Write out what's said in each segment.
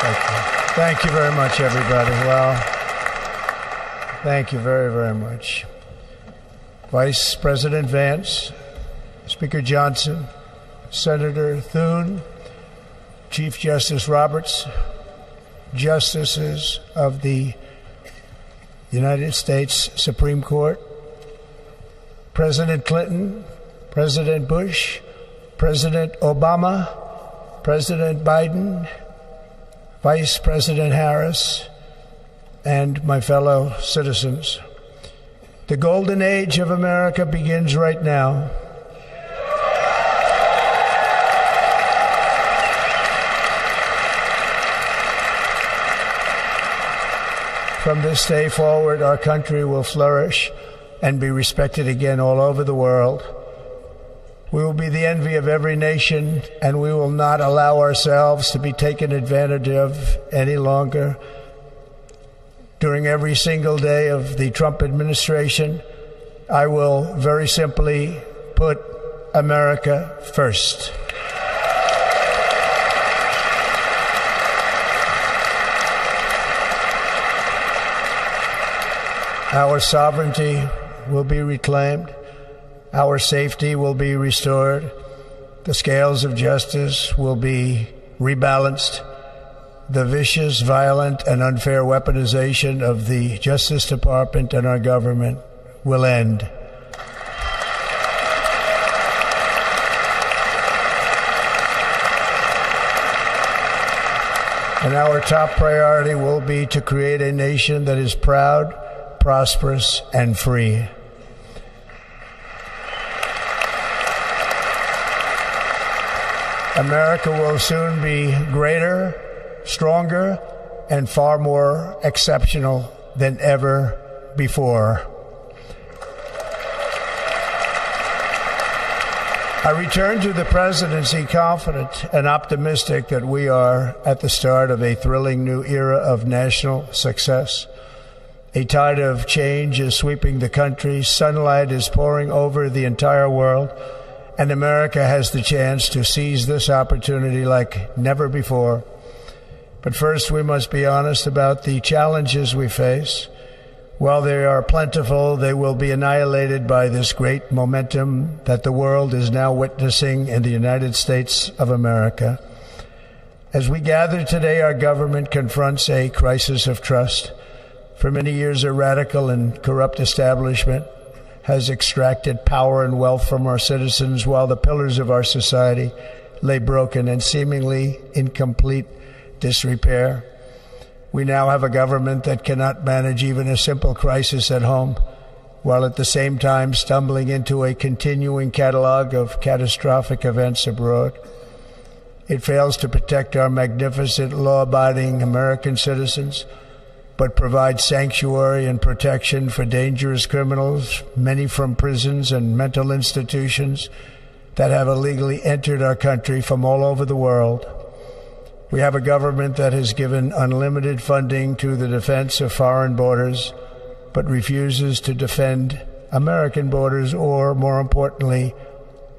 Thank you. Thank you very much, everybody. Well, thank you very, very much. Vice President Vance, Speaker Johnson, Senator Thune, Chief Justice Roberts, Justices of the United States Supreme Court, President Clinton, President Bush, President Obama, President Biden, Vice President Harris, and my fellow citizens. The golden age of America begins right now. From this day forward, our country will flourish and be respected again all over the world. We will be the envy of every nation, and we will not allow ourselves to be taken advantage of any longer. During every single day of the Trump administration, I will very simply put America first. Our sovereignty will be reclaimed. Our safety will be restored. The scales of justice will be rebalanced. The vicious, violent, and unfair weaponization of the Justice Department and our government will end. And our top priority will be to create a nation that is proud, prosperous, and free. America will soon be greater, stronger, and far more exceptional than ever before. I return to the presidency confident and optimistic that we are at the start of a thrilling new era of national success. A tide of change is sweeping the country. Sunlight is pouring over the entire world. And America has the chance to seize this opportunity like never before. But first, we must be honest about the challenges we face. While they are plentiful, they will be annihilated by this great momentum that the world is now witnessing in the United States of America. As we gather today, our government confronts a crisis of trust. For many years, a radical and corrupt establishment has extracted power and wealth from our citizens while the pillars of our society lay broken and seemingly in complete disrepair. We now have a government that cannot manage even a simple crisis at home, while at the same time stumbling into a continuing catalog of catastrophic events abroad. It fails to protect our magnificent, law-abiding American citizens, but provides sanctuary and protection for dangerous criminals, many from prisons and mental institutions that have illegally entered our country from all over the world. We have a government that has given unlimited funding to the defense of foreign borders, but refuses to defend American borders or, more importantly,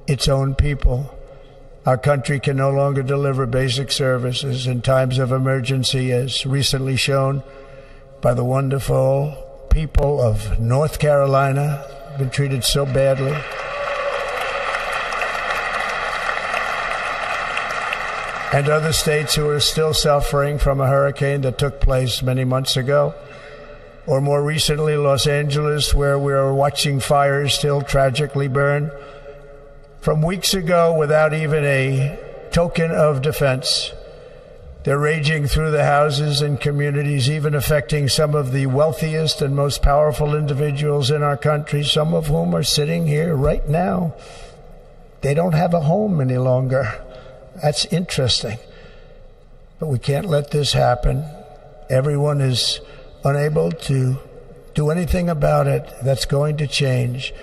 its own people. Our country can no longer deliver basic services in times of emergency, as recently shown by the wonderful people of North Carolina, been treated so badly. And other states who are still suffering from a hurricane that took place many months ago. Or more recently, Los Angeles, where we are watching fires still tragically burn. From weeks ago, without even a token of defense, they're raging through the houses and communities, even affecting some of the wealthiest and most powerful individuals in our country, some of whom are sitting here right now. They don't have a home any longer. That's interesting. But we can't let this happen. Everyone is unable to do anything about it. That's going to change.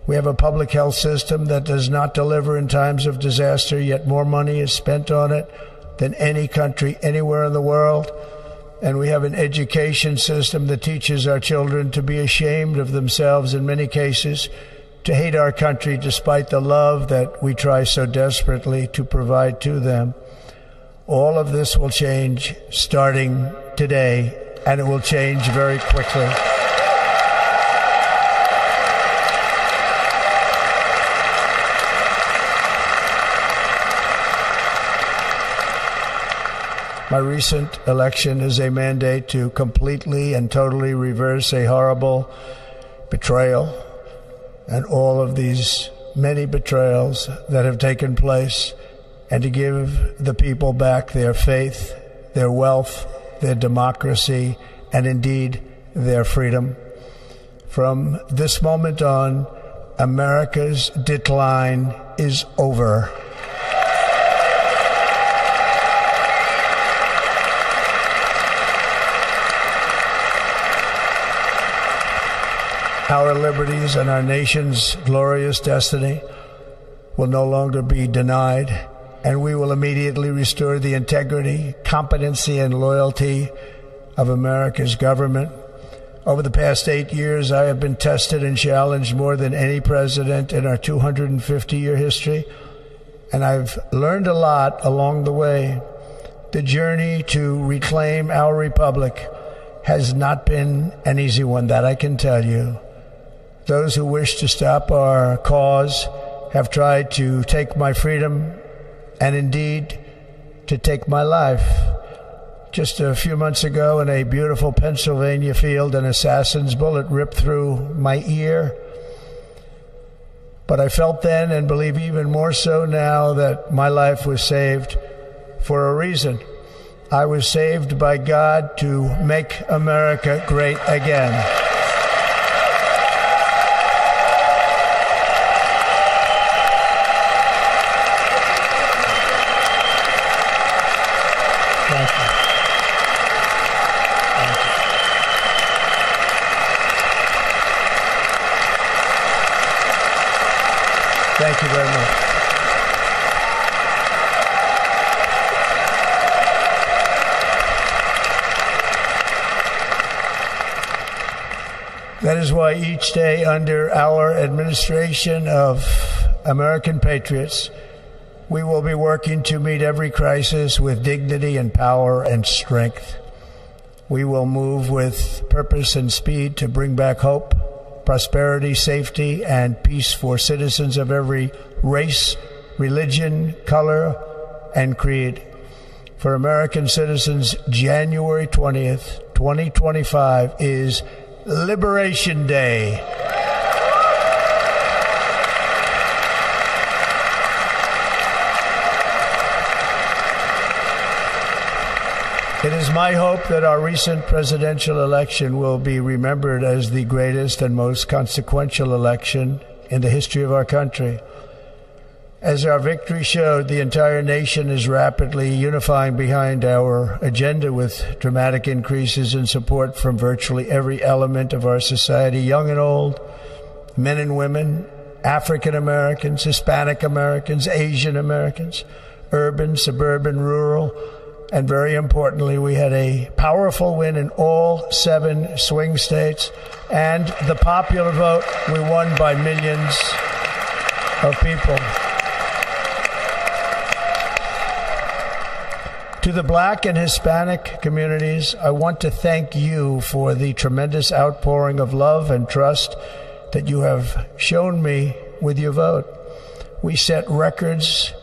We have a public health system that does not deliver in times of disaster, yet more money is spent on it than any country anywhere in the world. And we have an education system that teaches our children to be ashamed of themselves in many cases, to hate our country despite the love that we try so desperately to provide to them. All of this will change starting today, and it will change very quickly. My recent election is a mandate to completely and totally reverse a horrible betrayal and all of these many betrayals that have taken place, and to give the people back their faith, their wealth, their democracy, and indeed their freedom. From this moment on, America's decline is over. Our liberties and our nation's glorious destiny will no longer be denied, and we will immediately restore the integrity, competency, and loyalty of America's government. Over the past 8 years, I have been tested and challenged more than any president in our 250-year history, and I've learned a lot along the way. The journey to reclaim our republic has not been an easy one, that I can tell you. Those who wish to stop our cause have tried to take my freedom and indeed to take my life. Just a few months ago in a beautiful Pennsylvania field, an assassin's bullet ripped through my ear. But I felt then, and believe even more so now, that my life was saved for a reason. I was saved by God to make America great again. Thank you very much. That is why each day under our administration of American patriots, we will be working to meet every crisis with dignity and power and strength. We will move with purpose and speed to bring back hope, prosperity, safety, and peace for citizens of every race, religion, color, and creed. For American citizens, January 20th, 2025 is Liberation Day. It is my hope that our recent presidential election will be remembered as the greatest and most consequential election in the history of our country. As our victory showed, the entire nation is rapidly unifying behind our agenda with dramatic increases in support from virtually every element of our society, young and old, men and women, African Americans, Hispanic Americans, Asian Americans, urban, suburban, rural. And very importantly, we had a powerful win in all 7 swing states. And the popular vote, we won by millions of people. To the Black and Hispanic communities, I want to thank you for the tremendous outpouring of love and trust that you have shown me with your vote. We set records,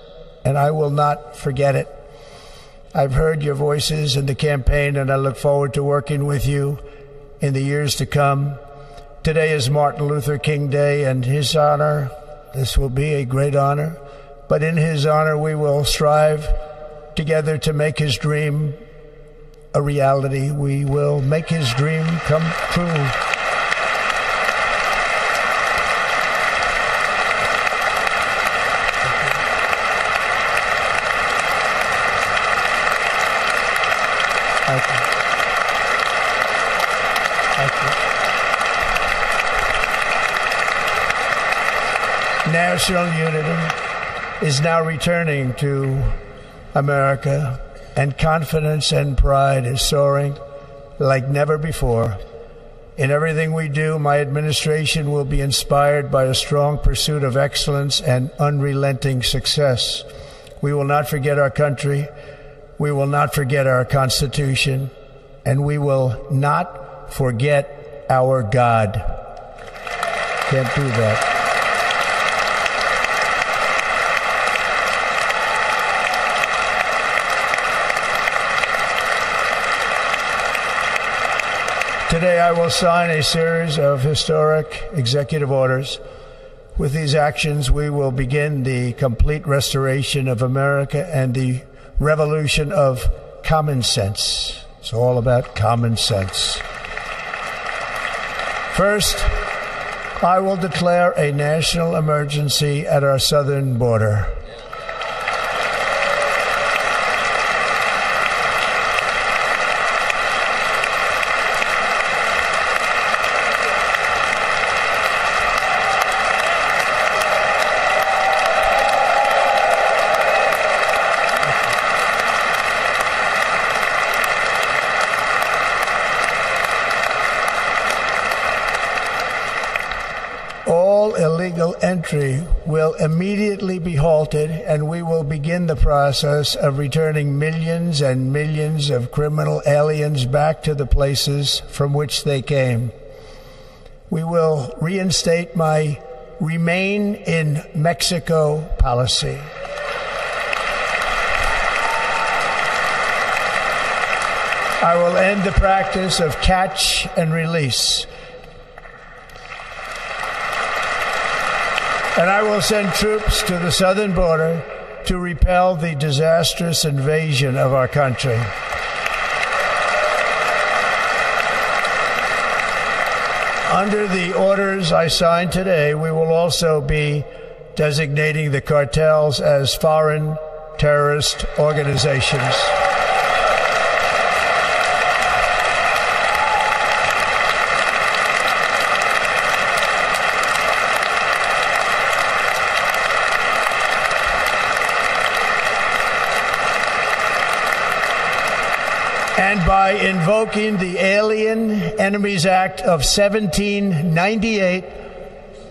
and I will not forget it. I've heard your voices in the campaign, and I look forward to working with you in the years to come. Today is Martin Luther King Day, and his honor, this will be a great honor, but in his honor we will strive together to make his dream a reality. We will make his dream come true. Thank you. Thank you. National unity is now returning to America, and confidence and pride is soaring like never before. In everything we do, my administration will be inspired by a strong pursuit of excellence and unrelenting success. We will not forget our country. We will not forget our Constitution, and we will not forget our God. Can't do that. Today I will sign a series of historic executive orders. With these actions, we will begin the complete restoration of America and the revolution of common sense. It's all about common sense. First, I will declare a national emergency at our southern border. Illegal entry will immediately be halted, and we will begin the process of returning millions and millions of criminal aliens back to the places from which they came. We will reinstate my Remain in Mexico policy. I will end the practice of catch and release. And I will send troops to the southern border to repel the disastrous invasion of our country. Under the orders I signed today, we will also be designating the cartels as foreign terrorist organizations. And by invoking the Alien Enemies Act of 1798,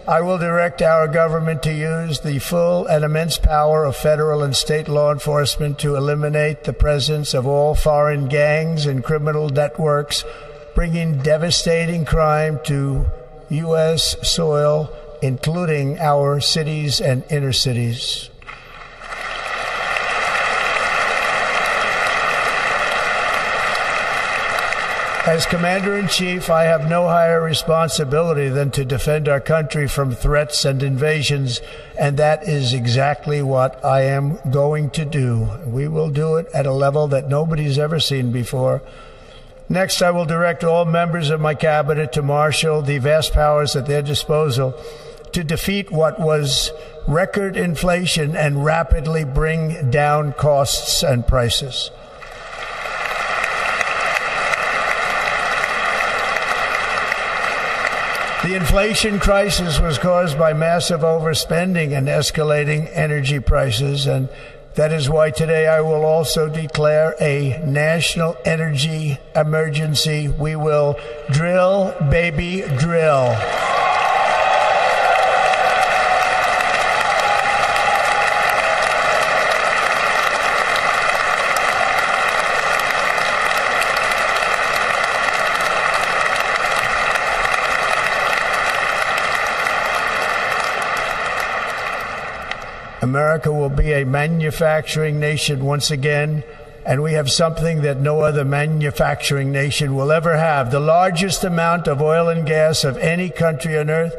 I will direct our government to use the full and immense power of federal and state law enforcement to eliminate the presence of all foreign gangs and criminal networks, bringing devastating crime to U.S. soil, including our cities and inner cities. As Commander-in-Chief, I have no higher responsibility than to defend our country from threats and invasions, and that is exactly what I am going to do. We will do it at a level that nobody's ever seen before. Next, I will direct all members of my cabinet to marshal the vast powers at their disposal to defeat what was record inflation and rapidly bring down costs and prices. The inflation crisis was caused by massive overspending and escalating energy prices, and that is why today I will also declare a national energy emergency. We will drill, baby, drill. America will be a manufacturing nation once again, and we have something that no other manufacturing nation will ever have, the largest amount of oil and gas of any country on earth,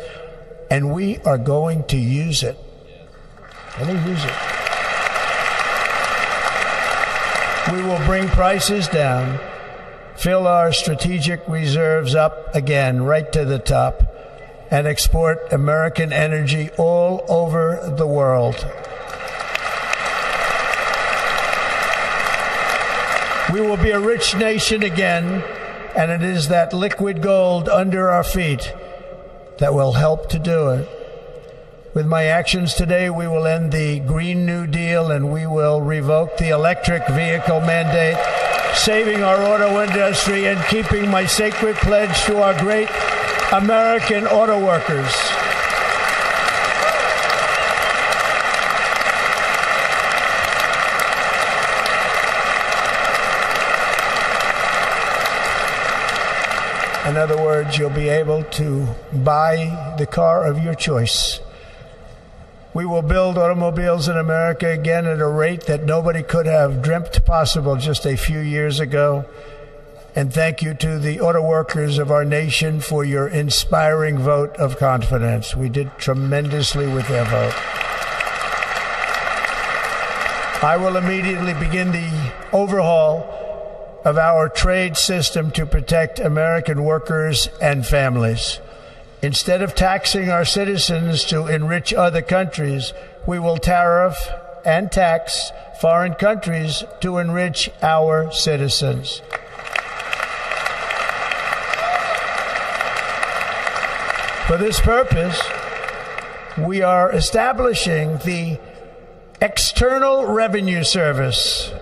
and we are going to use it. We will bring prices down, fill our strategic reserves up again, right to the top, and export American energy all over the world. We will be a rich nation again, and it is that liquid gold under our feet that will help to do it. With my actions today, we will end the Green New Deal, and we will revoke the electric vehicle mandate, saving our auto industry and keeping my sacred pledge to our great American auto workers. In other words, you'll be able to buy the car of your choice. We will build automobiles in America again at a rate that nobody could have dreamt possible just a few years ago. And thank you to the auto workers of our nation for your inspiring vote of confidence. We did tremendously with their vote. I will immediately begin the overhaul of our trade system to protect American workers and families. Instead of taxing our citizens to enrich other countries, we will tariff and tax foreign countries to enrich our citizens. For this purpose, we are establishing the External Revenue Service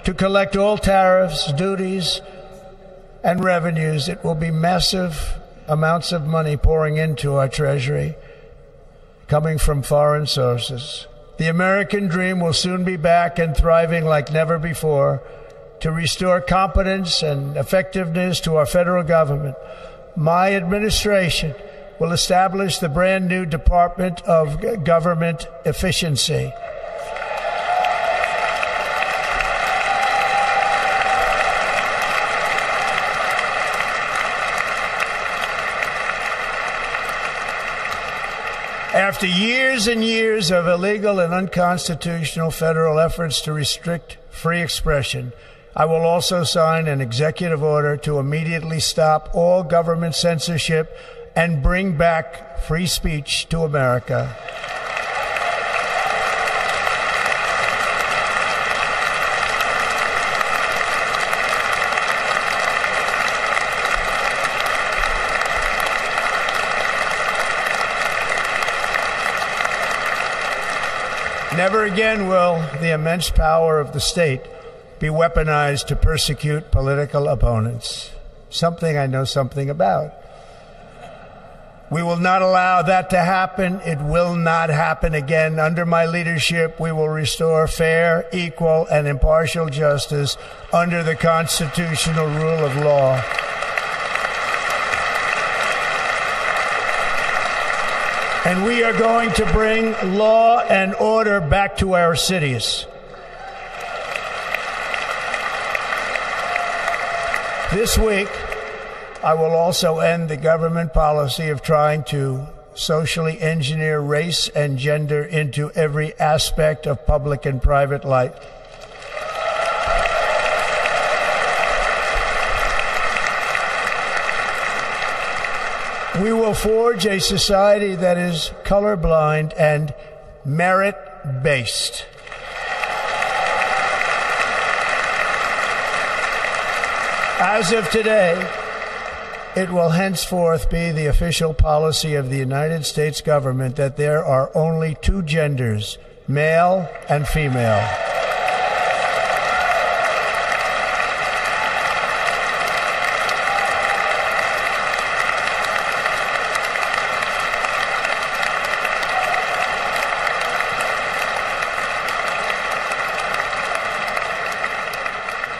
to collect all tariffs, duties, and revenues. It will be massive amounts of money pouring into our treasury, coming from foreign sources. The American dream will soon be back and thriving like never before. To restore competence and effectiveness to our federal government, my administration will establish the brand new Department of Government Efficiency. After years and years of illegal and unconstitutional federal efforts to restrict free expression, I will also sign an executive order to immediately stop all government censorship and bring back free speech to America. Never again will the immense power of the state be weaponized to persecute political opponents. Something I know something about. We will not allow that to happen. It will not happen again. Under my leadership, we will restore fair, equal, and impartial justice under the constitutional rule of law. And we are going to bring law and order back to our cities. This week, I will also end the government policy of trying to socially engineer race and gender into every aspect of public and private life. We will forge a society that is colorblind and merit-based. As of today, it will henceforth be the official policy of the United States government that there are only two genders, male and female.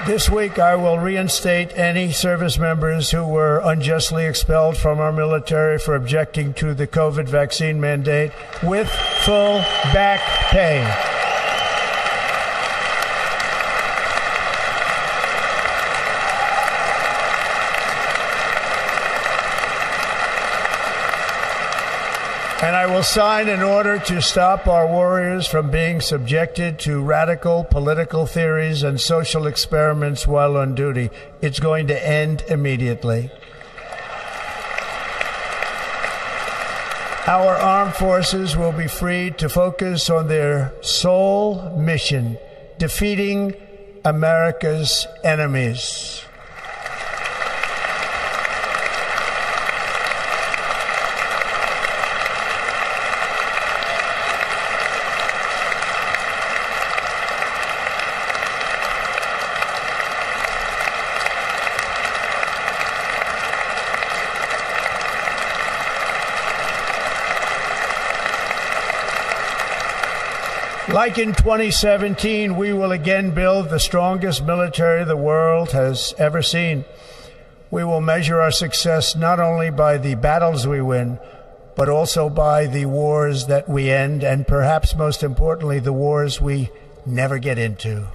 This week, I will reinstate any service members who were unjustly expelled from our military for objecting to the COVID vaccine mandate with full back pay. And I will sign an order to stop our warriors from being subjected to radical political theories and social experiments while on duty. It's going to end immediately. Our armed forces will be freed to focus on their sole mission, defeating America's enemies. Like in 2017, we will again build the strongest military the world has ever seen. We will measure our success not only by the battles we win, but also by the wars that we end, and perhaps most importantly, the wars we never get into.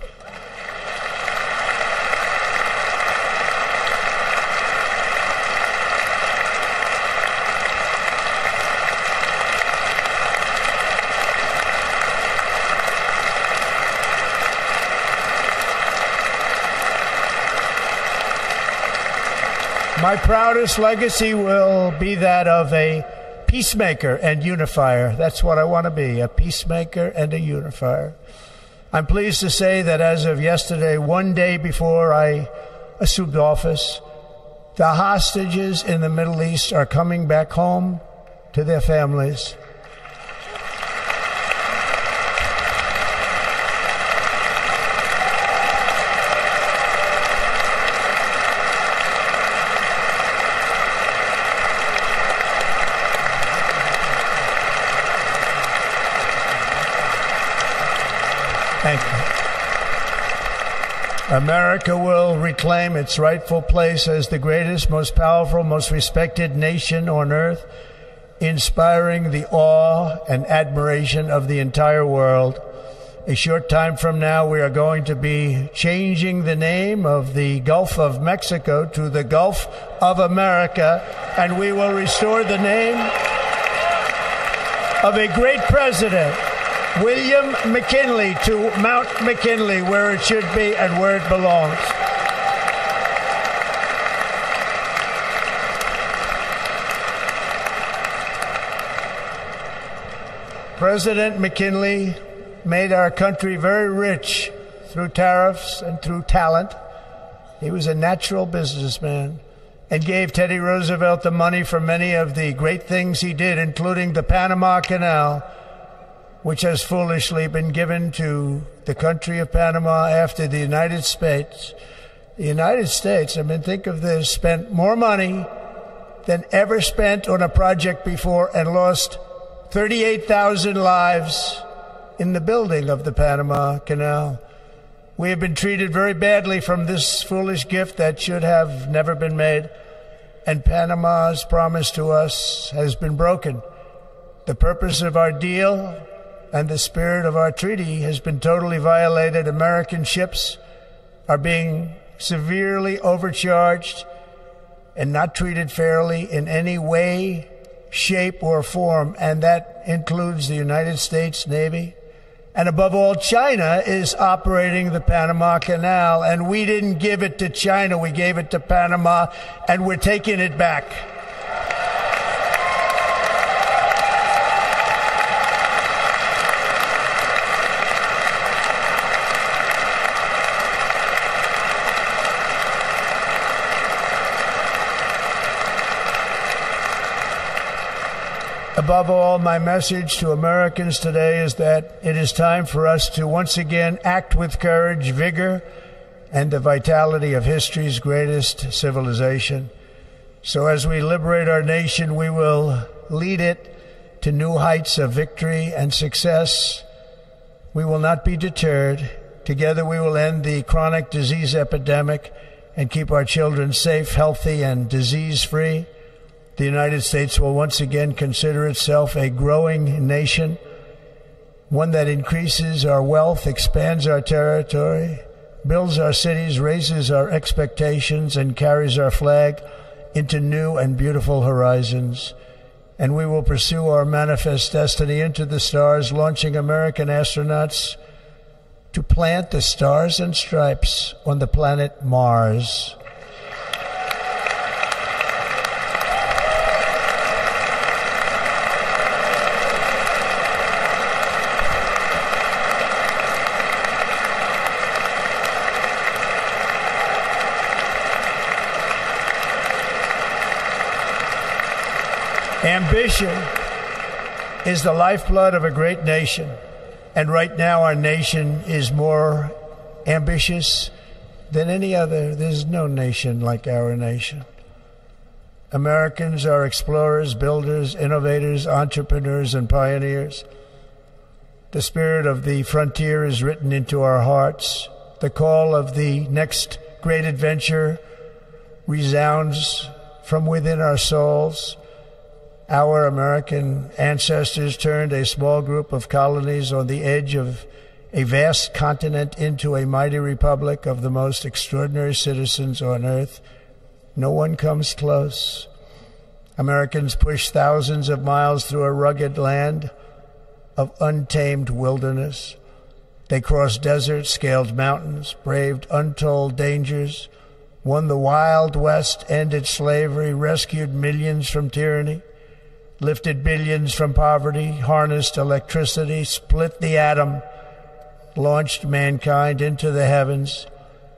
My proudest legacy will be that of a peacemaker and unifier. That's what I want to be, a peacemaker and a unifier. I'm pleased to say that as of yesterday, one day before I assumed office, the hostages in the Middle East are coming back home to their families. Thank you. America will reclaim its rightful place as the greatest, most powerful, most respected nation on earth, inspiring the awe and admiration of the entire world. A short time from now, we are going to be changing the name of the Gulf of Mexico to the Gulf of America, and we will restore the name of a great president, William McKinley, to Mount McKinley, where it should be and where it belongs. President McKinley made our country very rich through tariffs and through talent. He was a natural businessman and gave Teddy Roosevelt the money for many of the great things he did, including the Panama Canal, which has foolishly been given to the country of Panama after the United States. The United States, I mean, think of this, spent more money than ever spent on a project before and lost 38,000 lives in the building of the Panama Canal. We have been treated very badly from this foolish gift that should have never been made, and Panama's promise to us has been broken. The purpose of our deal and the spirit of our treaty has been totally violated. American ships are being severely overcharged and not treated fairly in any way, shape, or form, and that includes the United States Navy. And above all, China is operating the Panama Canal, and we didn't give it to China, we gave it to Panama, and we're taking it back. Above all, my message to Americans today is that it is time for us to once again act with courage, vigor, and the vitality of history's greatest civilization. So as we liberate our nation, we will lead it to new heights of victory and success. We will not be deterred. Together we will end the chronic disease epidemic and keep our children safe, healthy, and disease-free. The United States will once again consider itself a growing nation, one that increases our wealth, expands our territory, builds our cities, raises our expectations, and carries our flag into new and beautiful horizons. And we will pursue our manifest destiny into the stars, launching American astronauts to plant the stars and stripes on the planet Mars. Ambition is the lifeblood of a great nation, and right now our nation is more ambitious than any other. There's no nation like our nation. Americans are explorers, builders, innovators, entrepreneurs, and pioneers. The spirit of the frontier is written into our hearts. The call of the next great adventure resounds from within our souls. Our American ancestors turned a small group of colonies on the edge of a vast continent into a mighty republic of the most extraordinary citizens on earth. No one comes close. Americans pushed thousands of miles through a rugged land of untamed wilderness. They crossed deserts, scaled mountains, braved untold dangers, won the Wild West, ended slavery, rescued millions from tyranny, lifted billions from poverty, harnessed electricity, split the atom, launched mankind into the heavens,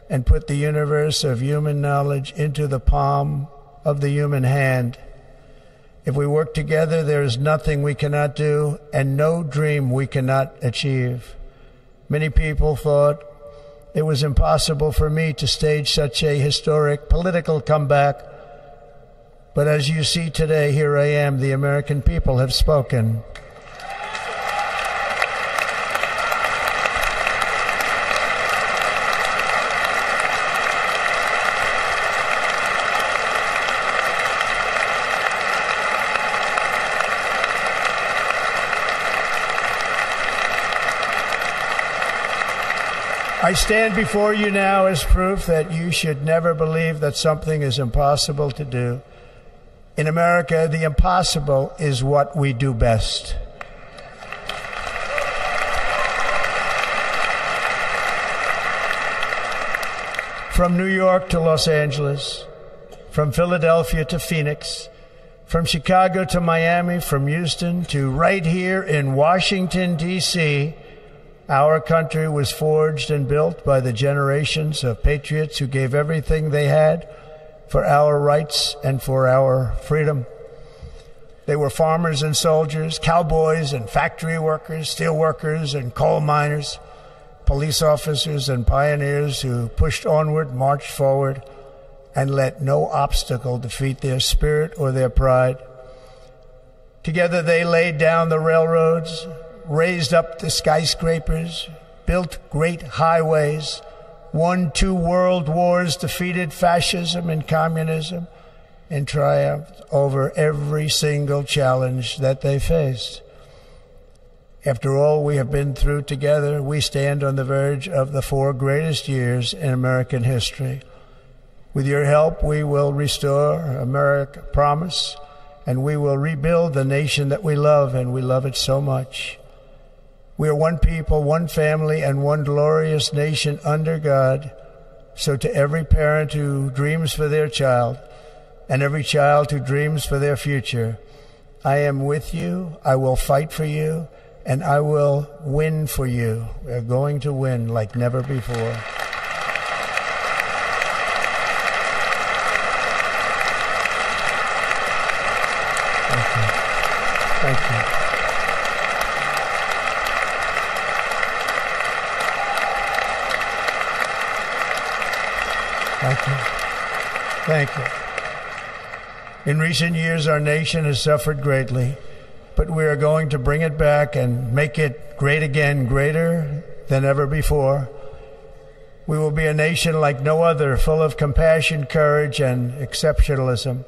and put the universe of human knowledge into the palm of the human hand. If we work together, there is nothing we cannot do and no dream we cannot achieve. Many people thought it was impossible for me to stage such a historic political comeback. But as you see today, here I am. The American people have spoken. I stand before you now as proof that you should never believe that something is impossible to do. In America, the impossible is what we do best. From New York to Los Angeles, from Philadelphia to Phoenix, from Chicago to Miami, from Houston to right here in Washington, D.C., our country was forged and built by the generations of patriots who gave everything they had for our rights and for our freedom. They were farmers and soldiers, cowboys and factory workers, steel workers and coal miners, police officers and pioneers who pushed onward, marched forward, and let no obstacle defeat their spirit or their pride. Together they laid down the railroads, raised up the skyscrapers, built great highways, won 2 world wars, defeated fascism and communism, and triumphed over every single challenge that they faced. After all we have been through together, we stand on the verge of the 4 greatest years in American history. With your help, we will restore America, promise, and we will rebuild the nation that we love, and we love it so much. We are one people, one family, and one glorious nation under God. So to every parent who dreams for their child, and every child who dreams for their future, I am with you, I will fight for you, and I will win for you. We are going to win like never before. Thank you. Thank you. Thank you. Thank you. In recent years, our nation has suffered greatly, but we are going to bring it back and make it great again, greater than ever before. We will be a nation like no other, full of compassion, courage, and exceptionalism.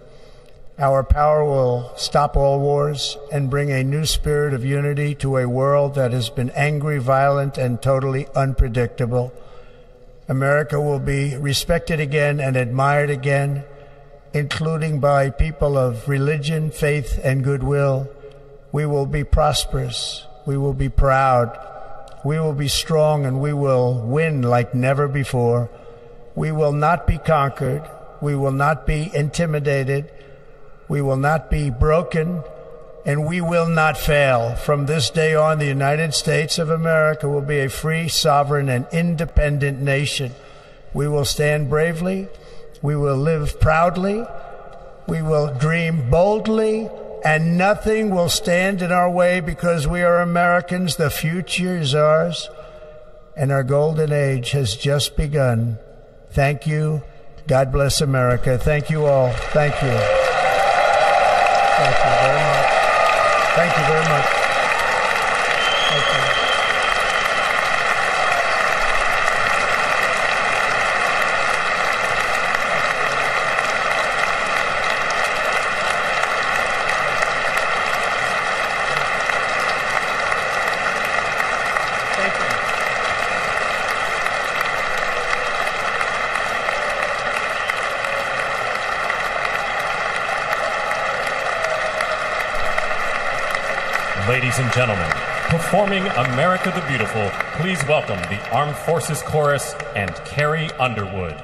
Our power will stop all wars and bring a new spirit of unity to a world that has been angry, violent, and totally unpredictable. America will be respected again and admired again, including by people of religion, faith, and goodwill. We will be prosperous. We will be proud. We will be strong, and we will win like never before. We will not be conquered. We will not be intimidated. We will not be broken, and we will not fail. From this day on, the United States of America will be a free, sovereign, and independent nation. We will stand bravely. We will live proudly. We will dream boldly, and nothing will stand in our way because we are Americans. The future is ours, and our golden age has just begun. Thank you. God bless America. Thank you all. Thank you. Thank you very much. Thank you very much. Thank you. Ladies and gentlemen, performing America the Beautiful, please welcome the Armed Forces Chorus and Carrie Underwood.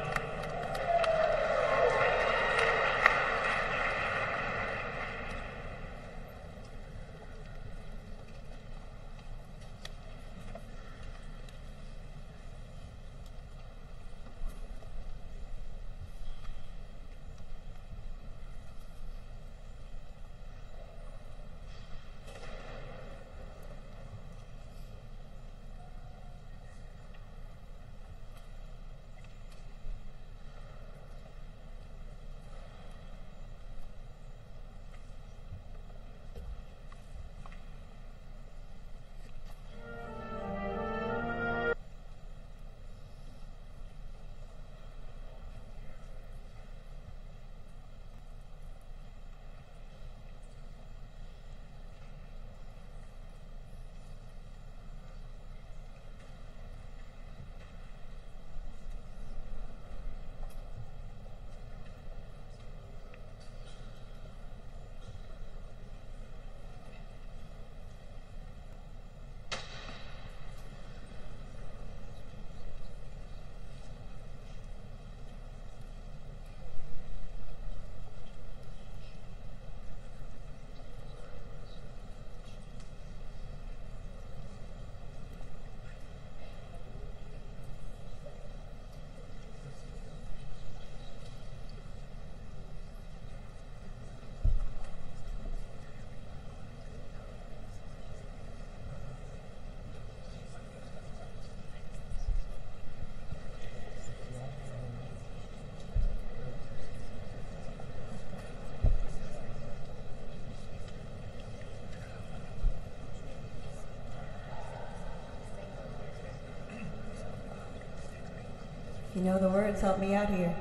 You know the words, help me out here.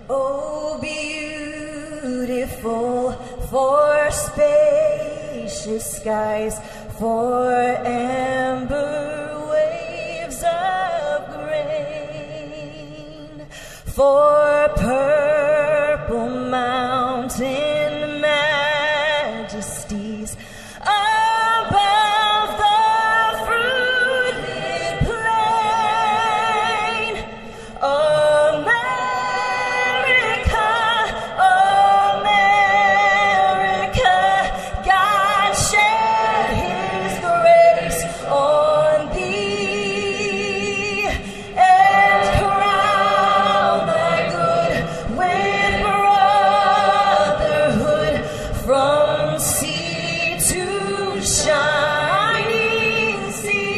Oh, beautiful for spacious skies, for amber waves of grain, for purple mountain majesties above the fruited plain. America, America, God shed His grace on thee and crown thy good with brotherhood from sea to shining sea.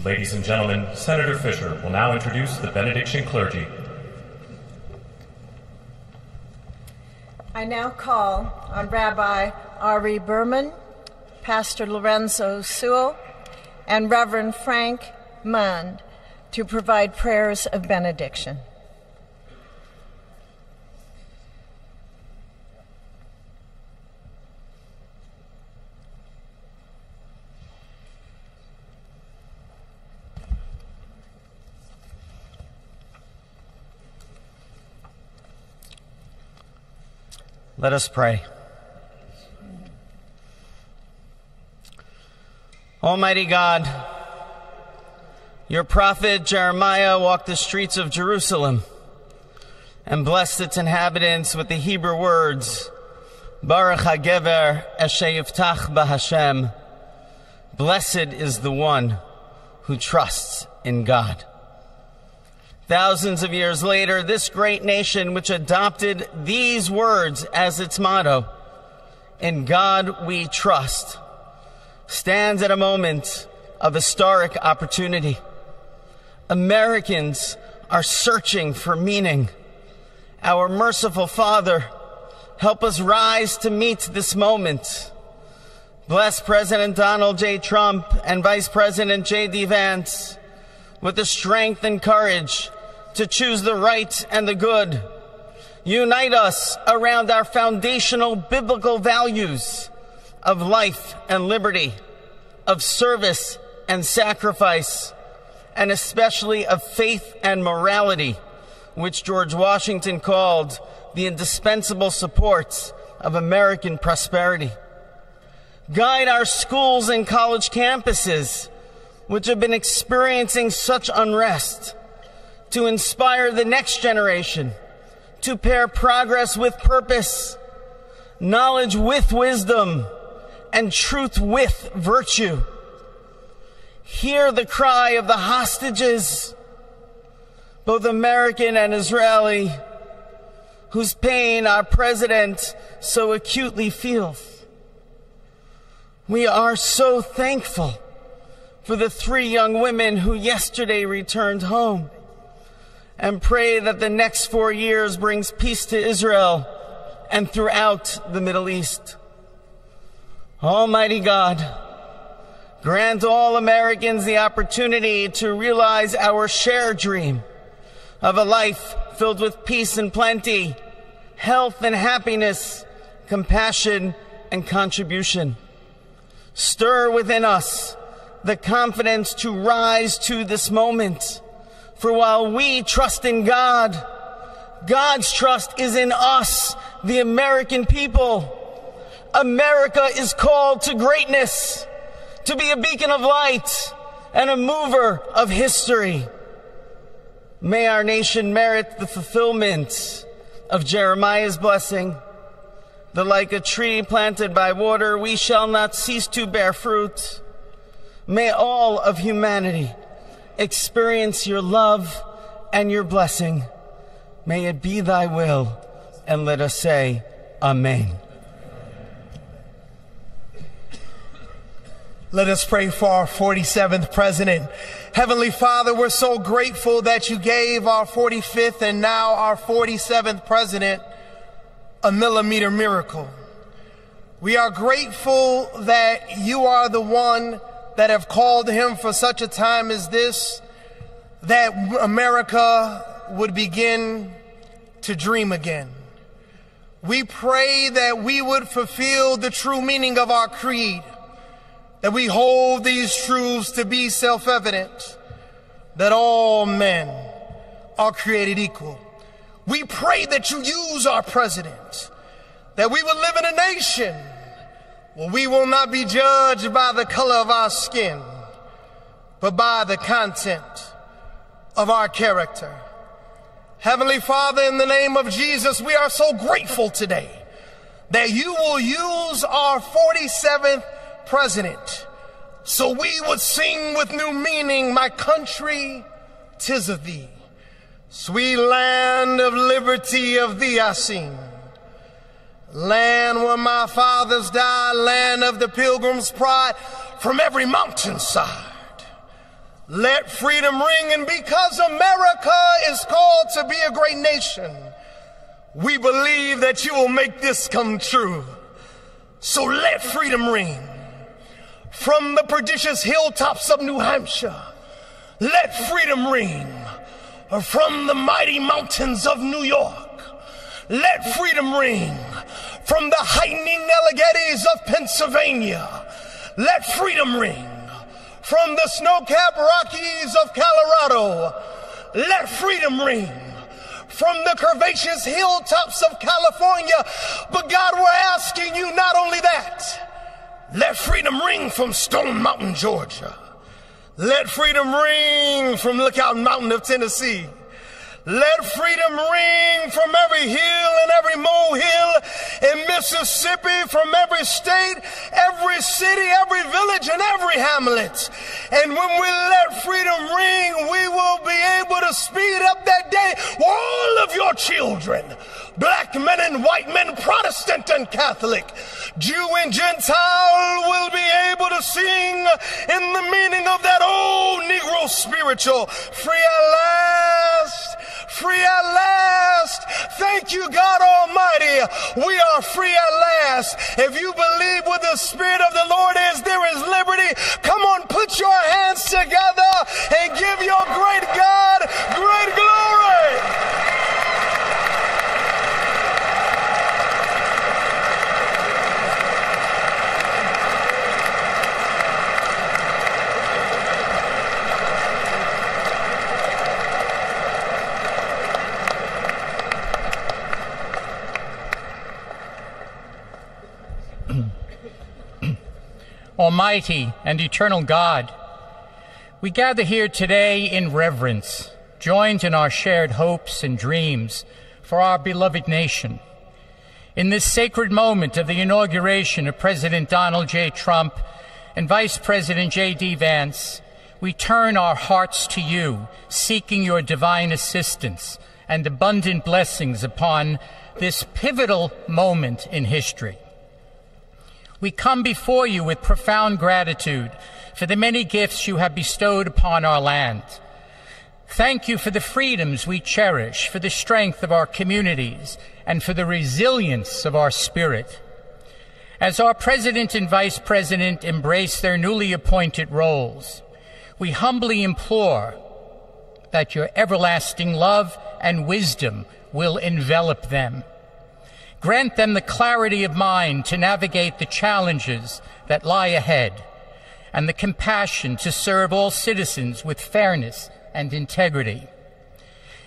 Ladies and gentlemen, Senator Fisher will now introduce the benediction clergy. I now call on Rabbi Ari Berman, Pastor Lorenzo Sewell, and Reverend Frank Mund to provide prayers of benediction. Let us pray. Almighty God, your prophet Jeremiah walked the streets of Jerusalem and blessed its inhabitants with the Hebrew words, Baruch HaGever Asher Yiftach BaHashem. Blessed is the one who trusts in God. Thousands of years later, this great nation, which adopted these words as its motto, "In God we trust," stands at a moment of historic opportunity. Americans are searching for meaning. Our merciful Father, help us rise to meet this moment. Bless President Donald J. Trump and Vice President J.D. Vance with the strength and courage to choose the right and the good. Unite us around our foundational biblical values of life and liberty, of service and sacrifice, and especially of faith and morality, which George Washington called the indispensable supports of American prosperity. Guide our schools and college campuses, which have been experiencing such unrest, to inspire the next generation, to pair progress with purpose, knowledge with wisdom, and truth with virtue. Hear the cry of the hostages, both American and Israeli, whose pain our president so acutely feels. We are so thankful for the 3 young women who yesterday returned home, and pray that the next 4 years brings peace to Israel and throughout the Middle East. Almighty God, grant all Americans the opportunity to realize our shared dream of a life filled with peace and plenty, health and happiness, compassion and contribution. Stir within us the confidence to rise to this moment. For while we trust in God, God's trust is in us, the American people. America is called to greatness, to be a beacon of light and a mover of history. May our nation merit the fulfillment of Jeremiah's blessing, that like a tree planted by water, we shall not cease to bear fruit. May all of humanity experience your love and your blessing. May it be thy will, and let us say, Amen. Let us pray for our 47th president. Heavenly Father, we're so grateful that you gave our 45th and now our 47th president a millimeter miracle. We are grateful that you are the one that have called him for such a time as this, that America would begin to dream again. We pray that we would fulfill the true meaning of our creed, that we hold these truths to be self-evident, that all men are created equal. We pray that you use our president, that we will live in a nation where we will not be judged by the color of our skin, but by the content of our character. Heavenly Father, in the name of Jesus, we are so grateful today that you will use our 47th president, so we would sing with new meaning, my country, 'tis of thee. Sweet land of liberty, of thee I sing. Land where my fathers died, land of the pilgrim's pride, from every mountainside. Let freedom ring, and because America is called to be a great nation, we believe that you will make this come true. So let freedom ring. From the prodigious hilltops of New Hampshire, let freedom ring. From the mighty mountains of New York, let freedom ring. From the heightening Alleghenies of Pennsylvania, let freedom ring. From the snow-capped Rockies of Colorado, let freedom ring. From the curvaceous hilltops of California, but God, we're asking you not only that, let freedom ring from Stone Mountain, Georgia. Let freedom ring from Lookout Mountain of Tennessee. Let freedom ring from every hill and every molehill in Mississippi, from every state, every city, every village, and every hamlet. And when we let freedom ring, we will be able to speed up that day where all of your children, black men and white men, Protestant and Catholic, Jew and Gentile, will be able to sing in the meaning of that old Negro spiritual, free at last, free at last, Thank you, God Almighty. We are free at last. If you believe where the Spirit of the Lord is, there is liberty. Come on, put your hands together and give your great God great glory. Almighty and eternal God, we gather here today in reverence, joined in our shared hopes and dreams for our beloved nation. In this sacred moment of the inauguration of President Donald J. Trump and Vice President J.D. Vance, we turn our hearts to you, seeking your divine assistance and abundant blessings upon this pivotal moment in history. We come before you with profound gratitude for the many gifts you have bestowed upon our land. Thank you for the freedoms we cherish, for the strength of our communities, and for the resilience of our spirit. As our President and Vice President embrace their newly appointed roles, we humbly implore that your everlasting love and wisdom will envelop them. Grant them the clarity of mind to navigate the challenges that lie ahead and the compassion to serve all citizens with fairness and integrity.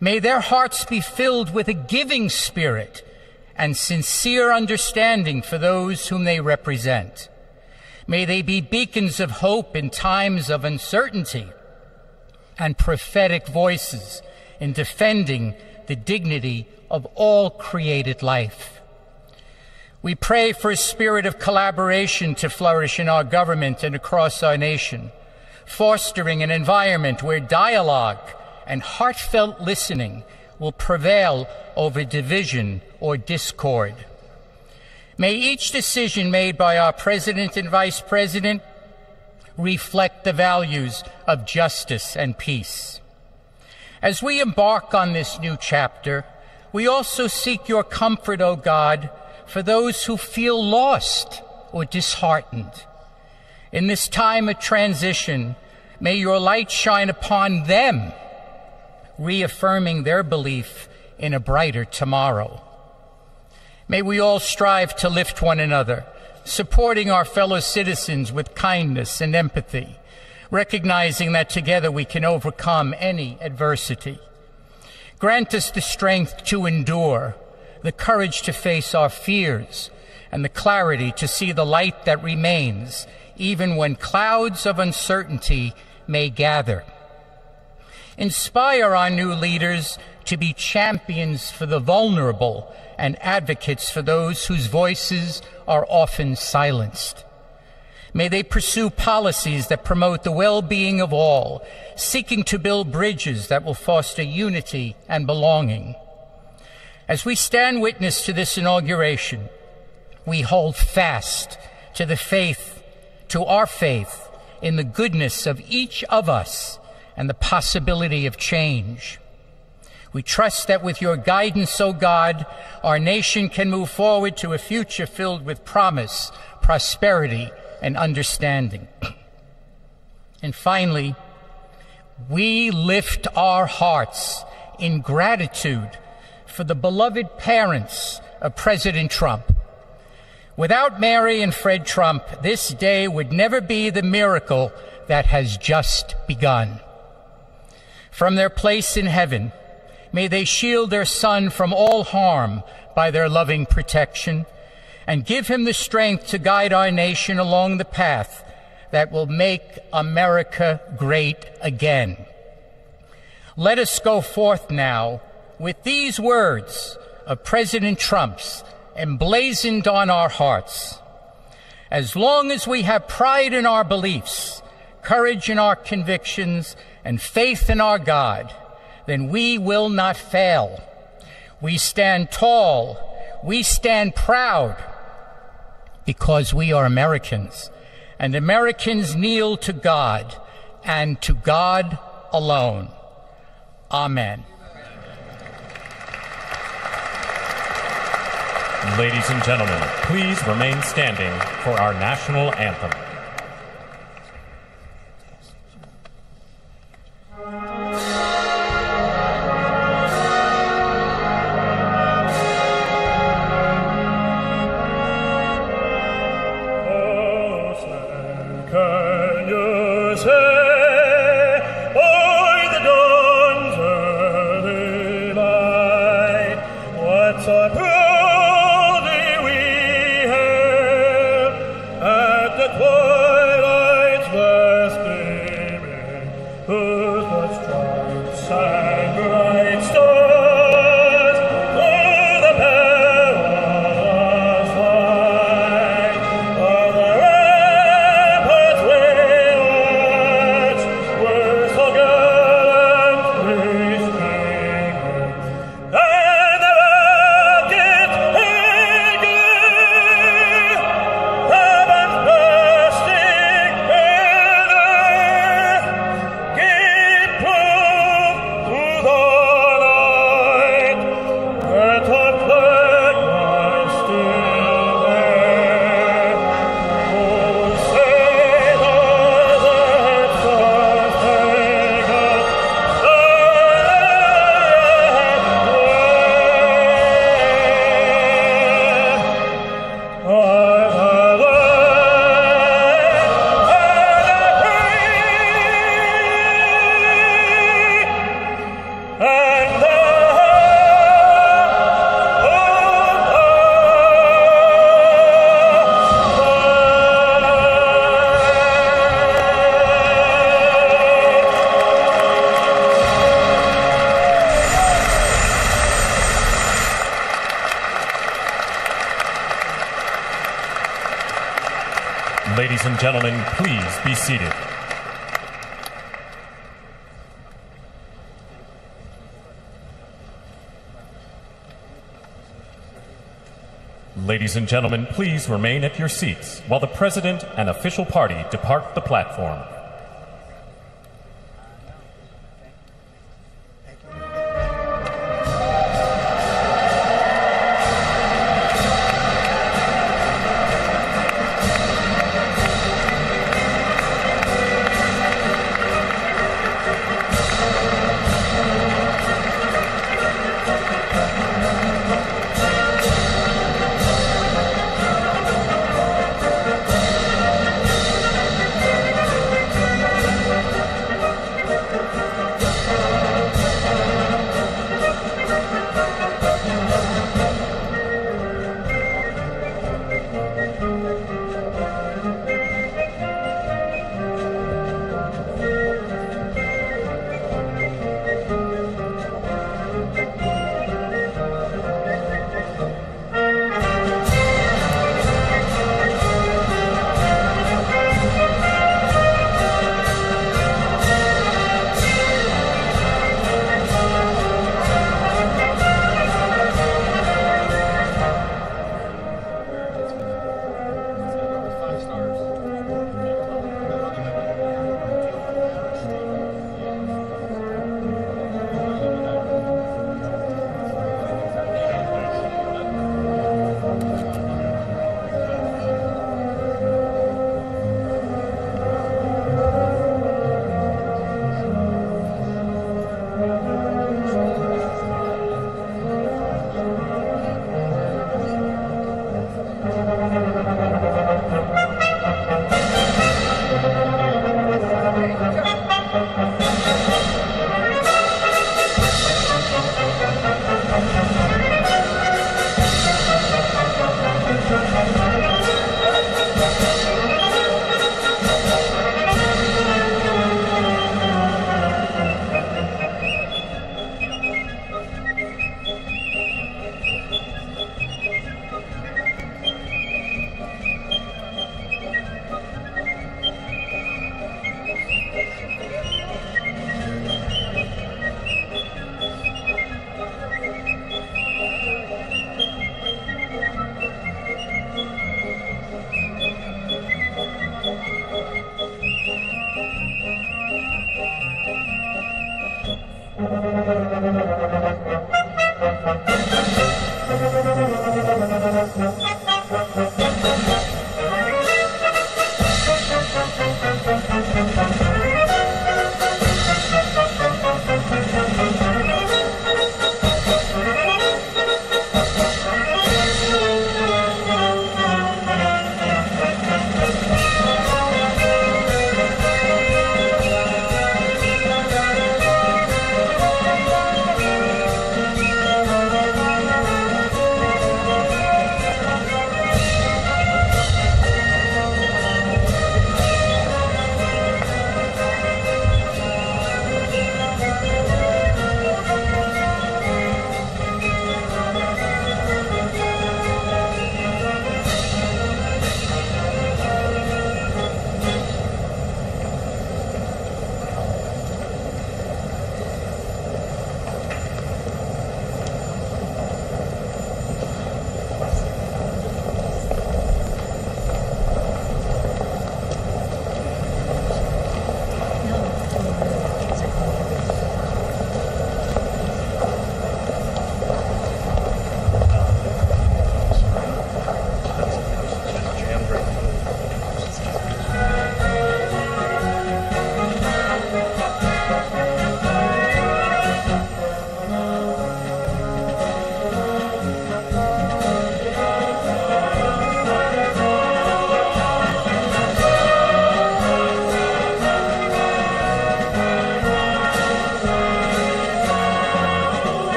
May their hearts be filled with a giving spirit and sincere understanding for those whom they represent. May they be beacons of hope in times of uncertainty and prophetic voices in defending the dignity of all created life. We pray for a spirit of collaboration to flourish in our government and across our nation, fostering an environment where dialogue and heartfelt listening will prevail over division or discord. May each decision made by our President and Vice President reflect the values of justice and peace. As we embark on this new chapter, we also seek your comfort, O God, for those who feel lost or disheartened. In this time of transition, may your light shine upon them, reaffirming their belief in a brighter tomorrow. May we all strive to lift one another, supporting our fellow citizens with kindness and empathy, recognizing that together we can overcome any adversity. Grant us the strength to endure, the courage to face our fears, and the clarity to see the light that remains, even when clouds of uncertainty may gather. Inspire our new leaders to be champions for the vulnerable and advocates for those whose voices are often silenced. May they pursue policies that promote the well-being of all, seeking to build bridges that will foster unity and belonging. As we stand witness to this inauguration, we hold fast to our faith in the goodness of each of us and the possibility of change. We trust that with your guidance, O God, our nation can move forward to a future filled with promise, prosperity, and understanding. And finally, we lift our hearts in gratitude for the beloved parents of President Trump. Without Mary and Fred Trump, this day would never be the miracle that has just begun. From their place in heaven, may they shield their son from all harm by their loving protection, and give him the strength to guide our nation along the path that will make America great again. Let us go forth now with these words of President Trump's emblazoned on our hearts. As long as we have pride in our beliefs, courage in our convictions, and faith in our God, then we will not fail. We stand tall, we stand proud, because we are Americans, and Americans kneel to God, and to God alone. Amen. Ladies and gentlemen, please remain standing for our national anthem. Ladies and gentlemen, please be seated. Ladies and gentlemen, please remain at your seats while the President and official party depart the platform.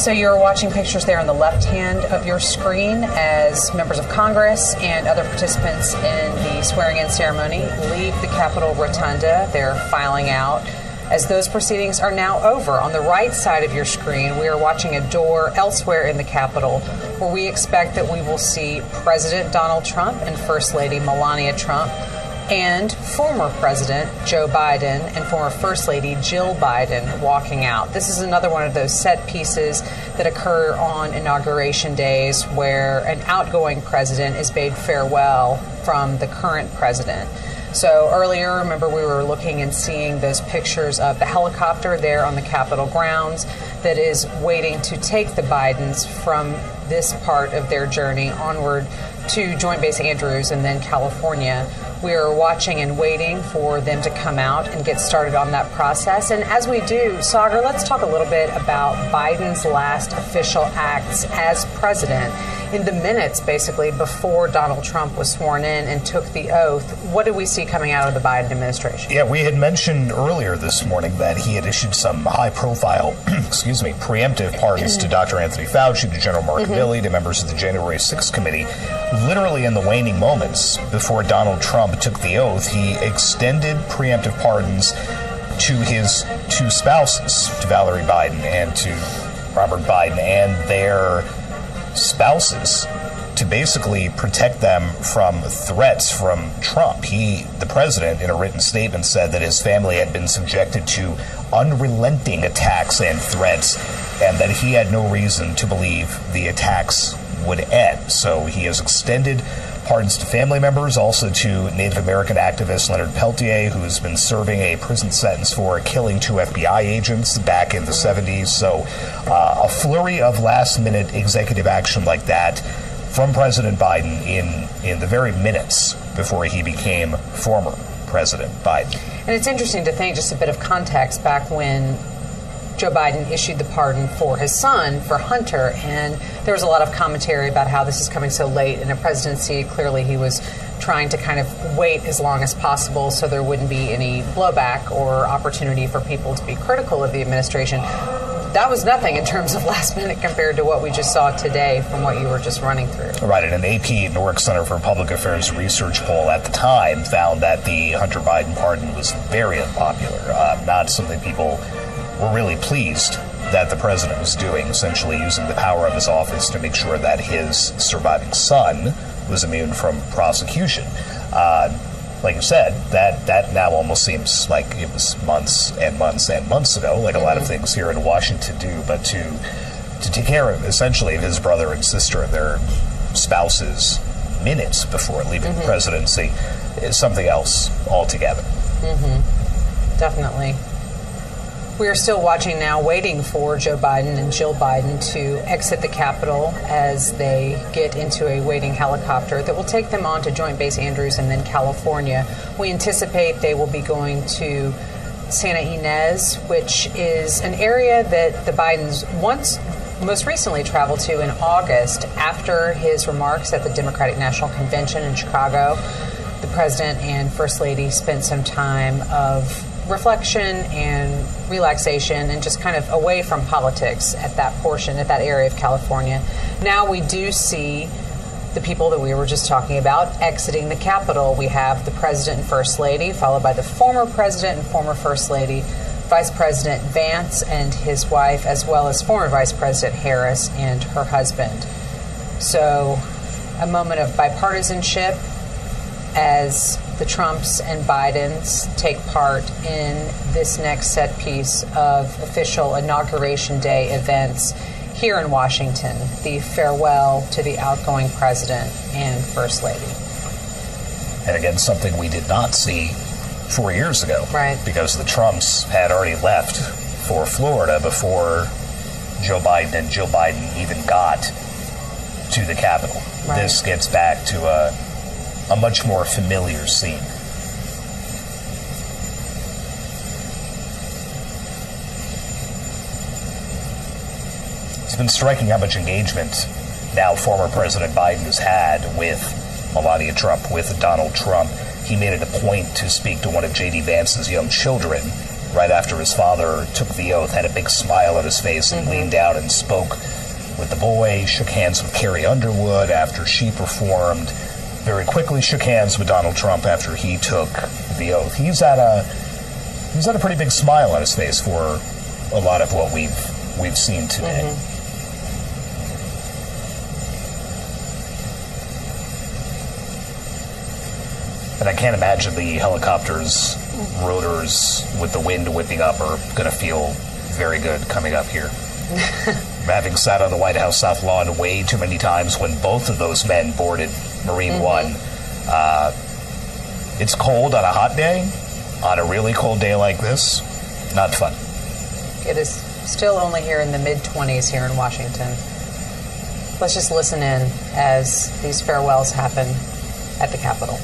So you're watching pictures there on the left hand of your screen as members of Congress and other participants in the swearing-in ceremony leave the Capitol Rotunda. They're filing out. As those proceedings are now over, on the right side of your screen, we are watching a door elsewhere in the Capitol where we expect that we will see President Donald Trump and First Lady Melania Trump and former President Joe Biden and former First Lady Jill Biden walking out. This is another one of those set pieces that occur on inauguration days where an outgoing president is bade farewell from the current president. So earlier, remember, we were looking and seeing those pictures of the helicopter there on the Capitol grounds that is waiting to take the Bidens from this part of their journey onward to Joint Base Andrews and then California. We are watching and waiting for them to come out and get started on that process. And as we do, Sagar, let's talk a little bit about Biden's last official acts as president. In the minutes, basically, before Donald Trump was sworn in and took the oath, what did we see coming out of the Biden administration? Yeah, we had mentioned earlier this morning that he had issued some high-profile, preemptive pardons to Dr. Anthony Fauci, to General Mark Milley, to members of the January 6th committee. Literally in the waning moments before Donald Trump took the oath, he extended preemptive pardons to his two spouses, to Valerie Biden and to Robert Biden, and their spouses, to basically protect them from threats from Trump. The president, in a written statement, said that his family had been subjected to unrelenting attacks and threats, and that he had no reason to believe the attacks would end. So he has extended pardons to family members, also to Native American activist Leonard Peltier, who has been serving a prison sentence for killing 2 FBI agents back in the 70s. So a flurry of last-minute executive action like that from President Biden in the very minutes before he became former President Biden. And it's interesting to think, just a bit of context, back when Joe Biden issued the pardon for his son, for Hunter, and there was a lot of commentary about how this is coming so late in a presidency. Clearly he was trying to kind of wait as long as possible so there wouldn't be any blowback or opportunity for people to be critical of the administration. That was nothing in terms of last minute compared to what we just saw today from what you were just running through. Right, and an AP Newark Center for Public Affairs research poll at the time found that the Hunter Biden pardon was very unpopular, not something people were really pleased that the president was doing, essentially using the power of his office to make sure that his surviving son was immune from prosecution. Like you said, that now almost seems like it was months and months and months ago, like a lot of things here in Washington do, but to take care of, essentially, of his brother and sister and their spouses minutes before leaving the presidency is something else altogether. Definitely. We are still watching now, waiting for Joe Biden and Jill Biden to exit the Capitol as they get into a waiting helicopter that will take them on to Joint Base Andrews and then California. We anticipate they will be going to Santa Ynez, which is an area that the Bidens most recently traveled to in August after his remarks at the Democratic National Convention in Chicago. The president and First Lady spent some time of reflection and relaxation and just kind of away from politics at that portion, at that area of California. Now we do see the people that we were just talking about exiting the Capitol. We have the president and First Lady, followed by the former president and former First Lady, Vice President Vance and his wife, as well as former Vice President Harris and her husband. So a moment of bipartisanship as the Trumps and Bidens take part in this next set piece of official Inauguration Day events here in Washington, the farewell to the outgoing president and First Lady. And again, something we did not see 4 years ago. Right. Because the Trumps had already left for Florida before Joe Biden and Jill Biden even got to the Capitol. Right. This gets back to a much more familiar scene. It's been striking how much engagement now former President Biden has had with Melania Trump, with Donald Trump. He made it a point to speak to one of J.D. Vance's young children right after his father took the oath, had a big smile on his face and leaned out and spoke with the boy, shook hands with Carrie Underwood after she performed, very quickly shook hands with Donald Trump after he took the oath. He's had a pretty big smile on his face for a lot of what we've seen today. And I can't imagine the helicopter's rotors with the wind whipping up are going to feel very good coming up here. Having sat on the White House South Lawn way too many times when both of those men boarded Marine One, it's cold on a hot day. On a really cold day like this, not fun. It is still only here in the mid-20s here in Washington. Let's just listen in as these farewells happen at the Capitol.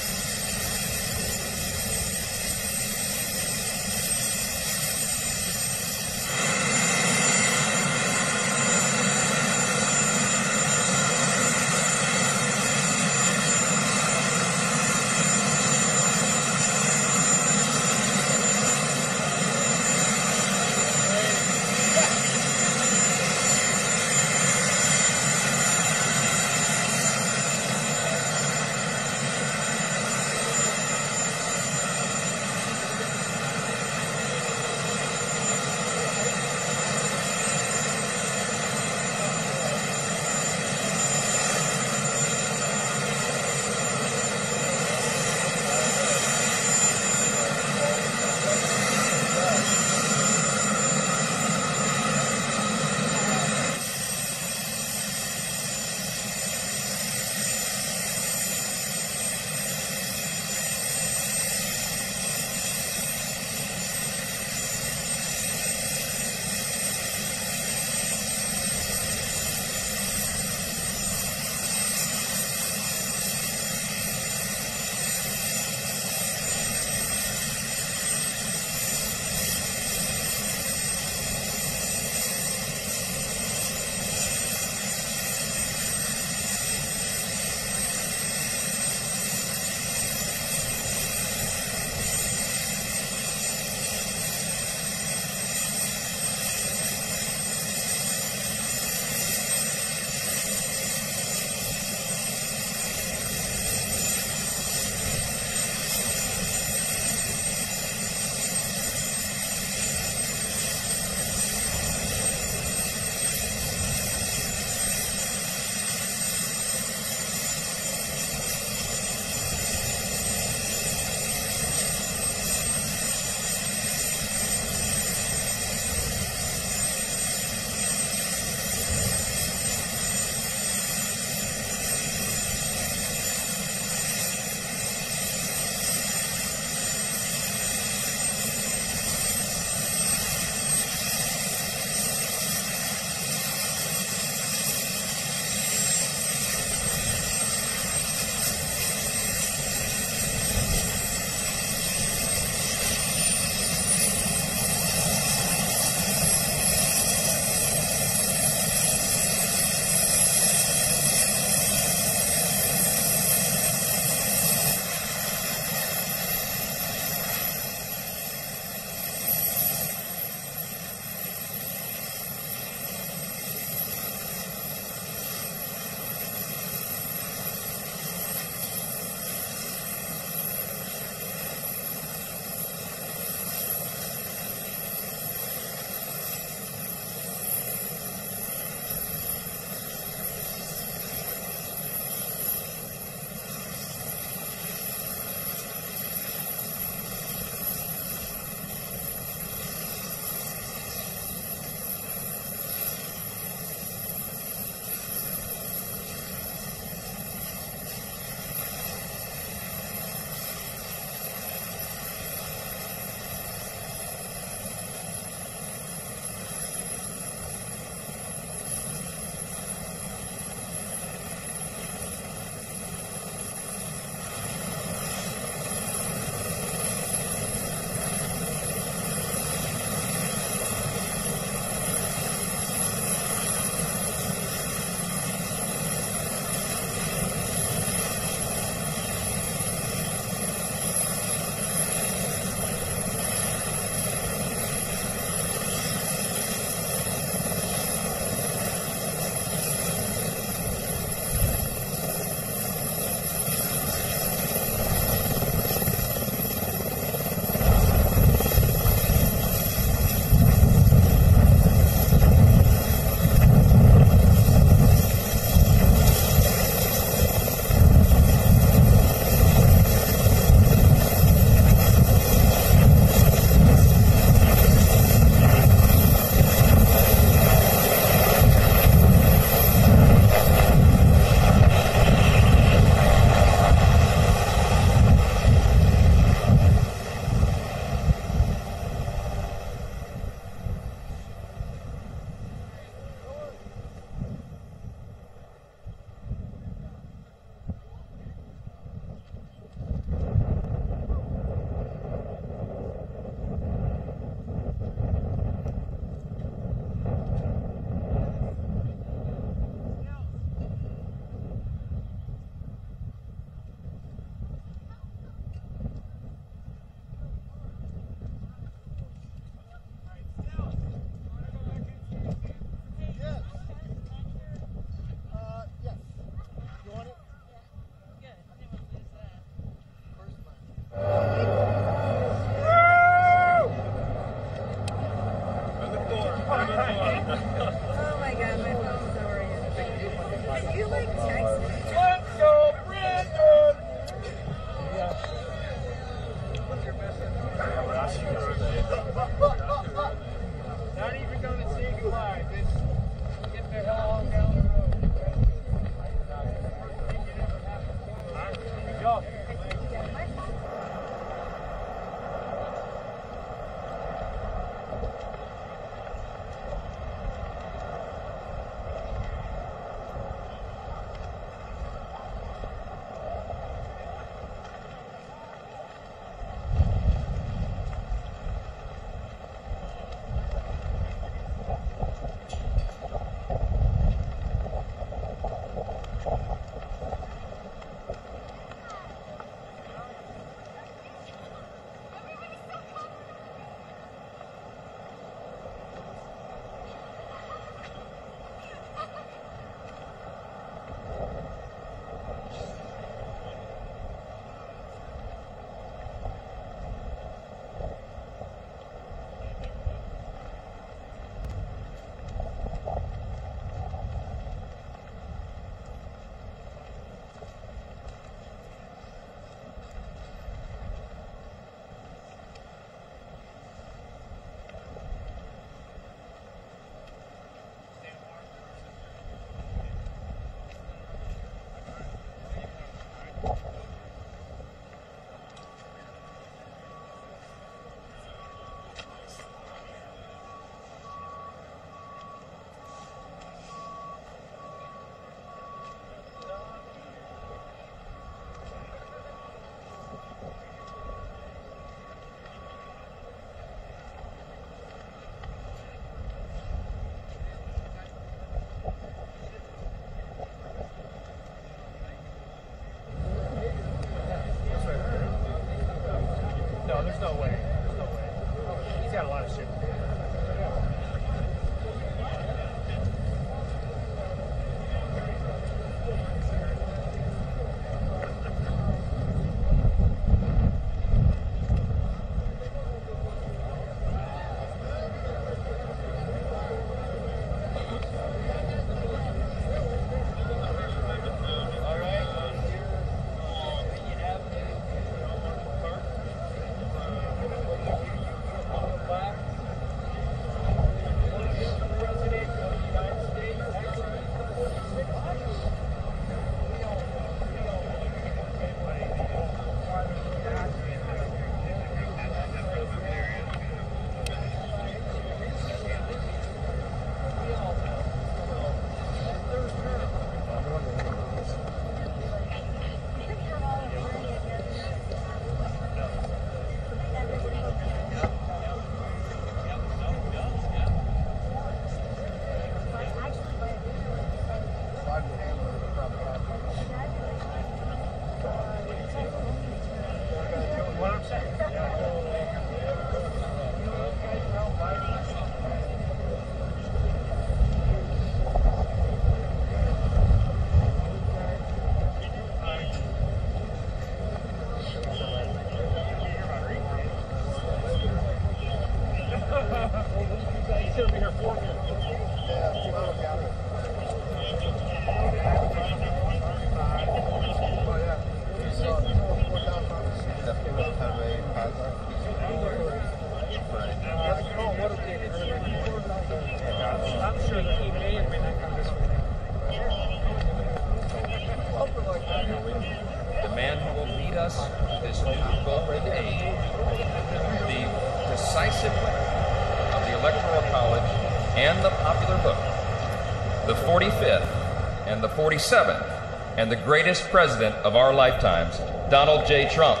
45th and the 47th, and the greatest president of our lifetimes, Donald J. Trump.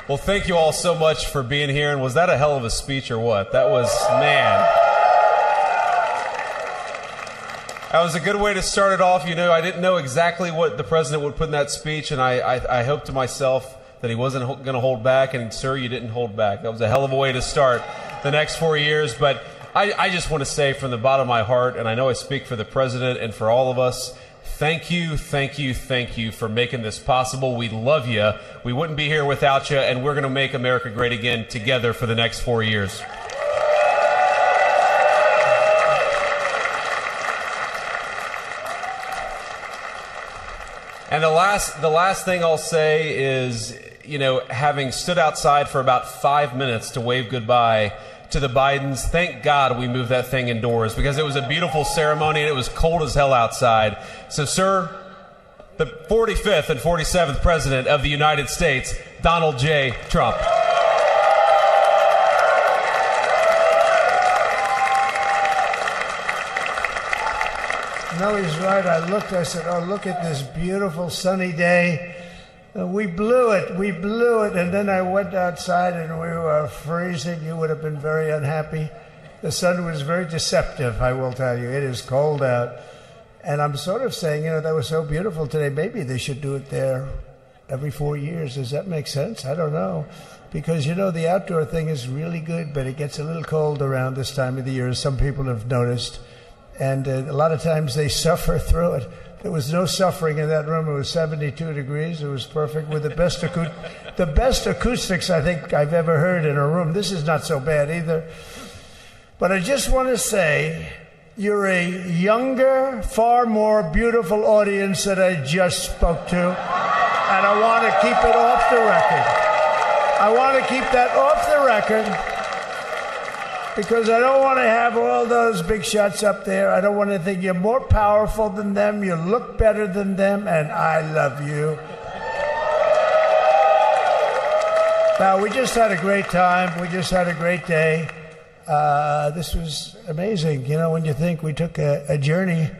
Well, thank you all so much for being here. And was that a hell of a speech or what? That was, man. That was a good way to start it off. You know, I didn't know exactly what the president would put in that speech, and I hoped to myself that he wasn't going to hold back. And, sir, you didn't hold back. That was a hell of a way to start the next 4 years. But I just want to say from the bottom of my heart, and I know I speak for the president and for all of us, thank you, thank you, thank you for making this possible. We love you. We wouldn't be here without you, and we're going to make America great again together for the next 4 years. And the last thing I'll say is, you know, having stood outside for about 5 minutes to wave goodbye to the Bidens, thank God we moved that thing indoors, because it was a beautiful ceremony and it was cold as hell outside. So, sir, the 45th and 47th President of the United States, Donald J. Trump. No, he's right. I looked, I said, oh, look at this beautiful sunny day. We blew it, and then I went outside and we were freezing. You would have been very unhappy. The sun was very deceptive, I will tell you. It is cold out. And I'm sort of saying, you know, that was so beautiful today. Maybe they should do it there every 4 years. Does that make sense? I don't know. Because, you know, the outdoor thing is really good, but it gets a little cold around this time of the year, as some people have noticed. And a lot of times they suffer through it. There was no suffering in that room. It was 72 degrees. It was perfect with the best acoustics I think I've ever heard in a room. This is not so bad either. But I just want to say, you're a younger, far more beautiful audience that I just spoke to. And I want to keep it off the record. I want to keep that off the record, because I don't want to have all those big shots up there. I don't want to think you're more powerful than them, you look better than them, and I love you. Now, we just had a great time. We just had a great day. This was amazing. You know, when you think we took a journey,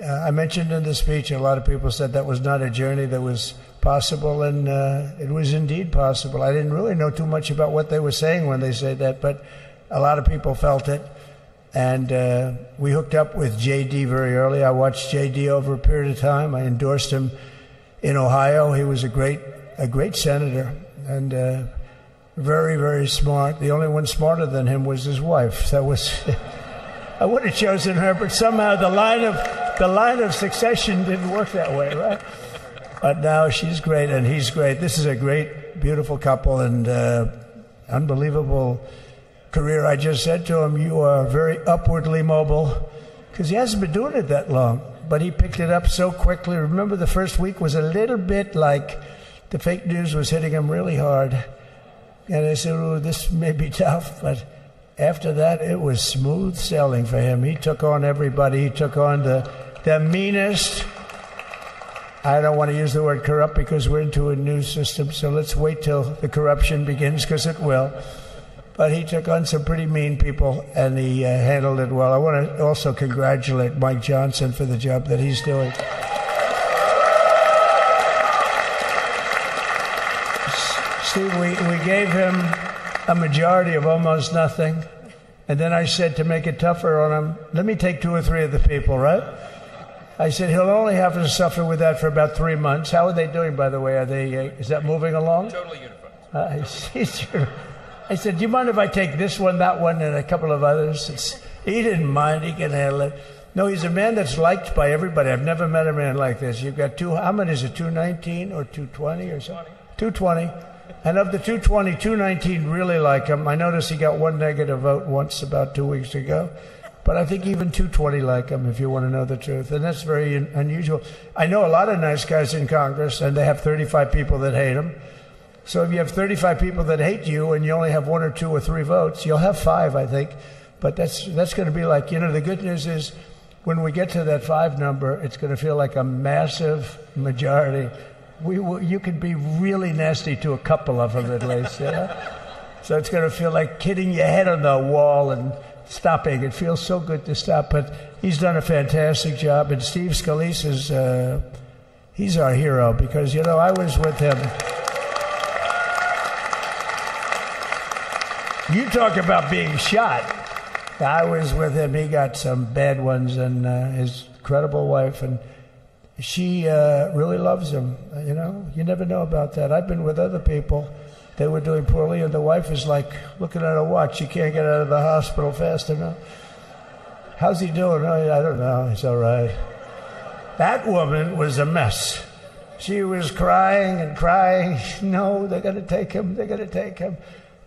I mentioned in the speech, a lot of people said that was not a journey that was possible, and it was indeed possible. I didn't really know too much about what they were saying when they said that, but a lot of people felt it, and we hooked up with J.D. very early. I watched J.D. over a period of time. I endorsed him in Ohio. He was a great senator, and very, very smart. The only one smarter than him was his wife. That was I would have chosen her, but somehow the line of succession didn't work that way, right? But now she's great and he's great. This is a great, beautiful couple, and unbelievable career. I just said to him, you are very upwardly mobile, because he hasn't been doing it that long, but he picked it up so quickly. Remember, the first week was a little bit like the fake news was hitting him really hard. And I said, oh, this may be tough, but after that, it was smooth sailing for him. He took on everybody. He took on the meanest. I don't want to use the word corrupt because we're into a new system, so let's wait till the corruption begins, because it will. But he took on some pretty mean people, and he handled it well. I want to also congratulate Mike Johnson for the job that he's doing. Steve, we gave him a majority of almost nothing, and then I said to make it tougher on him, let me take 2 or 3 of the people, right? I said he'll only have to suffer with that for about 3 months. How are they doing, by the way? Are they? Is that moving along? Totally unified. I said, do you mind if I take this one, that one, and a couple of others? He didn't mind. He can handle it. No, he's a man that's liked by everybody. I've never met a man like this. You've got how many is it, 219 or 220 or something? 220. And of the 220, 219 really like him. I noticed he got 1 negative vote once about 2 weeks ago. But I think even 220 like him, if you want to know the truth. And that's very unusual. I know a lot of nice guys in Congress, and they have 35 people that hate him. So if you have 35 people that hate you and you only have 1 or 2 or 3 votes, you'll have 5, I think. But that's going to be like, the good news is when we get to that 5 number, it's going to feel like a massive majority. You could be really nasty to a couple of them at least. So it's going to feel like hitting your head on the wall and stopping. It feels so good to stop. But he's done a fantastic job. And Steve Scalise he's our hero because, I was with him. You talk about being shot. I was with him. He got some bad ones, and his incredible wife, and she really loves him. You never know about that. I've been with other people. They were doing poorly, and the wife is like looking at her watch. She can't get out of the hospital fast enough. How's he doing? Oh, I don't know. He's all right. That woman was a mess. She was crying and crying. No, they're going to take him. They're going to take him.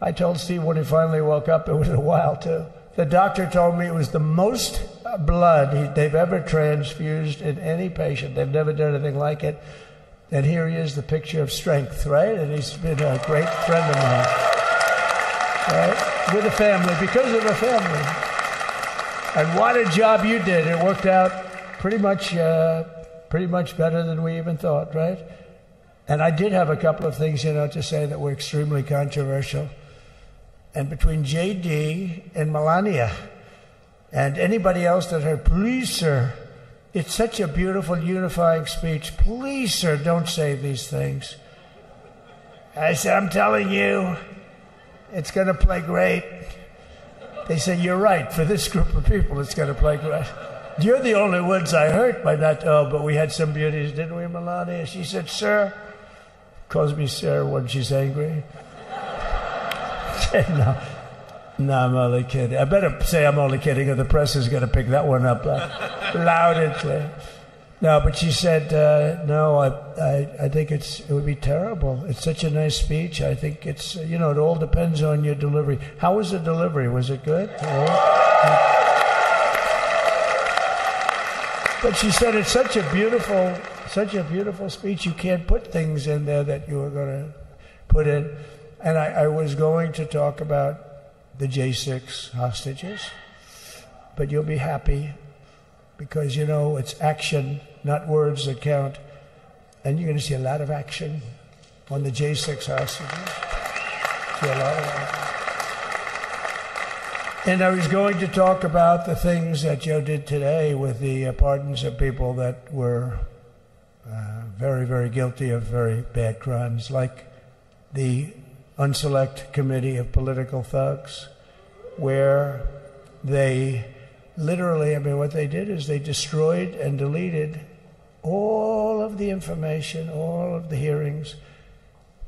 I told Steve when he finally woke up, it was a while too. The doctor told me it was the most blood they've ever transfused in any patient. They've never done anything like it. And here he is, the picture of strength, right? And he's been a great friend of mine, right? With a family, because of a family. And what a job you did. It worked out pretty much better than we even thought, right? And I did have a couple of things, to say that were extremely controversial. And between J.D. and Melania and anybody else that heard, please, sir, it's such a beautiful unifying speech. Please, sir, don't say these things. I said, I'm telling you, it's going to play great. They said, you're right. For this group of people, it's going to play great. You're the only ones I hurt by not, but we had some beauties, didn't we, Melania? She said, sir, calls me sir when she's angry. No, I'm only kidding. I better say I'm only kidding, or the press is going to pick that one up loud and clear. No, but she said, no, I think it would be terrible. It's such a nice speech. I think it's, it all depends on your delivery. How was the delivery? Was it good? But she said it's such a beautiful speech. You can't put things in there that you were going to put in. And I was going to talk about the J6 hostages, but you'll be happy because, it's action, not words that count. And you're going to see a lot of action on the J6 hostages. See a lot of action. And I was going to talk about the things that Joe did today with the pardons of people that were very, very guilty of very bad crimes, like the Unselect Committee of Political Thugs, where they literally, what they did is they destroyed and deleted all of the information, all of the hearings,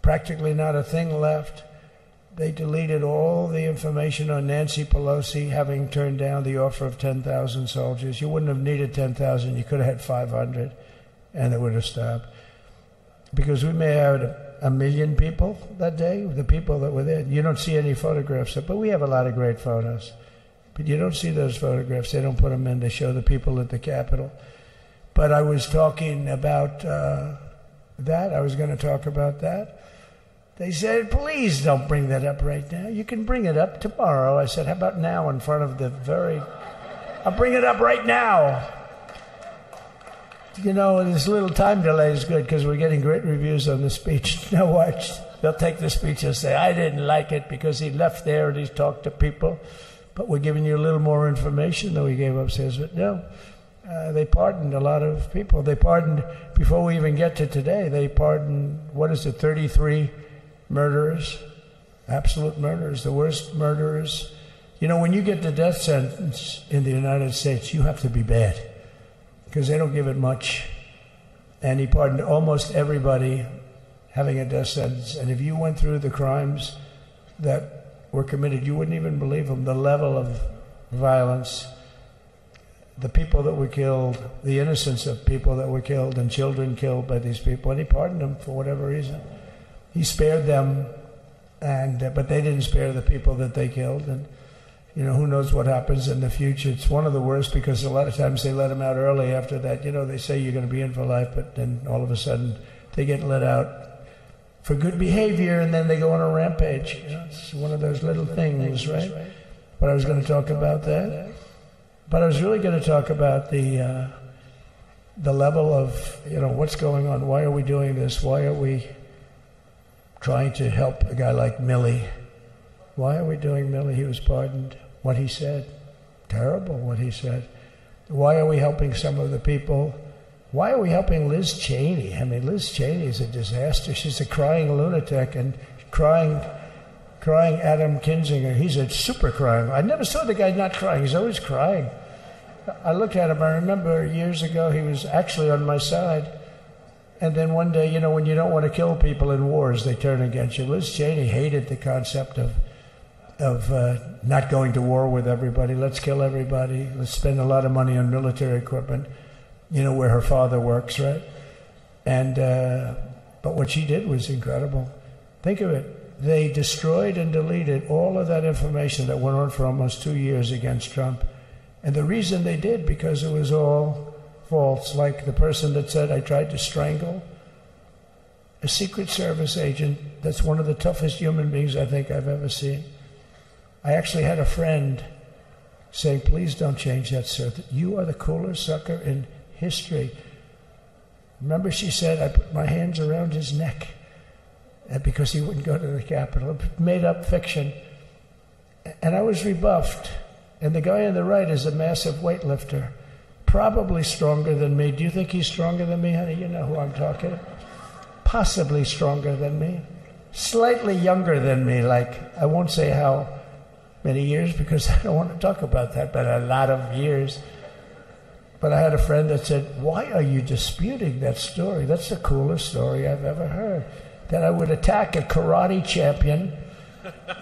practically not a thing left. They deleted all the information on Nancy Pelosi having turned down the offer of 10,000 soldiers. You wouldn't have needed 10,000. You could have had 500, and it would have stopped. Because we may have 1 million people that day, the people that were there. You don't see any photographs, but we have a lot of great photos. But you don't see those photographs. They don't put them in. They show the people at the Capitol. But I was talking about that. I was going to talk about that. They said, please don't bring that up right now. You can bring it up tomorrow. I said, how about now in front of I'll bring it up right now. You know, this little time delay is good because we're getting great reviews on the speech. Now watch. They'll take the speech and say, I didn't like it because he left there and he's talked to people. But we're giving you a little more information than we gave upstairs. But no, they pardoned a lot of people. They pardoned, before we even get to today, they pardoned, 33 murderers, absolute murderers, the worst murderers. You know, when you get the death sentence in the United States, you have to be bad because they don't give it much. And he pardoned almost everybody having a death sentence. And if you went through the crimes that were committed, you wouldn't even believe them. The level of violence, the people that were killed, the innocence of people that were killed and children killed by these people. And he pardoned them for whatever reason. He spared them, but they didn't spare the people that they killed. And, you know, who knows what happens in the future. It's one of the worst because a lot of times they let them out early after that. You know, they say you're going to be in for life, but then all of a sudden they get let out for good behavior and then they go on a rampage. You know, it's one of those little things, right? But I was going to talk about that. But I was really going to talk about the level of, you know, what's going on. Why are we doing this? Why are we trying to help a guy like Milley? Why are we doing Milley? He was pardoned. What he said, terrible what he said. Why are we helping some of the people? Why are we helping Liz Cheney? I mean, Liz Cheney is a disaster. She's a crying lunatic and crying Adam Kinzinger. He's a super crying. I never saw the guy not crying. He's always crying. I looked at him. I remember years ago he was actually on my side. And then one day, you know, when you don't want to kill people in wars, they turn against you. Liz Cheney hated the concept of not going to war with everybody. Let's kill everybody. Let's spend a lot of money on military equipment, you know, where her father works, right? And but what she did was incredible. Think of it. They destroyed and deleted all of that information that went on for almost 2 years against Trump. And the reason they did, because it was all false. Like the person that said, I tried to strangle a Secret Service agent. That's one of the toughest human beings I think I've ever seen. I actually had a friend saying, please don't change that, sir. You are the coolest sucker in history. Remember, she said, I put my hands around his neck because he wouldn't go to the Capitol. Made up fiction. And I was rebuffed. And the guy on the right is a massive weightlifter, probably stronger than me. Do you think he's stronger than me, honey? You know who I'm talking about. Possibly stronger than me. Slightly younger than me, like, I won't say how many years because I don't want to talk about that, but a lot of years. But I had a friend that said, why are you disputing that story? That's the coolest story I've ever heard. That I would attack a karate champion,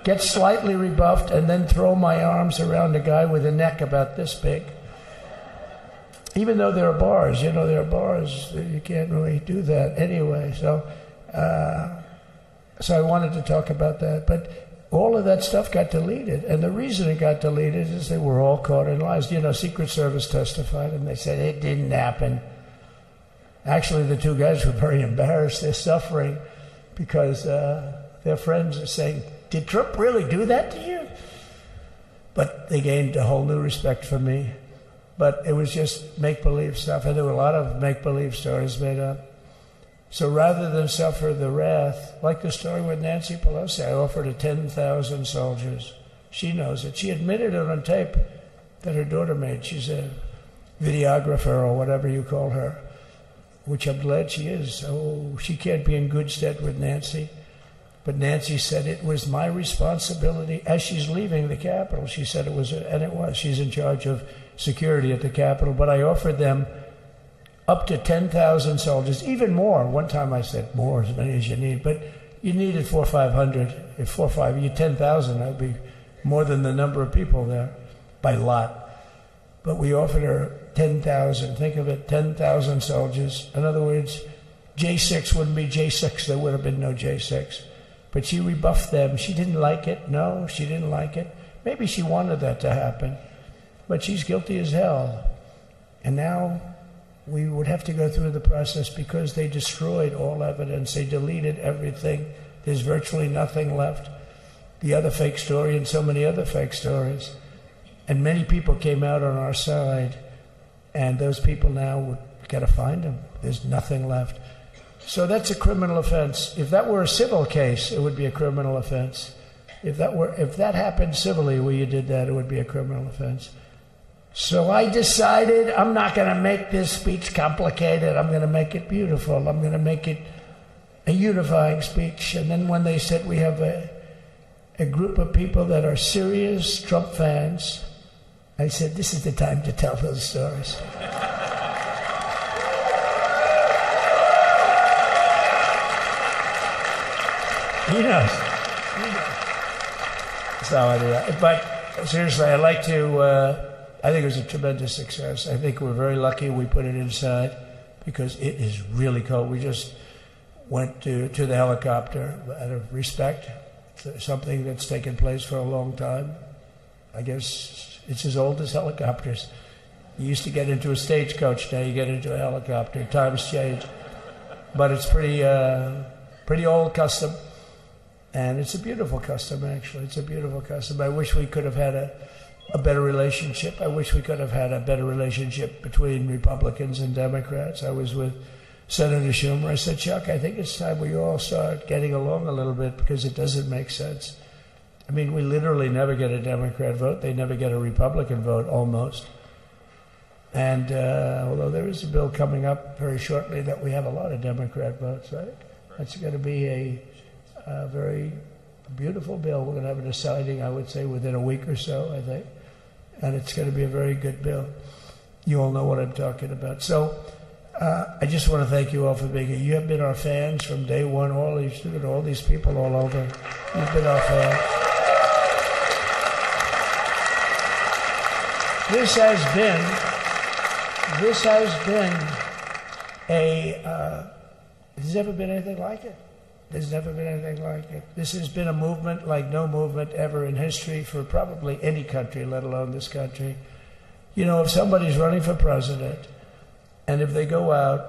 get slightly rebuffed, and then throw my arms around a guy with a neck about this big. Even though there are bars, you know, there are bars, you can't really do that anyway. So I wanted to talk about that. But all of that stuff got deleted. And the reason it got deleted is they were all caught in lies. You know, Secret Service testified, and they said it didn't happen. Actually, the two guys were very embarrassed. They're suffering because their friends are saying, did Trump really do that to you? But they gained a whole new respect for me. But it was just make-believe stuff, and there were a lot of make-believe stories made up. So rather than suffer the wrath, like the story with Nancy Pelosi, I offered her 10,000 soldiers. She knows it. She admitted it on tape that her daughter made. She's a videographer or whatever you call her, which I'm glad she is. Oh, she can't be in good stead with Nancy. But Nancy said it was my responsibility as she's leaving the Capitol. She said it was, and it was. She's in charge of security at the Capitol. But I offered them up to 10,000 soldiers, even more. One time I said more, as many as you need. But you needed 400 or 500. If 4 or 5, you 10,000, that would be more than the number of people there by lot. But we offered her 10,000. Think of it, 10,000 soldiers. In other words, J6 wouldn't be J6. There would have been no J6. But she rebuffed them. She didn't like it. No, she didn't like it. Maybe she wanted that to happen. But she's guilty as hell. And now we would have to go through the process because they destroyed all evidence. They deleted everything. There's virtually nothing left. The other fake story and so many other fake stories. And many people came out on our side, and those people now would got to find them. There's nothing left. So that's a criminal offense. If that were a civil case, it would be a criminal offense. If that happened civilly where you did that, it would be a criminal offense. So I decided I'm not going to make this speech complicated. I'm going to make it beautiful. I'm going to make it a unifying speech. And then when they said we have a group of people that are serious Trump fans, I said, this is the time to tell those stories. He knows. So anyway, but seriously, I'd like to, I think it was a tremendous success. I think we're very lucky we put it inside because it is really cold. We just went to the helicopter out of respect to something that's taken place for a long time. I guess it's as old as helicopters. You used to get into a stagecoach, now you get into a helicopter. Times change. But it's pretty old custom. And it's a beautiful custom, actually. It's a beautiful custom. I wish we could have had a better relationship. I wish we could have had a better relationship between Republicans and Democrats. I was with Senator Schumer. I said, Chuck, I think it's time we all start getting along a little bit because it doesn't make sense. I mean, we literally never get a Democrat vote. They never get a Republican vote, almost. And although there is a bill coming up very shortly that we have a lot of Democrat votes, right? That's going to be a very beautiful bill. We're going to have a deciding, I would say, within a week or so, I think. And it's going to be a very good bill. You all know what I'm talking about. So I just want to thank you all for being here. You have been our fans from day one, all these people all over. You've been our fans. This has there's never been anything like it. There's never been anything like it. This has been a movement like no movement ever in history for probably any country, let alone this country. You know, if somebody's running for president, and if they go out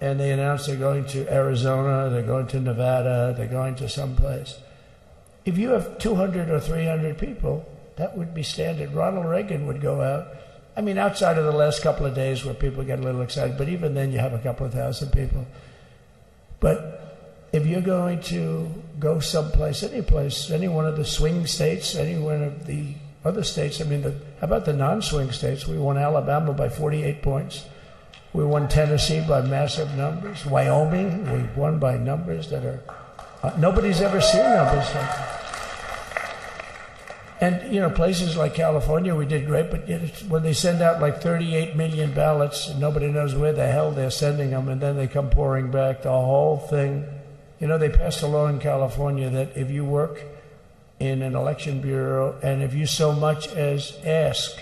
and they announce they're going to Arizona, they're going to Nevada, they're going to someplace, if you have 200 or 300 people, that would be standard. Ronald Reagan would go out. I mean, outside of the last couple of days where people get a little excited, but even then you have a couple of thousand people. But if you're going to go someplace, any place, any one of the swing states, any one of the other states, I mean, how about the non-swing states? We won Alabama by 48 points. We won Tennessee by massive numbers. Wyoming, we won by numbers that are, nobody's ever seen numbers like that. And, you know, places like California, we did great, but when they send out like 38 million ballots, and nobody knows where the hell they're sending them, and then they come pouring back, the whole thing. You know, they passed a law in California that if you work in an election bureau, and if you so much as ask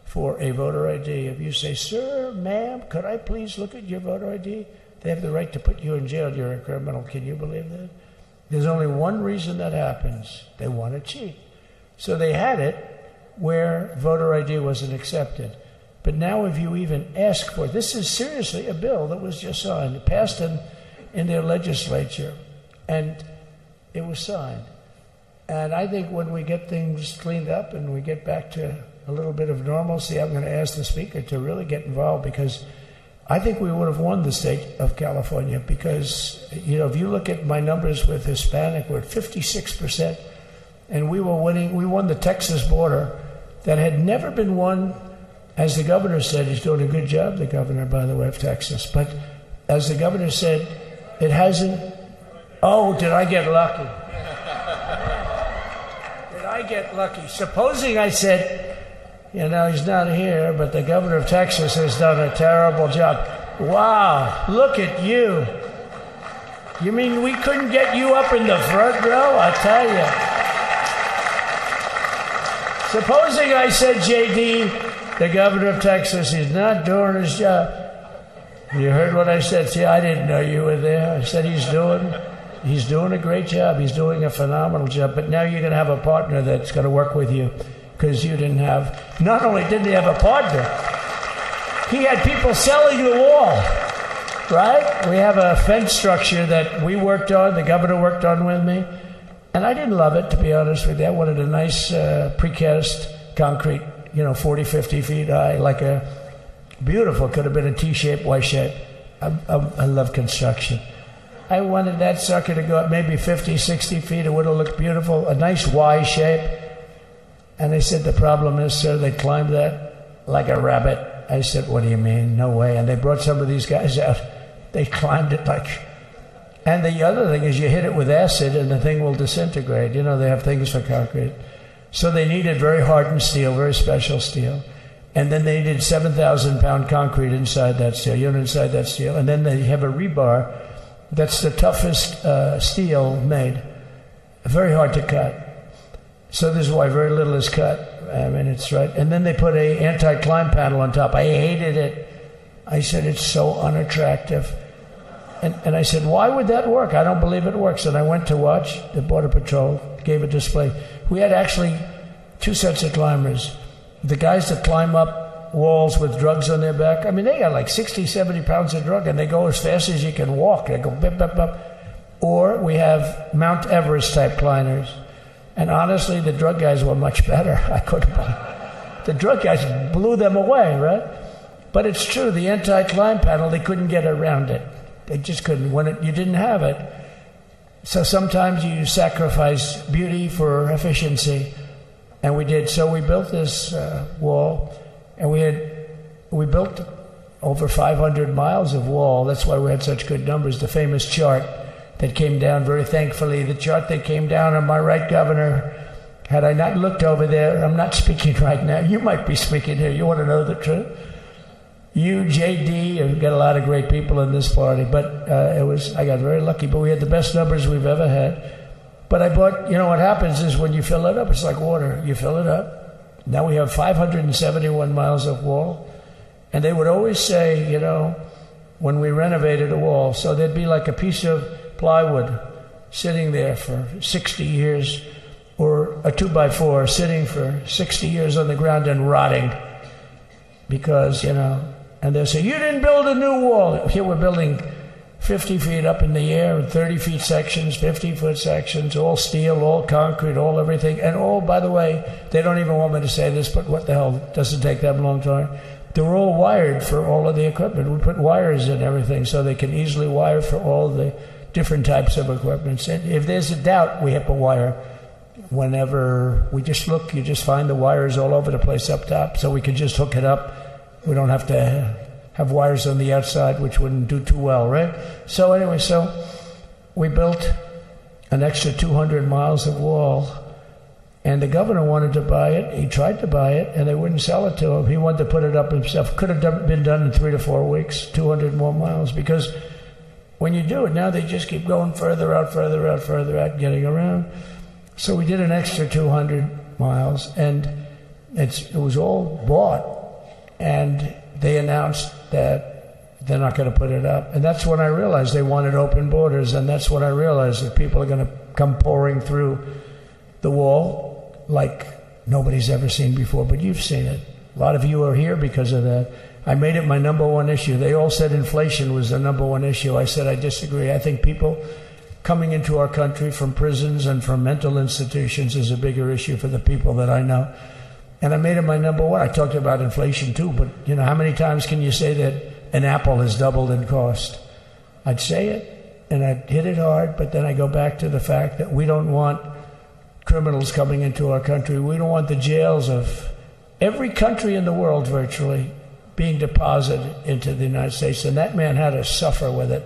for a voter ID, if you say, sir, ma'am, could I please look at your voter ID? They have the right to put you in jail. You're a criminal. Can you believe that? There's only one reason that happens. They want to cheat. So they had it where voter ID wasn't accepted. But now if you even ask for it, this is seriously a bill that was just signed, passed in their legislature, and it was signed. And I think when we get things cleaned up and we get back to a little bit of normalcy, I'm going to ask the Speaker to really get involved, because I think we would have won the state of California, because, you know, if you look at my numbers with Hispanic, we're at 56%. And we won the Texas border that had never been won, as the governor said. He's doing a good job, the governor, by the way, of Texas. But as the governor said, it hasn't. Oh, did I get lucky? Did I get lucky? Supposing I said, you know, he's not here, but the governor of Texas has done a terrible job. Wow, look at you. You mean we couldn't get you up in the front row? I tell you. Supposing I said, J.D., the governor of Texas, is not doing his job. You heard what I said. See, I didn't know you were there. I said he's doing a great job. He's doing a phenomenal job. But now you're going to have a partner that's going to work with you, because you didn't have, not only didn't he have a partner, he had people selling the wall, right? We have a fence structure that we worked on, the governor worked on with me, and I didn't love it, to be honest with you. I wanted a nice precast concrete, 40, 50 feet high, like a beautiful, could have been a T-shape, Y-shape. I love construction. I wanted that sucker to go up maybe 50, 60 feet. It would have looked beautiful, a nice Y shape. And they said, the problem is, sir, they climbed that like a rabbit. I said, what do you mean? No way. And they brought some of these guys out. They climbed it like... And the other thing is you hit it with acid and the thing will disintegrate. They have things for concrete. So they needed very hardened steel, very special steel. And then they needed 7,000-pound concrete inside that steel, inside that steel. And then they have a rebar that's the toughest steel made. Very hard to cut. So this is why very little is cut. I mean, it's right. And then they put a anti-climb panel on top. I hated it. I said, it's so unattractive. And I said, why would that work? I don't believe it works. And I went to watch the Border Patrol, gave a display. We had actually 2 sets of climbers. The guys that climb up walls with drugs on their back, I mean, they got like 60, 70 pounds of drug, and they go as fast as you can walk. They go bip, bip, bip. Or we have Mount Everest-type climbers. And honestly, the drug guys were much better. I couldn't believe it. The drug guys blew them away, right? But it's true, the anti-climb panel, they couldn't get around it. They just couldn't. You didn't have it. So sometimes you sacrifice beauty for efficiency. And we did. So we built this wall, and we built over 500 miles of wall. That's why we had such good numbers. The famous chart that came down, very thankfully, the chart that came down on my right, Governor. Had I not looked over there, I'm not speaking right now. You might be speaking here. You want to know the truth? You, JD, have got a lot of great people in this party, but I got very lucky. But we had the best numbers we've ever had. But I bought, what happens is when you fill it up, it's like water. You fill it up. Now we have 571 miles of wall. And they would always say, when we renovated a wall, so there'd be like a piece of plywood sitting there for 60 years, or a 2x4 sitting for 60 years on the ground and rotting. Because, and they'll say, you didn't build a new wall. Here we're building 50 feet up in the air, 30 feet sections, 50-foot sections, all steel, all concrete, all everything. And all, by the way, they don't even want me to say this, but what the hell, doesn't take that long time. They're all wired for all of the equipment. We put wires in everything so they can easily wire for all the different types of equipment. And if there's a doubt, we have a wire. Whenever we just look, you just find the wires all over the place up top, so we can just hook it up. We don't have to have wires on the outside, which wouldn't do too well, right? So anyway, we built an extra 200 miles of wall, and the governor wanted to buy it. He tried to buy it, and they wouldn't sell it to him. He wanted to put it up himself. Could have been done in 3 to 4 weeks, 200 more miles, because when you do it now, they just keep going further out, getting around. So we did an extra 200 miles, and it was all bought, and they announced that they're not going to put it up. And that's when I realized they wanted open borders, and that's when I realized that people are going to come pouring through the wall like nobody's ever seen before. But you've seen it. A lot of you are here because of that. I made it my number one issue. They all said inflation was the number one issue. I said I disagree. I think people coming into our country from prisons and from mental institutions is a bigger issue for the people that I know. And I made it my number one. I talked about inflation too, but how many times can you say that an apple has doubled in cost? I'd say it, and I'd hit it hard, but then I go back to the fact that we don't want criminals coming into our country. We don't want the jails of every country in the world virtually being deposited into the United States. And that man had to suffer with it.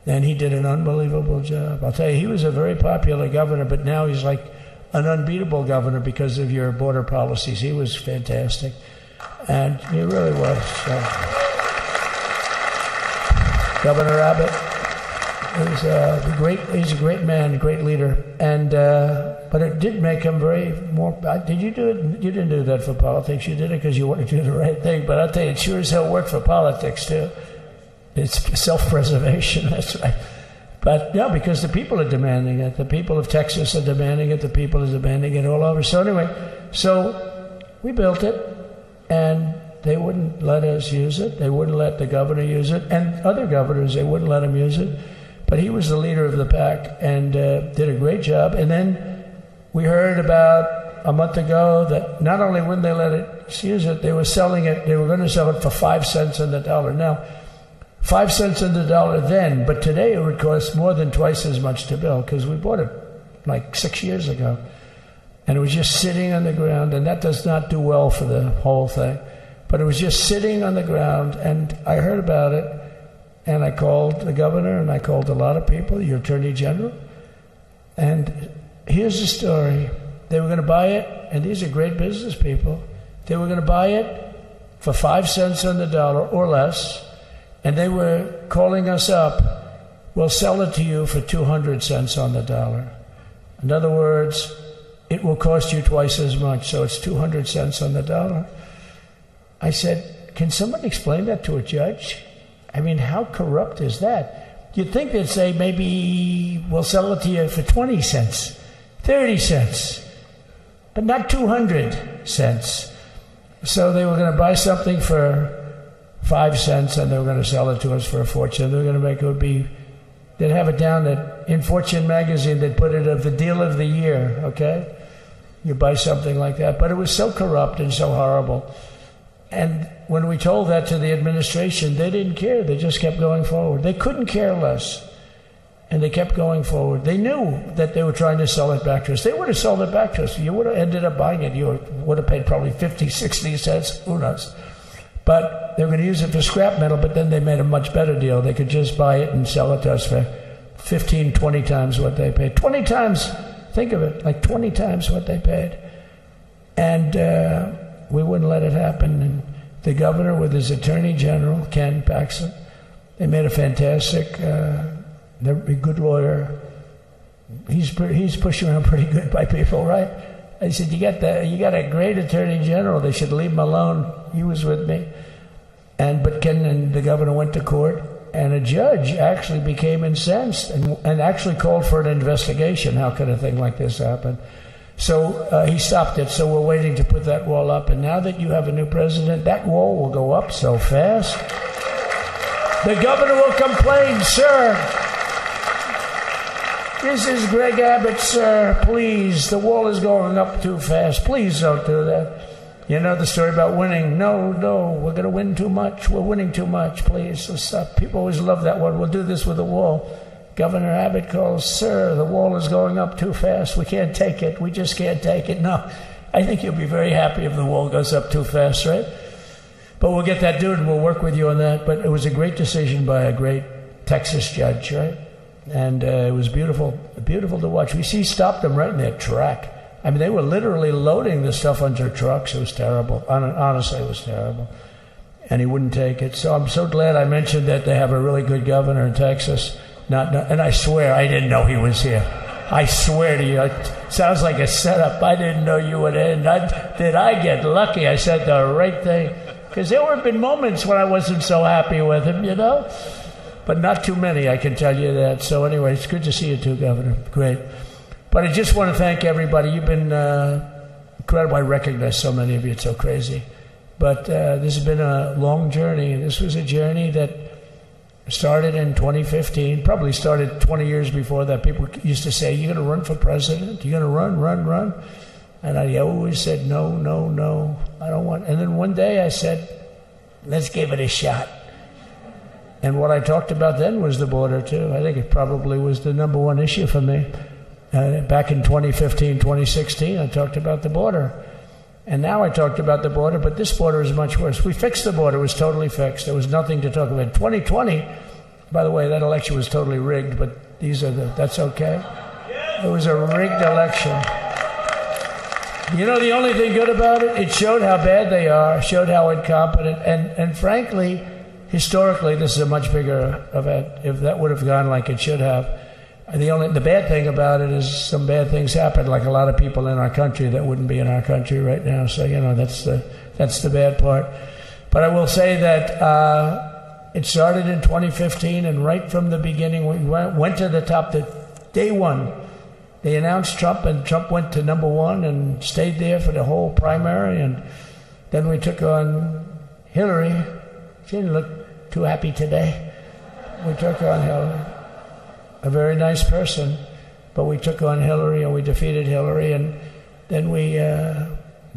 And he did an unbelievable job. I'll tell you, he was a very popular governor, but now he's like an unbeatable governor because of your border policies. He was fantastic. And he really was. Governor Abbott he's a great man, a great leader. And but it did make him did you do it? You didn't do that for politics. You did it because you wanted to do the right thing. But I'll tell you, it sure as hell worked for politics too. It's self-preservation, that's right. But yeah, because the people are demanding it. The people of Texas are demanding it. The people are demanding it all over. So anyway, we built it, and they wouldn't let us use it. They wouldn't let the governor use it. And other governors, they wouldn't let him use it. But he was the leader of the pack and did a great job. And then we heard about a month ago that not only wouldn't they let us use it, they were selling it, they were going to sell it for 5 cents on the dollar. Now, 5 cents on the dollar then, but today it would cost more than twice as much to build because we bought it like 6 years ago. And it was just sitting on the ground, and that does not do well for the whole thing. But it was just sitting on the ground, and I heard about it, and I called the governor, and I called a lot of people, your attorney general. And here's the story. They were going to buy it, and these are great business people. They were going to buy it for 5 cents on the dollar or less, and they were calling us up, we'll sell it to you for 200 cents on the dollar. In other words, it will cost you twice as much, so it's 200 cents on the dollar. I said, can someone explain that to a judge? I mean, how corrupt is that? You'd think they'd say, maybe we'll sell it to you for 20 cents, 30 cents, but not 200 cents. So they were going to buy something for 5 cents, and they were going to sell it to us for a fortune. They were going to make it would be, they'd have it down that in Fortune magazine, they'd put it of the deal of the year, okay? You buy something like that. But it was so corrupt and so horrible. And when we told that to the administration, they didn't care. They just kept going forward. They couldn't care less. And they kept going forward. They knew that they were trying to sell it back to us. They would have sold it back to us. You would have ended up buying it. You would have paid probably 50, 60 cents. Who knows? But they were going to use it for scrap metal, but then they made a much better deal. They could just buy it and sell it to us for 15, 20 times what they paid. 20 times, think of it, like 20 times what they paid. And we wouldn't let it happen. And the governor with his attorney general, Ken Paxton, they made a fantastic, they're a good lawyer. He's pushed around pretty good by people, right? I said, you got a great attorney general. They should leave him alone. He was with me. But Ken and the governor went to court, and a judge actually became incensed and actually called for an investigation. How could a thing like this happen? So he stopped it. So we're waiting to put that wall up. And now that you have a new president, that wall will go up so fast. The governor will complain, sir. This is Greg Abbott, sir. Please, the wall is going up too fast. Please don't do that. You know the story about winning. No, we're going to win too much. We're winning too much. Please, let's stop. People always love that one. We'll do this with the wall. Governor Abbott calls, sir, the wall is going up too fast. We can't take it. We just can't take it. No, I think you'll be very happy if the wall goes up too fast, right? But we'll get that dude and we'll work with you on that. But it was a great decision by a great Texas judge, right? And it was beautiful to watch. He stopped them right in their track. I mean, they were literally loading this stuff onto trucks. It was terrible. Honestly, it was terrible. And he wouldn't take it. So I'm so glad I mentioned that they have a really good governor in Texas. And I swear, I didn't know he was here. I swear to you, it sounds like a setup. I didn't know you would end. Did I get lucky? I said the right thing. Because there have been moments when I wasn't so happy with him, you know? But not too many, I can tell you that. So anyway, it's good to see you too, Governor. Great. But I just want to thank everybody. You've been incredible. I recognize so many of you. It's so crazy. But this has been a long journey. This was a journey that started in 2015, probably started 20 years before that. People used to say, you're going to run for president? You're going to run? And I always said, no, I don't want. And then one day I said, let's give it a shot. And what I talked about then was the border, too. I think it probably was the number one issue for me. Back in 2015, 2016, I talked about the border. And now I talked about the border, but this border is much worse. We fixed the border. It was totally fixed. There was nothing to talk about. 2020, by the way, that election was totally rigged, but that's okay. It was a rigged election. You know the only thing good about it? It showed how bad they are, showed how incompetent, and frankly, historically, this is a much bigger event. If that would have gone like it should have, the bad thing about it is some bad things happen, like a lot of people in our country that wouldn't be in our country right now. So that's the bad part. But I will say that it started in 2015, and right from the beginning, we went to the top. Day one, they announced Trump, and Trump went to number one and stayed there for the whole primary. And then we took on Hillary, she didn't look too happy today. We took on Hillary. A very nice person, but we took on Hillary and we defeated Hillary, and then we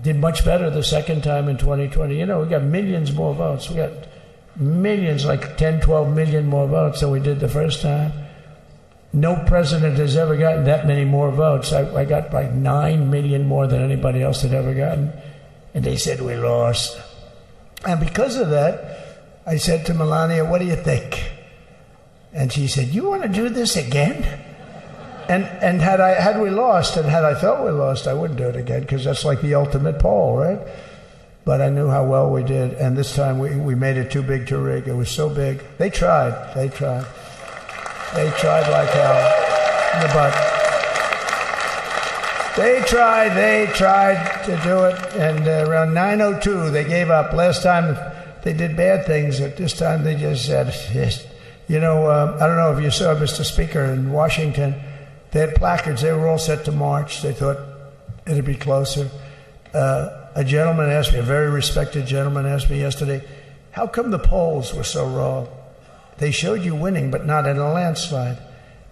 did much better the second time in 2020. You know, we got millions more votes. We got millions, like 10, 12 million more votes than we did the first time. No president has ever gotten that many more votes. I got like 9 million more than anybody else had ever gotten. And they said we lost. And because of that, I said to Melania, what do you think? And she said, you want to do this again? And had we lost, and had I felt we lost, I wouldn't do it again, because that's like the ultimate poll, right? But I knew how well we did, and this time we made it too big to rig. It was so big. They tried. They tried like hell in the butt. They tried to do it, and around 9:02 they gave up. Last time they did bad things, but this time they just said, you know, I don't know if you saw Mr. Speaker in Washington, they had placards, they were all set to march. They thought it'd be closer. A gentleman asked me, a very respected gentleman asked me yesterday, how come the polls were so wrong? They showed you winning, but not in a landslide.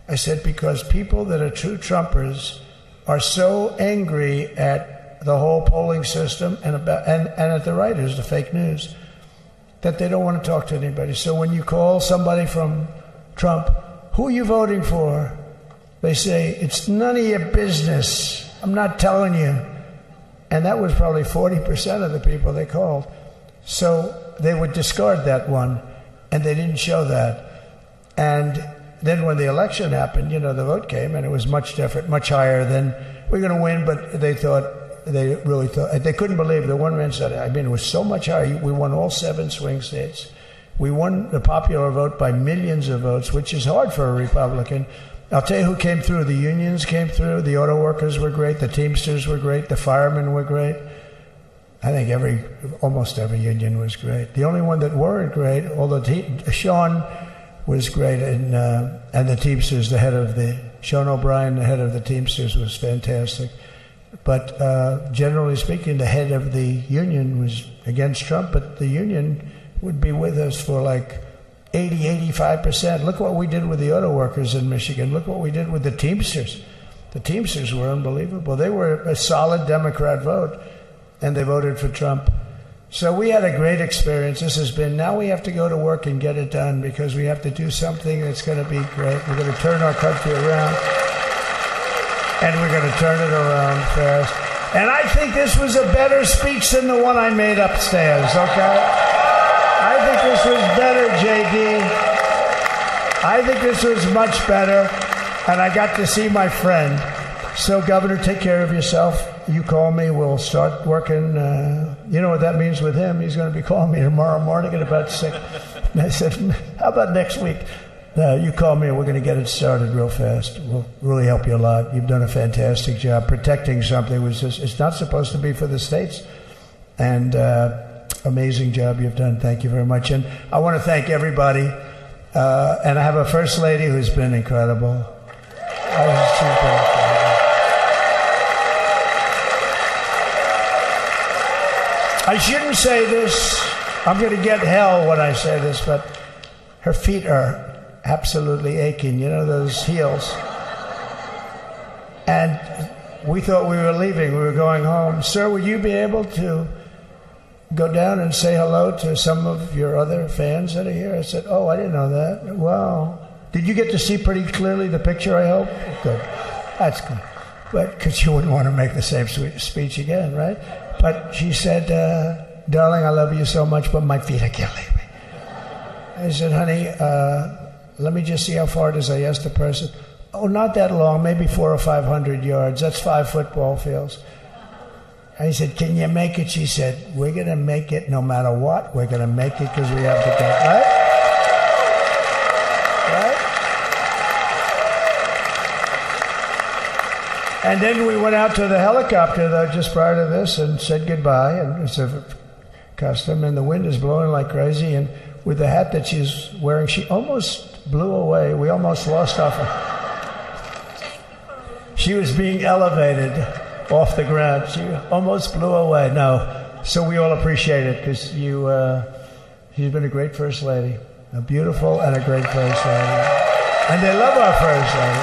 I said, because people that are true Trumpers are so angry at the whole polling system and at the writers, the fake news, that they don't want to talk to anybody. So when you call somebody from Trump, who are you voting for? They say, it's none of your business. I'm not telling you. And that was probably 40% of the people they called. So they would discard that one, and they didn't show that. And then when the election happened, you know, the vote came, and it was much different, much higher than we're going to win, but they really thought, they couldn't believe, the one man said, I mean, it was so much higher. We won all 7 swing states. We won the popular vote by millions of votes, which is hard for a Republican. I'll tell you who came through. The unions came through. The auto workers were great. The Teamsters were great. The firemen were great. I think almost every union was great. The only one that weren't great, although Sean was great, and the Teamsters, Sean O'Brien, the head of the Teamsters, was fantastic. But generally speaking, the head of the union was against Trump, but the union would be with us for like 80-85%. Look what we did with the auto workers in Michigan. Look what we did with the Teamsters. The Teamsters were unbelievable. They were a solid Democrat vote, and they voted for Trump. So we had a great experience. This has been, now we have to go to work and get it done, because we have to do something that's going to be great. We're going to turn our country around, and we're going to turn it around fast. And I think this was a better speech than the one I made upstairs, okay? I think this was better, JD. I think this was much better, and I got to see my friend. So, Governor, take care of yourself. You call me, we'll start working. You know what that means with him? He's going to be calling me tomorrow morning at about 6. And I said, how about next week? You call me and we're going to get it started real fast. We'll really help you a lot. You've done a fantastic job protecting something which it's not supposed to be for the states. And amazing job you've done. Thank you very much. And I want to thank everybody. And I have a First Lady who's been incredible. I shouldn't say this. I'm going to get hell when I say this, but her feet are absolutely aching. You know, those heels. And we thought we were leaving. We were going home. Sir, would you be able to go down and say hello to some of your other fans that are here? I said, oh, I didn't know that. Wow. Did you get to see pretty clearly the picture, I hope? Good. That's good. But because you wouldn't want to make the same speech again, right? But she said, darling, I love you so much, but my feet are killing me. I said, honey, let me just see how far it is. I asked the person. Oh, not that long, maybe 400 or 500 yards. That's 5 football fields. I said, can you make it? She said, we're going to make it no matter what. We're going to make it because we have to go. Right? Right? And then we went out to the helicopter, though, just prior to this, and said goodbye. And it's a custom, and the wind is blowing like crazy. And with the hat that she's wearing, she almost blew away. We almost lost her. She was being elevated off the ground. She almost blew away. No, So we all appreciate it because she's been a great First Lady, a beautiful and a great First Lady. And they love our First Lady.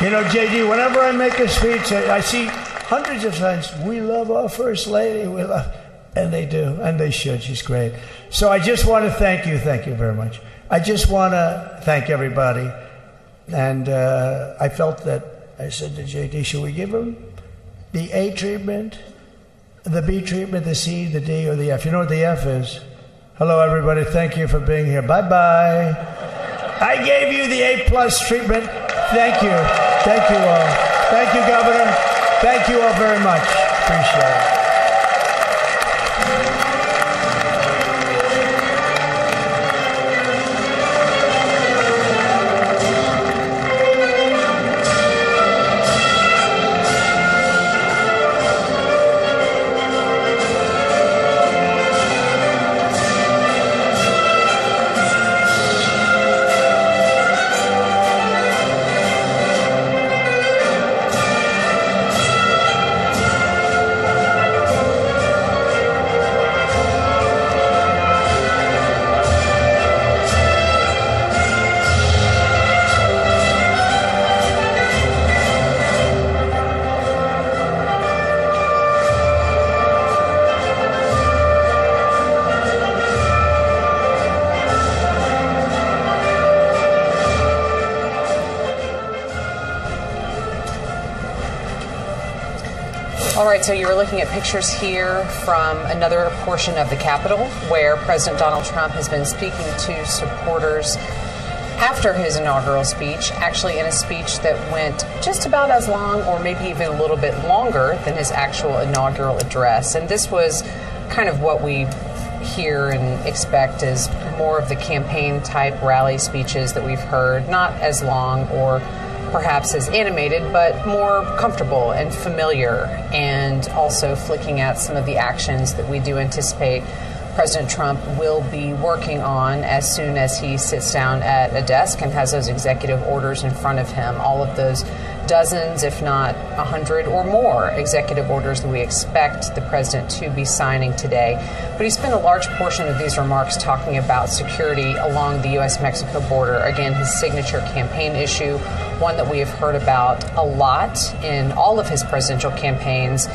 You know, JD, whenever I make a speech, I see hundreds of times, we love our First Lady, and they do, and they should. She's great. So I just want to thank you very much. I just want to thank everybody. And I felt that, I said to JD, should we give him the A treatment, the B treatment, the C, the D, or the F? You know what the F is? Hello, everybody. Thank you for being here. Bye-bye. I gave you the A+ treatment. Thank you. Thank you all. Thank you, Governor. Thank you all very much. Appreciate it. All right, so you're looking at pictures here from another portion of the Capitol where President Donald Trump has been speaking to supporters after his inaugural speech, actually in a speech that went just about as long or maybe even a little bit longer than his actual inaugural address. And this was kind of what we hear and expect is more of the campaign type rally speeches that we've heard, not as long or perhaps as animated, but more comfortable and familiar, and also flicking at some of the actions that we do anticipate President Trump will be working on as soon as he sits down at a desk and has those executive orders in front of him. All of those dozens, if not 100 or more executive orders that we expect the president to be signing today. But he spent a large portion of these remarks talking about security along the U.S.-Mexico border. Again, his signature campaign issue, one that we have heard about a lot in all of his presidential campaigns,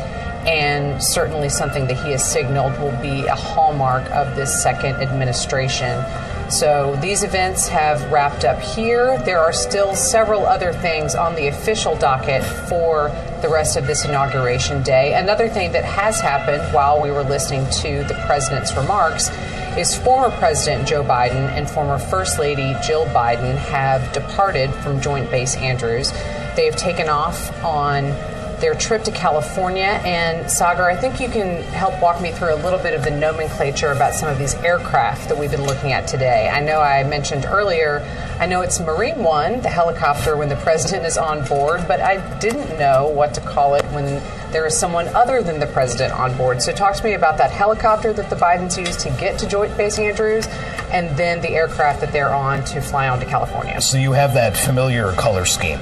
and certainly something that he has signaled will be a hallmark of this second administration. So these events have wrapped up here. There are still several other things on the official docket for the rest of this inauguration day. Another thing that has happened while we were listening to the president's remarks is former President Joe Biden and former First Lady Jill Biden have departed from Joint Base Andrews. They have taken off on their trip to California. And Sagar, I think you can help walk me through a little bit of the nomenclature about some of these aircraft that we've been looking at today. I know I mentioned earlier, I know it's Marine One, the helicopter when the president is on board, but I didn't know what to call it when there is someone other than the president on board. So talk to me about that helicopter that the Bidens used to get to Joint Base Andrews, and then the aircraft that they're on to fly on to California. So you have that familiar color scheme.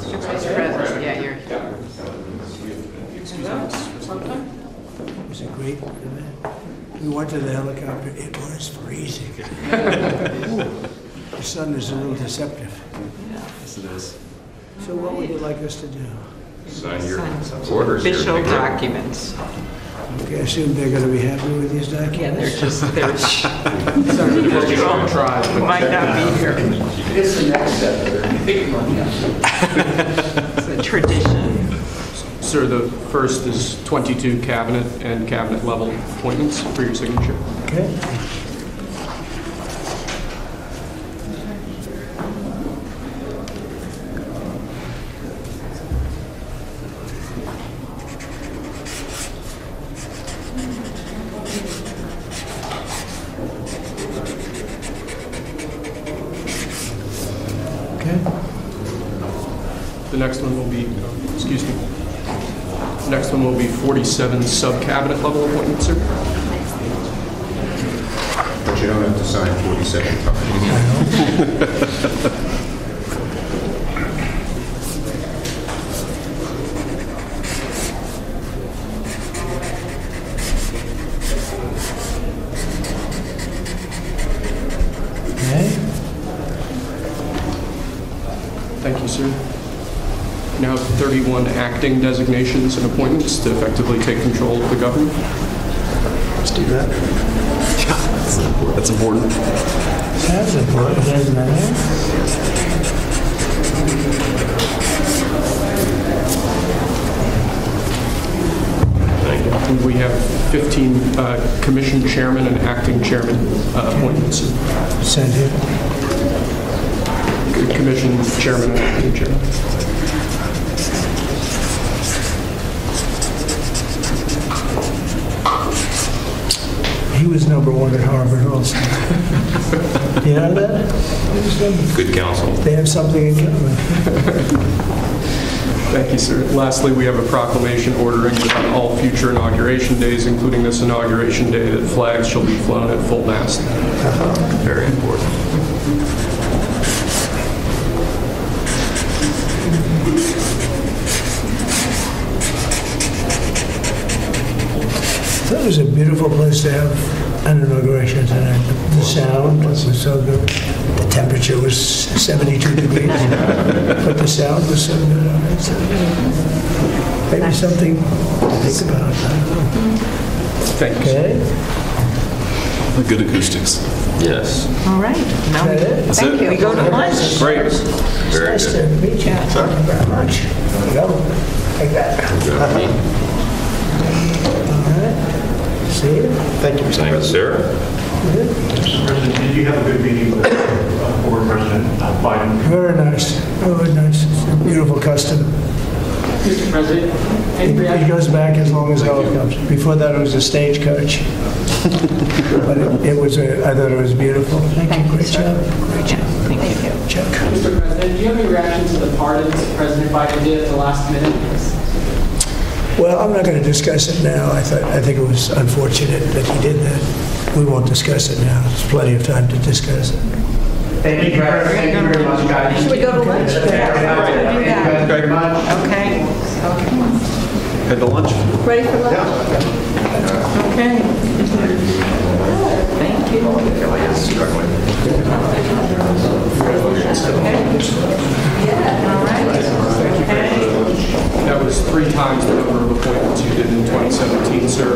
Mr. President, yeah, you're. Was it great? We went to the helicopter. It was freezing. The sun is a little deceptive. Yes, it is. So what would you like us to do? Sign your orders. Official documents. Okay, I assume they're going to be happy with these documents? Yeah, they're Try. we might not be here. It's the next step. It's a tradition. Sir, the first is 22 cabinet and cabinet level appointments for your signature. Okay. The next one will be, excuse me, next one will be 47 sub-cabinet level appointments, sir. But you don't have to sign 47 times. Thank you, sir. Now 31 acting designations and appointments to effectively take control of the government. Let's do that. Yeah, that's important. That's important, isn't it? We have 15 commission chairman and acting chairman appointments. Send here. Commission chairman and acting chairman. He was #1 at Harvard also. You know that? Good counsel. They have something in common. Thank you, sir. Lastly, we have a proclamation ordering that on all future inauguration days, including this inauguration day, that flags shall be flown at full mast. Very important. That was a beautiful place to have an inauguration tonight. The sound was so good. The temperature was 72 degrees, but the sound was so good. So maybe something to think about. I don't know. Thank you. Okay. Good acoustics. Yes. All right. Now, That's thank you. We go to lunch. Great. Very Nice good. to meet you. Thank you very much. There you go. Take that. All right. See you. Thank you, Mr. President. Sir. Mr. President, did you have a good meeting with former President Biden? Very nice. Very nice. It's a beautiful custom. Mr. President, It goes back as long as helicopters. Before that, it was a stagecoach. But it was, I thought it was beautiful. Thank you. Great job. Great job. Thank you. Chuck. Mr. President, do you have any reaction to the pardons President Biden did at the last minute? Well, I'm not going to discuss it now. I think it was unfortunate that he did that. We won't discuss it now. There's plenty of time to discuss it. Thank you very much, guys. Should we go to lunch? Thank you very much. Okay. Head to lunch. Ready for lunch? Okay. Thank you. All right. Okay. That was 3 times the number of appointments you did in 2017, sir.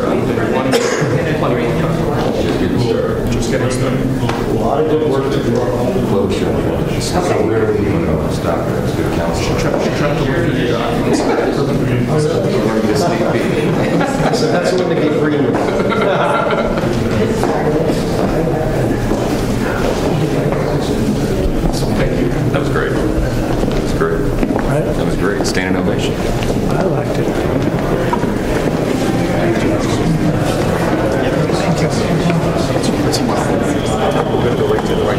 Plenty of time. Just getting started. A lot of good work to do. So we're going to stop it. It's good counsel. Try to look at your documents. So that's when they get green. Thank you. That was great. That was great. Right? That was great. Standing ovation. I liked it. We're going to go right to the right.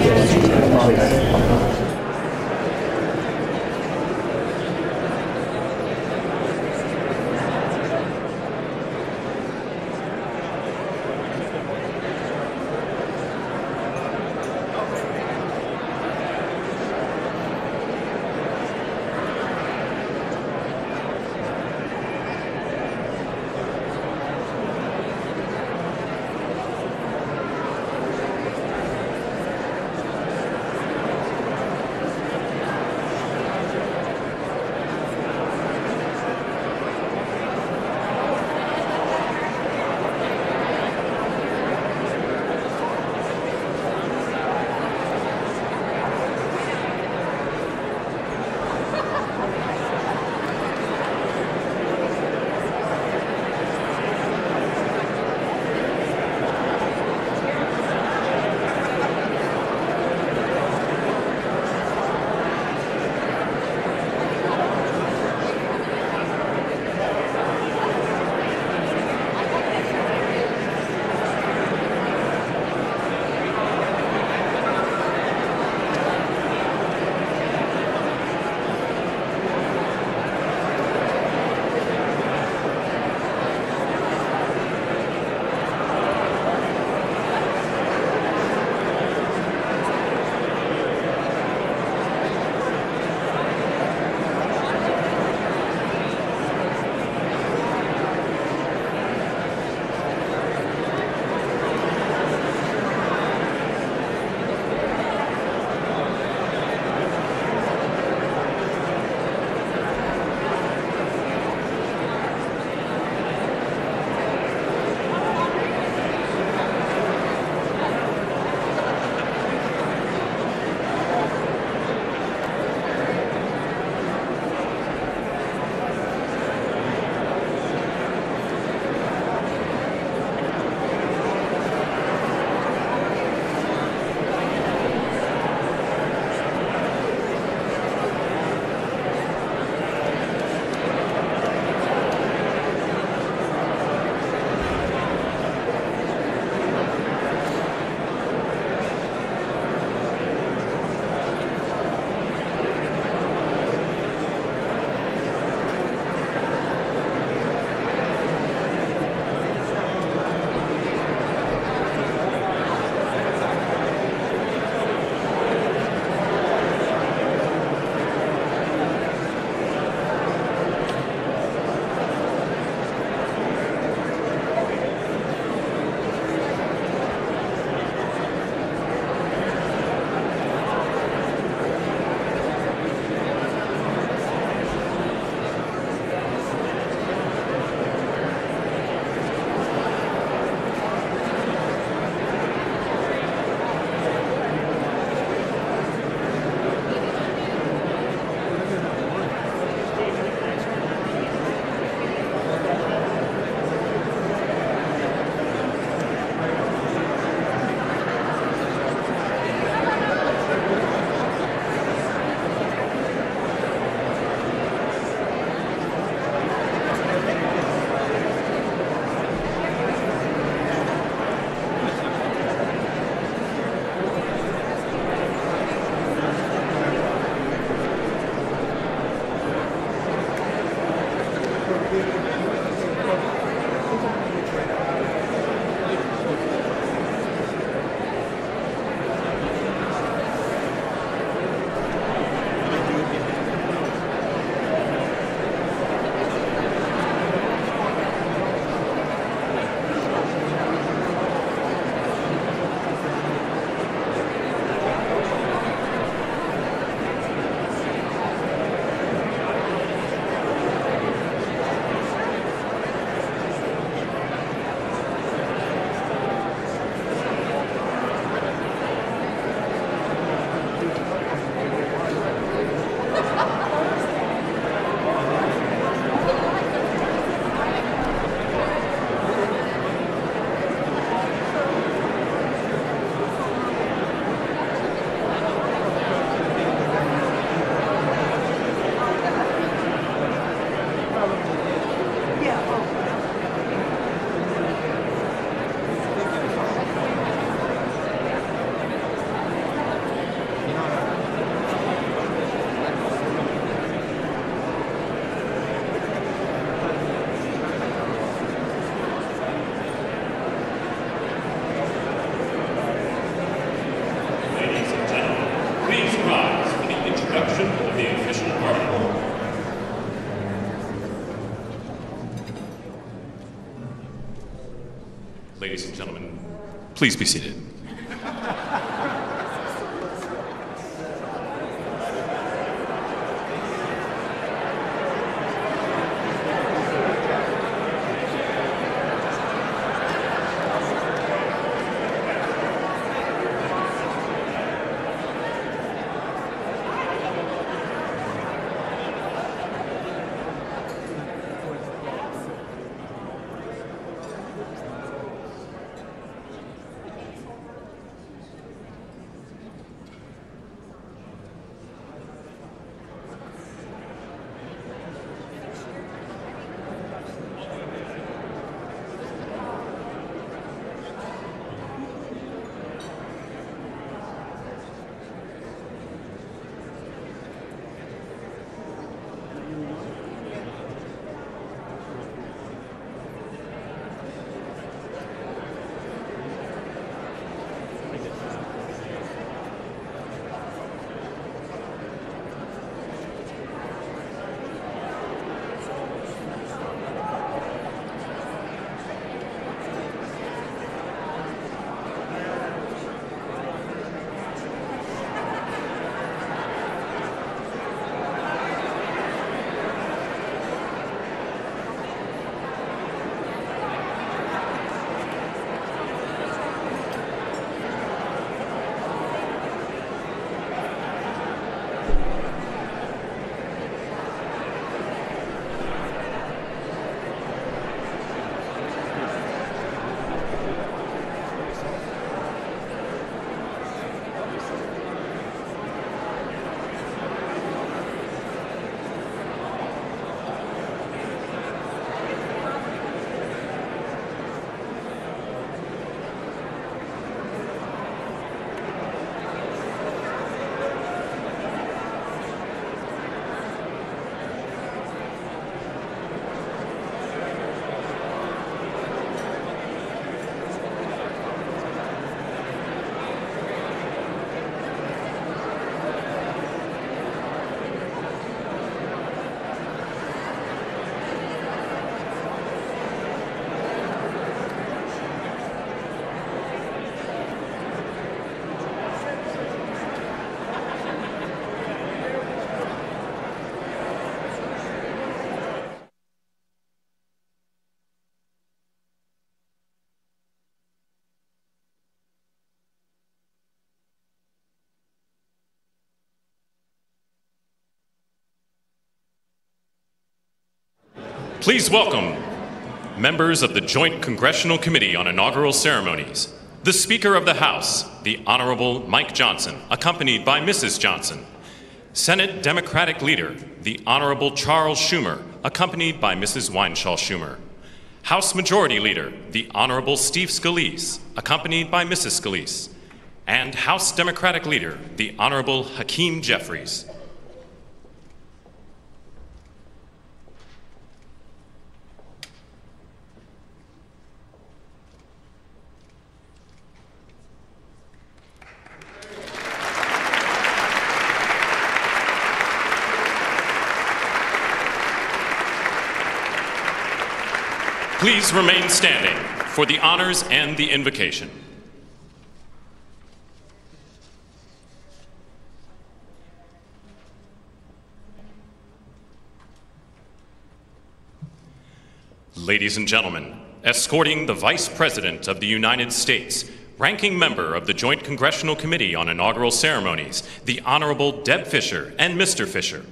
Ladies and gentlemen, please be seated. Please welcome members of the Joint Congressional Committee on Inaugural Ceremonies, the Speaker of the House, the Honorable Mike Johnson, accompanied by Mrs. Johnson, Senate Democratic Leader, the Honorable Charles Schumer, accompanied by Mrs. Weinshaw Schumer, House Majority Leader, the Honorable Steve Scalise, accompanied by Mrs. Scalise, and House Democratic Leader, the Honorable Hakeem Jeffries. Please remain standing for the honors and the invocation. Ladies and gentlemen, escorting the Vice President of the United States, ranking member of the Joint Congressional Committee on Inaugural Ceremonies, the Honorable Deb Fischer and Mr. Fischer.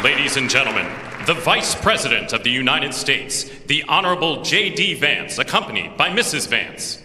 Ladies and gentlemen, the Vice President of the United States, the Honorable J.D. Vance, accompanied by Mrs. Vance.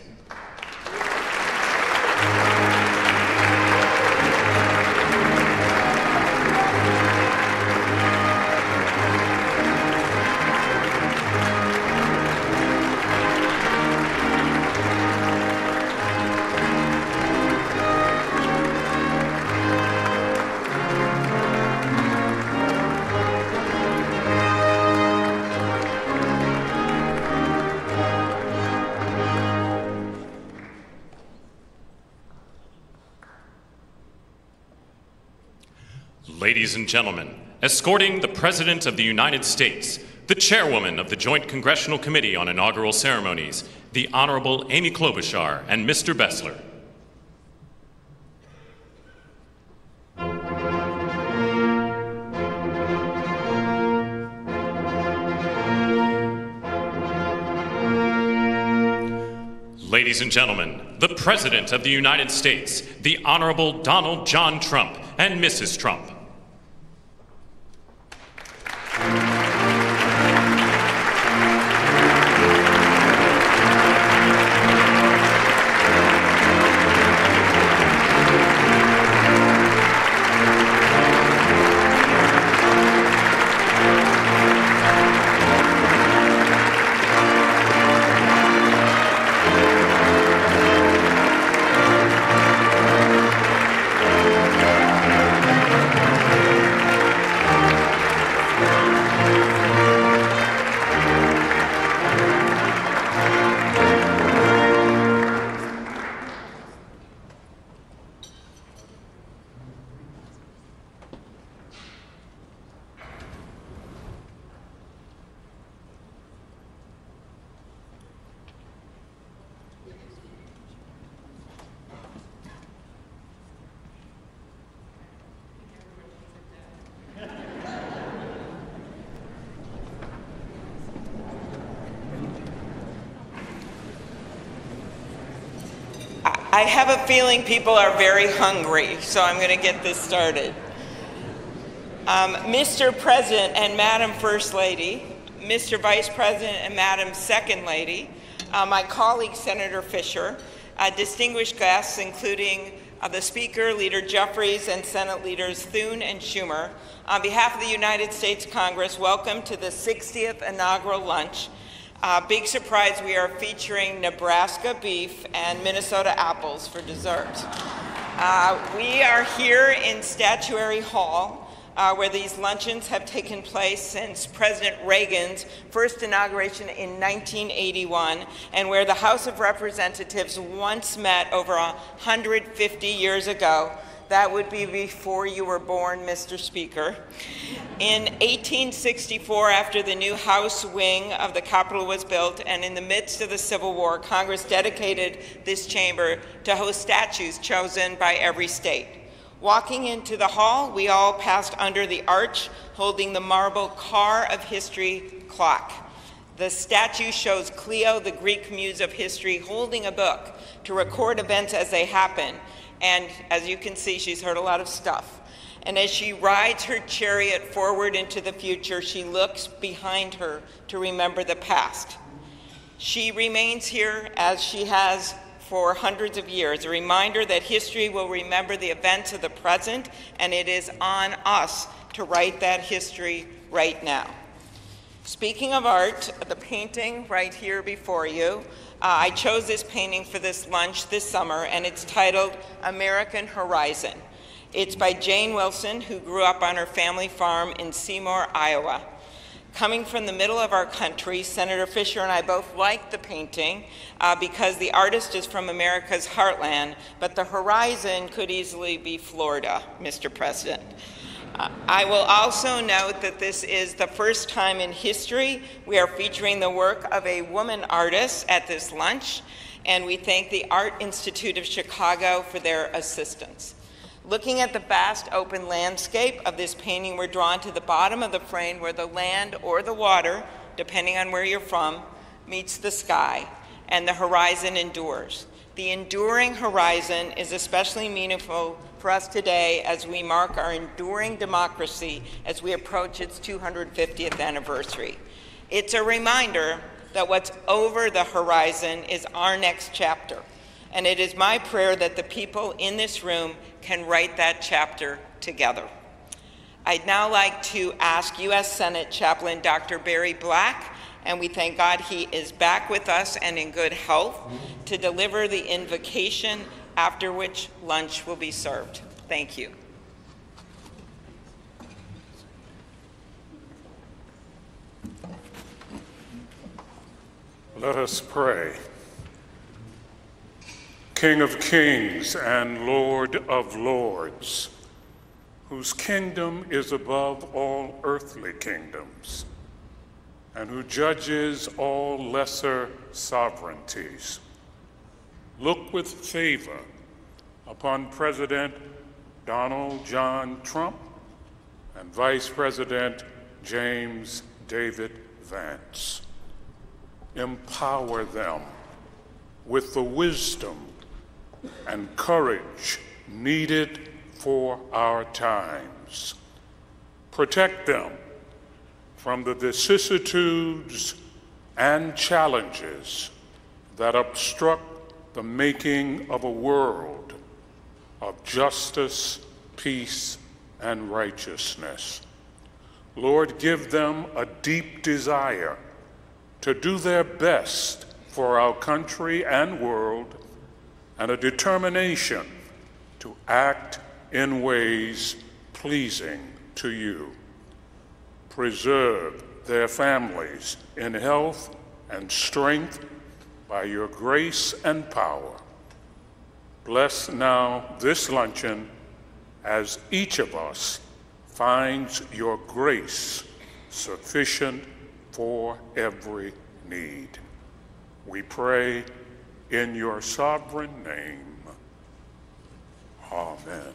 Ladies and gentlemen, escorting the President of the United States, the Chairwoman of the Joint Congressional Committee on Inaugural Ceremonies, the Honorable Amy Klobuchar and Mr. Bessler. Ladies and gentlemen, the President of the United States, the Honorable Donald John Trump and Mrs. Trump. I have a feeling people are very hungry, so I'm going to get this started. Mr. President and Madam First Lady, Mr. Vice President and Madam Second Lady, my colleague Senator Fischer, distinguished guests including the Speaker, Leader Jeffries, and Senate Leaders Thune and Schumer, on behalf of the United States Congress, welcome to the 60th inaugural lunch. Big surprise, we are featuring Nebraska beef and Minnesota apples for dessert. We are here in Statuary Hall, where these luncheons have taken place since President Reagan's first inauguration in 1981, and where the House of Representatives once met over 150 years ago. That would be before you were born, Mr. Speaker. In 1864, after the new House wing of the Capitol was built, and in the midst of the Civil War, Congress dedicated this chamber to host statues chosen by every state. Walking into the hall, we all passed under the arch, holding the marble Car of History clock. The statue shows Clio, the Greek muse of history, holding a book to record events as they happen. And as you can see, she's heard a lot of stuff. And as she rides her chariot forward into the future, she looks behind her to remember the past. She remains here as she has for hundreds of years, a reminder that history will remember the events of the present, and it is on us to write that history right now. Speaking of art, the painting right here before you, I chose this painting for this lunch this summer, and it's titled American Horizon. It's by Jane Wilson, who grew up on her family farm in Seymour, Iowa. Coming from the middle of our country, Senator Fisher and I both like the painting because the artist is from America's heartland, but the horizon could easily be Florida, Mr. President. I will also note that this is the first time in history we are featuring the work of a woman artist at this lunch, and we thank the Art Institute of Chicago for their assistance. Looking at the vast open landscape of this painting, we're drawn to the bottom of the frame where the land or the water, depending on where you're from, meets the sky, and the horizon endures. The enduring horizon is especially meaningful for us today as we mark our enduring democracy as we approach its 250th anniversary. It's a reminder that what's over the horizon is our next chapter. And it is my prayer that the people in this room can write that chapter together. I'd now like to ask U.S. Senate Chaplain Dr. Barry Black, and we thank God he is back with us and in good health, to deliver the invocation, after which lunch will be served. Thank you. Let us pray. King of kings and Lord of lords, whose kingdom is above all earthly kingdoms, and who judges all lesser sovereignties, look with favor upon President Donald John Trump and Vice President James David Vance. Empower them with the wisdom and courage needed for our times. Protect them from the vicissitudes and challenges that obstruct the making of a world of justice, peace, and righteousness. Lord, give them a deep desire to do their best for our country and world, and a determination to act in ways pleasing to you. Preserve their families in health and strength by your grace and power. Bless now this luncheon as each of us finds your grace sufficient for every need. We pray in your sovereign name. Amen.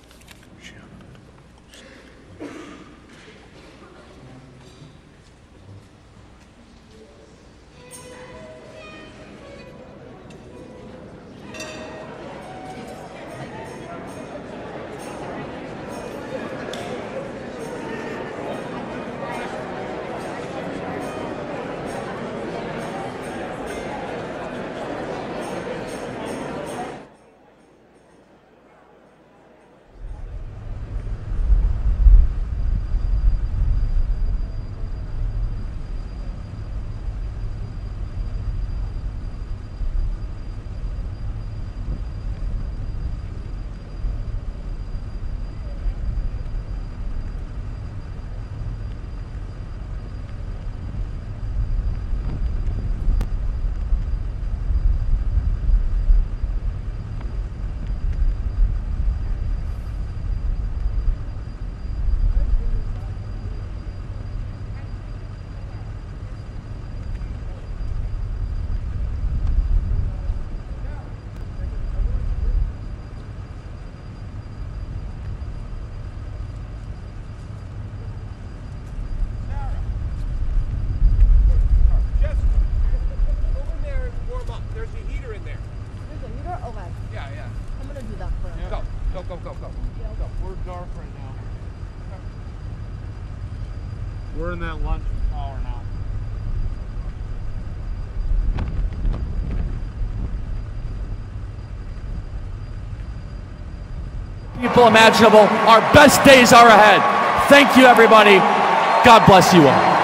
We're in that lunch hour now. People imaginable. Our best days are ahead. Thank you, everybody. God bless you all.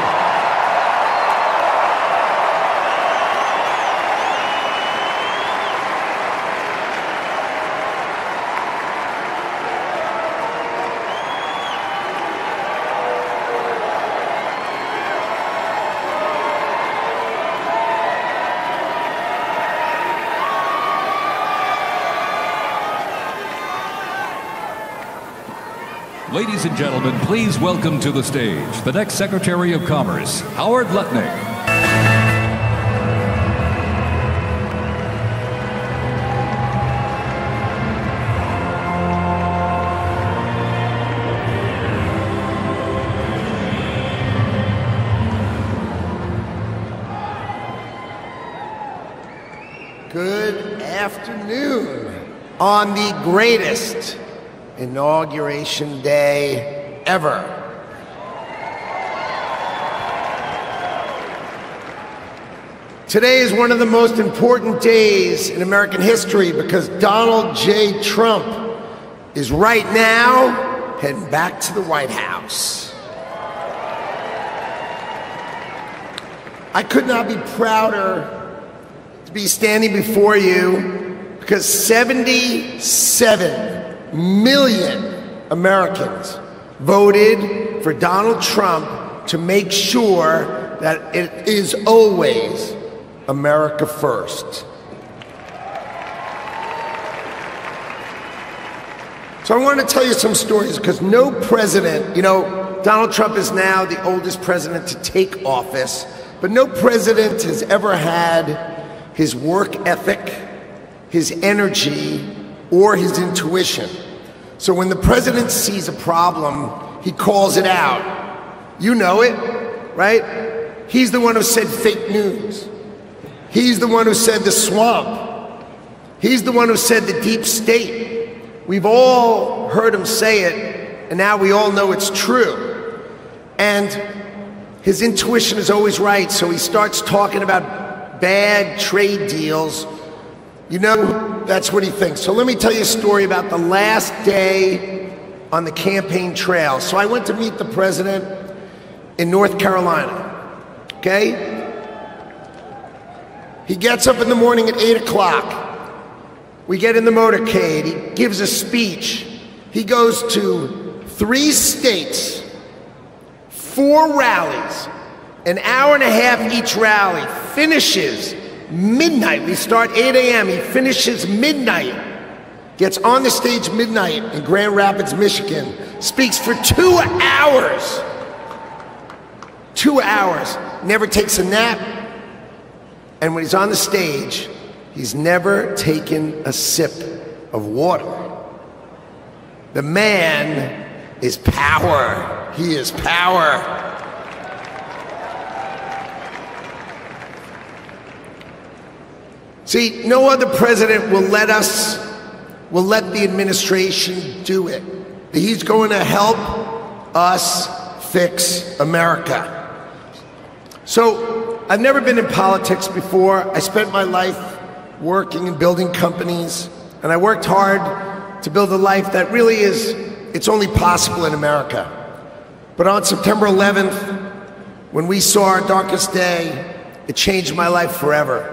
Ladies and gentlemen, please welcome to the stage the next Secretary of Commerce, Howard Lutnick. Good afternoon on the greatest inauguration day ever. Today is one of the most important days in American history because Donald J. Trump is right now heading back to the White House. I could not be prouder to be standing before you because 77 million Americans voted for Donald Trump to make sure that it is always America first. So I want to tell you some stories because no president, Donald Trump is now the oldest president to take office, but no president has ever had his work ethic, his energy, or his intuition. So when the president sees a problem, he calls it out. You know it, right? He's the one who said fake news. He's the one who said the swamp. He's the one who said the deep state. We've all heard him say it, and now we all know it's true. And his intuition is always right, so he starts talking about bad trade deals. That's what he thinks. So let me tell you a story about the last day on the campaign trail. So I went to meet the president in North Carolina, okay? He gets up in the morning at 8 o'clock. We get in the motorcade. He gives a speech. He goes to 3 states, 4 rallies, an hour and a half each rally, finishes midnight. We start 8 a.m. He finishes midnight, gets on the stage midnight in Grand Rapids, Michigan, speaks for 2 hours. 2 hours, never takes a nap. And when he's on the stage, he's never taken a sip of water. The man is power. He is power. See, no other president will let the administration do it. He's going to help us fix America. So, I've never been in politics before. I spent my life working and building companies, and I worked hard to build a life that really it's only possible in America. But on September 11th, when we saw our darkest day, it changed my life forever.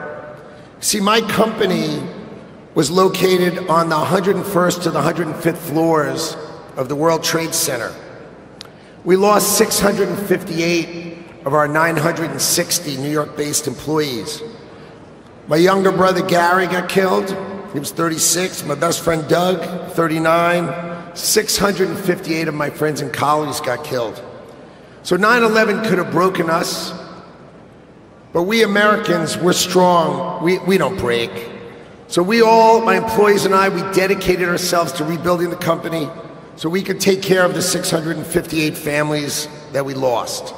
See, my company was located on the 101st to the 105th floors of the World Trade Center. We lost 658 of our 960 New York-based employees. My younger brother Gary got killed. He was 36. My best friend Doug, 39. 658 of my friends and colleagues got killed. So 9/11 could have broken us. But we Americans, we're strong. We don't break. So we all, my employees and I, we dedicated ourselves to rebuilding the company so we could take care of the 658 families that we lost.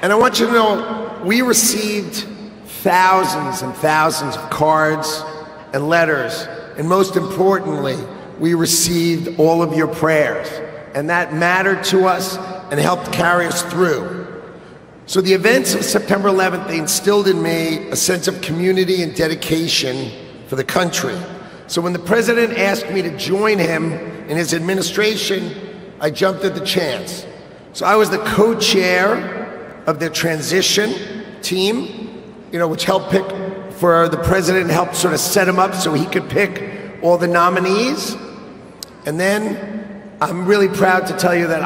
And I want you to know, we received thousands and thousands of cards and letters, and most importantly, we received all of your prayers, and that mattered to us and helped carry us through. So the events of September 11th, they instilled in me a sense of community and dedication for the country. So when the president asked me to join him in his administration, I jumped at the chance. So I was the co-chair of the transition team, which helped pick for the president, helped sort of set him up so he could pick all the nominees. And then I'm really proud to tell you that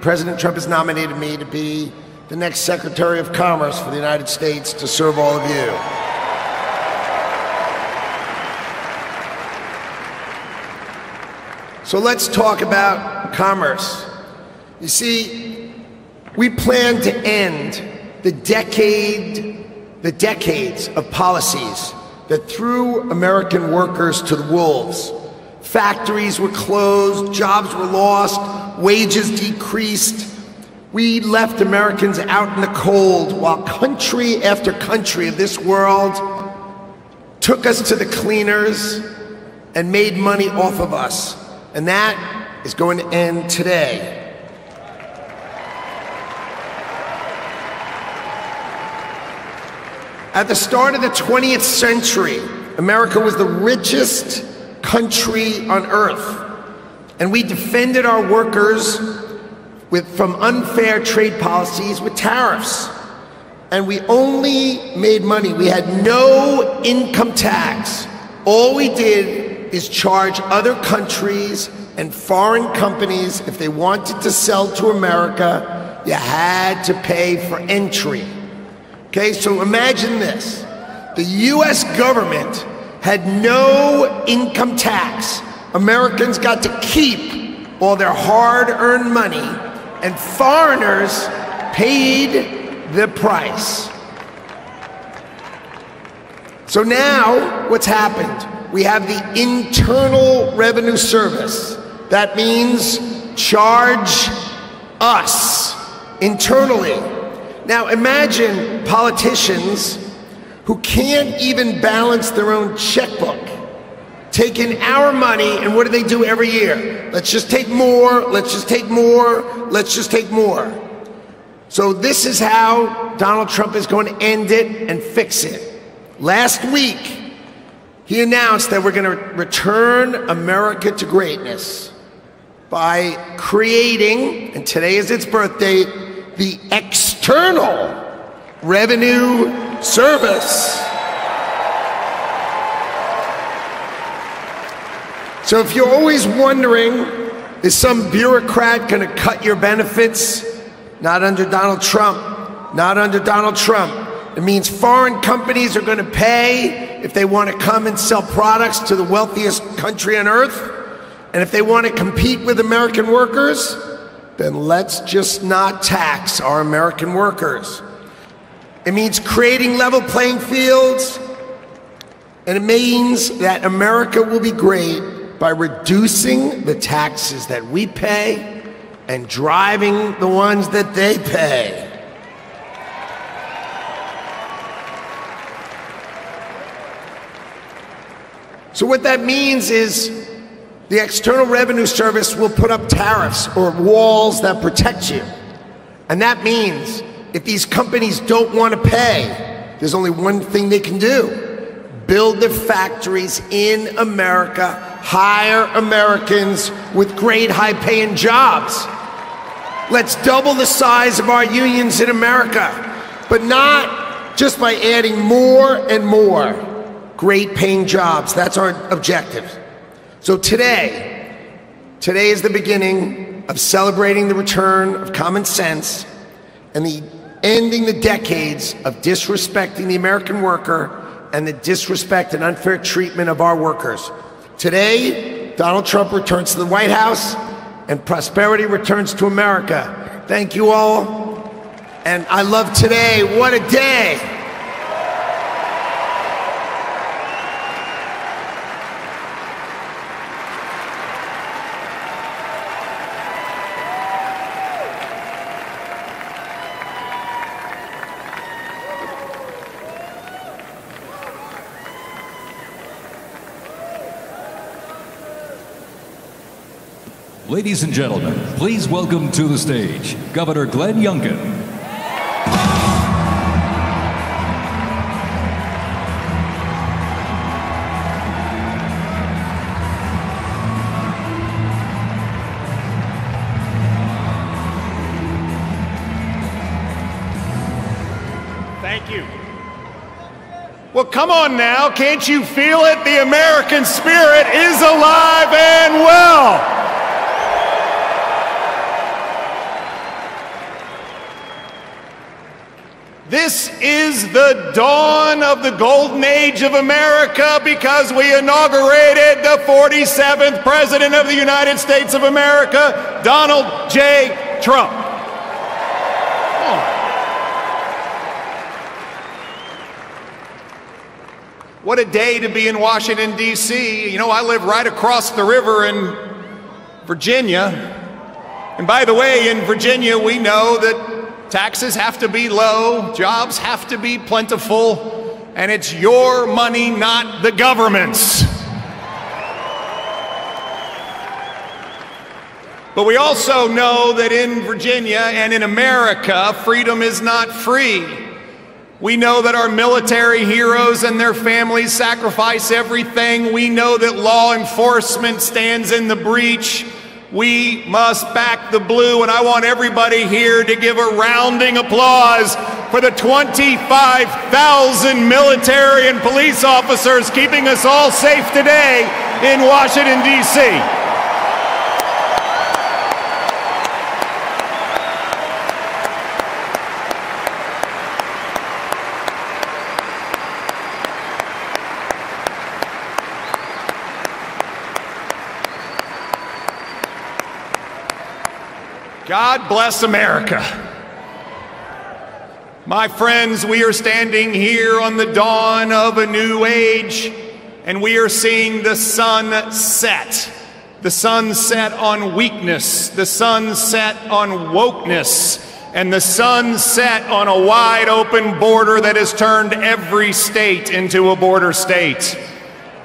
President Trump has nominated me to be the next Secretary of Commerce for the United States to serve all of you. So let's talk about commerce. You see, we plan to end the decades of policies that threw American workers to the wolves. Factories were closed, jobs were lost, wages decreased. We left Americans out in the cold while country after country of this world took us to the cleaners and made money off of us. And that is going to end today. At the start of the 20th century, America was the richest country on earth. And we defended our workers from unfair trade policies with tariffs. And we only made money. We had no income tax. All we did is charge other countries and foreign companies, if they wanted to sell to America, you had to pay for entry. Okay, so imagine this. The US government had no income tax. Americans got to keep all their hard-earned money, and foreigners paid the price. So now, what's happened? We have the Internal Revenue Service. That means charge us internally. Now imagine politicians who can't even balance their own checkbook, taking our money, and what do they do every year? Let's just take more, let's just take more, let's just take more. So this is how Donald Trump is going to end it and fix it. Last week, he announced that we're going to return America to greatness by creating, and today is its birthday, the External Revenue Service. So if you're always wondering, is some bureaucrat going to cut your benefits? Not under Donald Trump. Not under Donald Trump. It means foreign companies are going to pay if they want to come and sell products to the wealthiest country on earth. And if they want to compete with American workers, then let's just not tax our American workers. It means creating level playing fields, and it means that America will be great by reducing the taxes that we pay and driving the ones that they pay. So what that means is the External Revenue Service will put up tariffs or walls that protect you. And that means if these companies don't want to pay, there's only one thing they can do: build the factories in America, hire Americans with great high-paying jobs. Let's double the size of our unions in America, but not just by adding more and more great-paying jobs. That's our objective. So today is the beginning of celebrating the return of common sense and ending the decades of disrespecting the American worker and the disrespect and unfair treatment of our workers. Today, Donald Trump returns to the White House and prosperity returns to America. Thank you all. And I love today. What a day. Ladies and gentlemen, please welcome to the stage Governor Glenn Youngkin. Thank you. Well, come on now, can't you feel it? The American spirit is alive and well. This is the dawn of the golden age of America because we inaugurated the 47th President of the United States of America, Donald J. Trump. What a day to be in Washington, D.C. You know, I live right across the river in Virginia. And by the way, in Virginia, we know that taxes have to be low, jobs have to be plentiful, and it's your money, not the government's. But we also know that in Virginia and in America, freedom is not free. We know that our military heroes and their families sacrifice everything. We know that law enforcement stands in the breach. We must back the blue, and I want everybody here to give a rounding applause for the 25,000 military and police officers keeping us all safe today in Washington, D.C. God bless America. My friends, we are standing here on the dawn of a new age, and we are seeing the sun set. The sun set on weakness, the sun set on wokeness, and the sun set on a wide open border that has turned every state into a border state.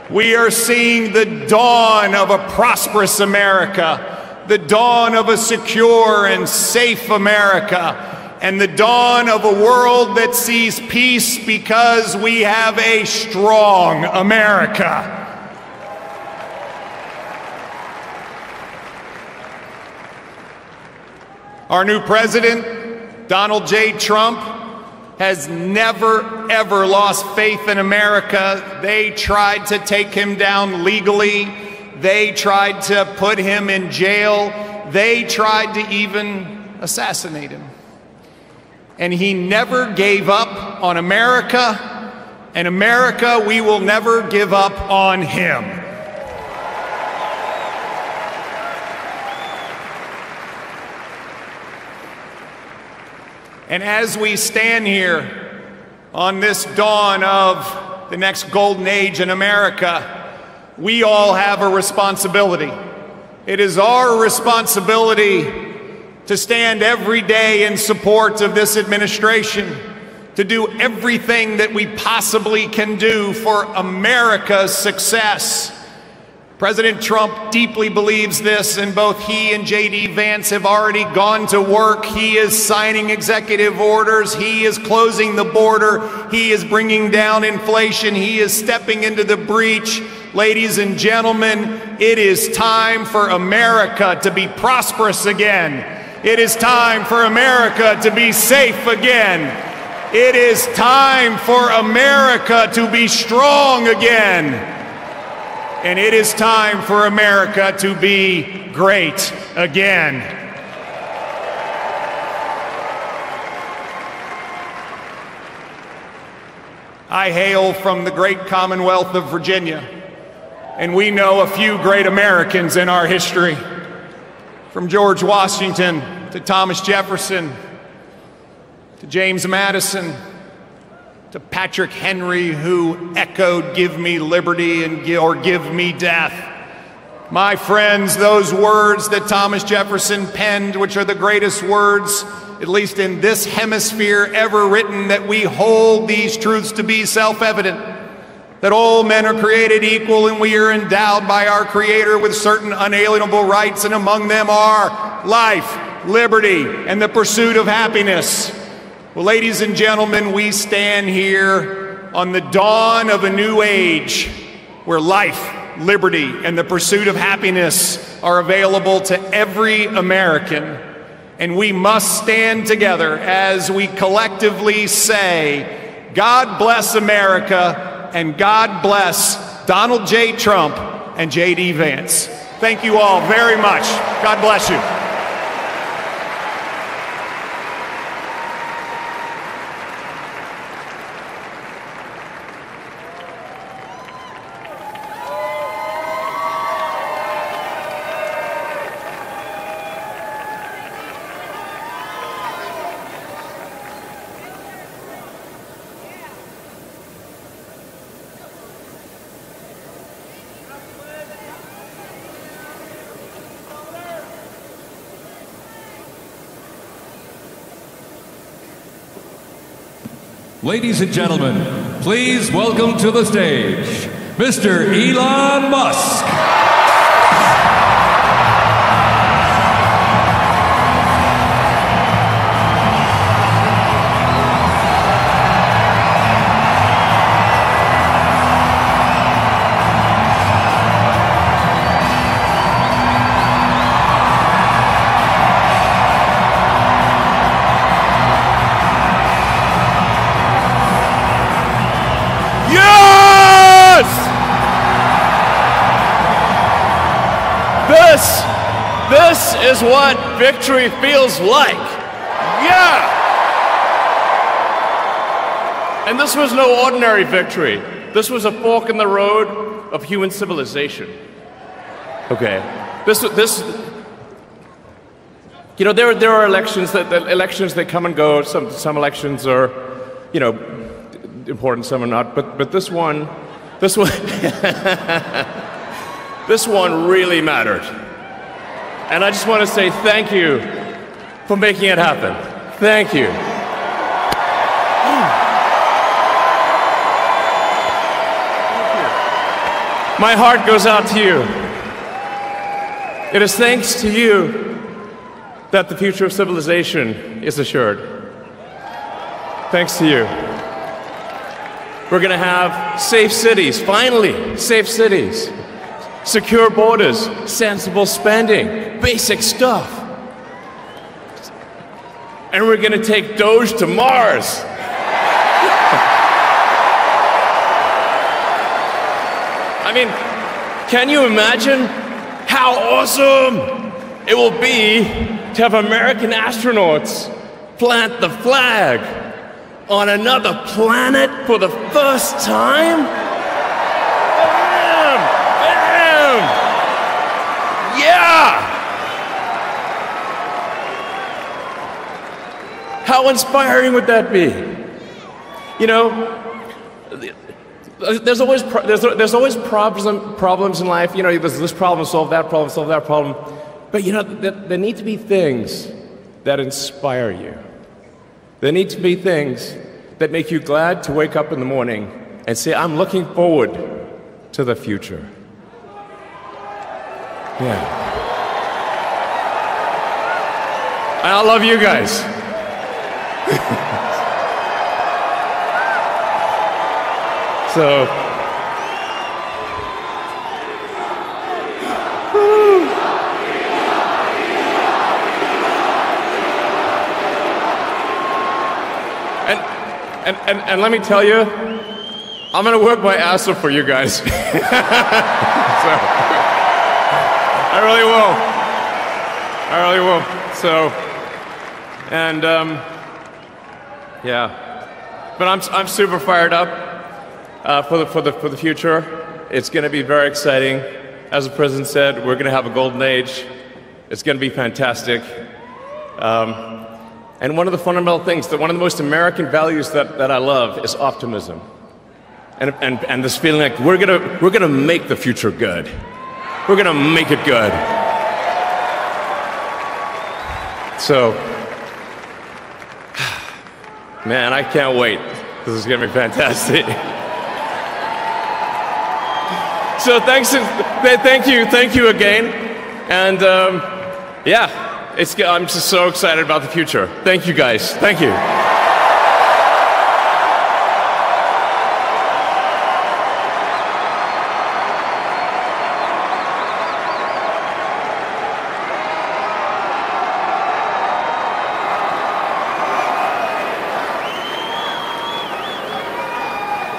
We are seeing the dawn of a prosperous America, the dawn of a secure and safe America, and the dawn of a world that sees peace because we have a strong America. Our new president, Donald J. Trump, has never, ever lost faith in America. They tried to take him down legally. They tried to put him in jail. They tried to even assassinate him. And he never gave up on America, and America, we will never give up on him. And as we stand here on this dawn of the next golden age in America, we all have a responsibility. It is our responsibility to stand every day in support of this administration, to do everything that we possibly can do for America's success. President Trump deeply believes this, and both he and J.D. Vance have already gone to work. He is signing executive orders. He is closing the border. He is bringing down inflation. He is stepping into the breach. Ladies and gentlemen, it is time for America to be prosperous again. It is time for America to be safe again. It is time for America to be strong again. And it is time for America to be great again. I hail from the great Commonwealth of Virginia, and we know a few great Americans in our history. From George Washington to Thomas Jefferson to James Madison to Patrick Henry, who echoed, "Give me liberty or give me death." My friends, those words that Thomas Jefferson penned, which are the greatest words, at least in this hemisphere, ever written, that we hold these truths to be self-evident, that all men are created equal and we are endowed by our Creator with certain unalienable rights, and among them are life, liberty, and the pursuit of happiness. Well, ladies and gentlemen, we stand here on the dawn of a new age where life, liberty, and the pursuit of happiness are available to every American. And we must stand together as we collectively say, God bless America, and God bless Donald J. Trump and J.D. Vance. Thank you all very much. God bless you. Ladies and gentlemen, please welcome to the stage, Mr. Elon Musk. This is what victory feels like. Yeah! And this was no ordinary victory. This was a fork in the road of human civilization. Okay. You know, there are elections that come and go. Some elections are, you know, important, some are not. But this one this one really mattered. And I just want to say thank you for making it happen. Thank you. My heart goes out to you. It is thanks to you that the future of civilization is assured. Thanks to you. We're going to have safe cities, finally, safe cities. Secure borders, sensible spending, basic stuff. And we're going to take Doge to Mars. I mean, can you imagine how awesome it will be to have American astronauts plant the flag on another planet for the first time? Yeah! How inspiring would that be? You know, there's always problems in life. You know, there's this problem, solve that problem. But you know, there need to be things that inspire you. There need to be things that make you glad to wake up in the morning and say, I'm looking forward to the future. Yeah. I love you guys. So, and let me tell you, I'm gonna work my ass off for you guys. So, I really will. So, and yeah, but I'm super fired up for the future. It's going to be very exciting. As the president said, we're going to have a golden age. It's going to be fantastic. And one of the fundamental things, one of the most American values that I love is optimism, and this feeling like we're gonna make the future good. We're gonna make it good. So, man, I can't wait. This is gonna be fantastic. So thank you again, and yeah, I'm just so excited about the future. Thank you guys. Thank you.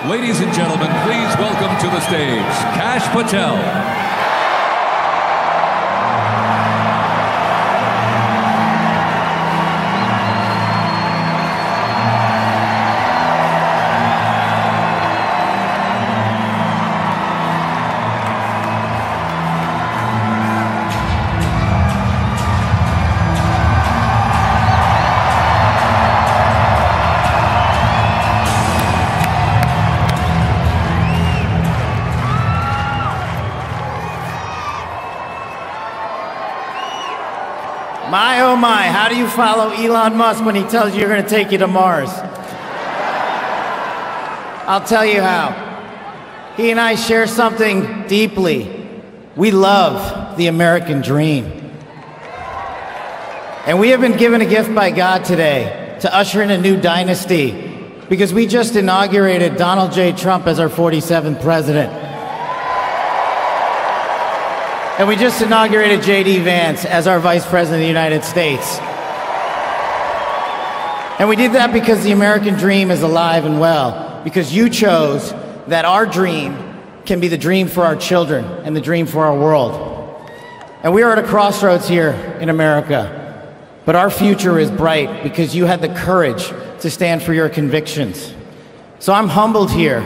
Ladies and gentlemen, please welcome to the stage, Kash Patel. My, oh my, how do you follow Elon Musk when he tells you you're going to take you to Mars? I'll tell you how. He and I share something deeply. We love the American dream. And we have been given a gift by God today to usher in a new dynasty because we just inaugurated Donald J. Trump as our 47th president. And we just inaugurated J.D. Vance as our Vice President of the United States. And we did that because the American dream is alive and well, because you chose that our dream can be the dream for our children and the dream for our world. And we are at a crossroads here in America, but our future is bright because you had the courage to stand for your convictions. So I'm humbled here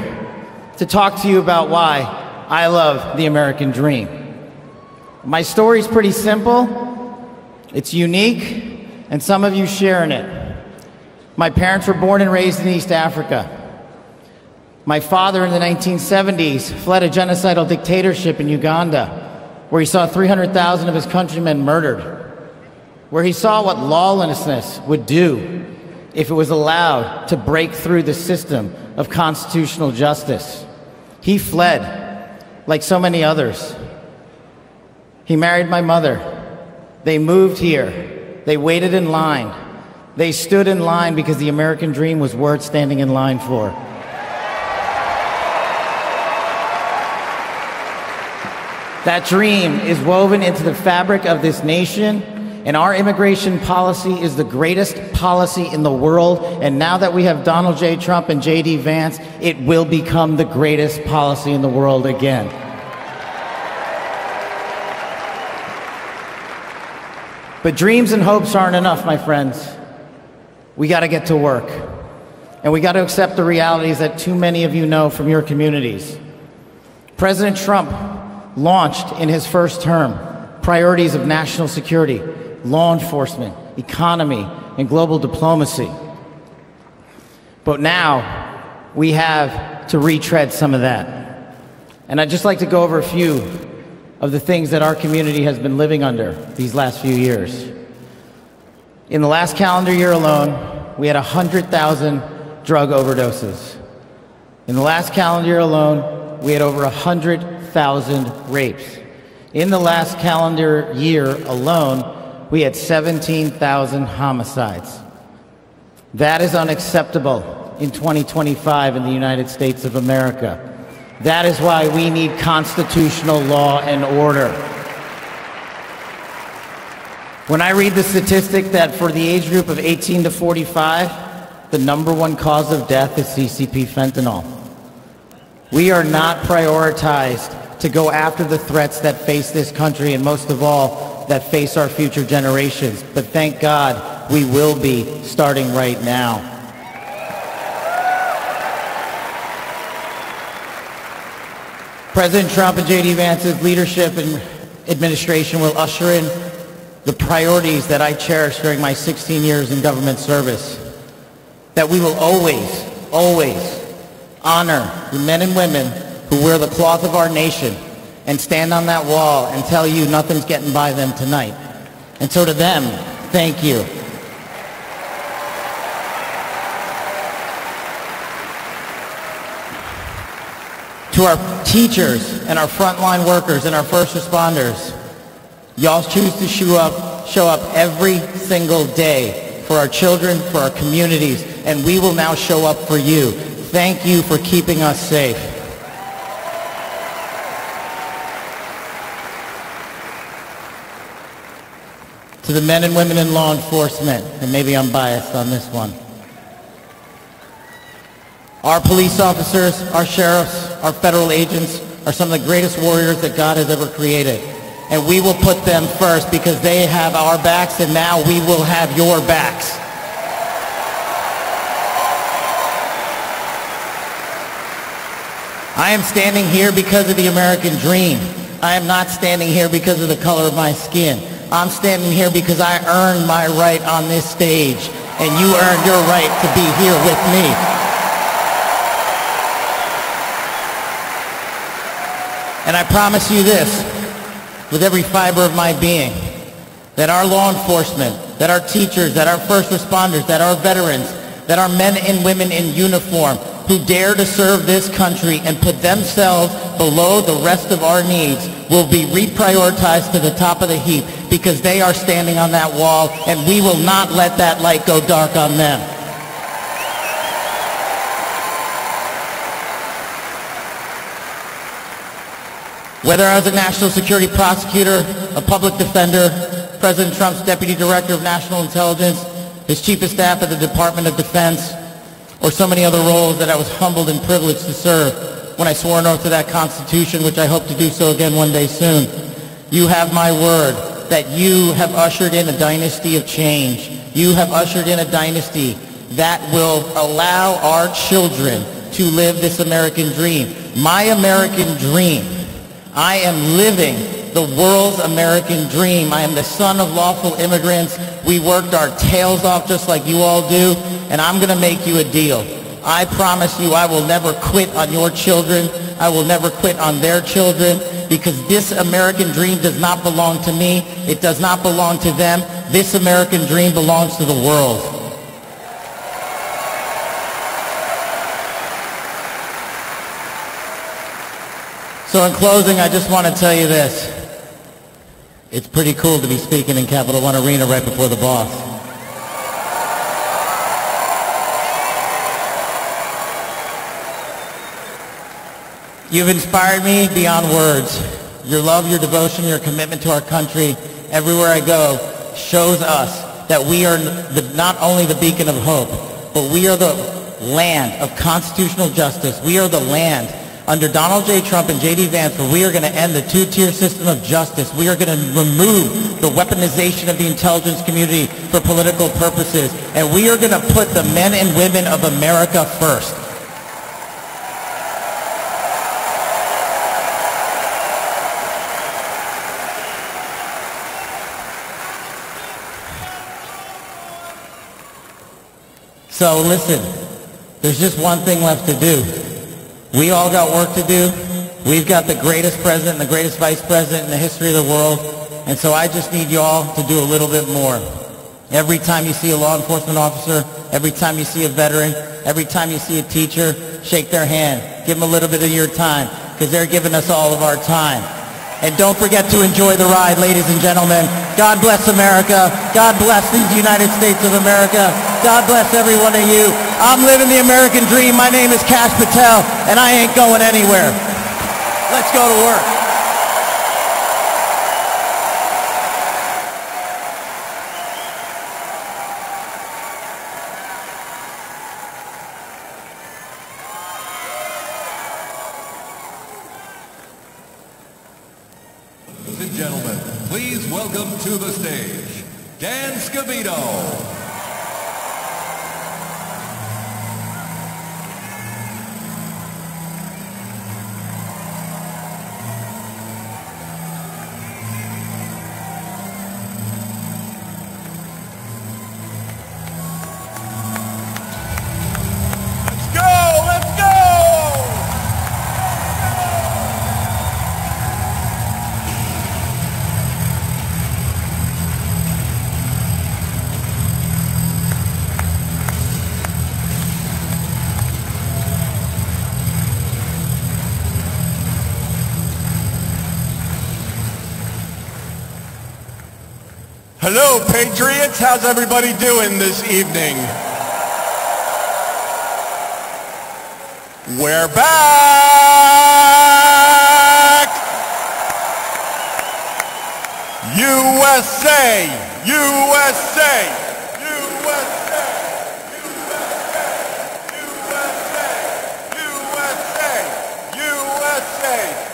to talk to you about why I love the American dream. My story's pretty simple, it's unique, and some of you share in it. My parents were born and raised in East Africa. My father in the 1970s fled a genocidal dictatorship in Uganda, where he saw 300,000 of his countrymen murdered, where he saw what lawlessness would do if it was allowed to break through the system of constitutional justice. He fled, like so many others. He married my mother. They moved here. They waited in line. They stood in line because the American dream was worth standing in line for. That dream is woven into the fabric of this nation, and our immigration policy is the greatest policy in the world. And now that we have Donald J. Trump and J.D. Vance, it will become the greatest policy in the world again. But dreams and hopes aren't enough, my friends. We got to get to work. And we got to accept the realities that too many of you know from your communities. President Trump launched in his first term priorities of national security, law enforcement, economy, and global diplomacy. But now we have to retread some of that. And I'd just like to go over a few of the things that our community has been living under these last few years. In the last calendar year alone, we had 100,000 drug overdoses. In the last calendar year alone, we had over 100,000 rapes. In the last calendar year alone, we had 17,000 homicides. That is unacceptable in 2025 in the United States of America. That is why we need constitutional law and order. When I read the statistic that for the age group of 18 to 45, the #1 cause of death is CCP fentanyl. We are not prioritized to go after the threats that face this country, and most of all, that face our future generations. But thank God, we will be starting right now. President Trump and J.D. Vance's leadership and administration will usher in the priorities that I cherished during my 16 years in government service. That we will always, always honor the men and women who wear the cloth of our nation and stand on that wall and tell you nothing's getting by them tonight. And so to them, thank you. To our teachers and our frontline workers and our first responders, y'all choose to show up every single day for our children, for our communities, and we will now show up for you. Thank you for keeping us safe. To the men and women in law enforcement, and maybe I'm biased on this one. Our police officers, our sheriffs, our federal agents are some of the greatest warriors that God has ever created. And we will put them first because they have our backs, and now we will have your backs. I am standing here because of the American dream. I am not standing here because of the color of my skin. I'm standing here because I earned my right on this stage, and you earned your right to be here with me. And I promise you this, with every fiber of my being, that our law enforcement, that our teachers, that our first responders, that our veterans, that our men and women in uniform who dare to serve this country and put themselves below the rest of our needs will be reprioritized to the top of the heap because they are standing on that wall, and we will not let that light go dark on them. Whether as a national security prosecutor, a public defender, President Trump's deputy director of national intelligence, his chief of staff at the Department of Defense, or so many other roles that I was humbled and privileged to serve when I swore an oath to that Constitution, which I hope to do so again one day soon. You have my word that you have ushered in a dynasty of change. You have ushered in a dynasty that will allow our children to live this American dream. My American dream. I am living the world's American dream. I am the son of lawful immigrants. We worked our tails off just like you all do, and I'm going to make you a deal. I promise you I will never quit on your children. I will never quit on their children, because this American dream does not belong to me. It does not belong to them. This American dream belongs to the world. So in closing, I just want to tell you this. It's pretty cool to be speaking in Capital One Arena right before the boss. You've inspired me beyond words. Your love, your devotion, your commitment to our country, everywhere I go, shows us that we are not only the beacon of hope, but we are the land of constitutional justice. We are the land under Donald J. Trump and J.D. Vance, where we are going to end the two-tier system of justice. We are going to remove the weaponization of the intelligence community for political purposes. And we are going to put the men and women of America first. So listen, there's just one thing left to do. We all got work to do. We've got the greatest president and the greatest vice president in the history of the world. And so I just need y'all to do a little bit more. Every time you see a law enforcement officer, every time you see a veteran, every time you see a teacher, shake their hand. Give them a little bit of your time, because they're giving us all of our time. And don't forget to enjoy the ride, ladies and gentlemen. God bless America. God bless the United States of America. God bless every one of you. I'm living the American dream. My name is Kash Patel, and I ain't going anywhere. Let's go to work. Ladies and gentlemen, please welcome to the stage, Dan Scavino. Hello, Patriots. How's everybody doing this evening? We're back! USA! USA! USA! USA! USA!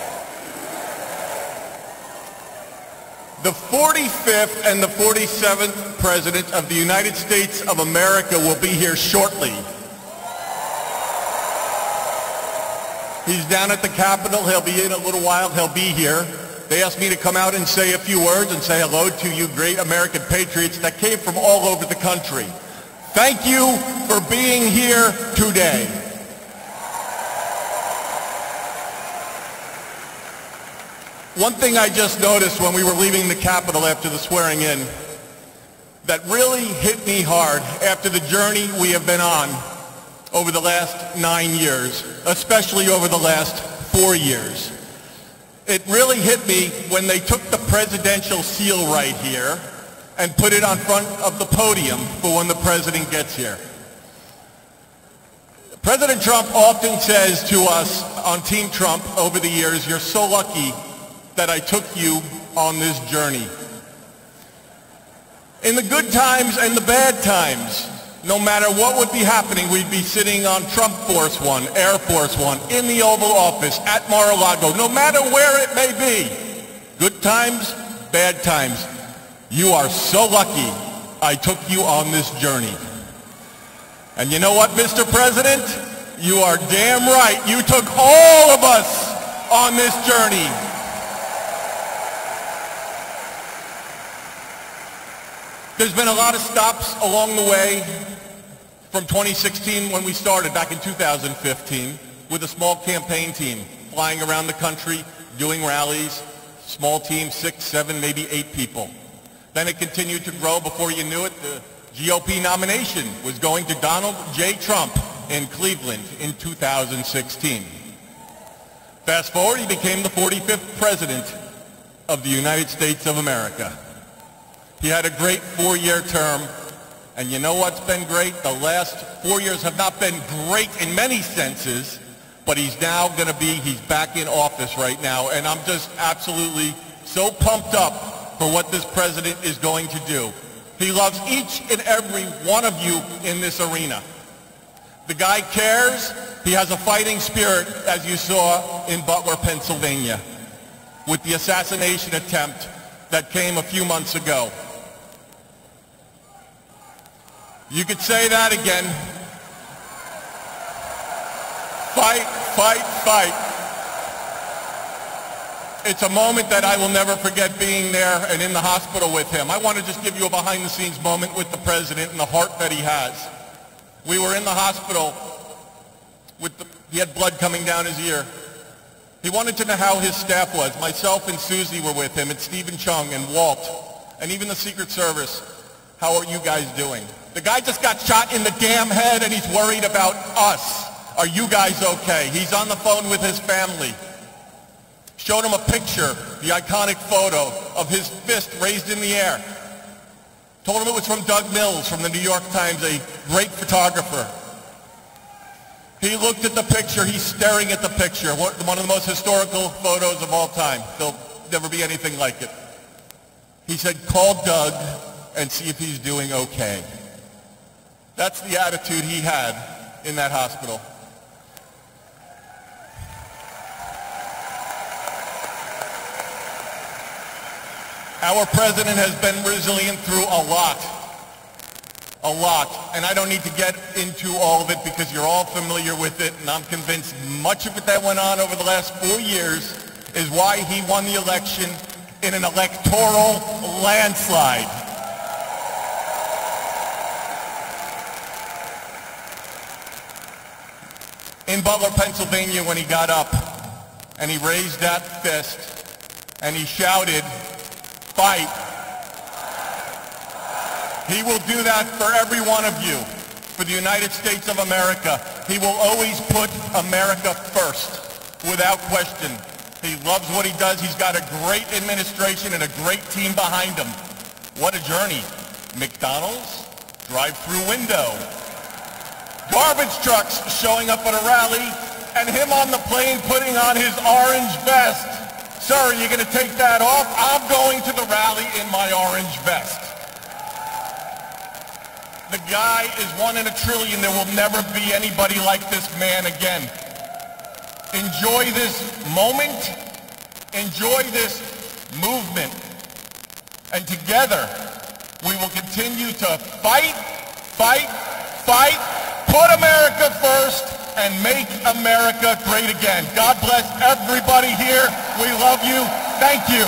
The 45th and the 47th President of the United States of America will be here shortly. He's down at the Capitol. He'll be in a little while. He'll be here. They asked me to come out and say a few words and say hello to you great American patriots that came from all over the country. Thank you for being here today. One thing I just noticed when we were leaving the Capitol after the swearing in that really hit me hard after the journey we have been on over the last 9 years, especially over the last 4 years. It really hit me when they took the presidential seal right here and put it on front of the podium for when the president gets here. President Trump often says to us on Team Trump over the years, "You're so lucky that I took you on this journey." In the good times and the bad times, no matter what would be happening, we'd be sitting on Trump Force One, Air Force One, in the Oval Office, at Mar-a-Lago, no matter where it may be. Good times, bad times. You are so lucky I took you on this journey. And you know what, Mr. President? You are damn right. You took all of us on this journey. There's been a lot of stops along the way from 2016 when we started back in 2015 with a small campaign team flying around the country, doing rallies, small team, 6, 7, maybe 8 people. Then it continued to grow. Before you knew it, the GOP nomination was going to Donald J. Trump in Cleveland in 2016. Fast forward, he became the 45th president of the United States of America. He had a great 4-year term, and you know what's been great? The last 4 years have not been great in many senses, but he's now going to be, he's back in office right now, and I'm just absolutely so pumped up for what this president is going to do. He loves each and every one of you in this arena. The guy cares. He has a fighting spirit, as you saw in Butler, Pennsylvania, with the assassination attempt that came a few months ago. You could say that again. Fight, fight, fight. It's a moment that I will never forget, being there and in the hospital with him. I want to just give you a behind-the-scenes moment with the president and the heart that he has. We were in the hospital he had blood coming down his ear. He wanted to know how his staff was. Myself and Susie were with him, and Stephen Chung and Walt, and even the Secret Service. How are you guys doing? The guy just got shot in the damn head, and he's worried about us. Are you guys okay? He's on the phone with his family. Showed him a picture, the iconic photo of his fist raised in the air. Told him it was from Doug Mills from the New York Times, a great photographer. He looked at the picture. He's staring at the picture. One of the most historical photos of all time. There'll never be anything like it. He said, "Call Doug and see if he's doing okay." That's the attitude he had in that hospital. Our president has been resilient through a lot. And I don't need to get into all of it because you're all familiar with it, and I'm convinced much of it that went on over the last 4 years is why he won the election in an electoral landslide. In Butler, Pennsylvania, when he got up and he raised that fist and he shouted, "Fight." He will do that for every one of you, for the United States of America. He will always put America first, without question. He loves what he does. He's got a great administration and a great team behind him. What a journey. McDonald's, drive-through window, garbage trucks showing up at a rally, and him on the plane putting on his orange vest. "Sir, are you going to take that off? I'm going to the rally in my orange vest." The guy is 1 in a trillion. There will never be anybody like this man again. Enjoy this moment. Enjoy this movement. And together, we will continue to fight, fight, fight, put America first, and make America great again. God bless everybody here. We love you. Thank you.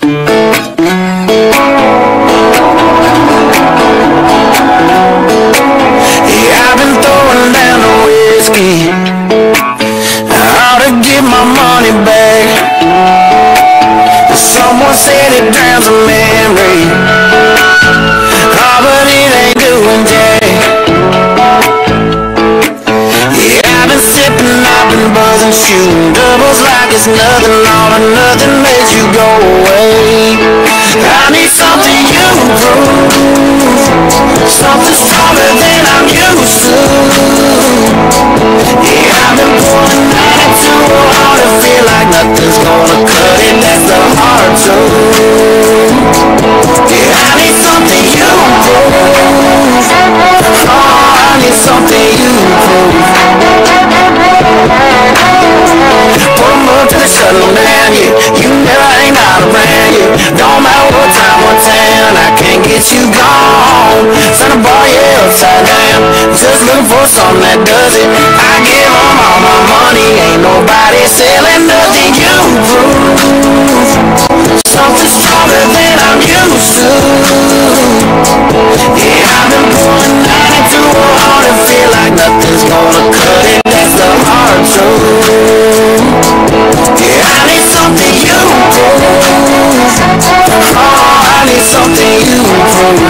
I've been throwing down the whiskey. I ought to get my money back. Someone said it drowns a memory. Oh, but it ain't doing jack. Yeah, I've been sipping, I've been buzzing, shooting doubles like it's nothing. All or nothing makes you go away. I need something you prove, something stronger than I'm used to. Yeah, I've been pulling 92 hard to feel like nothing's gonna cut it. That's the hard truth. Yeah, I need something you prove. Oh, I need something you prove. Put 'em up to the shuttle down, yeah. You never ain't out around, yeah. Don't matter what time, what town, I can't get you gone. Son of a boy, yeah, upside down. Just looking for something that does it. I give 'em all my money, ain't nobody selling nothing. You prove something stronger than I'm used to. Yeah, I've been pulling 92 hard and feel like nothing's gonna cut it. That's the hard truth. Yeah, I need something you prove. Oh, I need something you prove.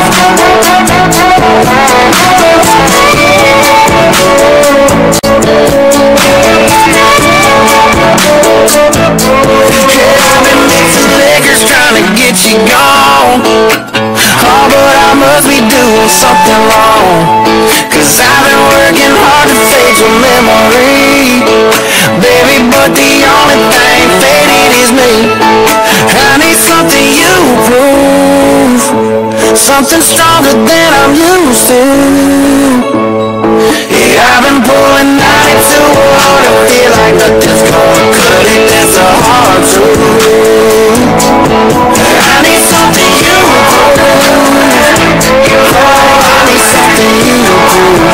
Yeah, I've been mixing liquors trying to get you gone. Oh, but I must be doing something wrong. 'Cause I've been working hard to fade your memory, baby, but the only thing faded is me. I need something you prove, something stronger than I'm used to. Yeah, I've been pulling 92 hard to feel like nothing's gonna cut it. That's a hard truth. I need something you prove. Oh, I need something you prove.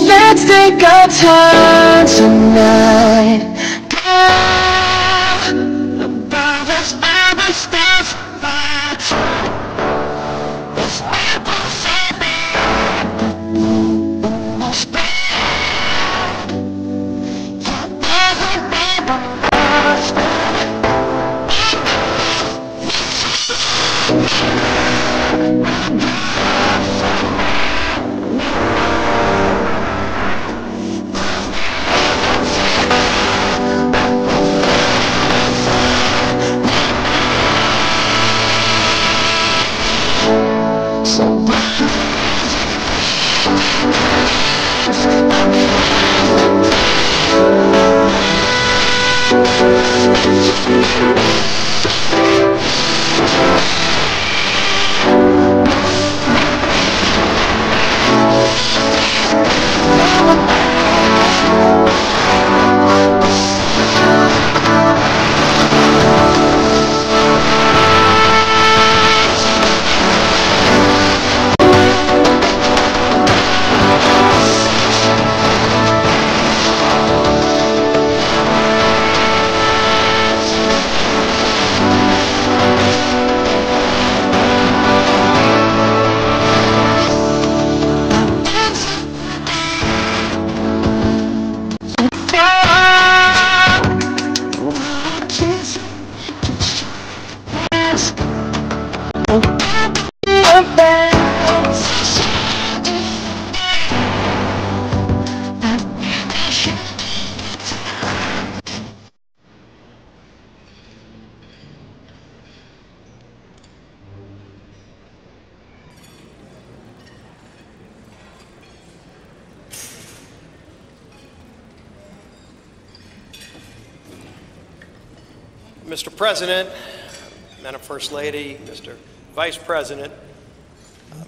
Let's take our time tonight. Girl, above us, other stuff. Mr. President, Madam First Lady, Mr. Vice President,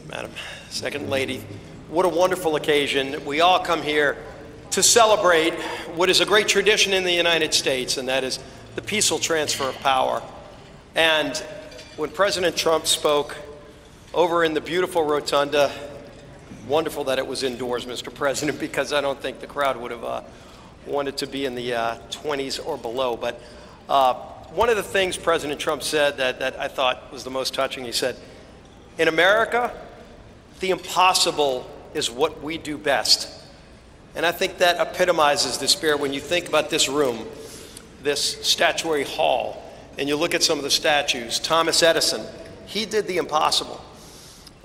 Madam Second Lady, what a wonderful occasion. We all come here to celebrate what is a great tradition in the United States, and that is the peaceful transfer of power. And when President Trump spoke over in the beautiful rotunda, wonderful that it was indoors, Mr. President, because I don't think the crowd would have wanted to be in the 20s or below. But one of the things President Trump said that I thought was the most touching, he said, in America, the impossible is what we do best. And I think that epitomizes the spirit when you think about this room, this statuary hall, and you look at some of the statues. Thomas Edison, he did the impossible.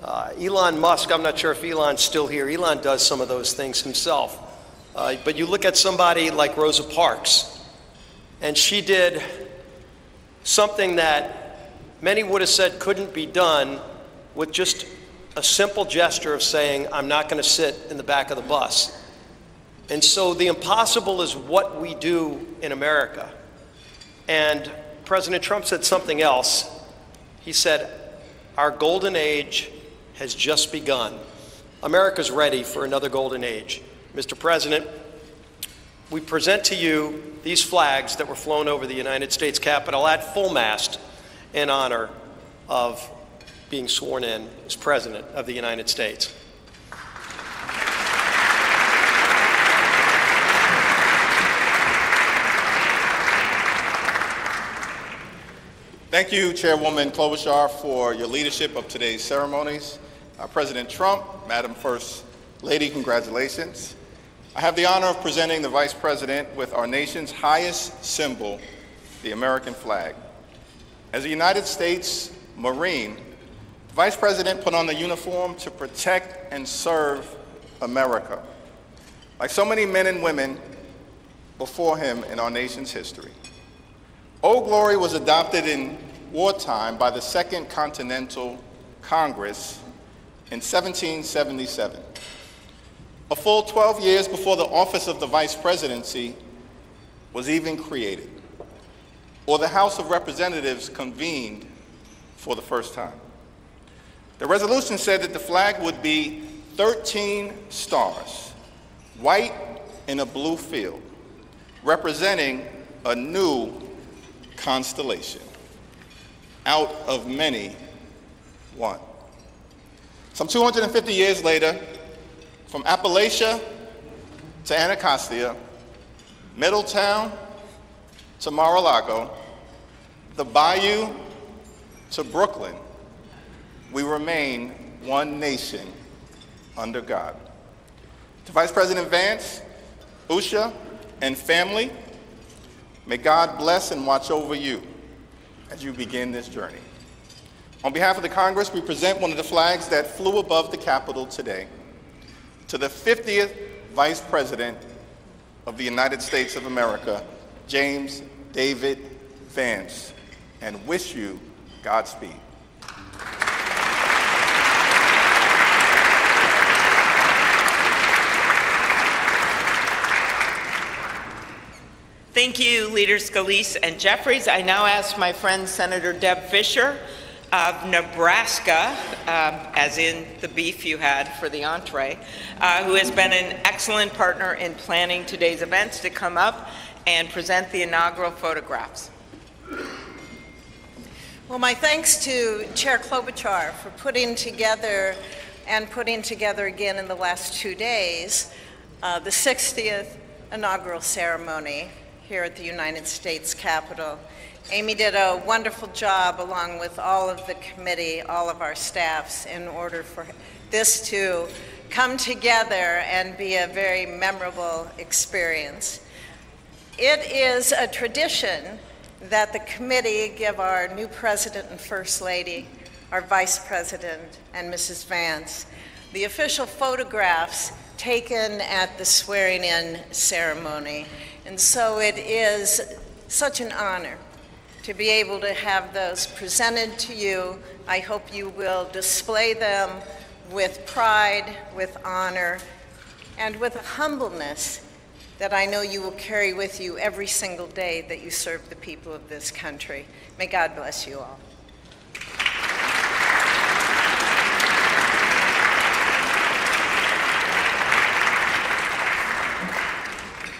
Elon Musk, I'm not sure if Elon's still here. Elon does some of those things himself. But you look at somebody like Rosa Parks, and she did something that many would have said couldn't be done with just a simple gesture of saying, I'm not going to sit in the back of the bus. And so the impossible is what we do in America. And President Trump said something else. He said, our golden age has just begun. America's ready for another golden age. Mr. President, we present to you these flags that were flown over the United States Capitol at full mast in honor of being sworn in as President of the United States. Thank you, Chairwoman Klobuchar, for your leadership of today's ceremonies. President Trump, Madam First Lady, congratulations. I have the honor of presenting the Vice President with our nation's highest symbol, the American flag. As a United States Marine, the Vice President put on the uniform to protect and serve America, like so many men and women before him in our nation's history. Old Glory was adopted in wartime by the Second Continental Congress in 1777. A full 12 years before the office of the Vice Presidency was even created, or the House of Representatives convened for the first time. The resolution said that the flag would be 13 stars, white in a blue field, representing a new constellation, out of many, one. Some 250 years later, from Appalachia to Anacostia, Middletown to Mar-a-Lago, the Bayou to Brooklyn, we remain one nation under God. To Vice President Vance, Usha, and family, may God bless and watch over you as you begin this journey. On behalf of the Congress, we present one of the flags that flew above the Capitol today to the 50th Vice President of the United States of America, James David Vance, and wish you Godspeed. Thank you, Leaders Scalise and Jeffries. I now ask my friend Senator Deb Fischer of Nebraska, as in the beef you had for the entree, who has been an excellent partner in planning today's events, to come up and present the inaugural photographs. Well, my thanks to Chair Klobuchar for putting together again in the last 2 days the 60th inaugural ceremony here at the United States Capitol. Amy did a wonderful job, along with all of the committee, all of our staffs, in order for this to come together and be a very memorable experience. It is a tradition that the committee give our new President and First Lady, our Vice President, and Mrs. Vance the official photographs taken at the swearing-in ceremony. And so it is such an honor to be able to have those presented to you. I hope you will display them with pride, with honor, and with a humbleness that I know you will carry with you every single day that you serve the people of this country. May God bless you all.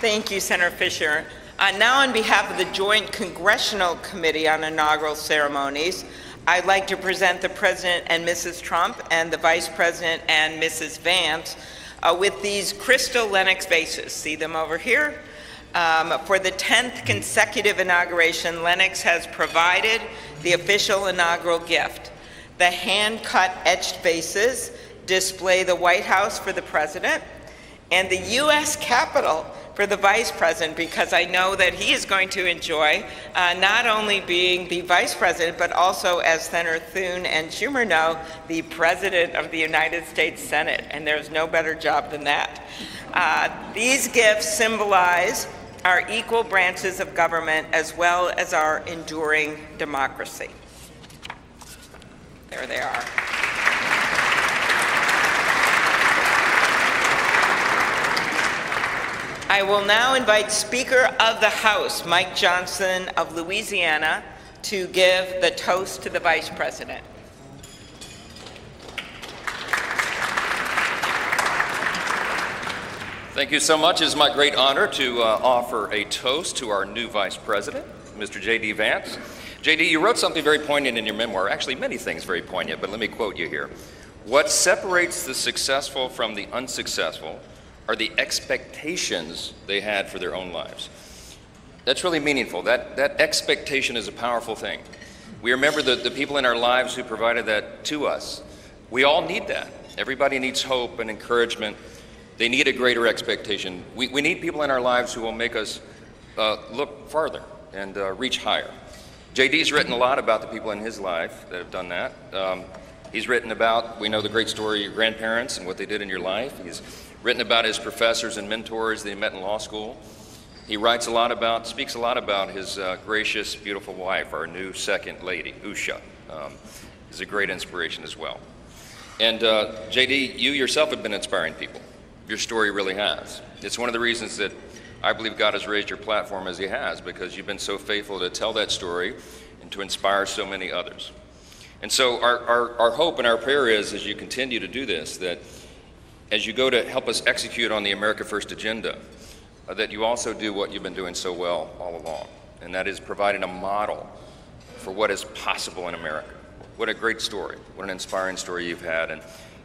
Thank you, Senator Fisher. Now, on behalf of the Joint Congressional Committee on Inaugural Ceremonies, I'd like to present the President and Mrs. Trump and the Vice President and Mrs. Vance with these crystal Lennox vases. See them over here? For the 10th consecutive inauguration, Lennox has provided the official inaugural gift. The hand-cut etched vases display the White House for the President and the U.S. Capitol for the Vice President, because I know that he is going to enjoy not only being the Vice President, but also, as Senator Thune and Schumer know, the President of the United States Senate, and there's no better job than that. These gifts symbolize our equal branches of government as well as our enduring democracy. There they are. I will now invite Speaker of the House, Mike Johnson of Louisiana, to give the toast to the Vice President. Thank you so much. It is my great honor to offer a toast to our new Vice President, Mr. J.D. Vance. J.D., you wrote something very poignant in your memoir, actually many things very poignant, but let me quote you here. What separates the successful from the unsuccessful are the expectations they had for their own lives. That's really meaningful. That expectation is a powerful thing. We remember the people in our lives who provided that to us. We all need that. Everybody needs hope and encouragement. They need a greater expectation. We need people in our lives who will make us look farther and reach higher. JD's written a lot about the people in his life that have done that. He's written about, we know the great story of your grandparents and what they did in your life. He's written about his professors and mentors that he met in law school. He writes a lot about, speaks a lot about his gracious, beautiful wife, our new second lady, Usha. Is a great inspiration as well. And JD, you yourself have been inspiring people. Your story really has. It's one of the reasons that I believe God has raised your platform as he has, because you've been so faithful to tell that story and to inspire so many others. And so our hope and our prayer is, as you continue to do this, that as you go to help us execute on the America First agenda, that you also do what you've been doing so well all along, and that is providing a model for what is possible in America. What a great story, what an inspiring story you've had, and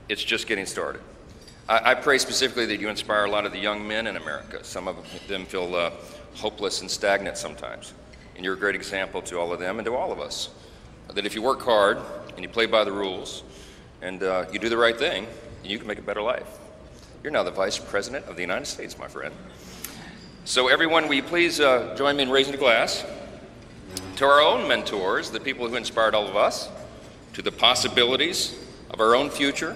it's just getting started. I pray specifically that you inspire a lot of the young men in America. Some of them feel hopeless and stagnant sometimes, and you're a great example to all of them and to all of us, that if you work hard and you play by the rules and you do the right thing, you can make a better life. You're now the Vice President of the United States, my friend. So everyone, will you please join me in raising a glass to our own mentors, the people who inspired all of us, to the possibilities of our own future,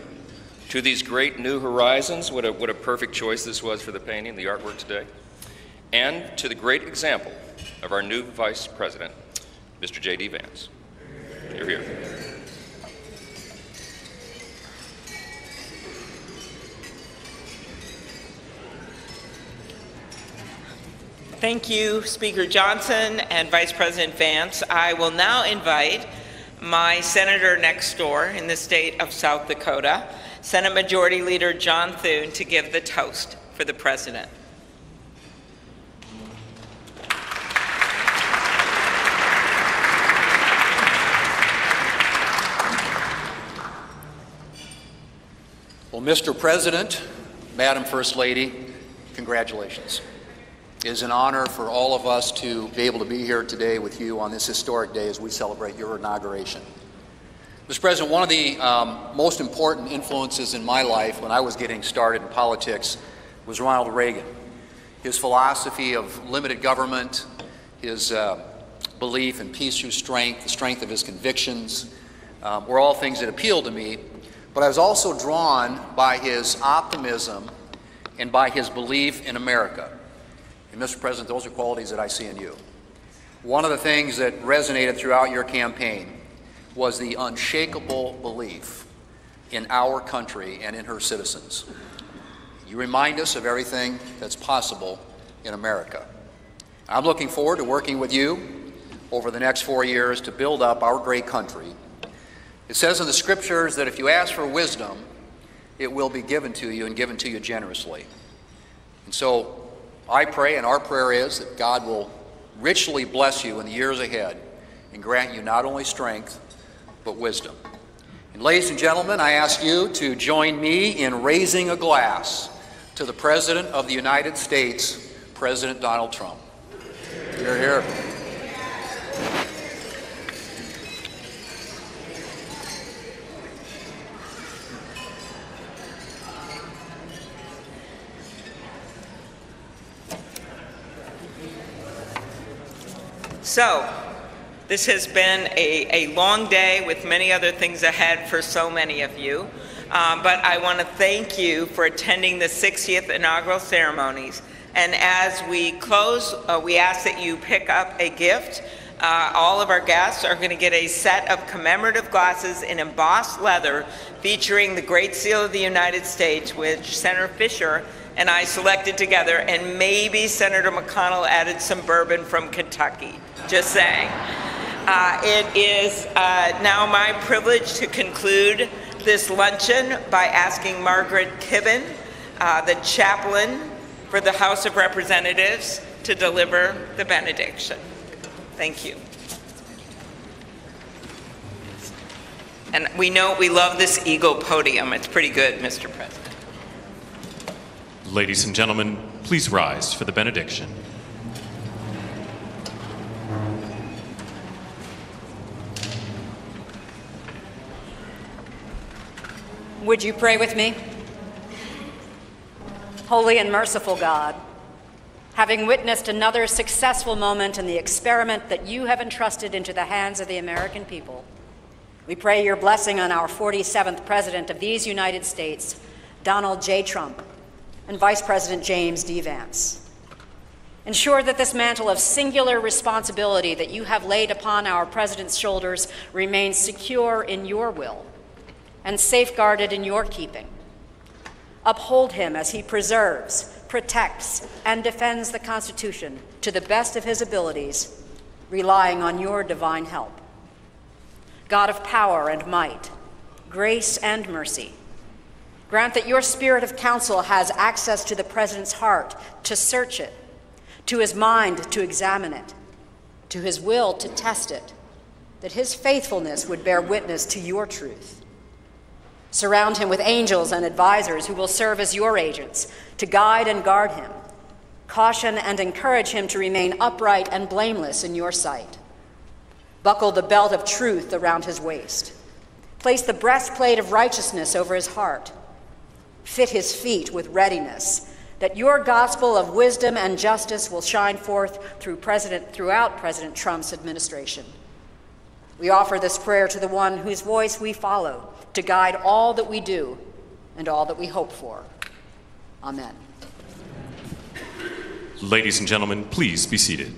to these great new horizons. What a perfect choice this was for the painting, the artwork today, and to the great example of our new Vice President, Mr. J.D. Vance. You're here. Thank you, Speaker Johnson and Vice President Vance. I will now invite my senator next door in the state of South Dakota, Senate Majority Leader John Thune, to give the toast for the President. Well, Mr. President, Madam First Lady, congratulations. It is an honor for all of us to be able to be here today with you on this historic day as we celebrate your inauguration. Mr. President, one of the most important influences in my life when I was getting started in politics was Ronald Reagan. His philosophy of limited government, his belief in peace through strength, the strength of his convictions, were all things that appealed to me. But I was also drawn by his optimism and by his belief in America. And Mr. President, those are qualities that I see in you. One of the things that resonated throughout your campaign was the unshakable belief in our country and in her citizens. You remind us of everything that's possible in America. I'm looking forward to working with you over the next 4 years to build up our great country. It says in the scriptures that if you ask for wisdom, it will be given to you and given to you generously. And so I pray, and our prayer is, that God will richly bless you in the years ahead and grant you not only strength, but wisdom. And ladies and gentlemen, I ask you to join me in raising a glass to the President of the United States, President Donald Trump. Hear, hear. So, this has been a long day with many other things ahead for so many of you. But I want to thank you for attending the 60th inaugural ceremonies. And as we close, we ask that you pick up a gift. All of our guests are going to get a set of commemorative glasses in embossed leather featuring the Great Seal of the United States, which Senator Fisher and I selected together, and maybe Senator McConnell added some bourbon from Kentucky. Just saying. It is now my privilege to conclude this luncheon by asking Margaret Kibben, the chaplain for the House of Representatives, to deliver the benediction. Thank you. And we know we love this eagle podium. It's pretty good, Mr. President. Ladies and gentlemen, please rise for the benediction. Would you pray with me? Holy and merciful God, having witnessed another successful moment in the experiment that you have entrusted into the hands of the American people, we pray your blessing on our 47th President of these United States, Donald J. Trump, and Vice President James D. Vance. Ensure that this mantle of singular responsibility that you have laid upon our President's shoulders remains secure in your will and safeguarded in your keeping. Uphold him as he preserves, protects, and defends the Constitution to the best of his abilities, relying on your divine help. God of power and might, grace and mercy, grant that your spirit of counsel has access to the President's heart to search it, to his mind to examine it, to his will to test it, that his faithfulness would bear witness to your truth. Surround him with angels and advisors who will serve as your agents to guide and guard him, caution and encourage him to remain upright and blameless in your sight. Buckle the belt of truth around his waist. Place the breastplate of righteousness over his heart. Fit his feet with readiness, that your gospel of wisdom and justice will shine forth throughout President Trump's administration. We offer this prayer to the one whose voice we follow to guide all that we do and all that we hope for. Amen. Ladies and gentlemen, please be seated.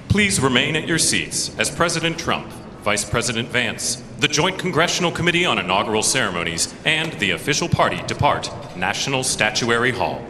Please remain at your seats as President Trump, Vice President Vance, the Joint Congressional Committee on Inaugural Ceremonies, and the official party depart National Statuary Hall.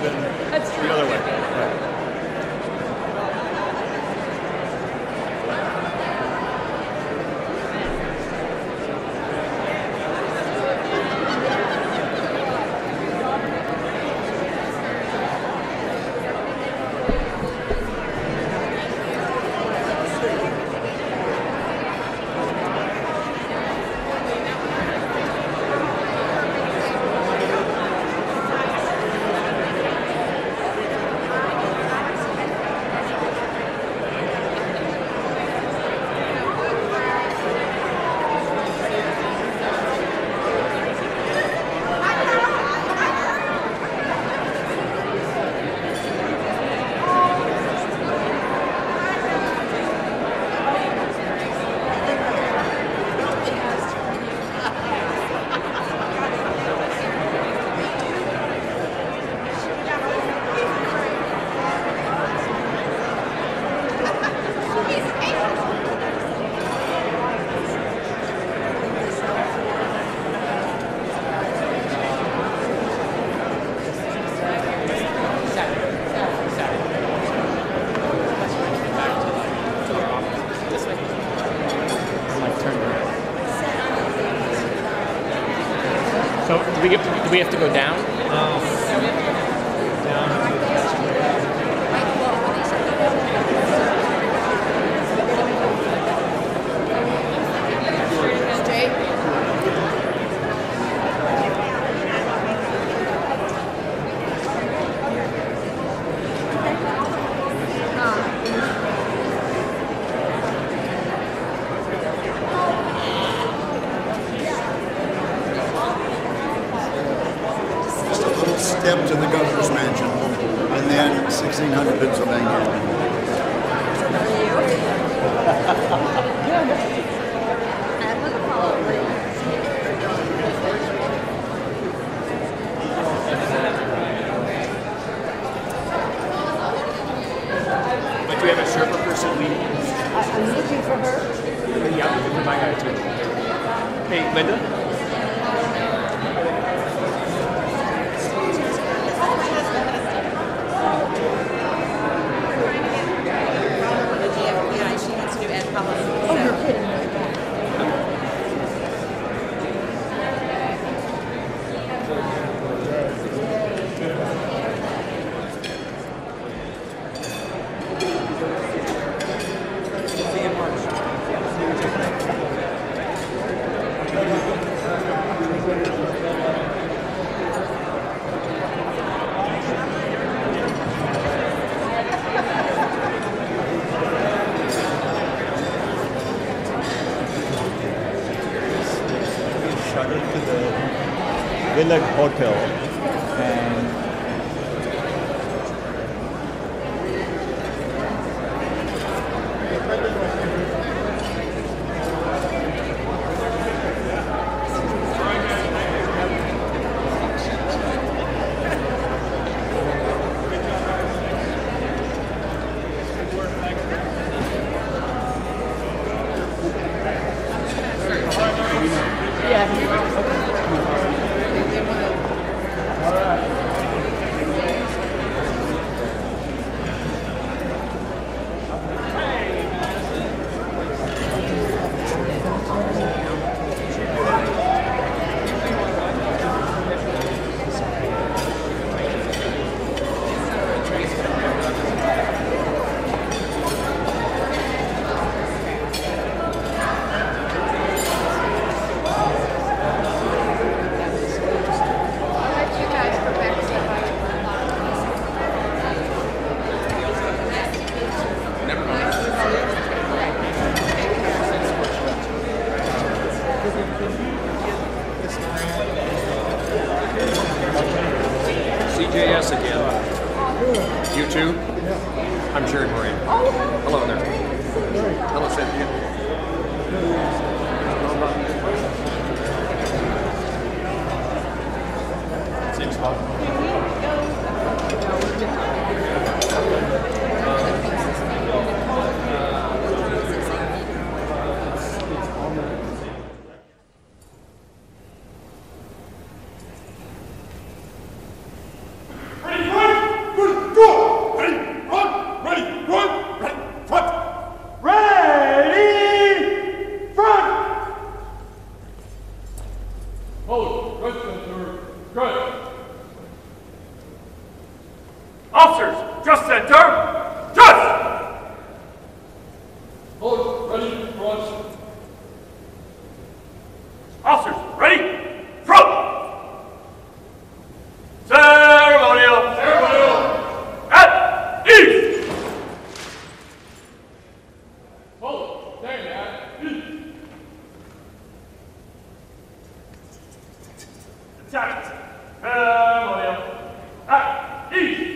than the other way. Right. So do we have to go down? Step to the governor's mansion, and then 1600 Pennsylvania. But do we have a Sherpa person leading? I'm looking for her. Yeah, for my guy too. Hey, Linda? Oh, you're kidding. Shuttled to the Village Hotel, and CJS again. You too? I'm Jared Moran. Hello there. Hello, Cynthia. Same spot. Pretty good. Hold, ready, front. Officers, ready, front. Ceremonial. Ceremonial. At ease. Hold, stand at ease. Attack. Ceremonial. At ease.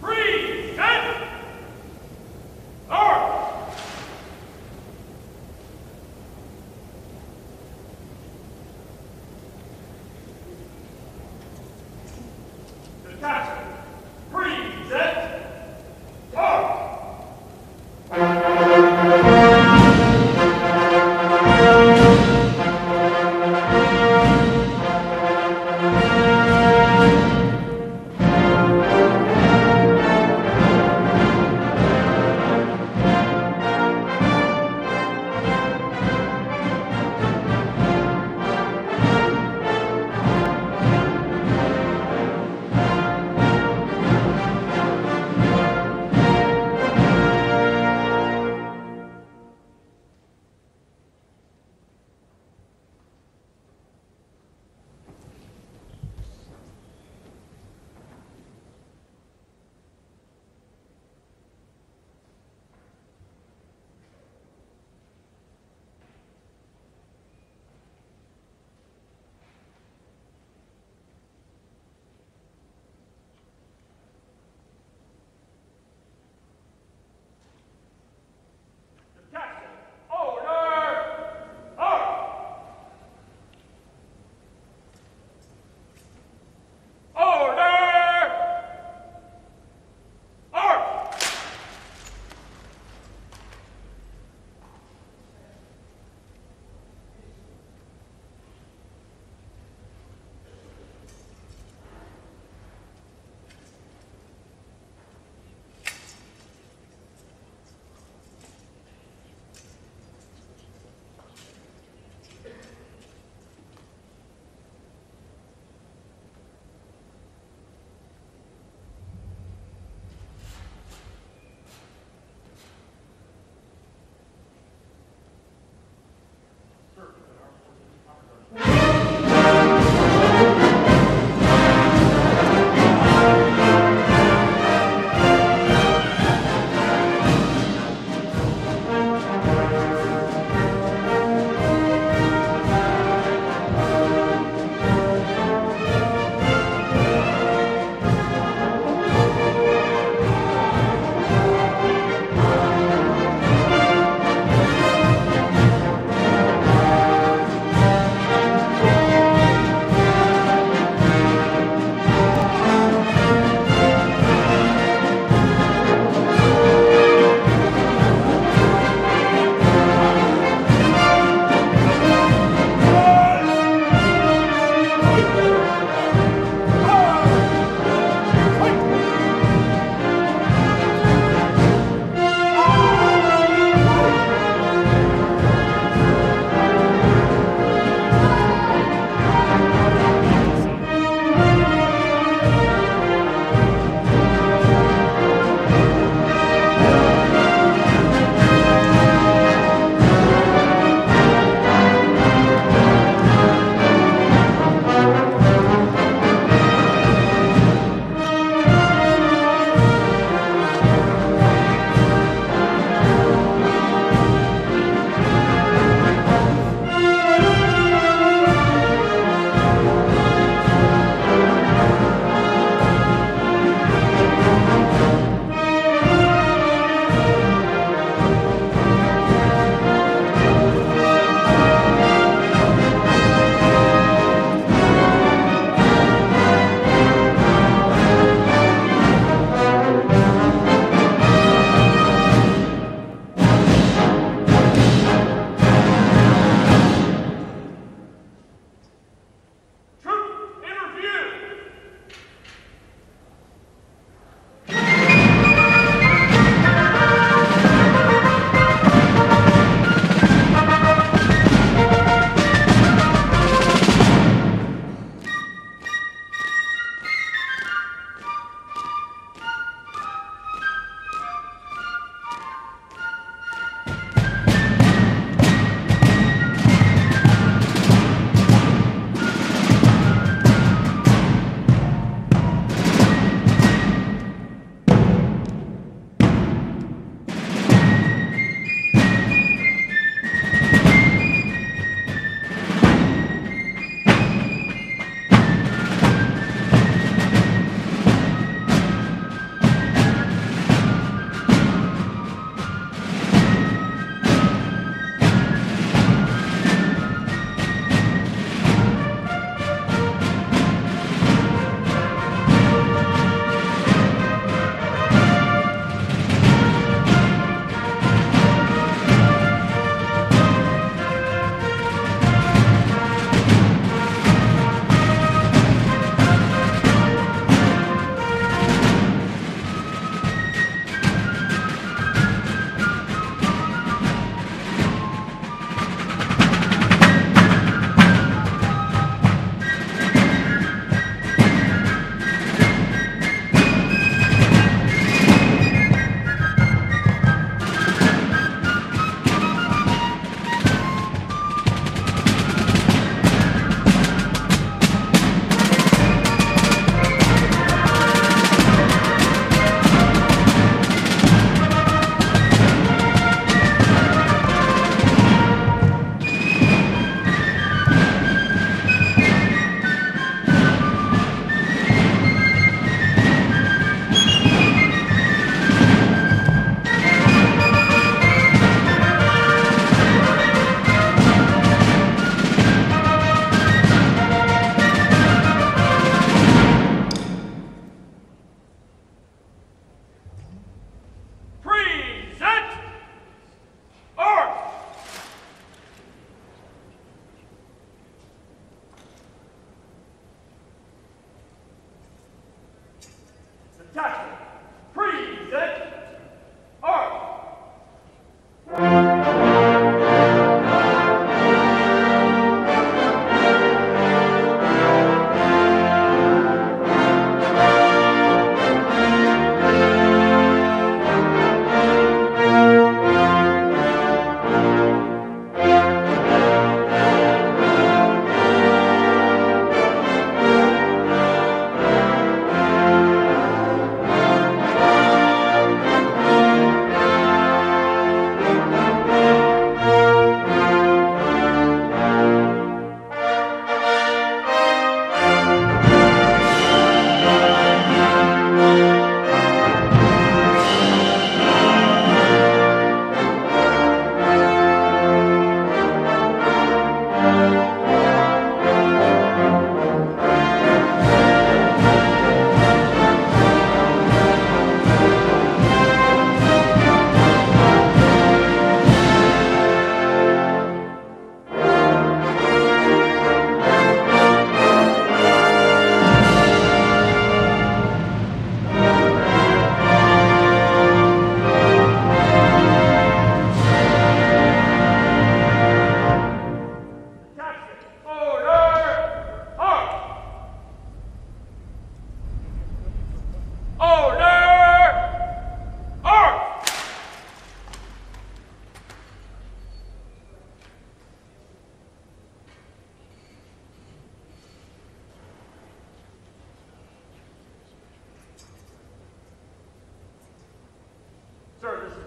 Freeze! Set! North! Detachment! Freeze! Set! North!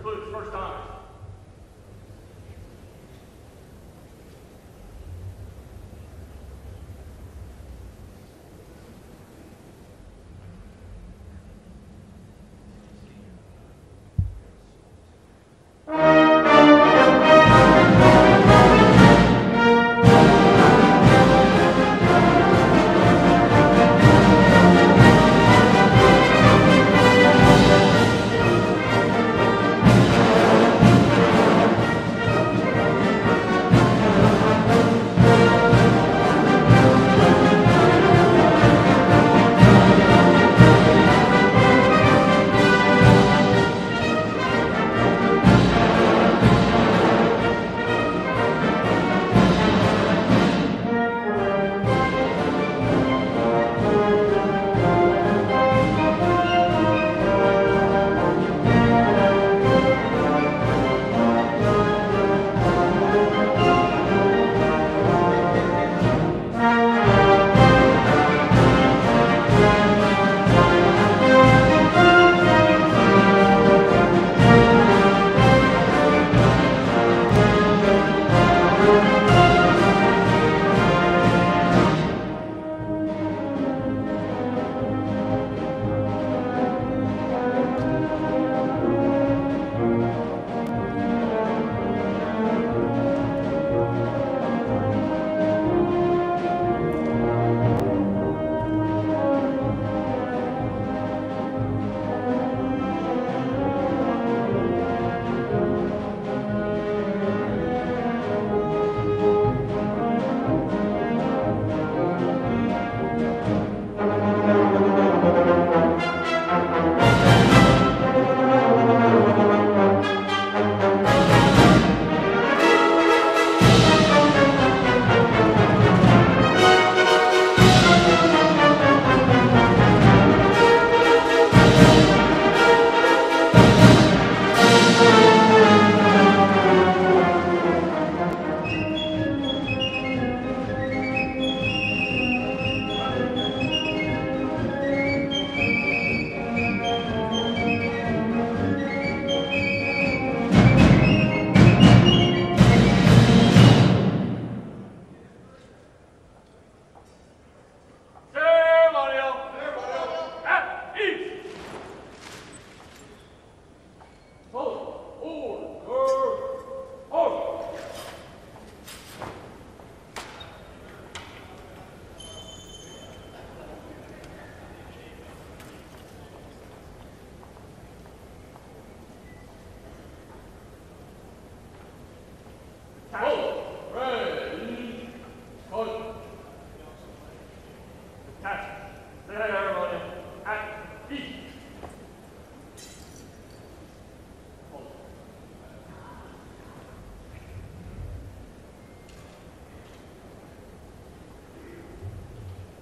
includes first honors.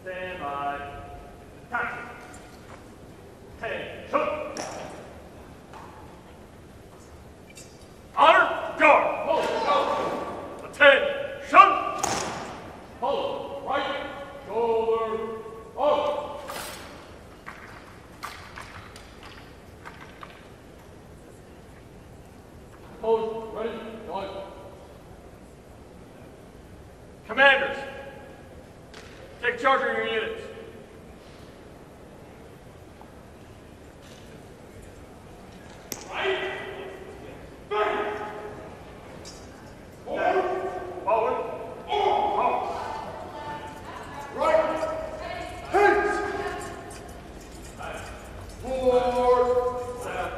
Stand by. Attack. Attention. Honor, guard. Hold. Attention. Hold. Right shoulder over. Hold. Ready. Going. Commanders, take charge of your units. Right. Back. Forward. Forward. Forward. Right. Hands. Forward. Left.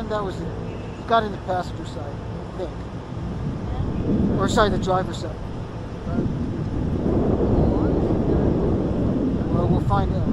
That was it. Got in the passenger side, I think. Or sorry, the driver's side. Well, we'll find out.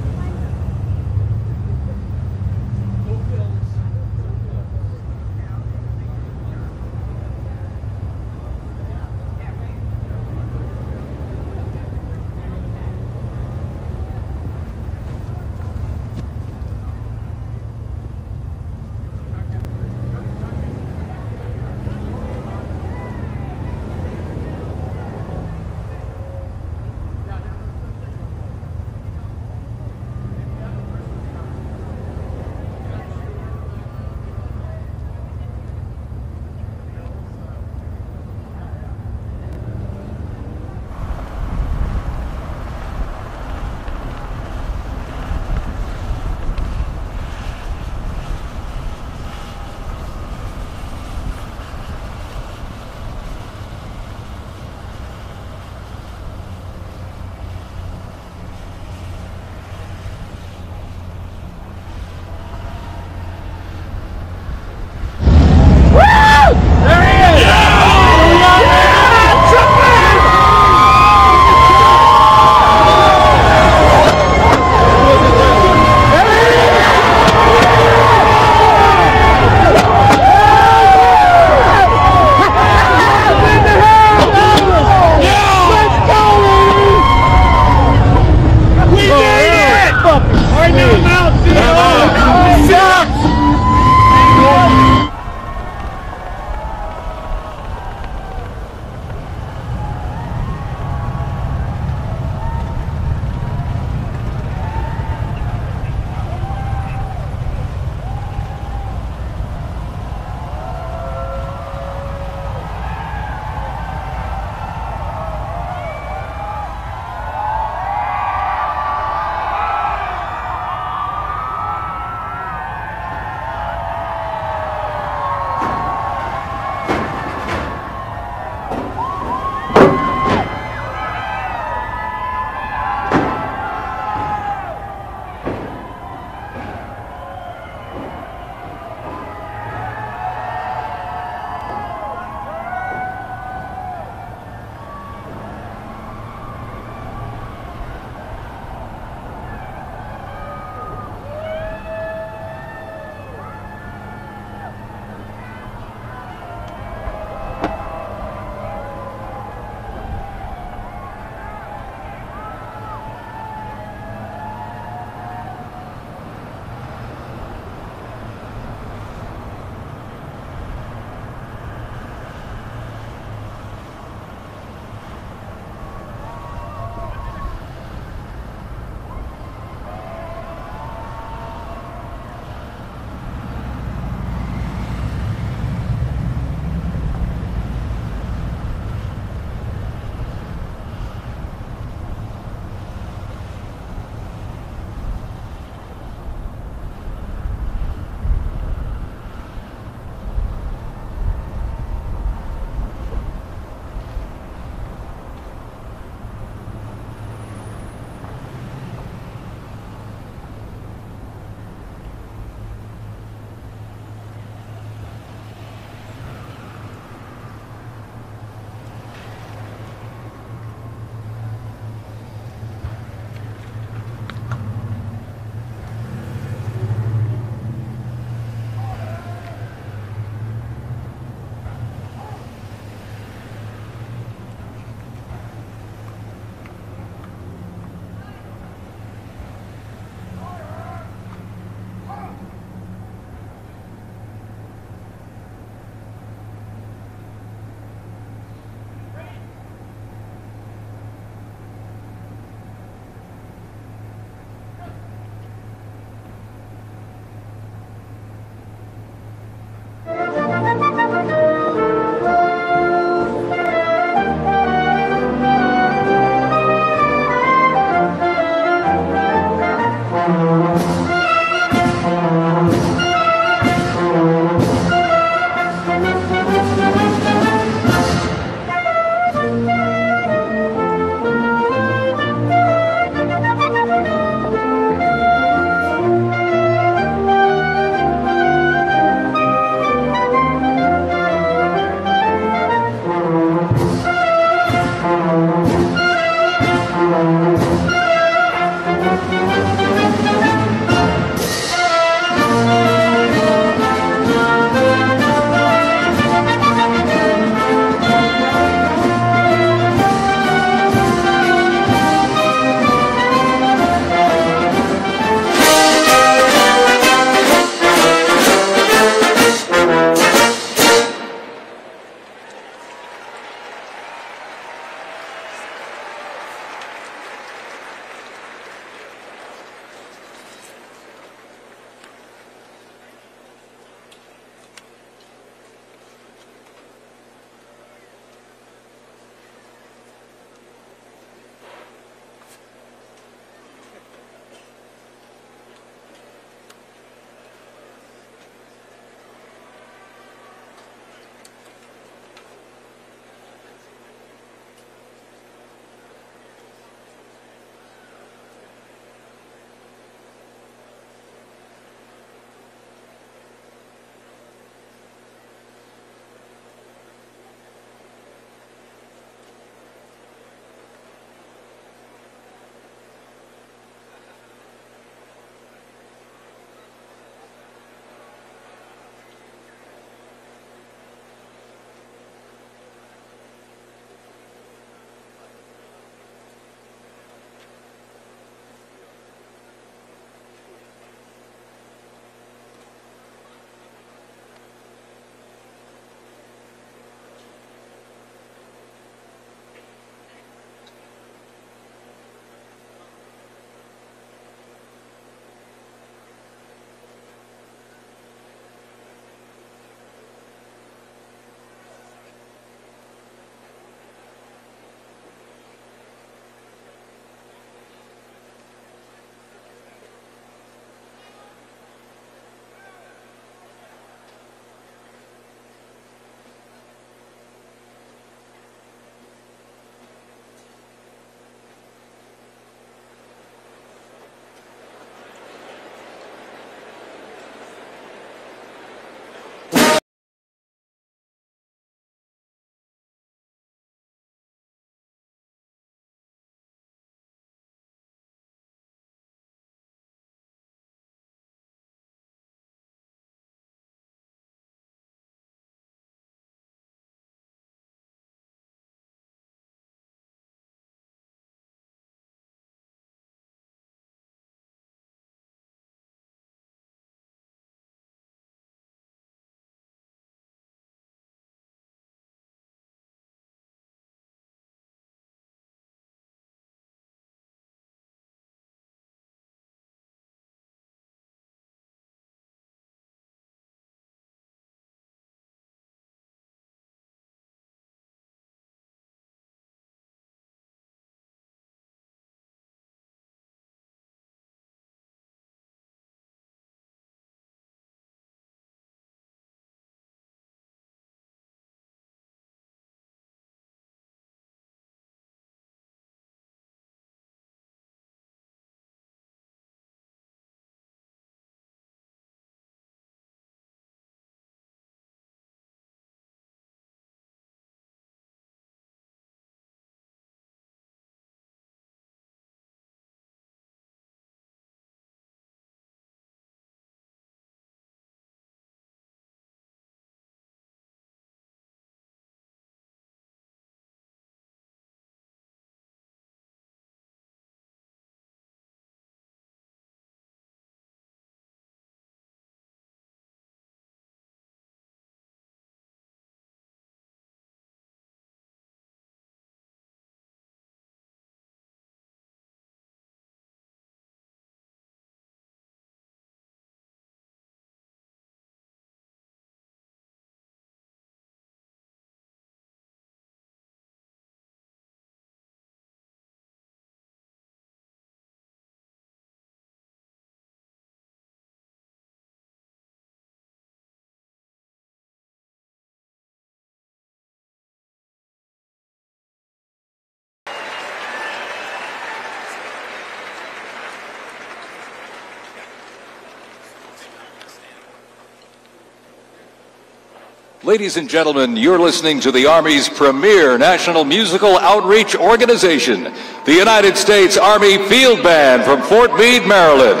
Ladies and gentlemen, you're listening to the Army's premier national musical outreach organization, the United States Army Field Band from Fort Meade, Maryland.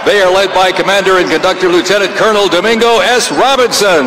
They are led by Commander and Conductor Lieutenant Colonel Domingo S. Robinson.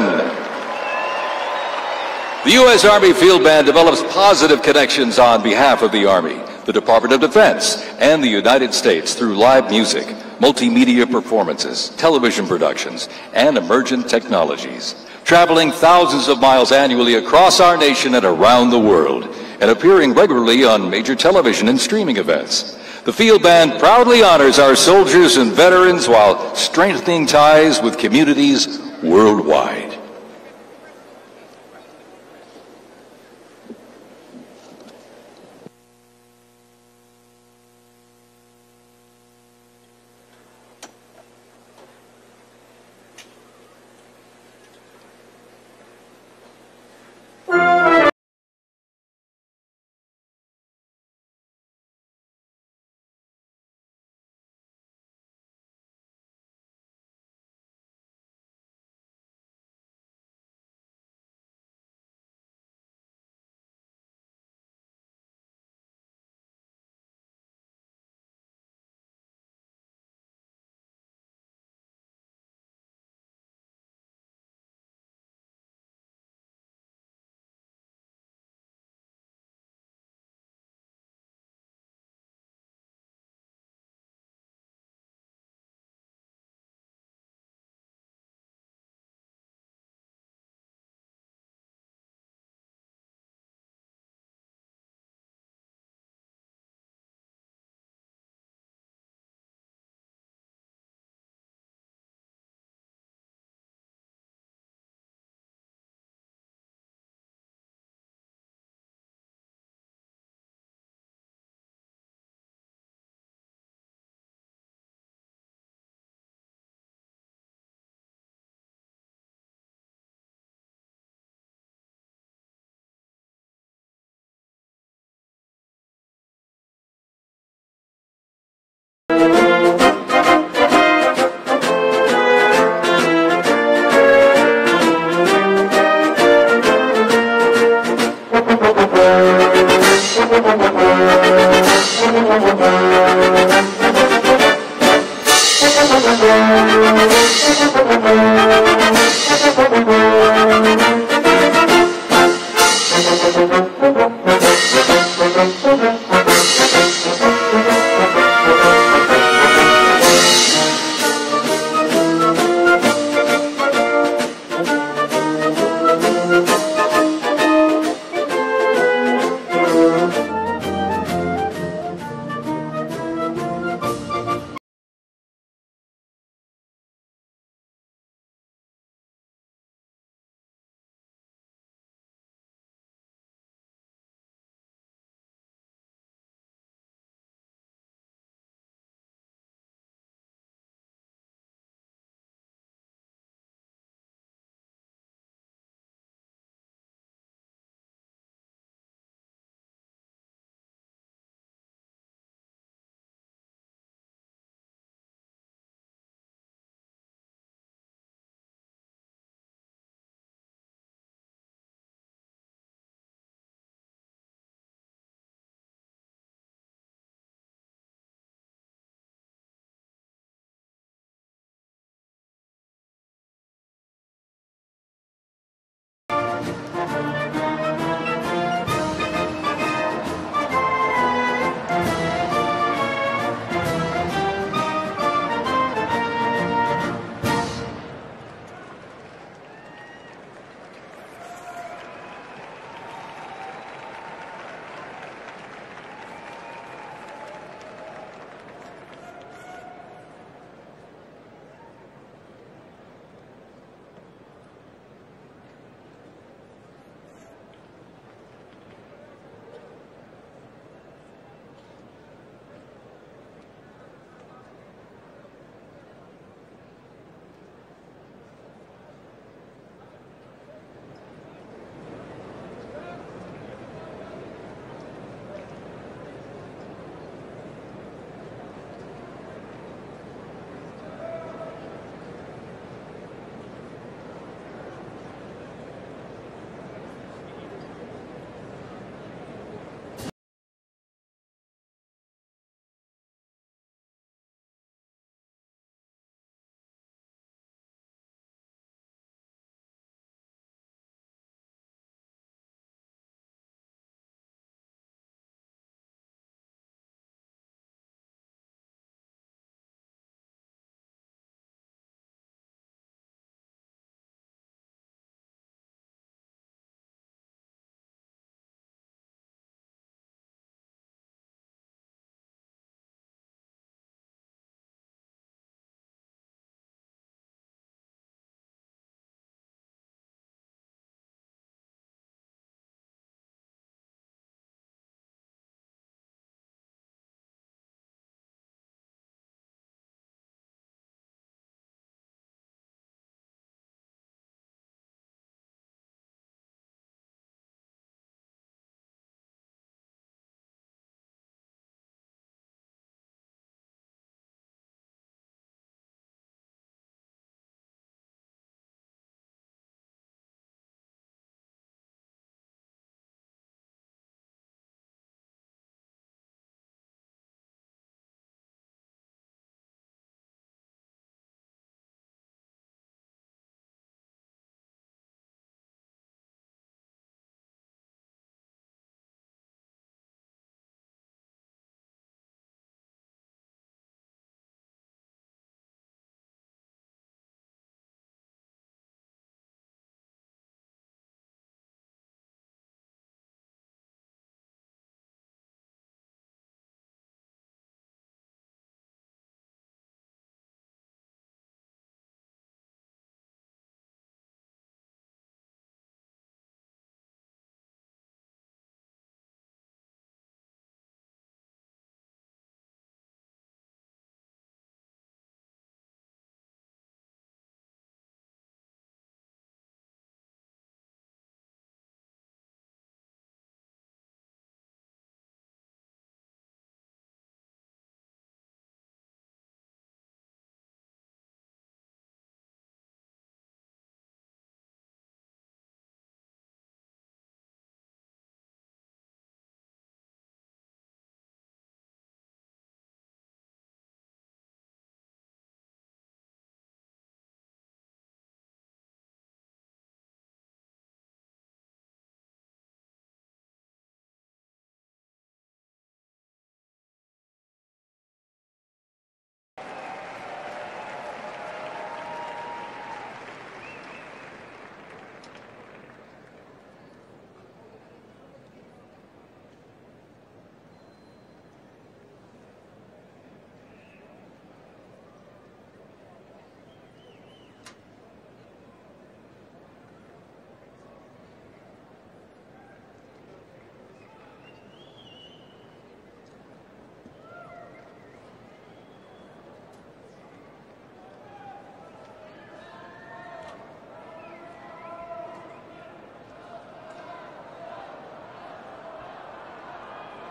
The U.S. Army Field Band develops positive connections on behalf of the Army, the Department of Defense, and the United States through live music, multimedia performances, television productions, and emergent technologies, traveling thousands of miles annually across our nation and around the world, and appearing regularly on major television and streaming events. The Field Band proudly honors our soldiers and veterans while strengthening ties with communities worldwide.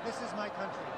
This is my country.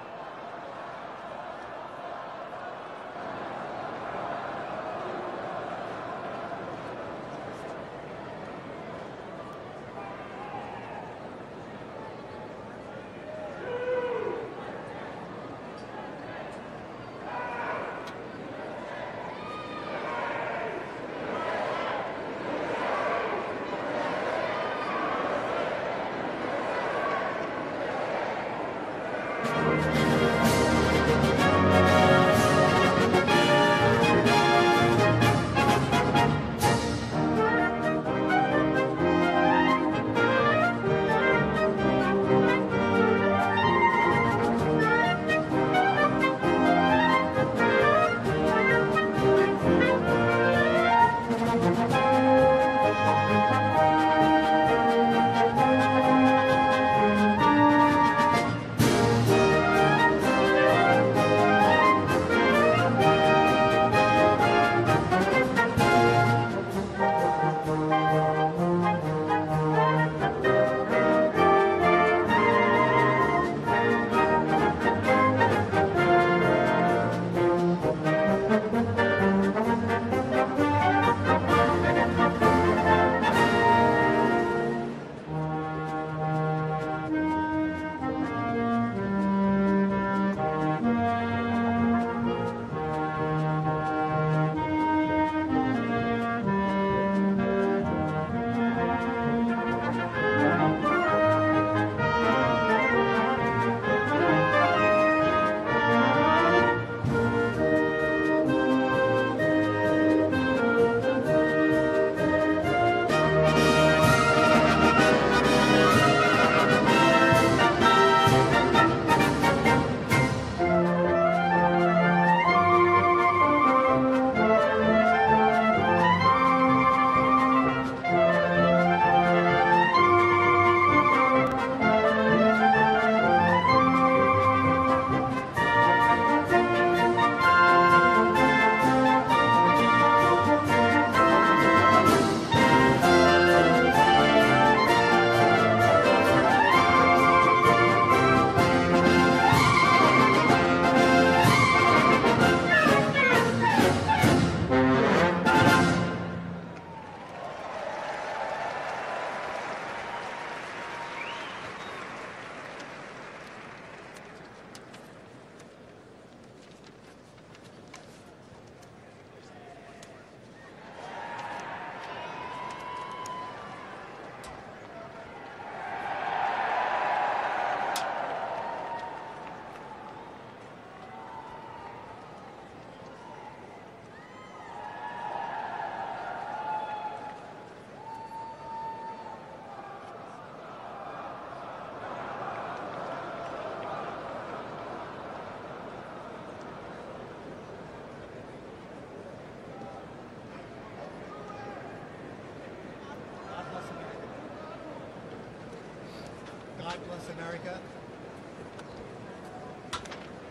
God bless America.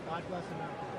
God bless America.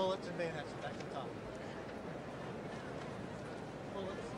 bullets and bayonets back to the top. Bullets.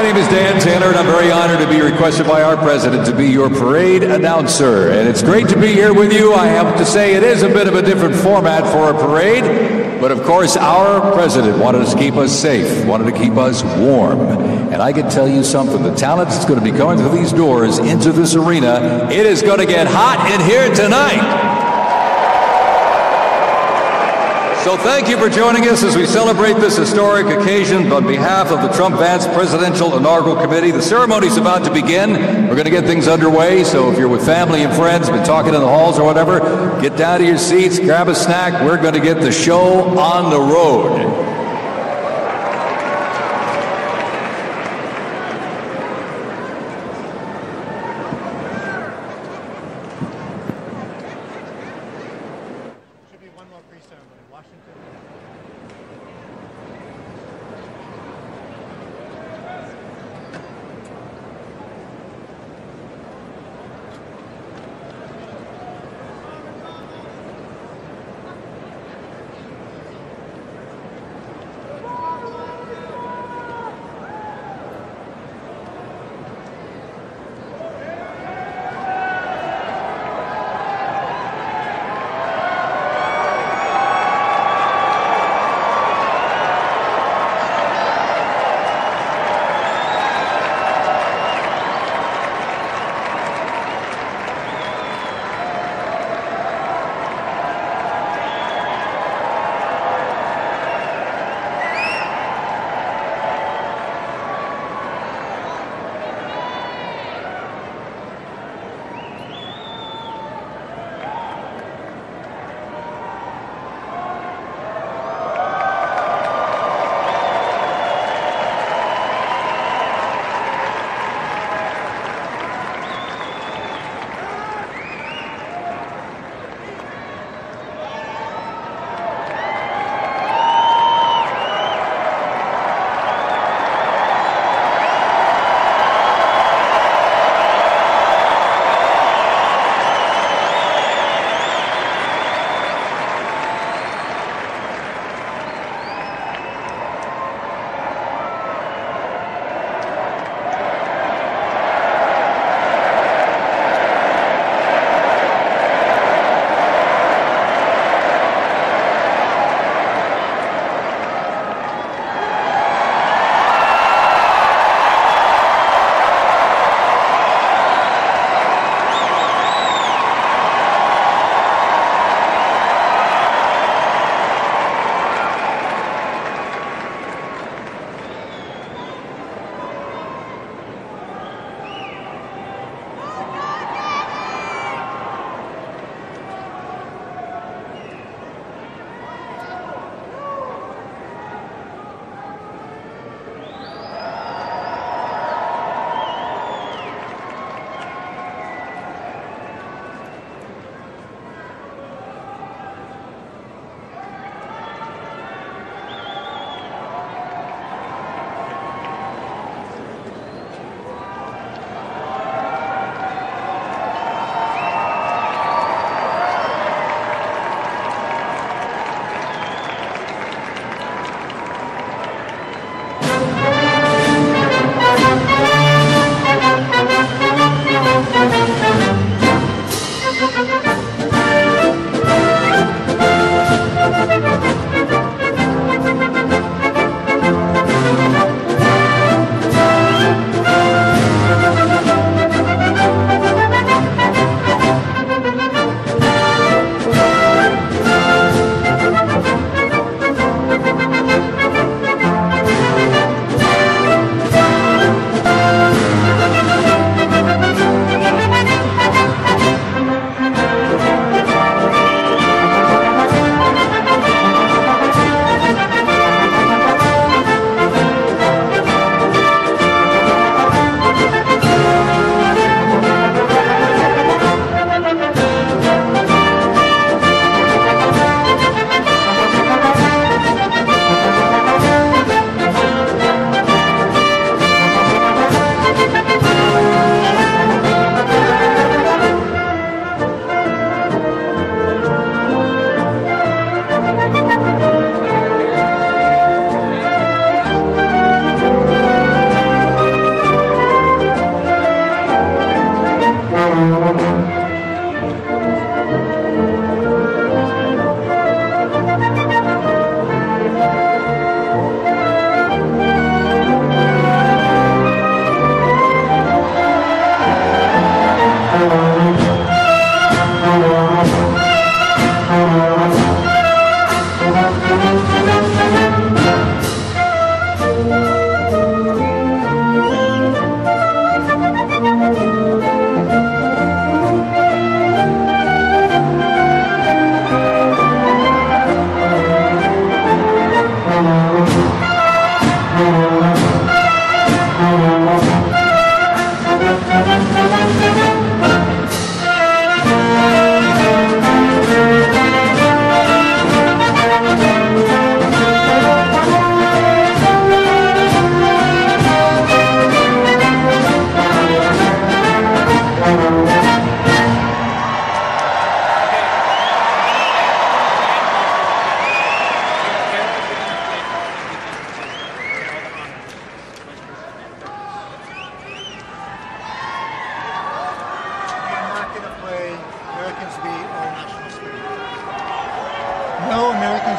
name is Dan Taylor, and I'm very honored to be requested by our president to be your parade announcer. And it's great to be here with you. I have to say it is a bit of a different format for a parade, but of course our president wanted us to keep us safe, wanted to keep us warm. And I can tell you something, the talent that's going to be coming through these doors into this arena, it is going to get hot in here tonight. So thank you for joining us as we celebrate this historic occasion on behalf of the Trump-Vance Presidential Inaugural Committee. The ceremony is about to begin. We're going to get things underway, so if you're with family and friends, been talking in the halls or whatever, get down to your seats, grab a snack. We're going to get the show on the road.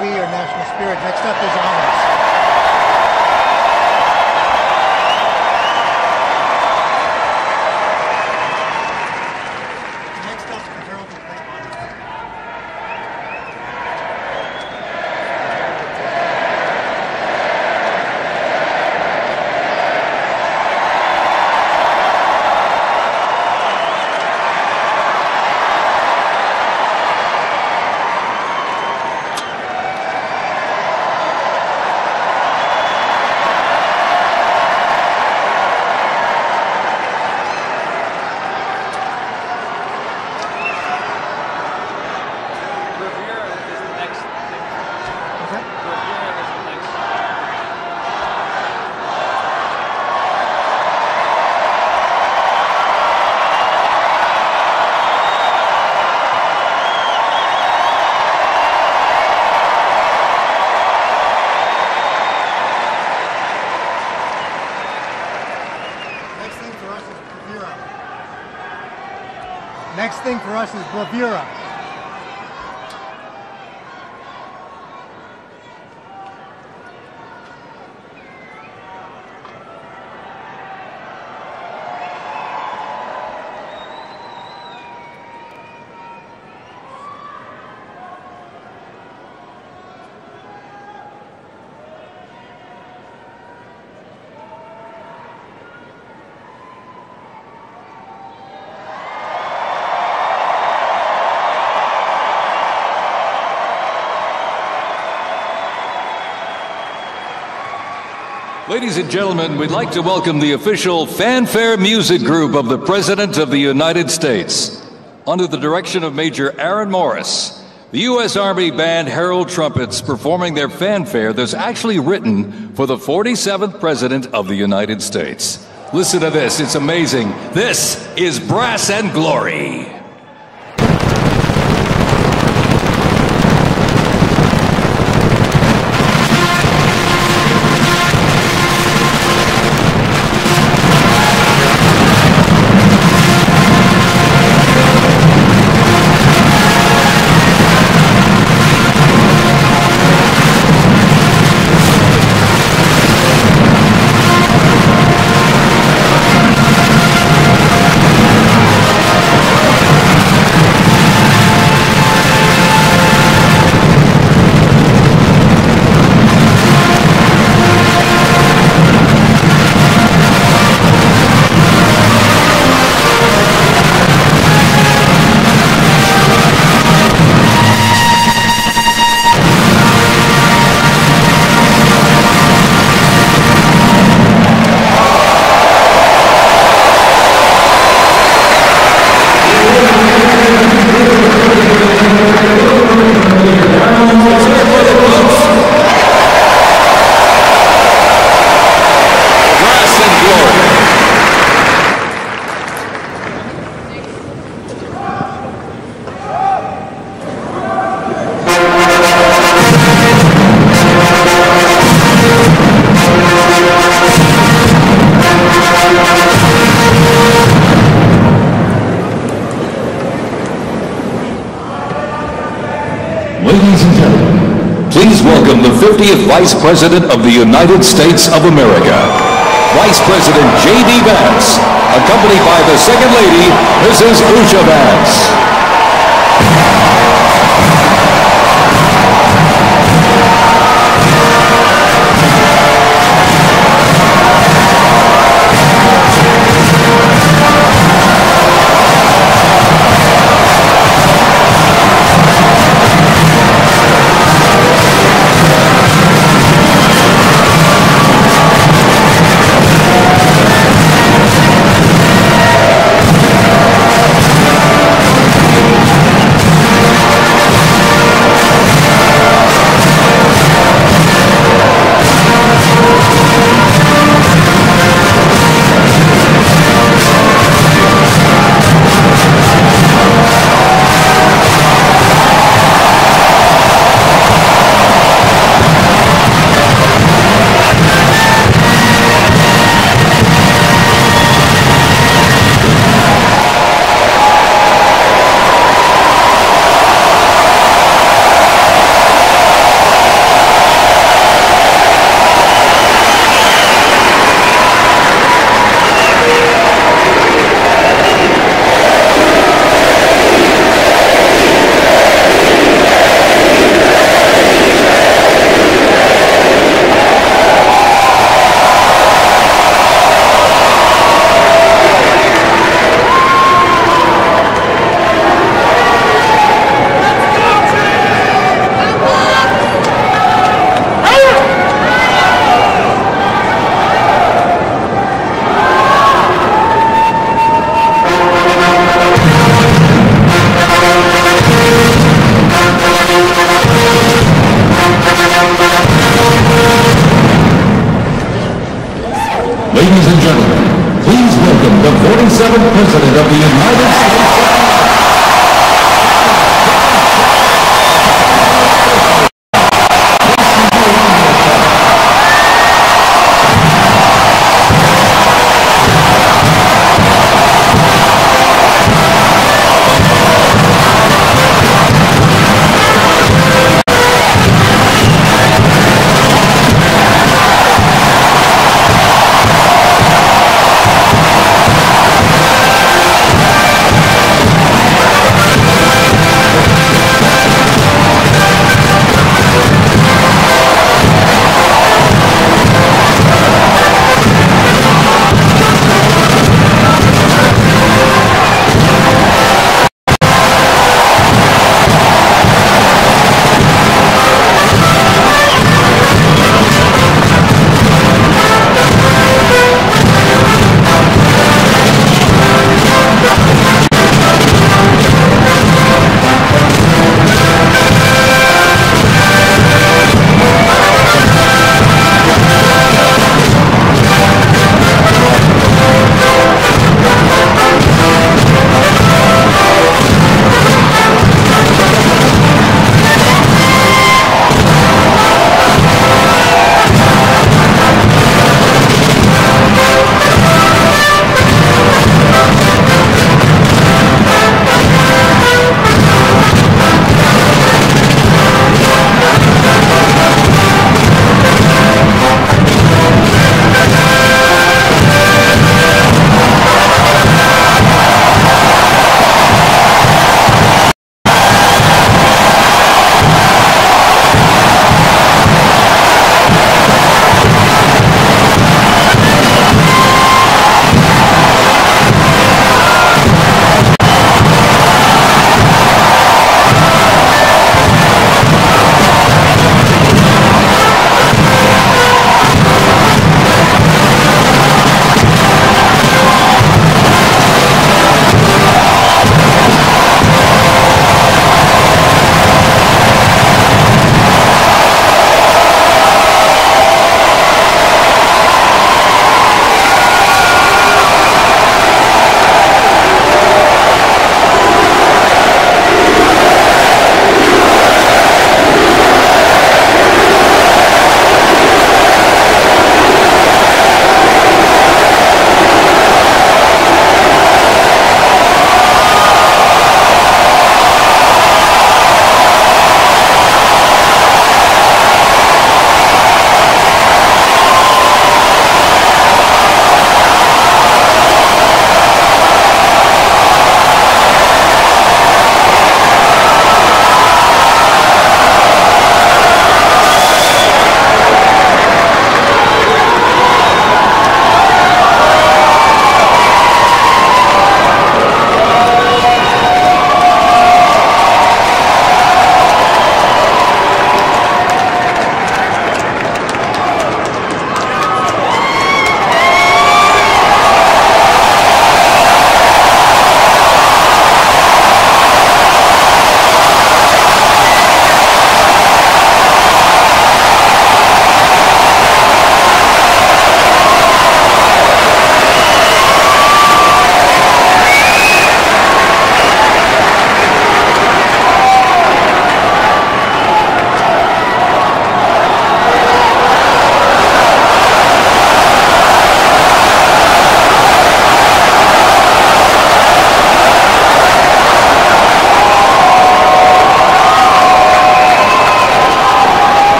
be your national spirit. Next up is honors. Next thing for us is bravura. Ladies and gentlemen, we'd like to welcome the official fanfare music group of the President of the United States. Under the direction of Major Aaron Morris, the U.S. Army Band Herald Trumpets performing their fanfare that's actually written for the 47th President of the United States. Listen to this, it's amazing. This is Brass and Glory. Ladies and gentlemen, please welcome the 50th Vice President of the United States of America, Vice President J.D. Vance, accompanied by the Second Lady, Mrs. Usha Vance. President of the United States.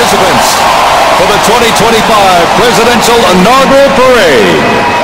participants for the 2025 Presidential Inaugural Parade.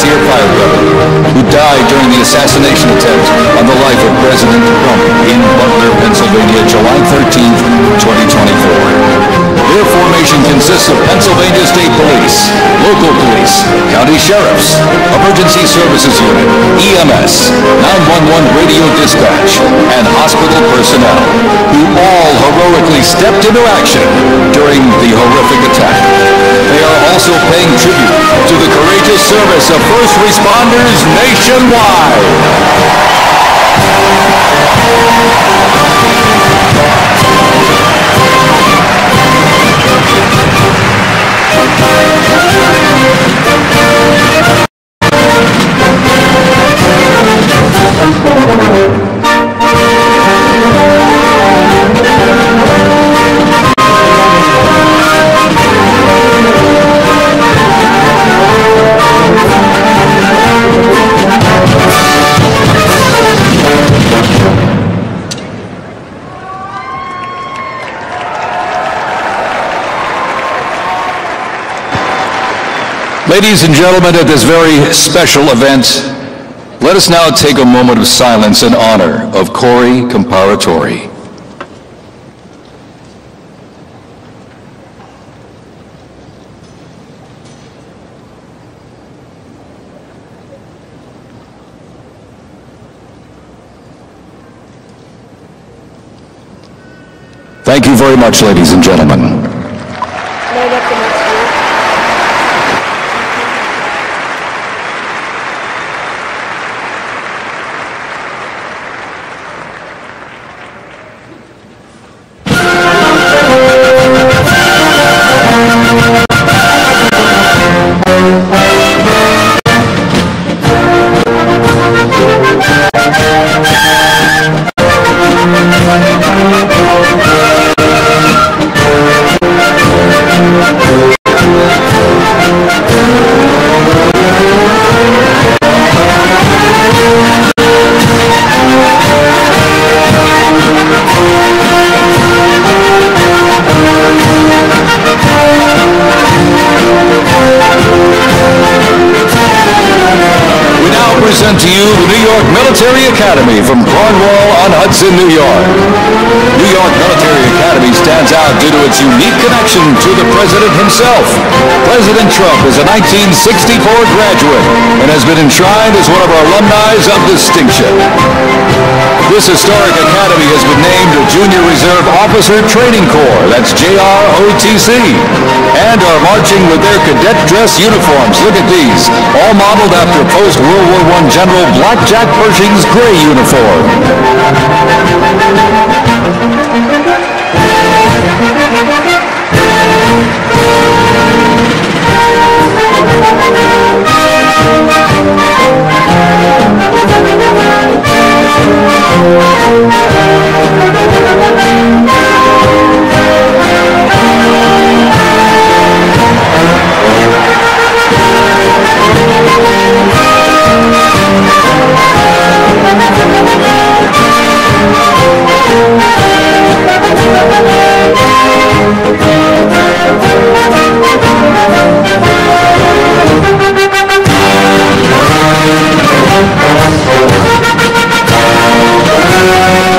volunteer fire company, who died during the assassination attempt on the life of President Trump in Butler, Pennsylvania, July 13th, 2024. Their formation consists of Pennsylvania State Police, local police, county sheriffs, emergency services unit, EMS, 911 radio dispatch, and hospital personnel, who all heroically stepped into action during the horrific attack. They are also paying tribute to the courageous service of first responders nationwide. Ladies and gentlemen, at this very special event, let us now take a moment of silence in honor of Corey Comparatori. Thank you very much, ladies and gentlemen. Present to you the New York Military Academy from Cornwall-on-Hudson, New York. New York Military Academy stands out due to its unique connection to the President himself. President Trump is a 1964 graduate and has been enshrined as one of our alumni of distinction. This historic academy has been named the Junior Reserve Officer Training Corps, that's JROTC, and are marching with their cadet dress uniforms. Look at these, all modeled after post-World War I General Blackjack Pershing's gray uniform.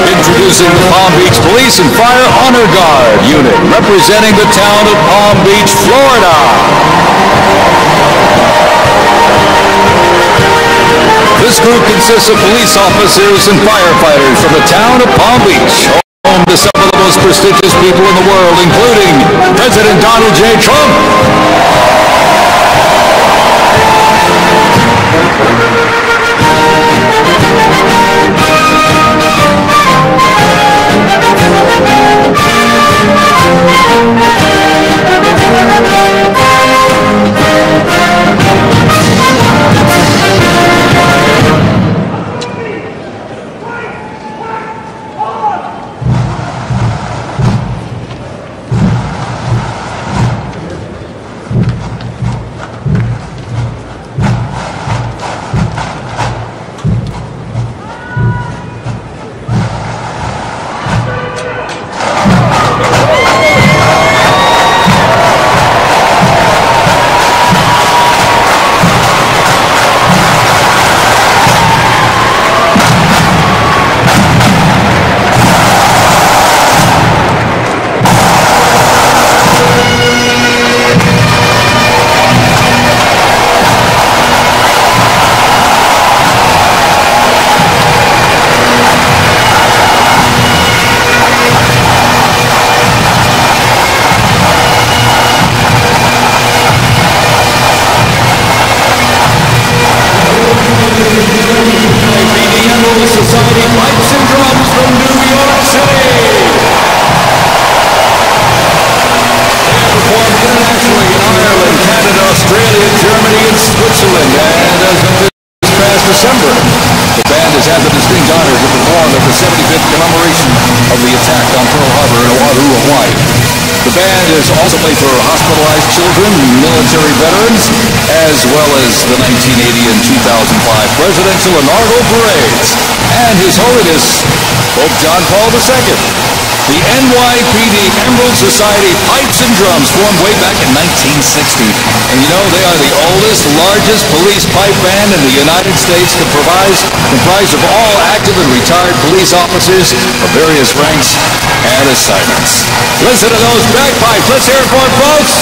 Introducing the Palm Beach Police and Fire Honor Guard unit, representing the town of Palm Beach, Florida. This group consists of police officers and firefighters from the town of Palm Beach, home to some of the most prestigious people in the world, including President Donald J. Trump. December. The band has had the distinct honor to perform at the 75th commemoration of the attack on Pearl Harbor in Oahu, Hawaii. The band has also played for hospitalized children, military veterans, as well as the 1980 and 2005 presidential inaugural parades. And His Holiness Pope John Paul II. The NYPD Emerald Society Pipes and Drums formed way back in 1960. And you know, they are the oldest, largest police pipe band in the United States, comprised of all active and retired police officers of various ranks and assignments. Listen to those bagpipes. Let's hear it for it, folks.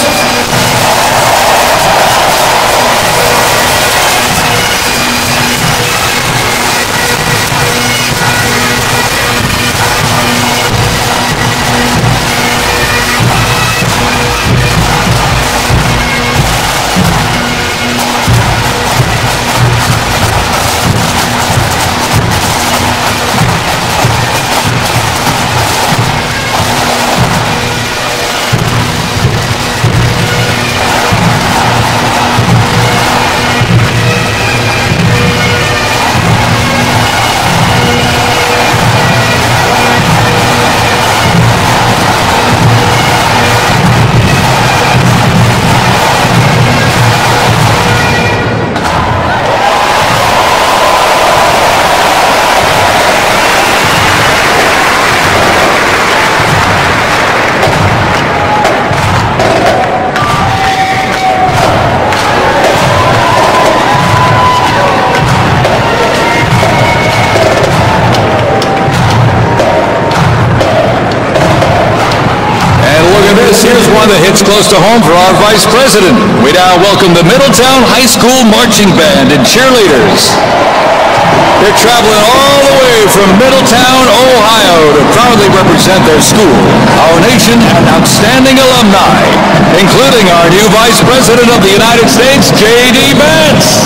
Here's one that hits close to home for our Vice President. We now welcome the Middletown High School Marching Band and cheerleaders. They're traveling all the way from Middletown, Ohio to proudly represent their school, our nation, and outstanding alumni, including our new Vice President of the United States, J.D. Vance.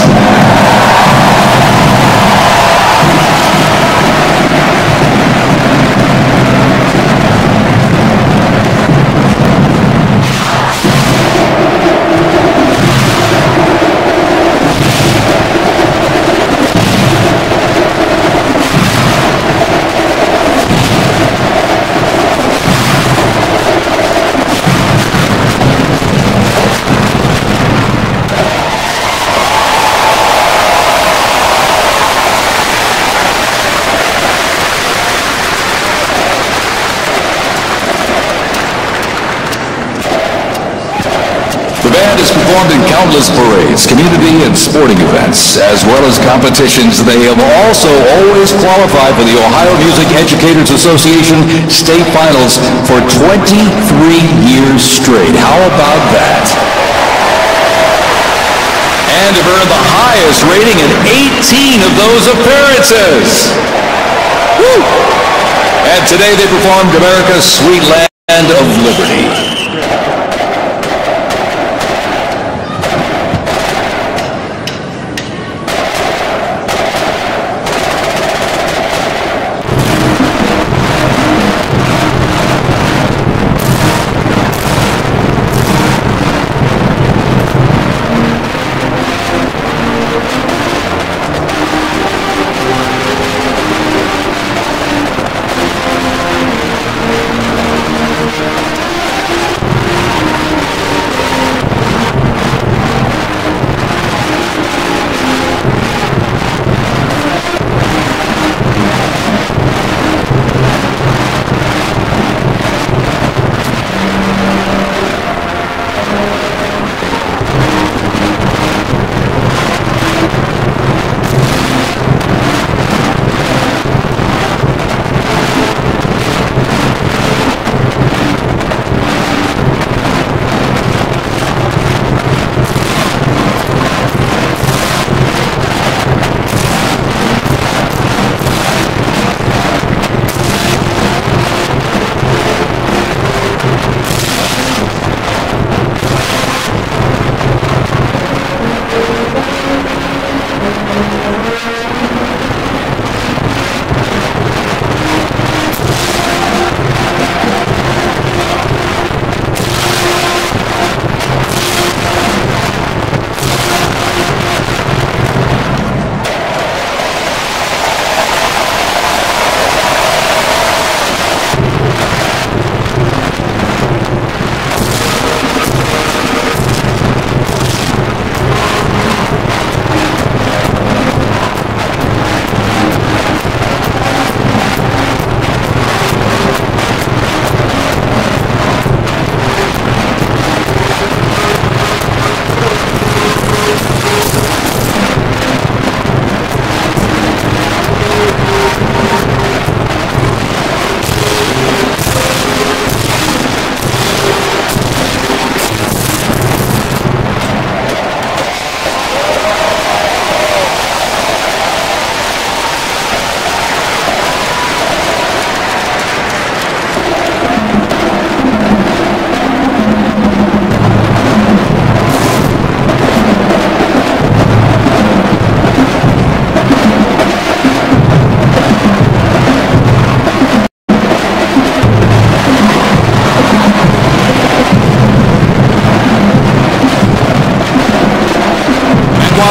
Has performed in countless parades, community and sporting events, as well as competitions. They have also always qualified for the Ohio Music Educators Association state finals for 23 years straight. How about that? And have earned the highest rating in 18 of those appearances. Woo! And today they performed America's Sweet Land of Liberty.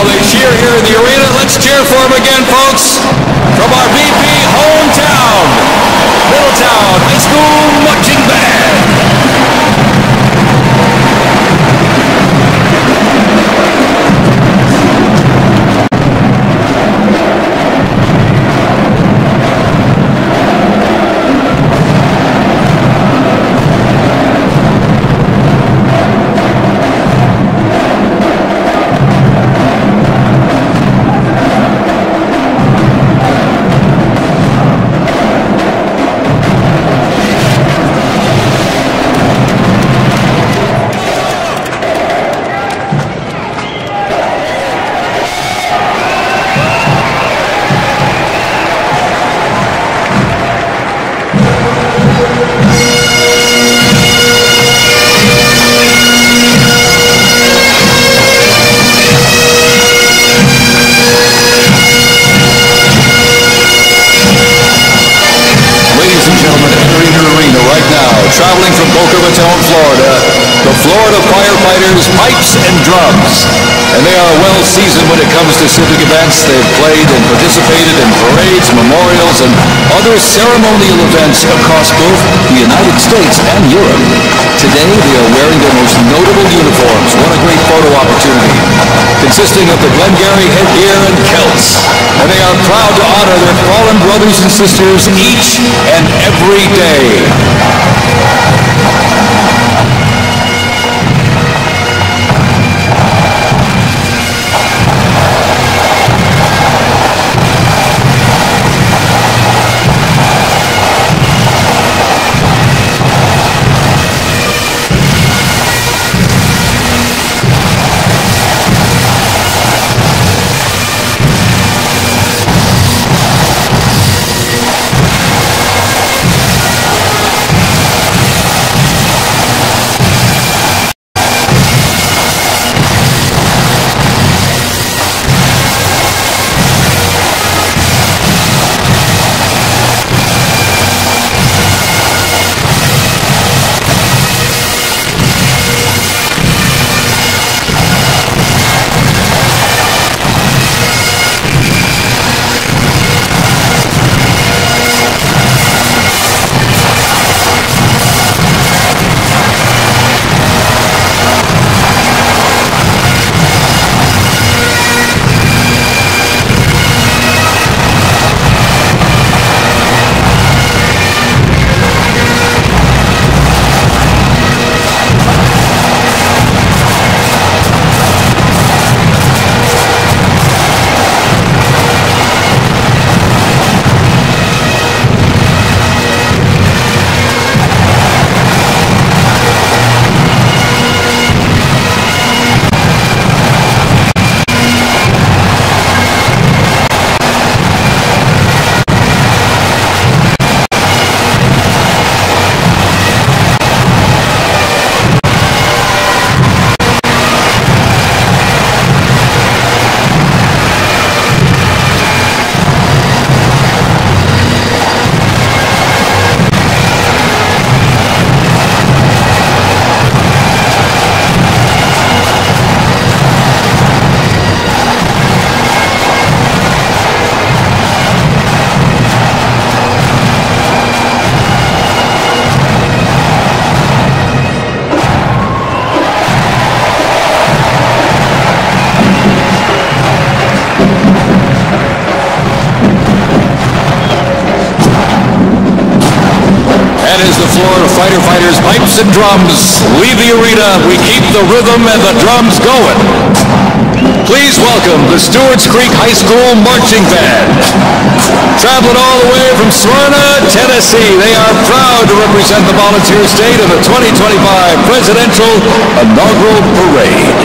they cheer here in the arena. Let's cheer for him again, folks, from our VP hometown, Middletown High School Marching Band. Traveling from Boca Raton, Florida, the Florida Firefighters Pipes and Drums. And they are well seasoned when it comes to civic events. They've played and participated in parades, memorials, and other ceremonial events across both the United States and Europe. Today, they are wearing their most notable uniforms. What a great photo opportunity. Consisting of the Glengarry headgear and kilts. And they are proud to honor their fallen brothers and sisters each and every day. As the Florida Fighter Fighters Pipes and Drums leave the arena, we keep the rhythm and the drums going. Please welcome the Stewart's Creek High School Marching Band. Traveling all the way from Smyrna, Tennessee, they are proud to represent the volunteer state in the 2025 Presidential Inaugural Parade.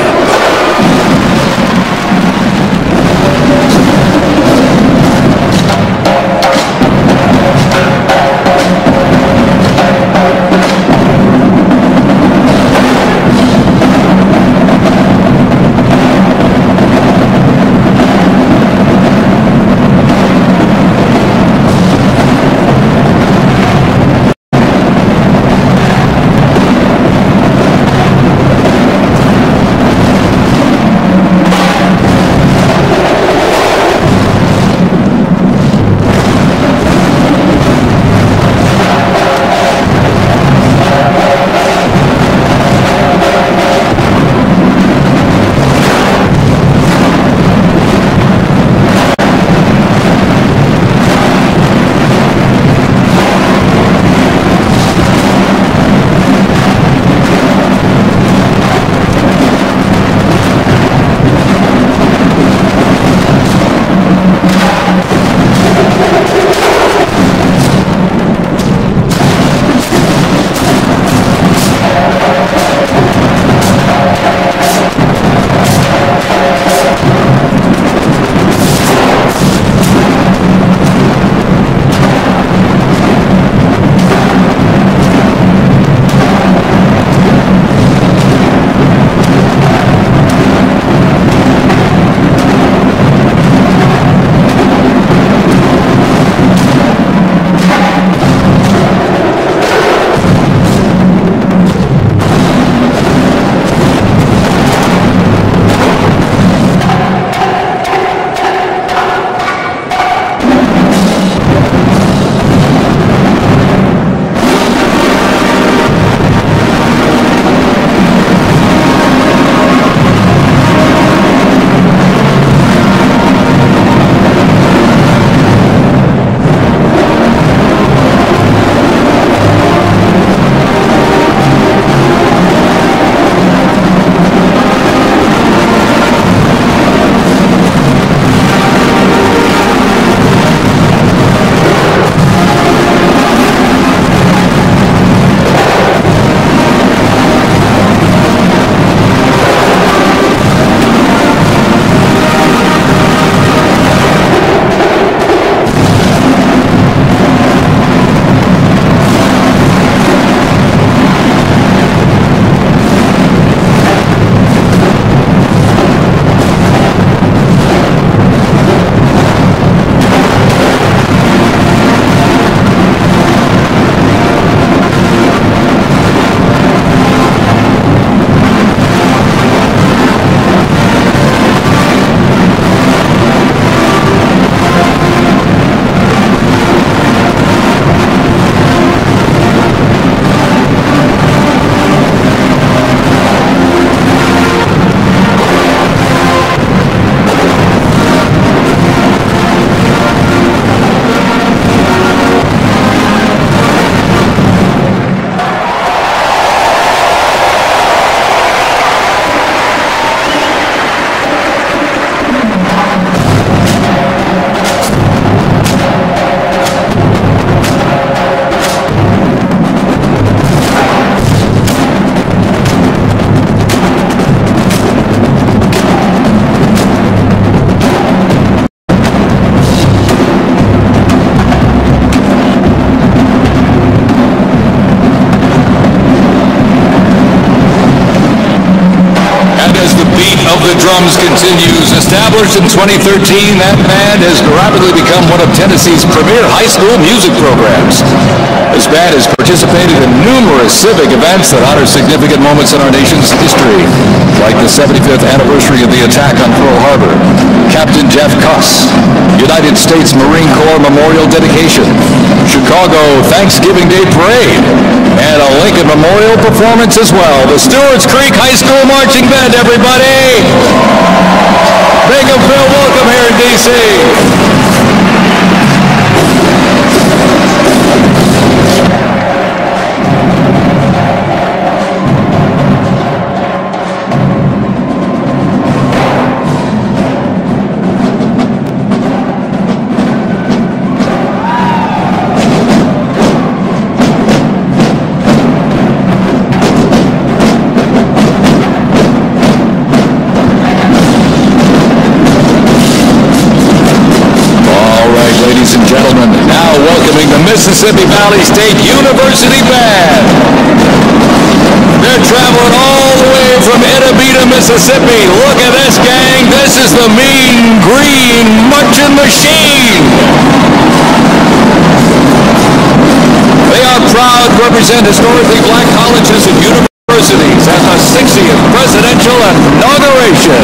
Established in 2013, that band has rapidly become one of Tennessee's premier high school music programs. This band has participated in numerous civic events that honor significant moments in our nation's history, like the 75th anniversary of the attack on Pearl Harbor, Captain Jeff Cuss, United States Marine Corps Memorial Dedication, Chicago Thanksgiving Day Parade, and a Lincoln Memorial performance as well. The Stewart's Creek High School Marching Band, everybody! Make them feel welcome here in D.C. Ladies and gentlemen, now welcoming the Mississippi Valley State University Band. They're traveling all the way from Edabita, Mississippi. Look at this, gang. This is the Mean Green Marching Machine. They are proud to represent historically black colleges and universities at the 60th presidential inauguration.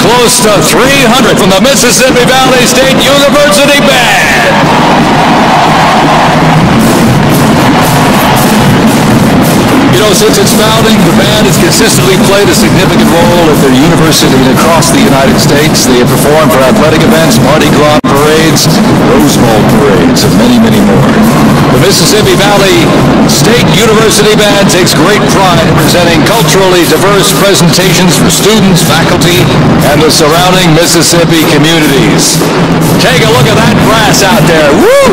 close to 300 from the Mississippi Valley State University Band. You know, since its founding, the band has consistently played a significant role at their university and across the United States. They have performed for athletic events, Mardi Gras parades, Rose Bowl parades, and many, many more. The Mississippi Valley State University Band takes great pride in presenting culturally diverse presentations for students, faculty, and the surrounding Mississippi communities. Take a look at that brass out there. Woo!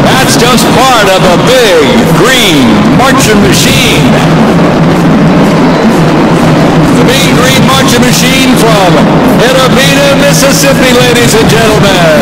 That's just part of a big green marching machine. The big green marching machine from Itapena, Mississippi, ladies and gentlemen.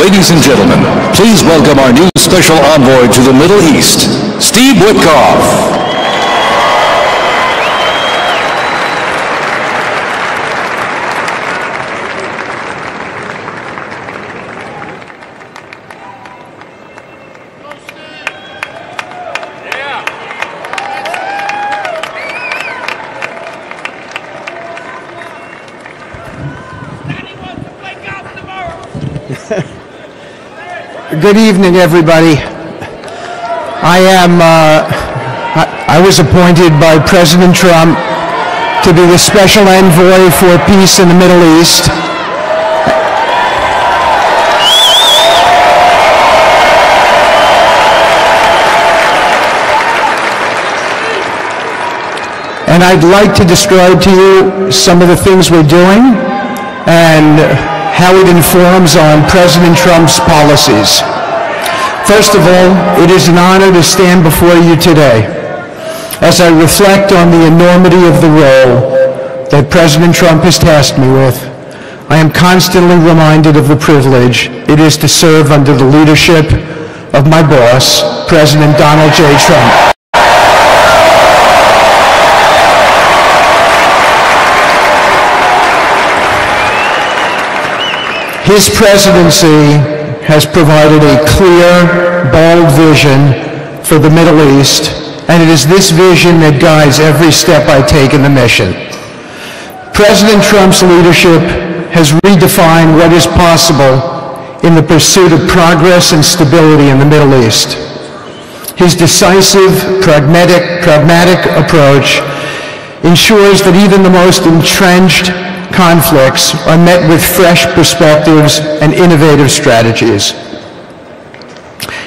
Ladies and gentlemen, please welcome our new special envoy to the Middle East, Steve Witkoff. Good evening, everybody. I was appointed by President Trump to be the special envoy for peace in the Middle East. And I'd like to describe to you some of the things we're doing and how it informs on President Trump's policies. First of all, it is an honor to stand before you today as I reflect on the enormity of the role that President Trump has tasked me with. I am constantly reminded of the privilege it is to serve under the leadership of my boss, President Donald J. Trump. His presidency has provided a clear, bold vision for the Middle East, and it is this vision that guides every step I take in the mission. President Trump's leadership has redefined what is possible in the pursuit of progress and stability in the Middle East. His decisive, pragmatic approach ensures that even the most entrenched conflicts are met with fresh perspectives and innovative strategies.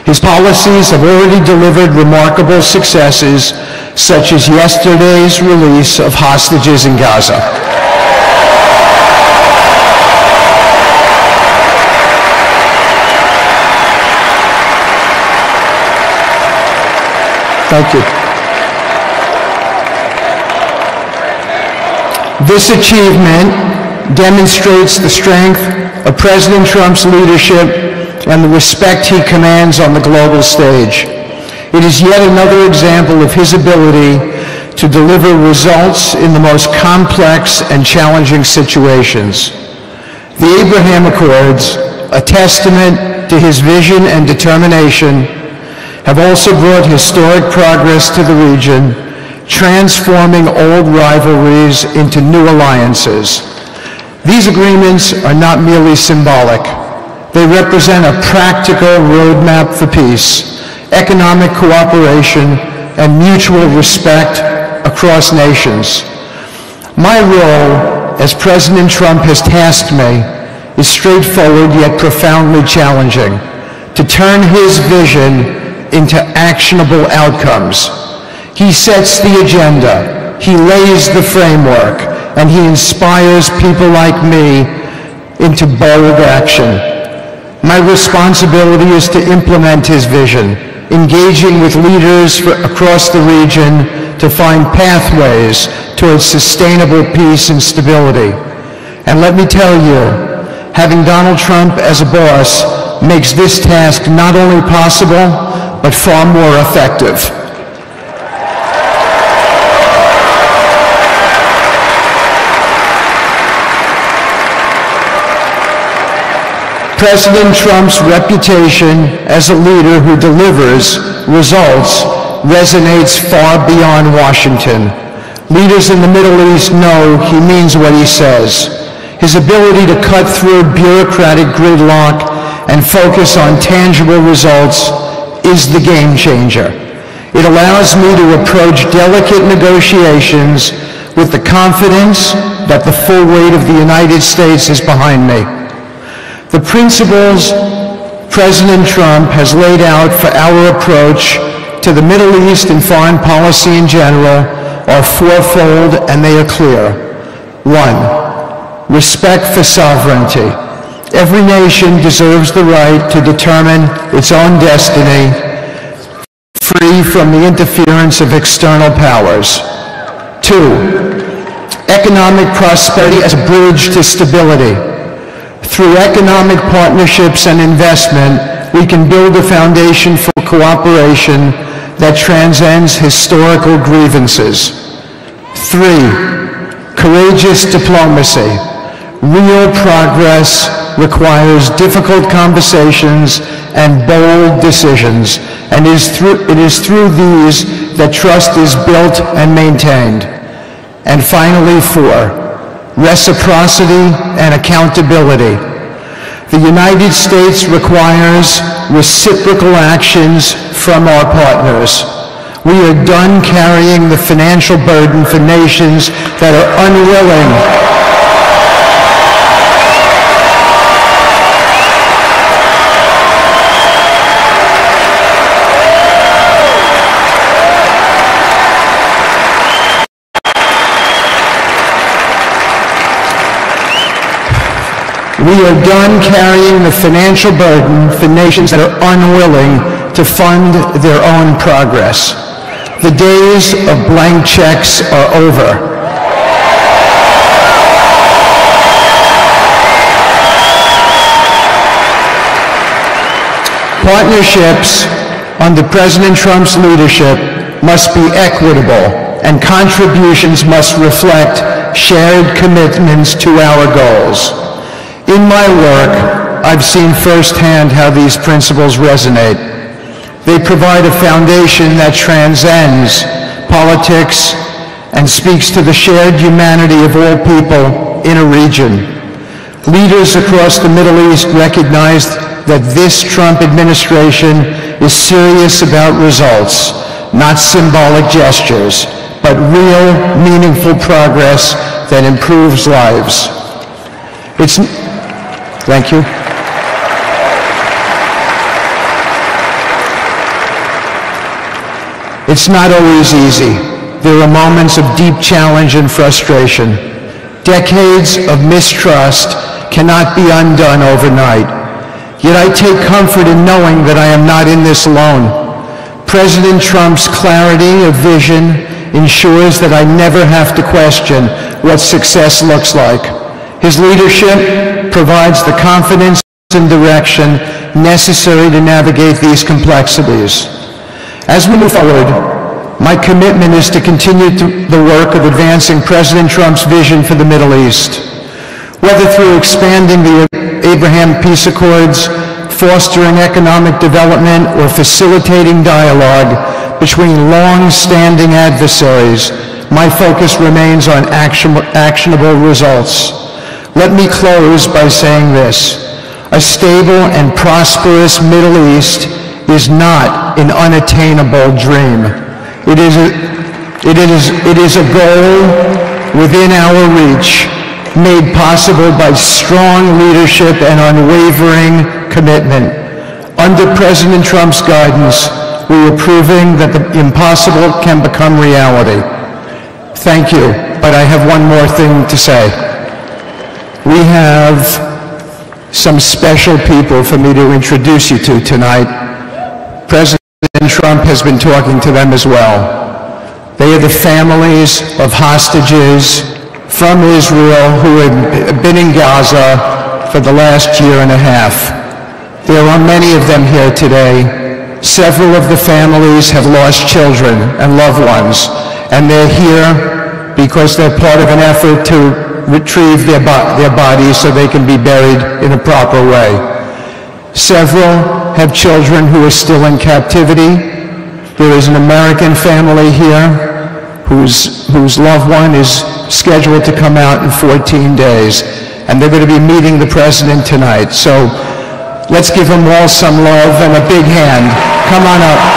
His policies have already delivered remarkable successes, such as yesterday's release of hostages in Gaza. Thank you. This achievement demonstrates the strength of President Trump's leadership and the respect he commands on the global stage. It is yet another example of his ability to deliver results in the most complex and challenging situations. The Abraham Accords, a testament to his vision and determination, have also brought historic progress to the region, transforming old rivalries into new alliances. These agreements are not merely symbolic. They represent a practical roadmap for peace, economic cooperation, and mutual respect across nations. My role, as President Trump has tasked me, is straightforward yet profoundly challenging: to turn his vision into actionable outcomes. He sets the agenda, he lays the framework, and he inspires people like me into bold action. My responsibility is to implement his vision, engaging with leaders across the region to find pathways towards sustainable peace and stability. And let me tell you, having Donald Trump as a boss makes this task not only possible, but far more effective. President Trump's reputation as a leader who delivers results resonates far beyond Washington. Leaders in the Middle East know he means what he says. His ability to cut through bureaucratic gridlock and focus on tangible results is the game changer. It allows me to approach delicate negotiations with the confidence that the full weight of the United States is behind me. The principles President Trump has laid out for our approach to the Middle East and foreign policy in general are fourfold, and they are clear. 1, respect for sovereignty. Every nation deserves the right to determine its own destiny, free from the interference of external powers. 2, economic prosperity as a bridge to stability. Through economic partnerships and investment, we can build a foundation for cooperation that transcends historical grievances. 3, courageous diplomacy. Real progress requires difficult conversations and bold decisions, and it is through these that trust is built and maintained. And finally, 4, reciprocity and accountability. The United States requires reciprocal actions from our partners. We are done carrying the financial burden for nations that are unwilling We are done carrying the financial burden for nations that are unwilling to fund their own progress. The days of blank checks are over. Partnerships under President Trump's leadership must be equitable, and contributions must reflect shared commitments to our goals. In my work, I've seen firsthand how these principles resonate. They provide a foundation that transcends politics and speaks to the shared humanity of all people in a region. Leaders across the Middle East recognize that this Trump administration is serious about results, not symbolic gestures, but real, meaningful progress that improves lives. Thank you. It's not always easy. There are moments of deep challenge and frustration. Decades of mistrust cannot be undone overnight. Yet I take comfort in knowing that I am not in this alone. President Trump's clarity of vision ensures that I never have to question what success looks like. His leadership provides the confidence and direction necessary to navigate these complexities. As we move forward, my commitment is to continue the work of advancing President Trump's vision for the Middle East. Whether through expanding the Abraham Peace Accords, fostering economic development, or facilitating dialogue between long-standing adversaries, my focus remains on actionable results. Let me close by saying this. A stable and prosperous Middle East is not an unattainable dream. It is a goal within our reach, made possible by strong leadership and unwavering commitment. Under President Trump's guidance, we are proving that the impossible can become reality. Thank you, but I have one more thing to say. We have some special people for me to introduce you to tonight. President Trump has been talking to them as well. They are the families of hostages from Israel who have been in Gaza for the last year and a half. There are many of them here today. Several of the families have lost children and loved ones, and they're here because they're part of an effort to retrieve their bodies so they can be buried in a proper way. Several have children who are still in captivity. There is an American family here whose loved one is scheduled to come out in 14 days, and they're going to be meeting the president tonight. So let's give them all some love and a big hand. Come on up.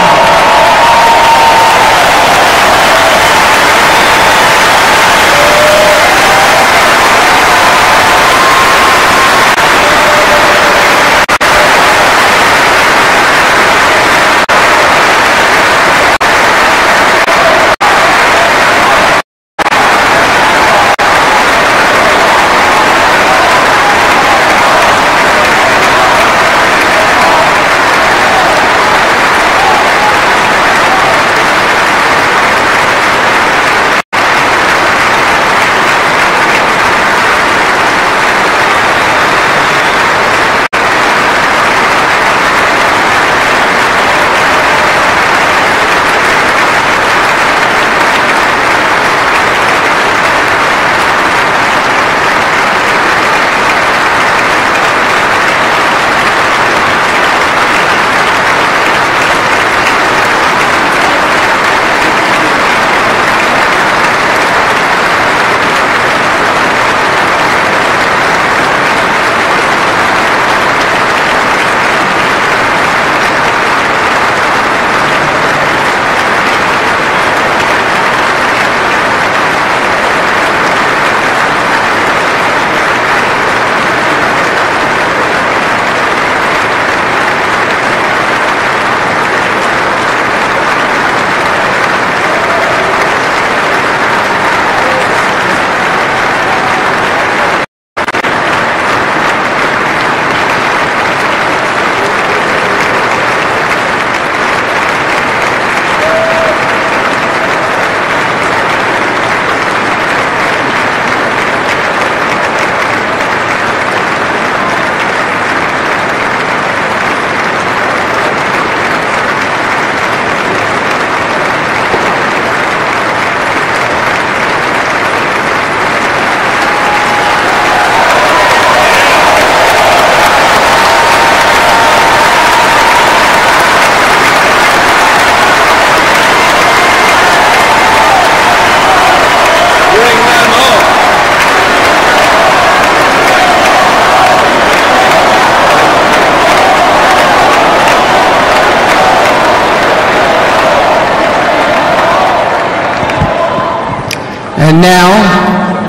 And now,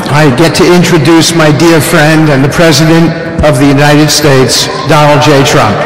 I get to introduce my dear friend and the President of the United States, Donald J. Trump.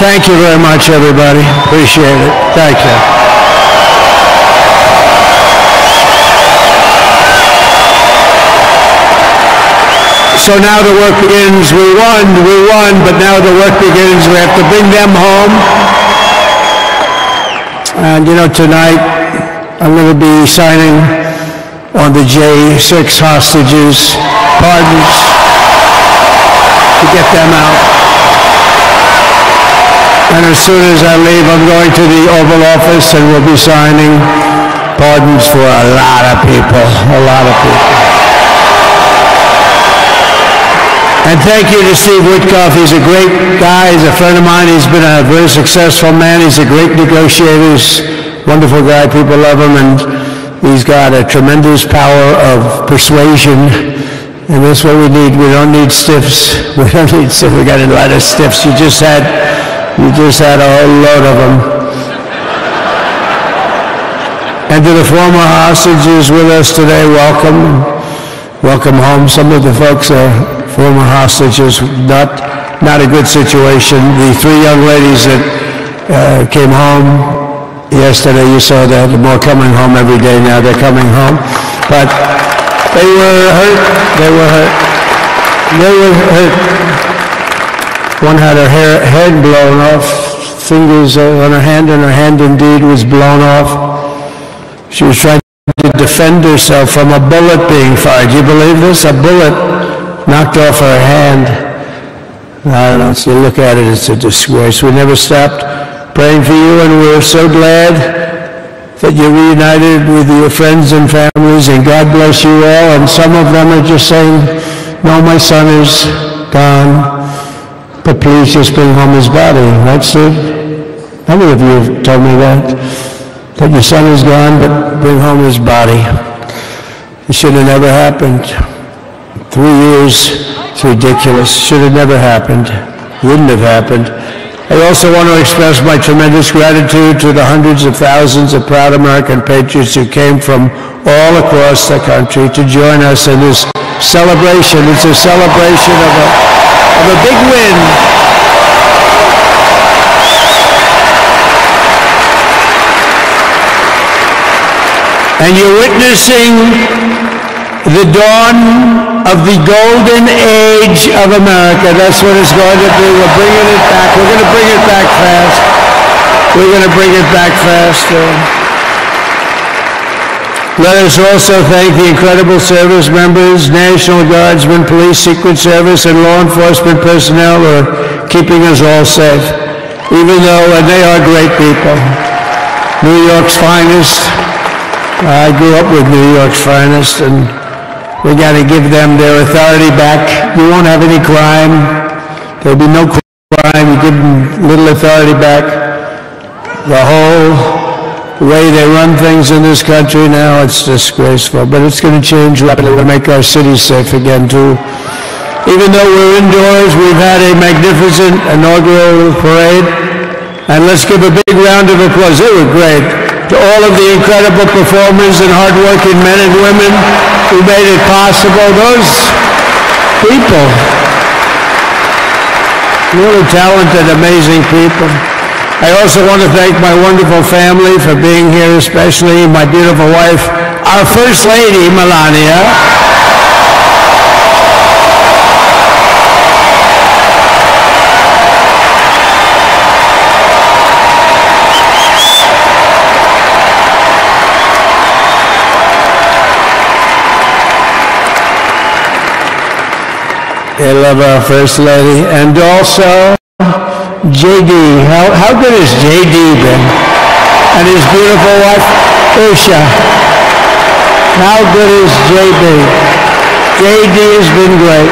Thank you very much, everybody. Appreciate it. Thank you. So now the work begins. We won, but now the work begins. We have to bring them home. And you know, tonight I'm going to be signing on the J6 hostages, pardons, to get them out. And as soon as I leave, I'm going to the Oval Office and we'll be signing pardons for a lot of people, a lot of people. And thank you to Steve Witkoff. He's a great guy. He's a friend of mine. He's been a very successful man. He's a great negotiator. He's a wonderful guy. People love him. And he's got a tremendous power of persuasion. And that's what we need. We don't need stiffs. We don't need stiffs. We got a lot of stiffs. You just had a whole load of them. And to the former hostages with us today, welcome. Welcome home. Some of the folks are former hostages. Not a good situation. The three young ladies that came home yesterday, you saw that. They're more coming home every day now. They're coming home. But they were hurt. They were hurt. They were hurt. One had her head blown off, fingers on her hand, and her hand indeed was blown off. She was trying to defend herself from a bullet being fired. Do you believe this? A bullet knocked off her hand. I don't know, so look at it, it's a disgrace. We never stopped praying for you, and we're so glad that you're reunited with your friends and families, and God bless you all. And some of them are just saying, no, my son is gone. But please just bring home his body, right, Steve? How many of you have told me that? That your son is gone, but bring home his body. It should have never happened. 3 years, it's ridiculous. Should have never happened. Wouldn't have happened. I also want to express my tremendous gratitude to the hundreds of thousands of proud American patriots who came from all across the country to join us in this celebration. It's a celebration of a big win. And you're witnessing the dawn of the golden age of America. That's what it's going to be. We're bringing it back. We're going to bring it back fast. We're going to bring it back faster. Let us also thank the incredible service members, National Guardsmen, Police, Secret Service, and law enforcement personnel who are keeping us all safe. Even though, and they are great people. New York's finest. I grew up with New York's finest, and we got to give them their authority back. You won't have any crime. There'll be no crime. You give them little authority back. The whole way they run things in this country now, it's disgraceful. But it's going to change rapidly to make our cities safe again, too. Even though we're indoors, we've had a magnificent inaugural parade. And let's give a big round of applause. They were great. To all of the incredible performers and hardworking men and women who made it possible. Those people, really talented, amazing people. I also want to thank my wonderful family for being here, especially my beautiful wife, our First Lady, Melania. I love our First Lady. And also, JD. How good has JD been? And his beautiful wife, Usha. How good is JB? JD has been great.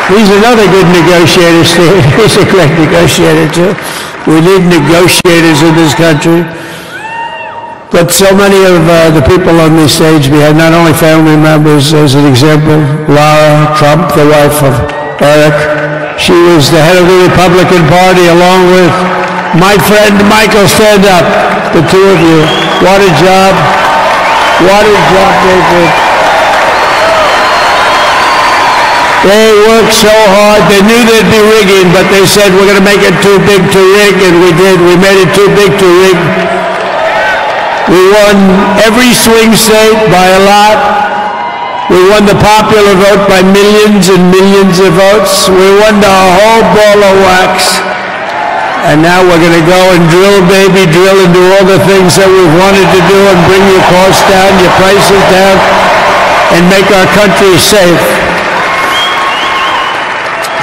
He's another good negotiator, Steve. He's a great negotiator, too. We need negotiators in this country. But so many of the people on this stage, we had not only family members, as an example, Laura Trump, the wife of Eric. She was the head of the Republican Party, along with my friend Michael. Stand up, the two of you. What a job. What a job they did. They worked so hard. They knew there'd be rigging, but they said, we're going to make it too big to rig, and we did. We made it too big to rig. We won every swing state by a lot. We won the popular vote by millions and millions of votes. We won the whole ball of wax. And now we're going to go and drill, baby, drill, and do all the things that we've wanted to do and bring your costs down, your prices down, and make our country safe.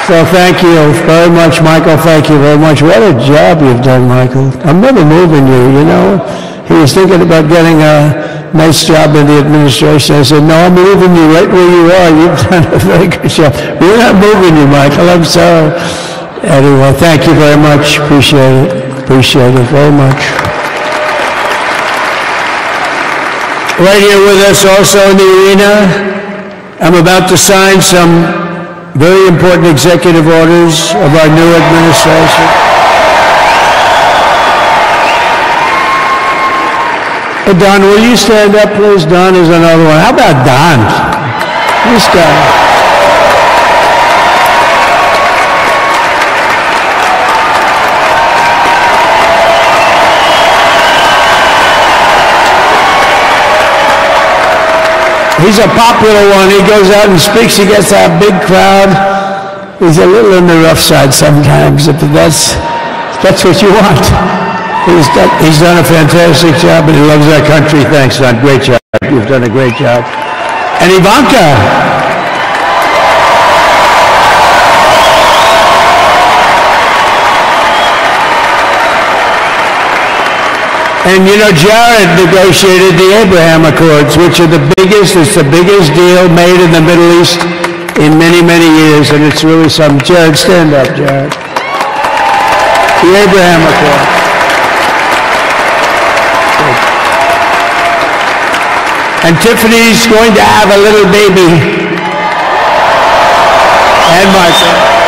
So thank you very much, Michael. Thank you very much. What a job you've done, Michael. I'm never moving you, you know. He was thinking about getting a nice job in the administration. I said, no, I'm moving you right where you are. You've done a very good job. We're not moving you, Michael. I'm sorry. Anyway, thank you very much. Appreciate it. Appreciate it very much. Right here with us also in the arena, I'm about to sign some very important executive orders of our new administration. Hey, Don, will you stand up, please? Don is another one. How about Don? This guy. He's a popular one. He goes out and speaks. He gets a big crowd. He's a little on the rough side sometimes, but that's what you want. He's done a fantastic job, and he loves our country. Thanks, Don. Great job. You've done a great job. And Ivanka. And you know, Jared negotiated the Abraham Accords, which are the biggest, it's the biggest deal made in the Middle East in many, many years, and it's really something. Jared, stand up, Jared. The Abraham Accords. And Tiffany's going to have a little baby. And Martha.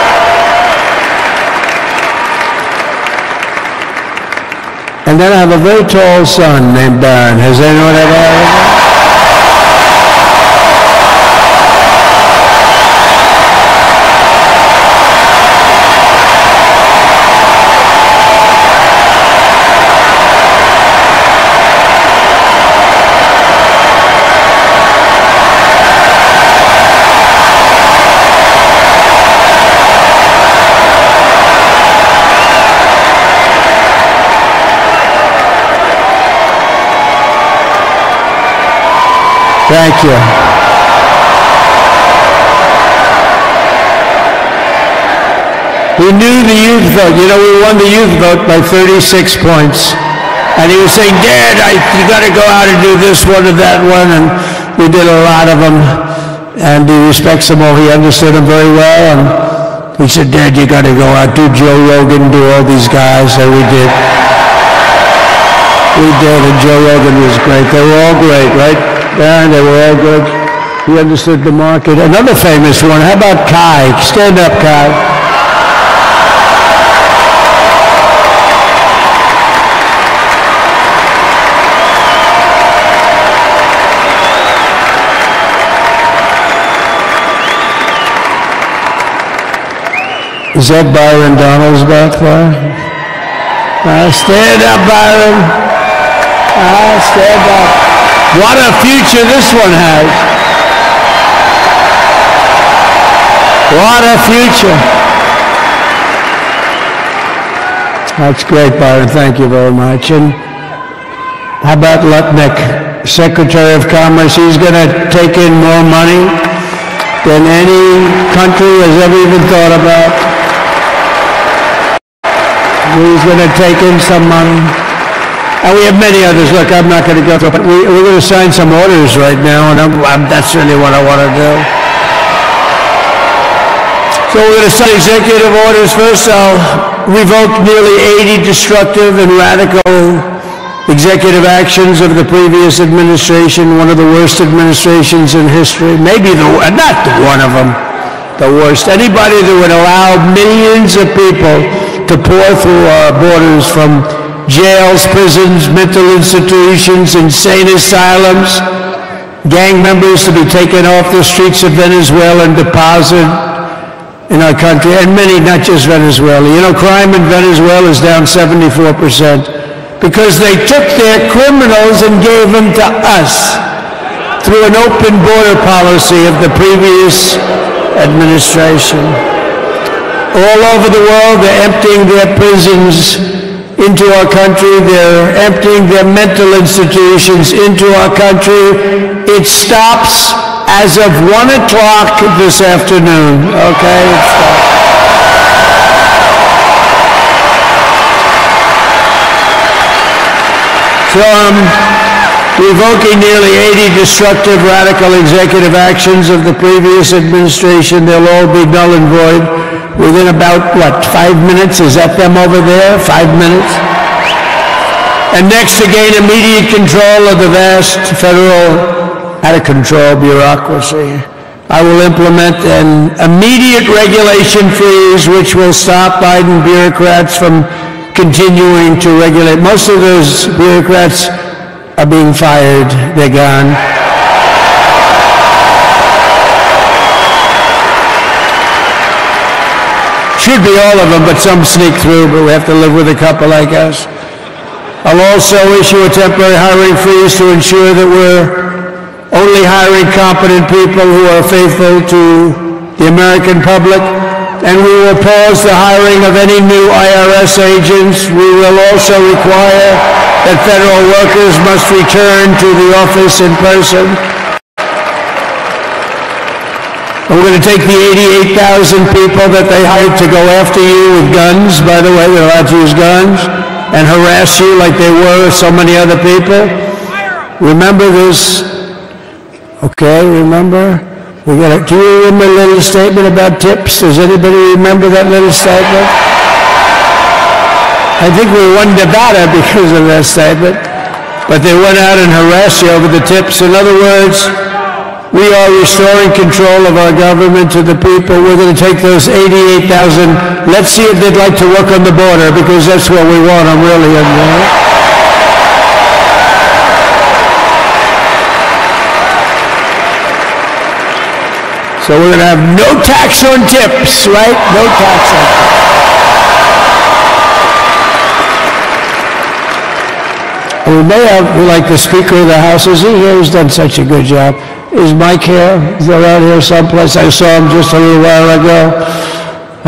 And then I have a very tall son named Baron. Has anyone ever heard of him? Thank you. He knew the youth vote. You know, we won the youth vote by 36 points. And he was saying, Dad, you got to go out and do this one or that one. And we did a lot of them. And he respects them all. He understood them very well. And he said, Dad, you got to go out, do Joe Rogan, do all these guys. So we did. We did, and Joe Rogan was great. They were all great, right? And they were all good. He understood the market. Another famous one, how about Kai? Stand up, Kai. Is that Byron Donalds back there? Stand up, Byron. Stand up. What a future this one has. What a future. That's great, Byron. Thank you very much. And how about Lutnick, Secretary of Commerce? He's going to take in more money than any country has ever even thought about. He's going to take in some money. And we have many others. Look, I'm not going to go through, but we're going to sign some orders right now, and that's really what I want to do. So we're going to sign executive orders. First, I'll revoke nearly 80 destructive and radical executive actions of the previous administration, one of the worst administrations in history. Maybe not one of them, the worst. Anybody that would allow millions of people to pour through our borders from jails, prisons, mental institutions, insane asylums, gang members to be taken off the streets of Venezuela and deposited in our country, and many, not just Venezuela. You know, crime in Venezuela is down 74% because they took their criminals and gave them to us through an open border policy of the previous administration. All over the world, they're emptying their prisons into our country. They're emptying their mental institutions into our country. It stops as of 1 o'clock this afternoon, okay? It stops. So I'm revoking nearly 80 destructive, radical executive actions of the previous administration. They'll all be null and void within about, 5 minutes? Is that them over there? 5 minutes? And next, to gain immediate control of the vast federal, out-of-control bureaucracy, I will implement an immediate regulation freeze which will stop Biden bureaucrats from continuing to regulate. Most of those bureaucrats are being fired. They're gone. Should be all of them, but some sneak through, but we have to live with a couple, I guess. I'll also issue a temporary hiring freeze to ensure that we're only hiring competent people who are faithful to the American public, and we will pause the hiring of any new IRS agents. We will also require that federal workers must return to the office in person. And we're going to take the 88,000 people that they hired to go after you with guns, by the way, they're allowed to use guns, and harass you like they were so many other people. Remember this. Okay, remember? Do you remember a little statement about tips? Does anybody remember that little statement? I think we won Nevada because of that statement. But they went out and harassed you over the tips. In other words, we are restoring control of our government to the people. We're going to take those 88,000. Let's see if they'd like to work on the border, because that's what we want them really in there. So we're going to have no tax on tips, right? No tax on tips. We may have, like the Speaker of the House, is he here? He's done such a good job. Is Mike here? Is he around here someplace? I saw him just a little while ago.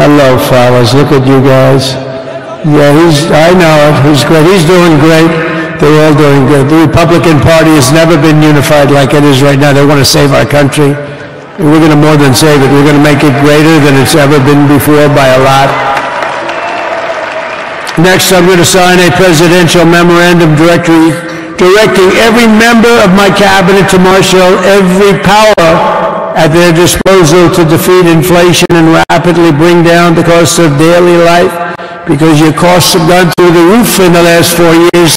Hello, fellas. Look at you guys. Yeah, I know it. He's great. He's doing great. They're all doing good. The Republican Party has never been unified like it is right now. They want to save our country. And we're going to more than save it. We're going to make it greater than it's ever been before by a lot. Next, I'm going to sign a presidential memorandum directing every member of my cabinet to marshal every power at their disposal to defeat inflation and rapidly bring down the cost of daily life, because your costs have gone through the roof in the last 4 years.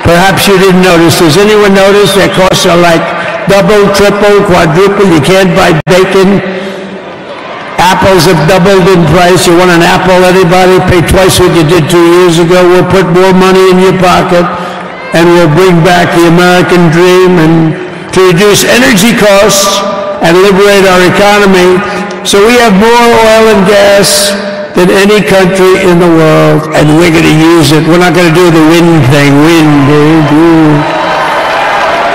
Perhaps you didn't notice. Does anyone notice that costs are like double, triple, quadruple? You can't buy bacon. Apples have doubled in price. You want an apple, anybody? Pay twice what you did 2 years ago. We'll put more money in your pocket, and we'll bring back the American dream and to reduce energy costs and liberate our economy. So we have more oil and gas than any country in the world, and we're going to use it. We're not going to do the wind thing.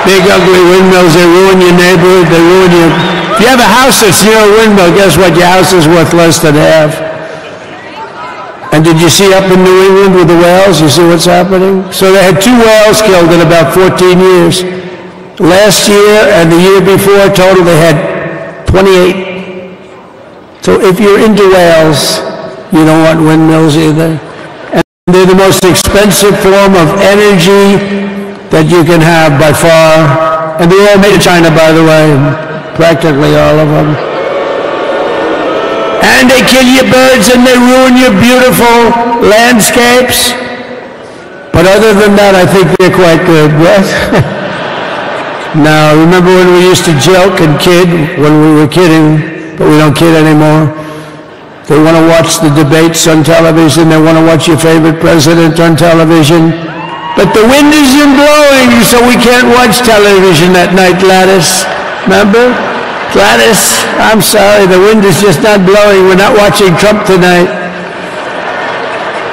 Big ugly windmills, they ruin your neighborhood, they ruin your... If you have a house that's near a windmill, guess what? Your house is worth less than half. And did you see up in New England with the whales? You see what's happening? So they had 2 whales killed in about 14 years. Last year and the year before, total they had 28. So if you're into whales, you don't want windmills either. And They're the most expensive form of energy that you can have by far. And they're all made in China, by the way, practically all of them. And they kill your birds and they ruin your beautiful landscapes. But other than that, I think they're quite good, yes? Now, remember when we used to joke and kid, when we were kidding, but we don't kid anymore? They want to watch the debates on television. They want to watch your favorite president on television. But the wind isn't blowing, so we can't watch television at night, Gladys. Remember? Gladys, I'm sorry, the wind is just not blowing. We're not watching Trump tonight.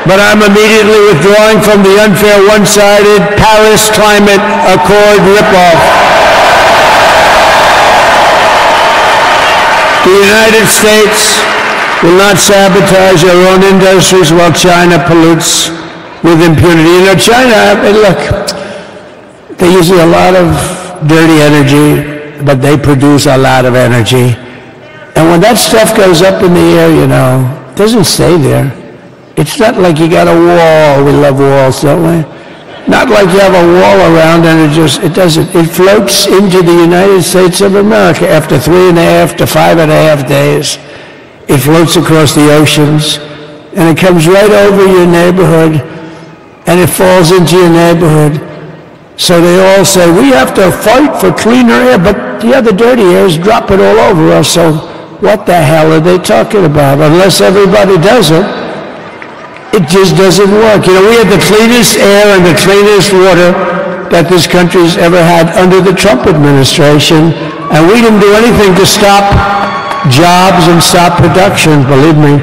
But I'm immediately withdrawing from the unfair, one-sided Paris Climate Accord ripoff. The United States will not sabotage our own industries while China pollutes with impunity. You know, China, look, they use a lot of dirty energy, but they produce a lot of energy. And when that stuff goes up in the air, you know, it doesn't stay there. It's not like you got a wall. We love walls, don't we? Not like you have a wall around and it doesn't. It floats into the United States of America after 3.5 to 5.5 days. It floats across the oceans, and it comes right over your neighborhood, and it falls into your neighborhood. So they all say, we have to fight for cleaner air, but the other dirty air is dropping all over us, so what the hell are they talking about? Unless everybody does it, it just doesn't work. You know, we have the cleanest air and the cleanest water that this country's ever had under the Trump administration, and we didn't do anything to stop jobs and stop production, believe me.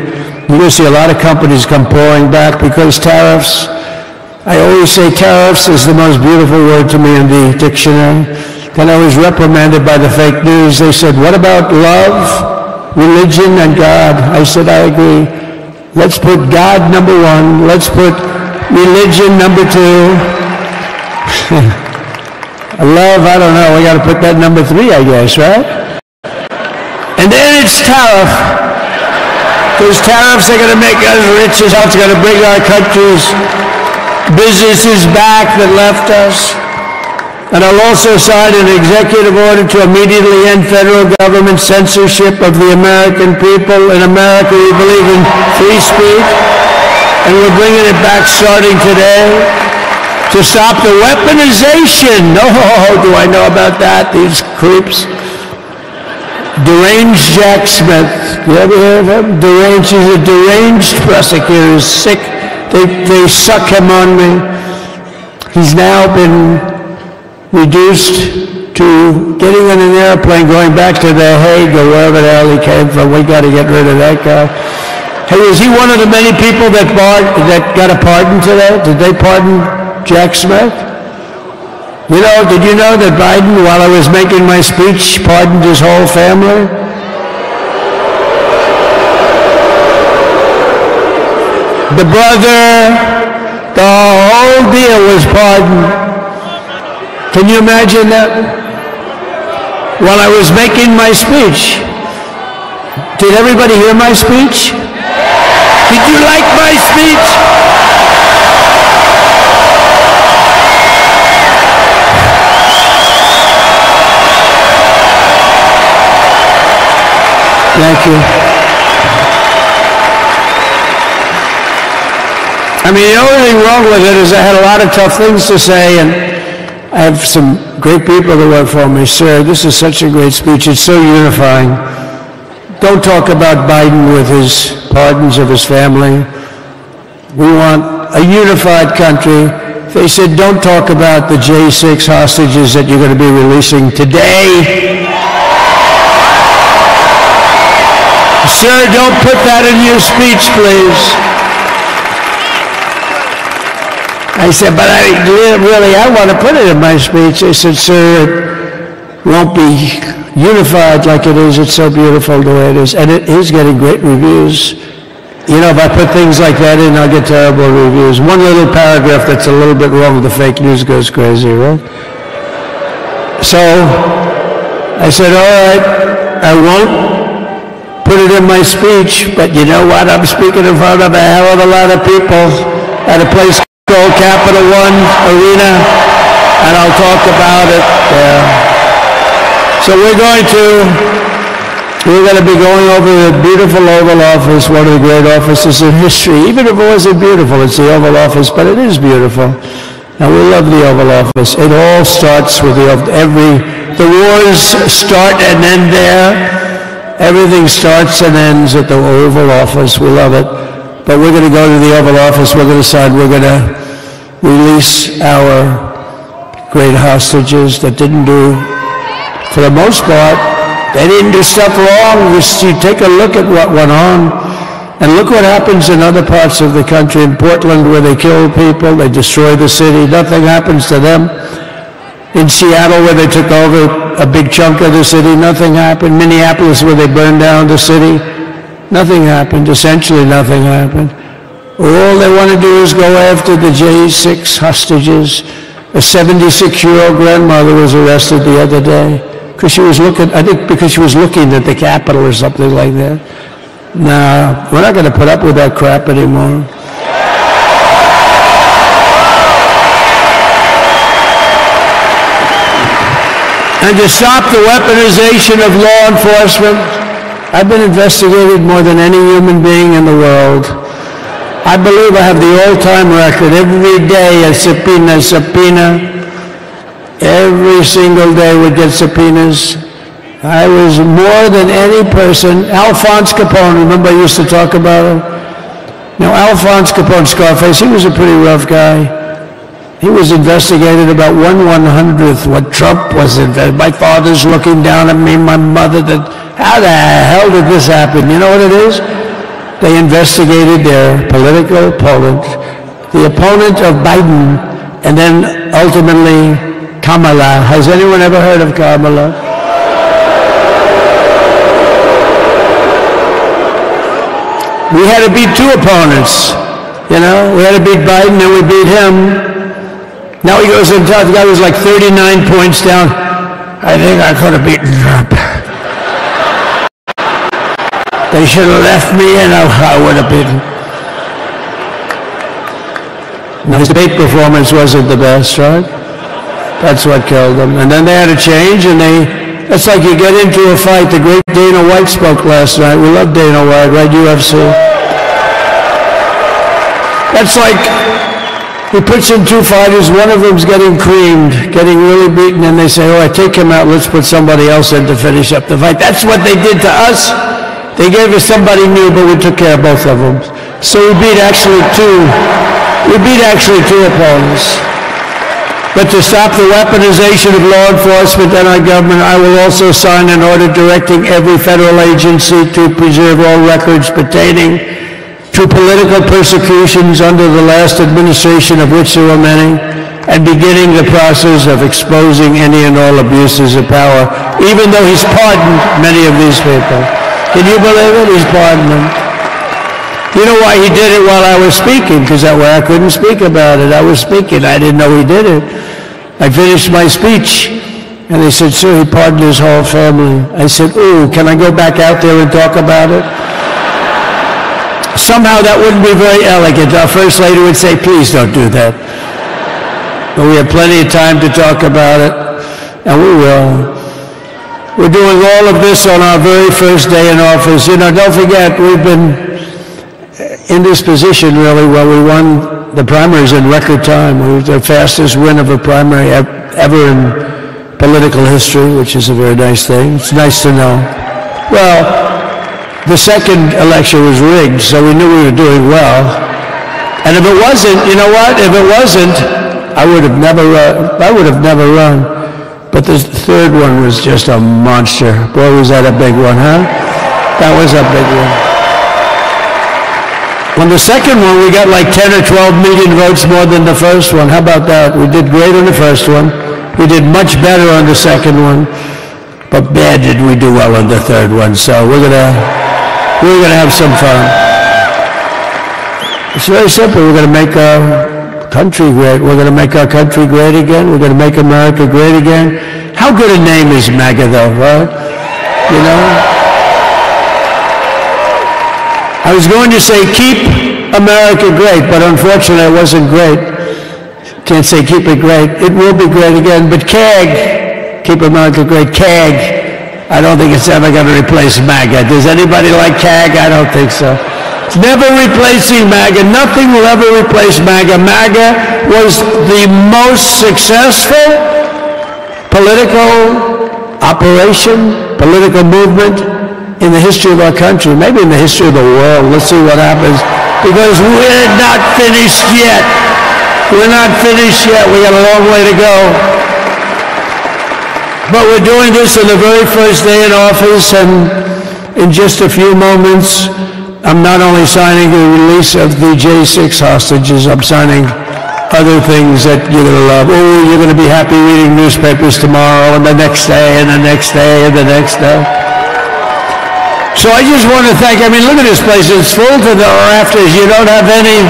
You're going to see a lot of companies come pouring back because tariffs. I always say tariffs is the most beautiful word to me in the dictionary. Then I was reprimanded by the fake news. They said, what about love, religion, and God? I said, I agree. Let's put God number one. Let's put religion number two. Love, I don't know. We got to put that number 3, I guess, right? And then it's tariff. Those tariffs are going to make us rich as hell. It's going to bring our country's businesses back that left us. And I'll also sign an executive order to immediately end federal government censorship of the American people. In America, we believe in free speech. And we're bringing it back starting today to stop the weaponization. Oh, do I know about that? These creeps. Deranged Jack Smith. You ever hear of him? Deranged. He's a deranged prosecutor. He's sick. They suck him on me. He's now been reduced to getting in an airplane, going back to The Hague or wherever the hell he came from. We got to get rid of that guy. Hey, is he one of the many people that got a pardon today? Did they pardon Jack Smith? You know, did you know that Biden, while I was making my speech, pardoned his whole family? The brother, the whole deal was pardoned. Can you imagine that? While I was making my speech. Did everybody hear my speech? Did you like my speech? Thank you. I mean, the only thing wrong with it is I had a lot of tough things to say, and I have some great people that work for me. Sir, this is such a great speech. It's so unifying. Don't talk about Biden with his pardons of his family. We want a unified country. They said, don't talk about the J6 hostages that you're going to be releasing today. Sir, don't put that in your speech, please. I said, but I want to put it in my speech. They said, sir, it won't be unified like it is. It's so beautiful the way it is. And it is getting great reviews. You know, if I put things like that in, I'll get terrible reviews. One little paragraph that's a little bit wrong with the fake news goes crazy, right? So I said, all right, I won't put it in my speech, but you know what? I'm speaking in front of a hell of a lot of people. at a place called Capital One Arena, and I'll talk about it there. So we're going to be going over the beautiful Oval Office, one of the great offices in history. Even if it wasn't beautiful, it's the Oval Office, but it is beautiful. And we love the Oval Office. It all starts with the wars start and end there. Everything starts and ends at the Oval Office. We love it. But we're going to go to the Oval Office. We're going to decide we're going to release our great hostages that didn't do, for the most part, they didn't do stuff wrong. You take a look at what went on, and look what happens in other parts of the country. In Portland, where they kill people, they destroy the city, nothing happens to them. In Seattle, where they took over a big chunk of the city, nothing happened. Minneapolis, where they burned down the city, nothing happened. Essentially nothing happened. All they want to do is go after the J6 hostages. A 76-year-old grandmother was arrested the other day because she was looking, I think because she was looking at the Capitol or something like that. No, we're not going to put up with that crap anymore. And to stop the weaponization of law enforcement, I've been investigated more than any human being in the world. I believe I have the all-time record. Every day a subpoena. Every single day we get subpoenas. I was more than any person. Alphonse Capone, remember I used to talk about him? Now, Alphonse Capone, Scarface, he was a pretty rough guy. He was investigated about 1/100th what Trump was investigated. My father's looking down at me, my mother, how the hell did this happen? You know what it is? They investigated their political opponent, the opponent of Biden, and then ultimately Kamala. Has anyone ever heard of Kamala? We had to beat two opponents, you know? We had to beat Biden, and we beat him. Now he goes and tells the guy was like 39 points down. I think I could have beaten Trump. They should have left me and I would have beaten. Now his debate performance wasn't the best, right? That's what killed him. And then they had to change, and it's like you get into a fight. The great Dana White spoke last night. We love Dana White, right? UFC. That's like, he puts in two fighters, one of them's getting creamed, getting really beaten, and they say, oh, I take him out, let's put somebody else in to finish up the fight. That's what they did to us. They gave us somebody new, but we took care of both of them. So we beat actually two opponents. But to stop the weaponization of law enforcement and our government, I will also sign an order directing every federal agency to preserve all records pertaining to political persecutions under the last administration, of which there were many, and beginning the process of exposing any and all abuses of power, even though he's pardoned many of these people. Can you believe it? He's pardoned them. You know why he did it while I was speaking? Because that way I couldn't speak about it. I was speaking. I didn't know he did it. I finished my speech, and they said, sir, he pardoned his whole family. I said, ooh, can I go back out there and talk about it? Somehow that wouldn't be very elegant. Our First Lady would say, please don't do that. But we have plenty of time to talk about it, and we will. We're doing all of this on our very first day in office. You know, don't forget, we've been in this position, really, where we won the primaries in record time. We were the fastest win of a primary ever in political history, which is a very nice thing. It's nice to know. Well, the second election was rigged, so we knew we were doing well. And if it wasn't, you know what? If it wasn't, I would have never run. But the third one was just a monster. Boy, was that a big one, huh? That was a big one. On the second one, we got like 10 or 12 million votes more than the first one. How about that? We did great on the first one. We did much better on the second one. But bad did we do well on the third one. So we're gonna have some fun. It's very simple. We're gonna make our country great. We're gonna make our country great again. We're gonna make America great again. How good a name is MAGA, though, right? You know? I was going to say keep America great, but unfortunately it wasn't great. Can't say keep it great. It will be great again, but CAG, keep America great, CAG, I don't think it's ever going to replace MAGA. Does anybody like CAG? I don't think so. It's never replacing MAGA. Nothing will ever replace MAGA. MAGA was the most successful political operation, political movement in the history of our country, maybe in the history of the world. Let's see what happens, because we're not finished yet. We're not finished yet. We got a long way to go. But we're doing this on the very first day in office, and in just a few moments, I'm not only signing the release of the J6 hostages, I'm signing other things that you're going to love. Oh, you're going to be happy reading newspapers tomorrow, and the next day, and the next day, and the next day. So I just want to thank, I mean, look at this place. It's full to the rafters. You don't have any,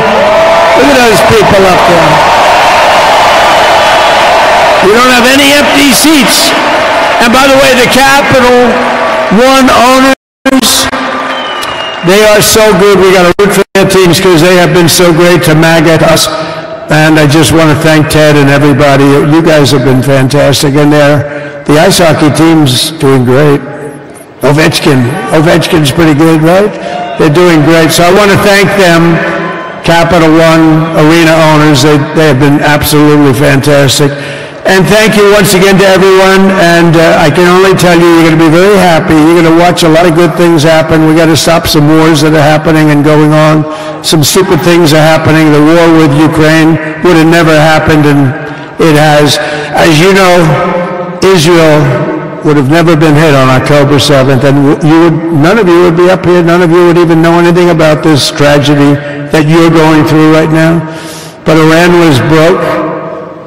look at those people up there. You don't have any empty seats. And by the way, the Capital One owners, they are so good. We got to root for their teams because they have been so great to MAGA, us. And I just want to thank Ted and everybody. You guys have been fantastic. And the ice hockey team's doing great. Ovechkin's pretty good, right? They're doing great. So I want to thank them, Capital One Arena owners. They have been absolutely fantastic. And thank you once again to everyone. And I can only tell you, you're going to be very happy. You're going to watch a lot of good things happen. We got to stop some wars that are happening and going on. Some stupid things are happening. The war with Ukraine would have never happened, and it has. As you know, Israel would have never been hit on October 7th, and none of you would be up here. None of you would even know anything about this tragedy that you're going through right now. But Iran was broke.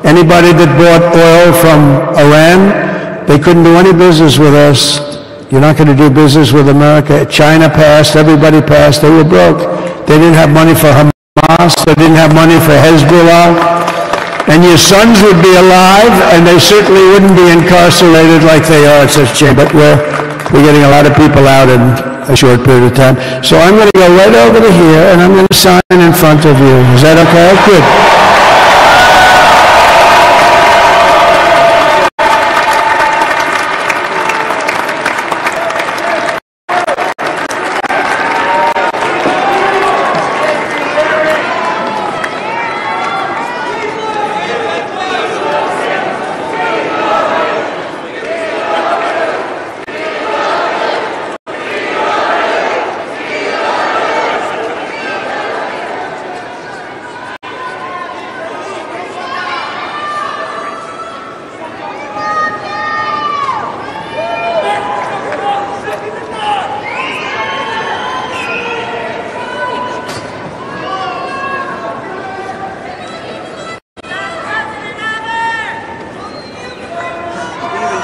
Anybody that bought oil from Iran, they couldn't do any business with us. You're not going to do business with America. China passed, everybody passed, they were broke. They didn't have money for Hamas, they didn't have money for Hezbollah. And your sons would be alive, and they certainly wouldn't be incarcerated like they are at such a But we're getting a lot of people out in a short period of time. So I'm going to go right over to here, and I'm going to sign in front of you. Is that okay? Good.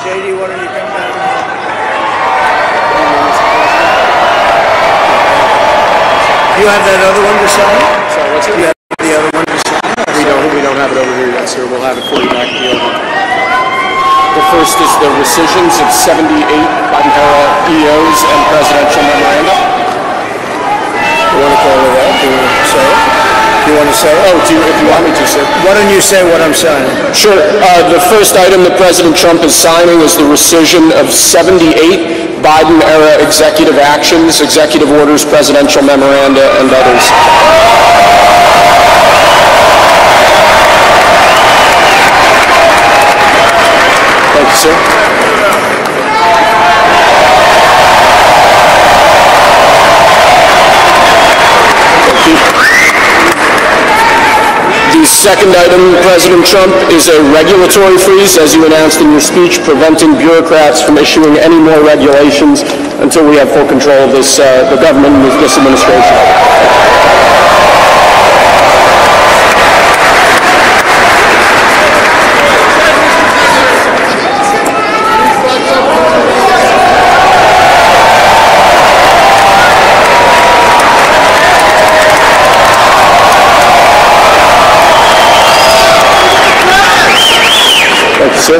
JD, why don't you come back? You have that other one to sign? Sorry, what's it? You have the other one to sign? We don't have it over here yet, sir. We'll have it for you back at the open. The first is the rescissions of 78 Biden-era EOs and presidential memoranda. You want to call it out? Do you want to say it? You want to say it? Oh, if you want me to, sir. Why don't you say what I'm signing? Sure. The first item that President Trump is signing is the rescission of 78 Biden-era executive actions, executive orders, presidential memoranda, and others. Thank you, sir. The second item, President Trump, is a regulatory freeze, as you announced in your speech, preventing bureaucrats from issuing any more regulations until we have full control of this, the government and this administration. Sir,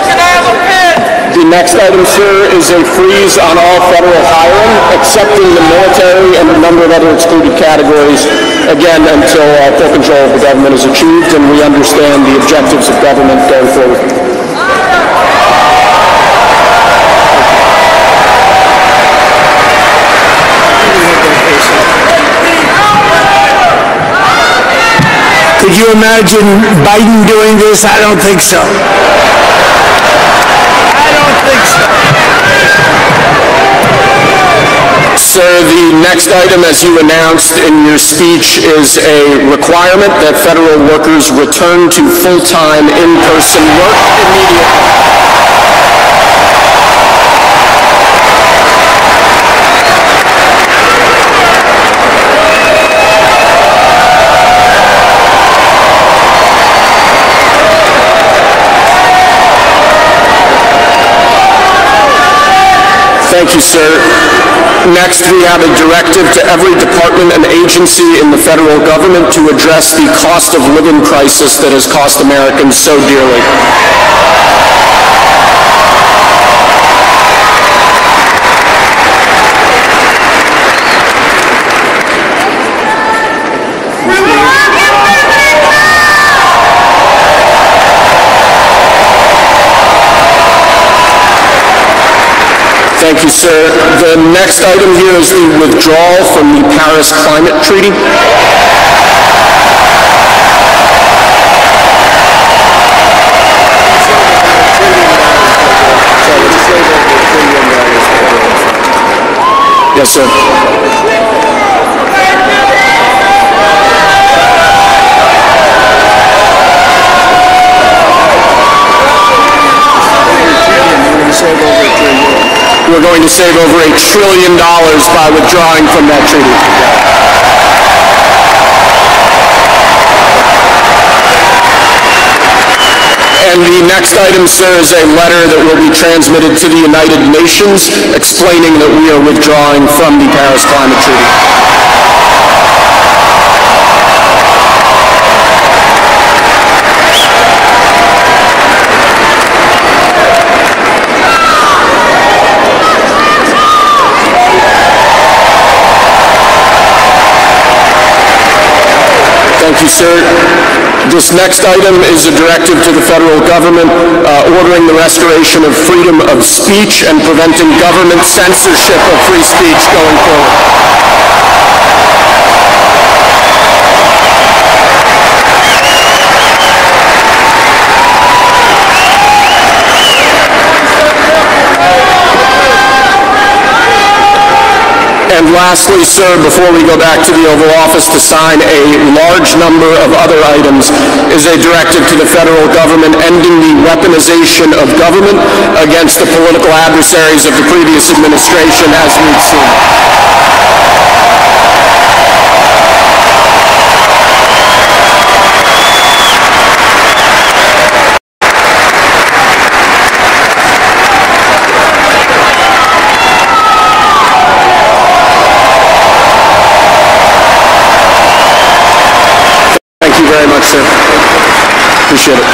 can I have a pen? The next item, sir, is a freeze on all federal hiring, excepting the military and a number of other excluded categories, again, until full control of the government is achieved and we understand the objectives of government going forward. Could you imagine Biden doing this? I don't think so. Sir, the next item, as you announced in your speech, is a requirement that federal workers return to full-time in-person work immediately. Thank you, sir. Next, we have a directive to every department and agency in the federal government to address the cost of living crisis that has cost Americans so dearly. Thank you, sir. The next item here is the withdrawal from the Paris Climate Treaty. Yes, sir. We're going to save over $1 trillion by withdrawing from that treaty. And the next item, sir, is a letter that will be transmitted to the United Nations explaining that we are withdrawing from the Paris Climate Treaty. Thank you, sir. This next item is a directive to the federal government ordering the restoration of freedom of speech and preventing government censorship of free speech going forward. And lastly, sir, before we go back to the Oval Office to sign a large number of other items, is a directive to the federal government ending the weaponization of government against the political adversaries of the previous administration, as we've seen. Very much, sir. Appreciate it.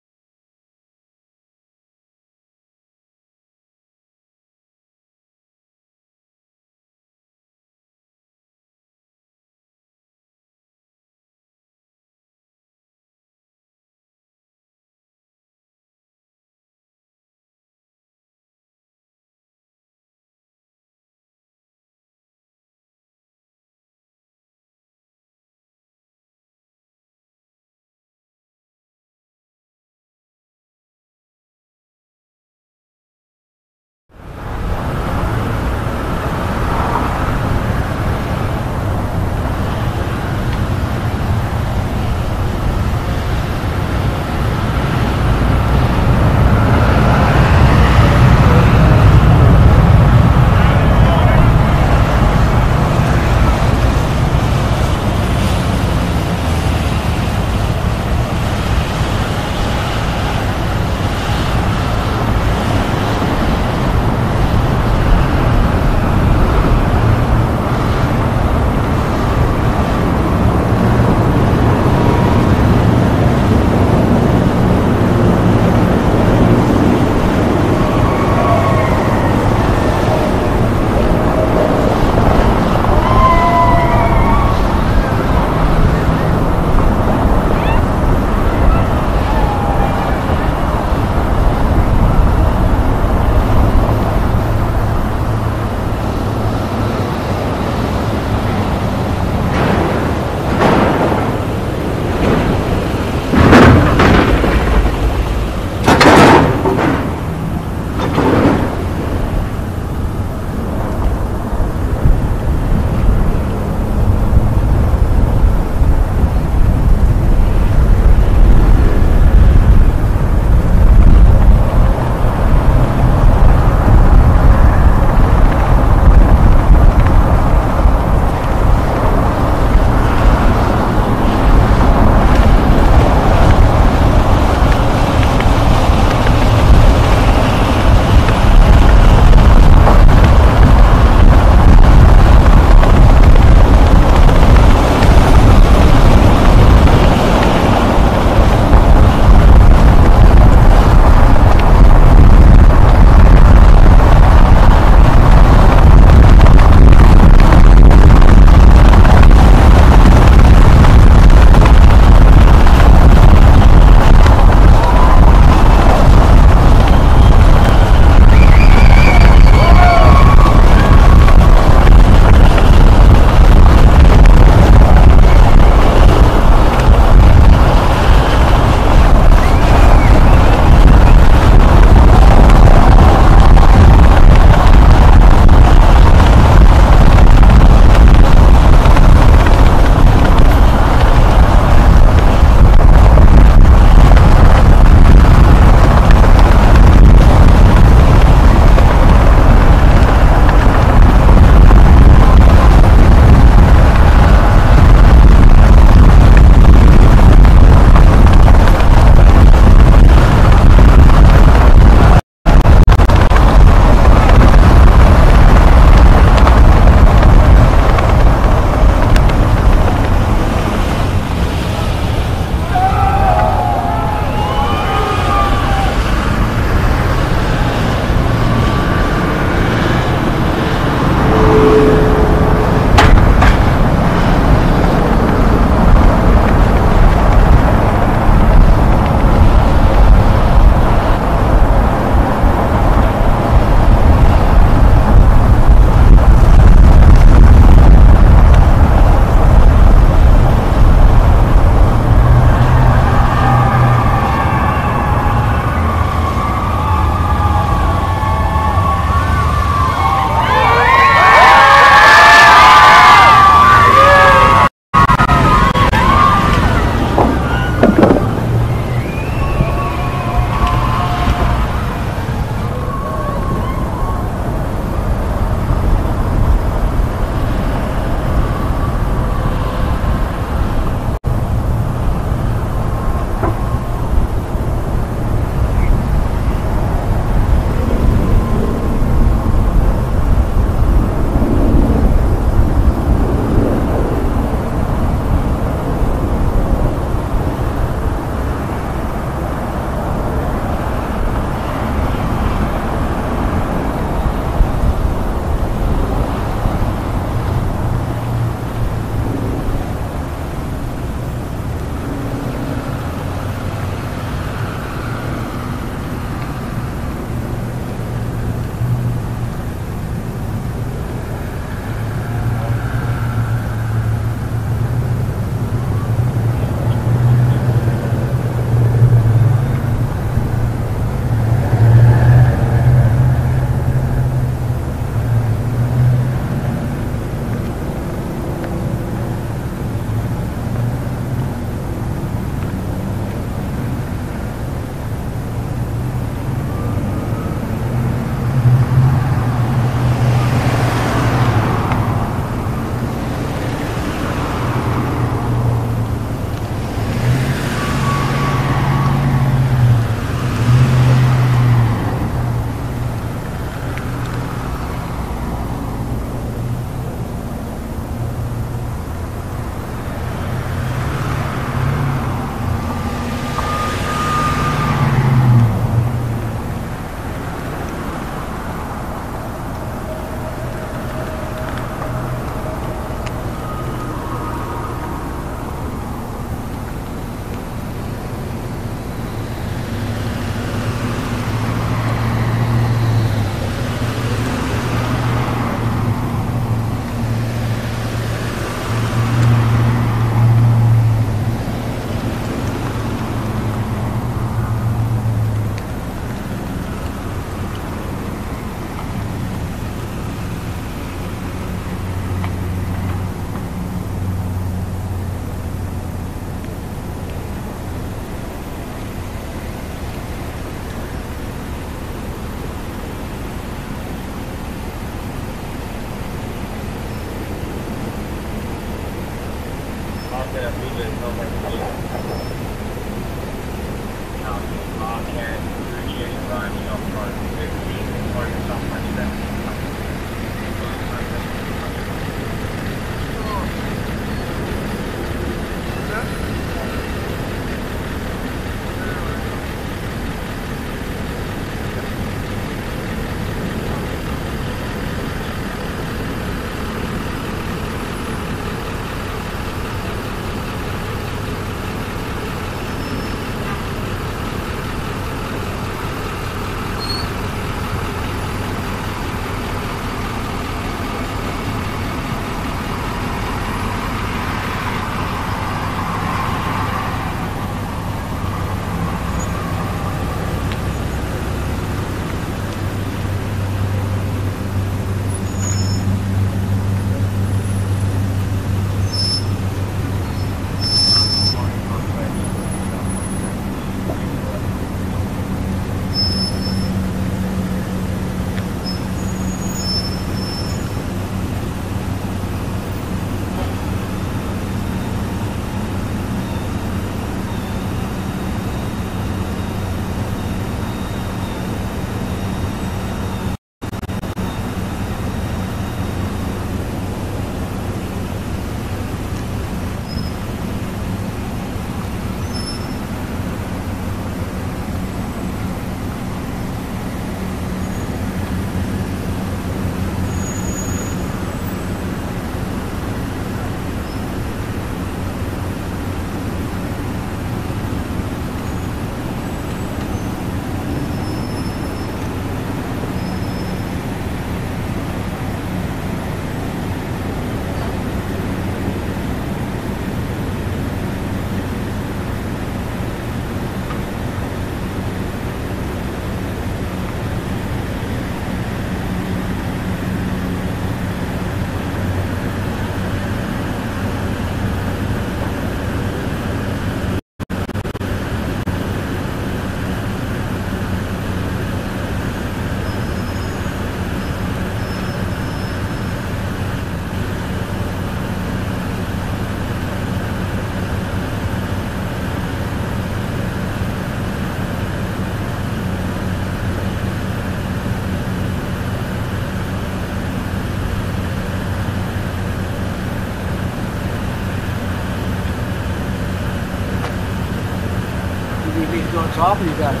on top, or you got it?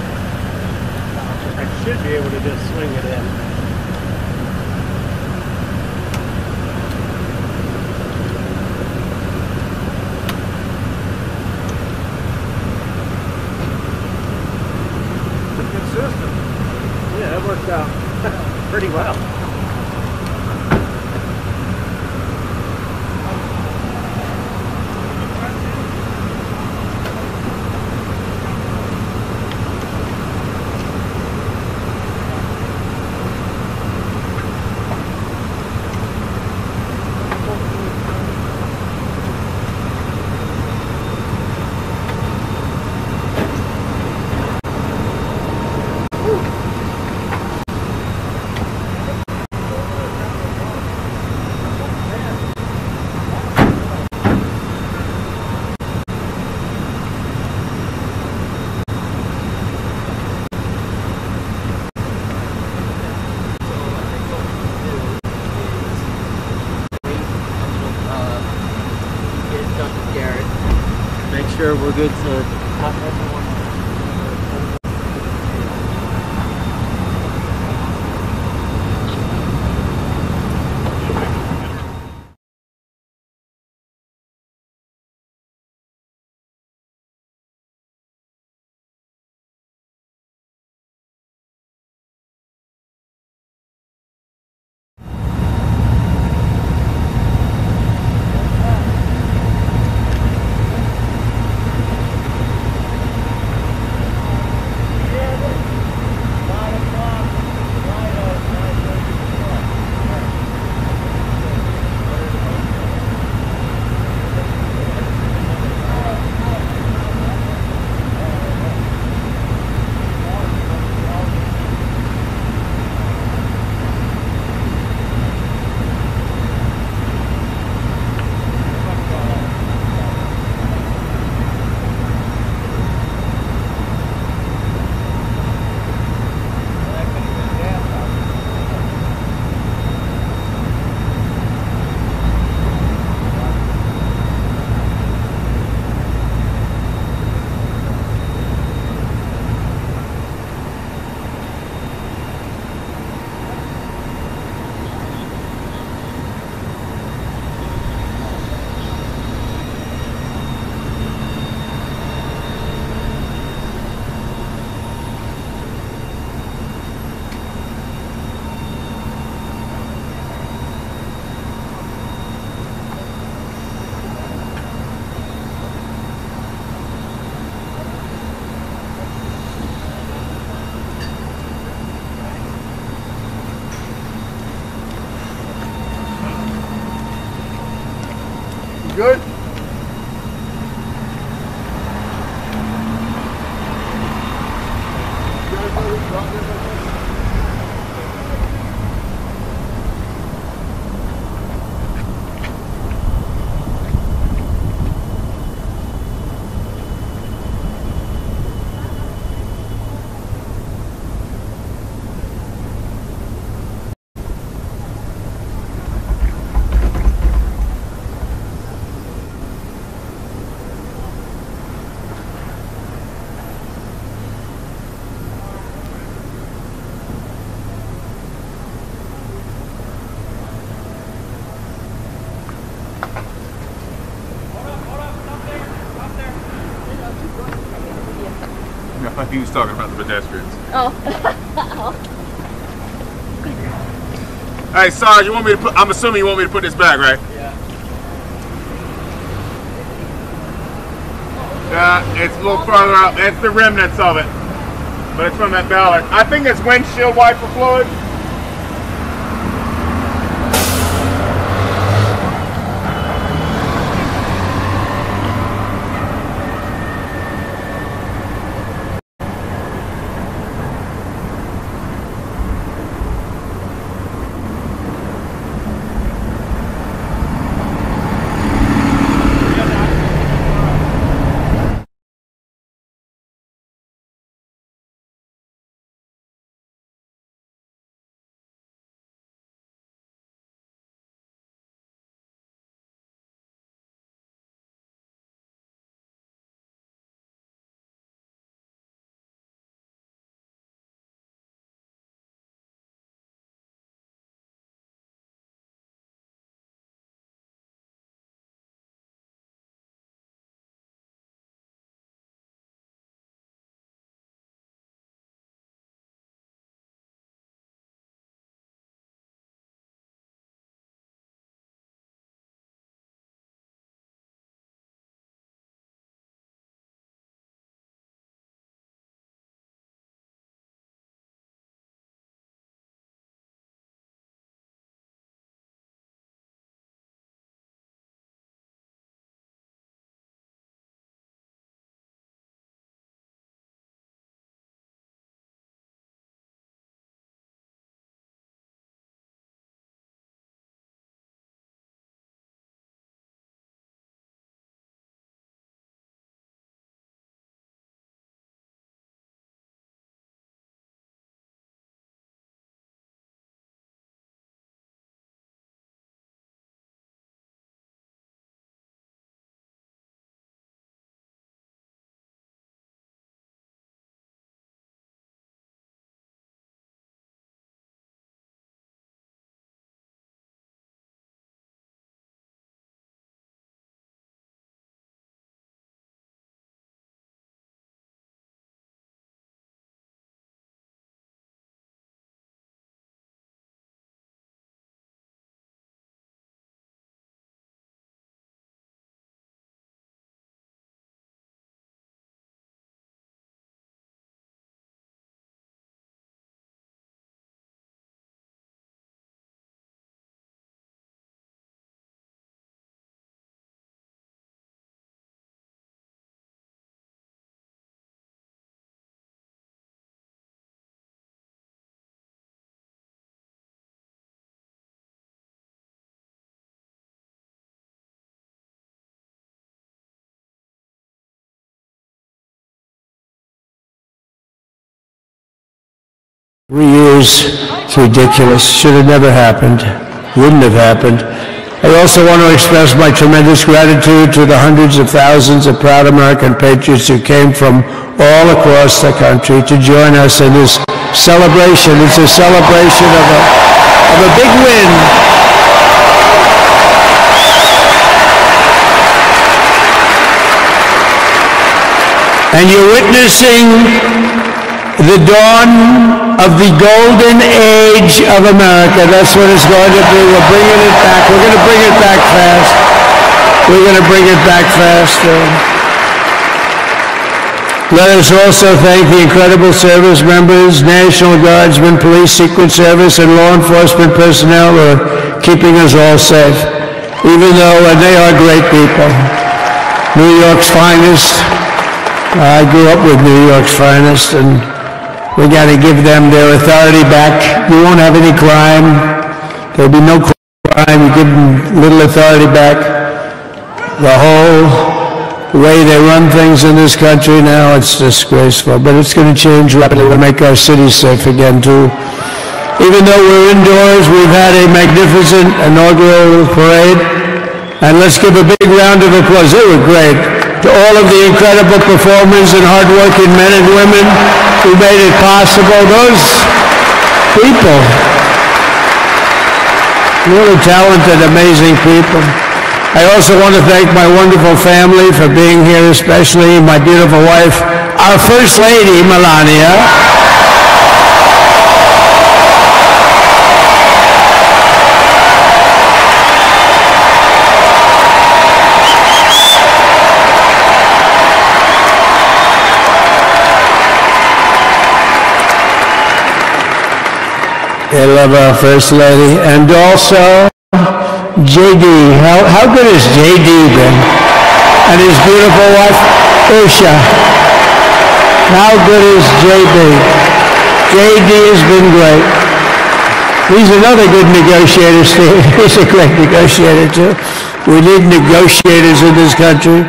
I should be able to just swing it in. Yeah, it worked out pretty well. Sure, we're good to cut everyone. Good. He was talking about the pedestrians. Oh. Hey, Sarge, you want me to put? I'm assuming you want me to put this back, right? Yeah. Yeah, it's a little further up. It's the remnants of it, but it's from that Ballard. I think it's windshield wiper fluid. Years, it's ridiculous. Should have never happened. Wouldn't have happened. I also want to express my tremendous gratitude to the hundreds of thousands of proud American patriots who came from all across the country to join us in this celebration. It's a celebration of a big win. And you're witnessing the dawn of the golden age of America. That's what it's going to be. We're bringing it back. We're going to bring it back fast. We're going to bring it back fast. Let us also thank the incredible service members, National Guardsmen, Police, Secret Service, and law enforcement personnel who are keeping us all safe. even though they are great people. New York's finest. I grew up with New York's finest, and we got to give them their authority back. You won't have any crime. There'll be no crime. You give them little authority back. The whole way they run things in this country now, it's disgraceful. But it's going to change rapidly to make our cities safe again, too. Even though we're indoors, we've had a magnificent inaugural parade. And let's give a big round of applause. They were great. To all of the incredible performers and hardworking men and women who made it possible. Those people, really talented, amazing people. I also want to thank my wonderful family for being here, especially my beautiful wife, our First Lady, Melania. I love our First Lady. And also, J.D. How good has J.D. been? And his beautiful wife, Usha. How good is J.D.? J.D. has been great. He's another good negotiator, Steve. He's a great negotiator, too. We need negotiators in this country.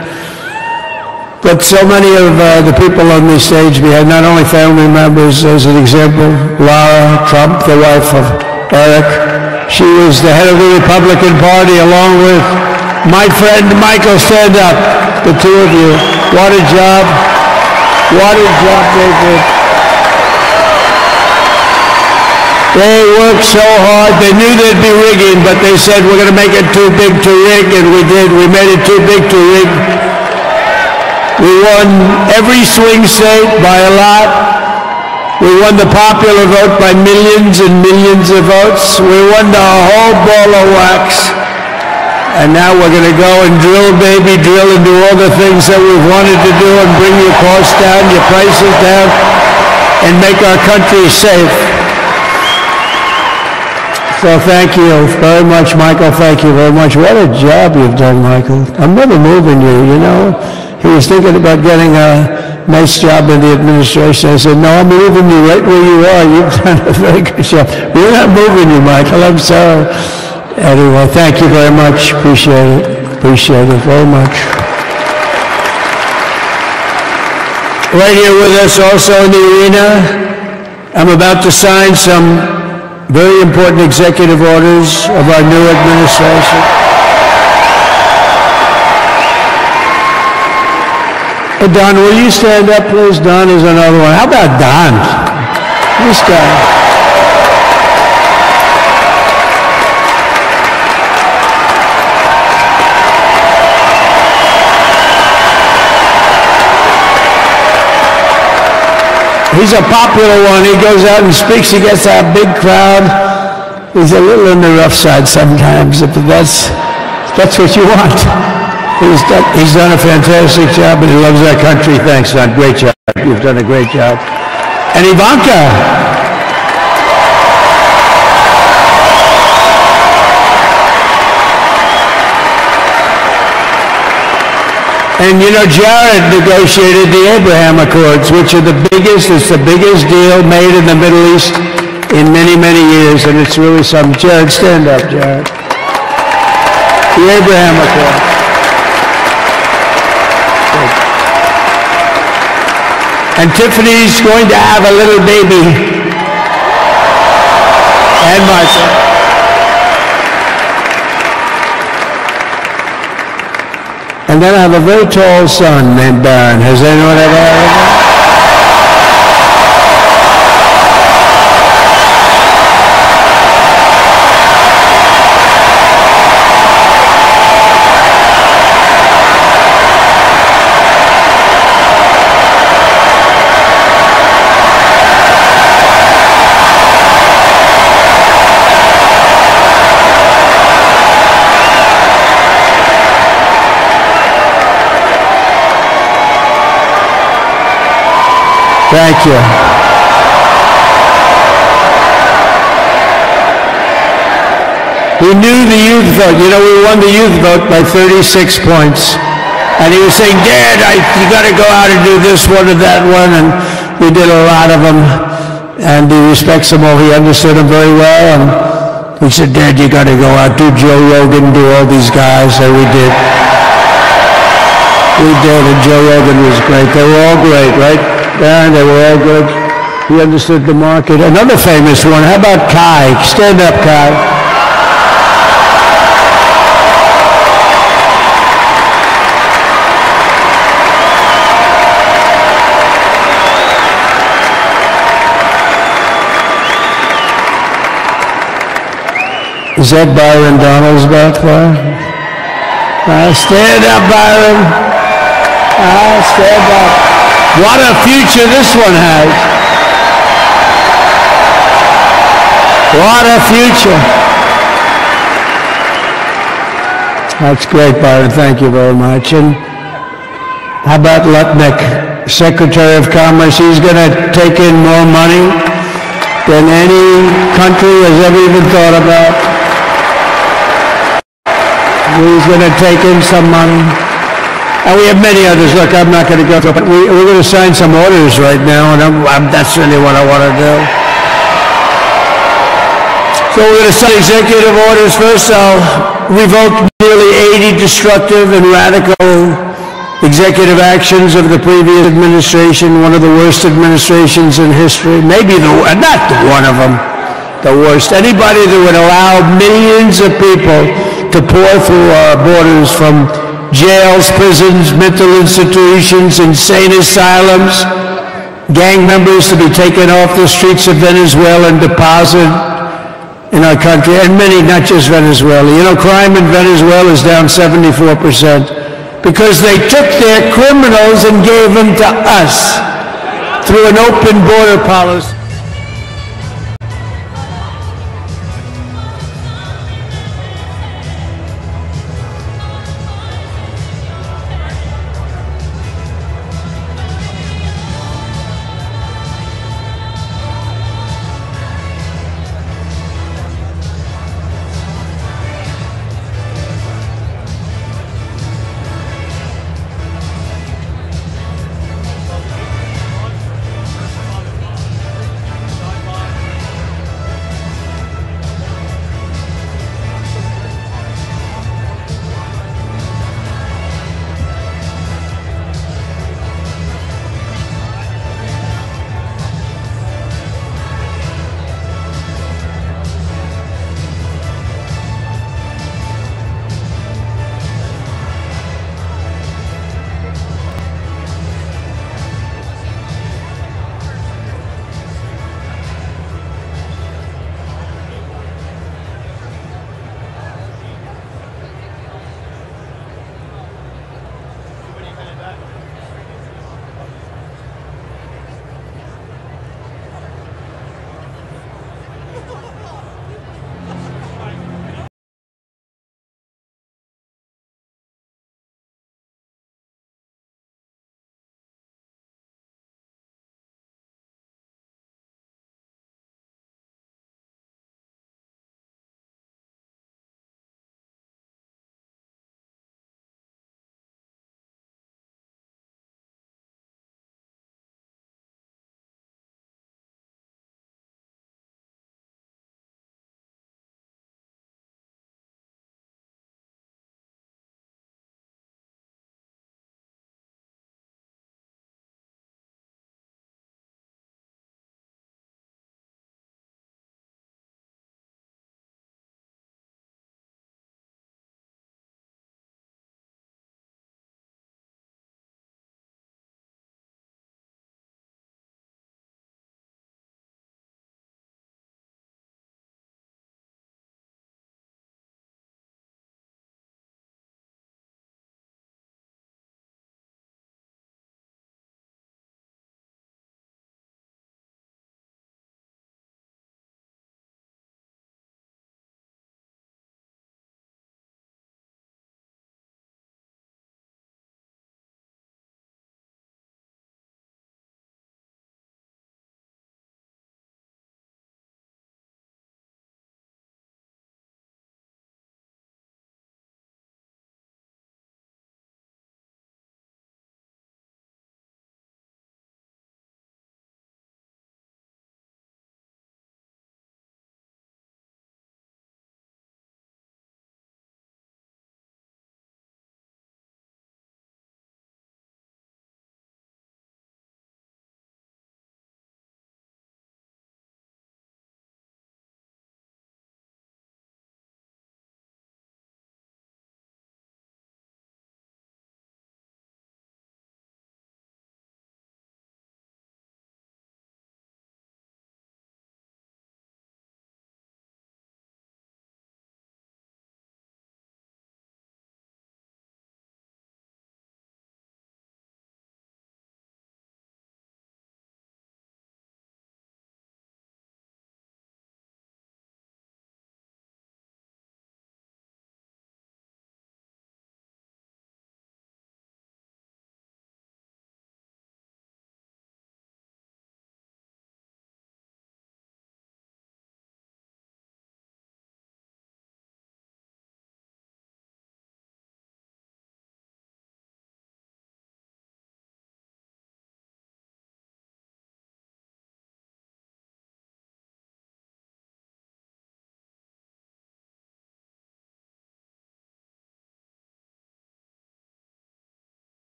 But so many of the people on this stage, we had not only family members, as an example, Lara Trump, the wife of Eric. She was the head of the Republican Party, along with my friend Michael. Stand up, the two of you. What a job. What a job they did. They worked so hard. They knew there'd be rigging, but they said, we're going to make it too big to rig, and we did. We made it too big to rig. We won every swing state by a lot. We won the popular vote by millions and millions of votes. We won the whole ball of wax. And now we're going to go and drill, baby, drill, and do all the things that we've wanted to do and bring your costs down, your prices down, and make our country safe. So thank you very much, Michael. Thank you very much. What a job you've done, Michael. I'm never moving you, you know. He was thinking about getting a nice job in the administration. I said, no, I'm moving you right where you are. You've done a very good job. We're not moving you, Michael. I'm sorry. Anyway, thank you very much. Appreciate it. Appreciate it very much. Right here with us also in the arena, I'm about to sign some very important executive orders of our new administration. Don, will you stand up, please? Don is another one. How about Don? This guy. He's a popular one. He goes out and speaks. He gets a big crowd. He's a little on the rough side sometimes, but that's what you want. He's done a fantastic job, and he loves our country. Thanks, Don. Great job. You've done a great job. And Ivanka. And you know, Jared negotiated the Abraham Accords, which are the biggest deal made in the Middle East in many, many years, and it's really something. Jared, stand up, Jared. The Abraham Accords. And Tiffany's going to have a little baby. And Martha. And then I have a very tall son named Barron. Has anyone ever heard of him? Thank you. He he knew the youth vote. You know, we won the youth vote by 36 points. And he was saying, Dad, you got to go out and do this one or that one. And we did a lot of them. And he respects them all. He understood them very well. And he said, Dad, you got to go out, do Joe Rogan, do all these guys. So we did. We did, and Joe Rogan was great. They were all great, right? Yeah, they were all good. He understood the market. Another famous one, how about Kai? Stand up, Kai. Is that Byron Donalds back there? Stand up, Byron. Stand up. What a future this one has. What a future. That's great, Byron. Thank you very much. And how about Lutnick, Secretary of Commerce? He's going to take in more money than any country has ever even thought about. He's going to take in some money. And we have many others. Look, I'm not going to go through, but we're going to sign some orders right now, and that's really what I want to do. So we're going to sign executive orders. First, I'll revoke nearly 80 destructive and radical executive actions of the previous administration, one of the worst administrations in history. Maybe not one of them, the worst. Anybody that would allow millions of people to pour through our borders from jails, prisons, mental institutions, insane asylums, gang members to be taken off the streets of Venezuela and deposited in our country, and many, not just Venezuela. You know, crime in Venezuela is down 74% because they took their criminals and gave them to us through an open border policy.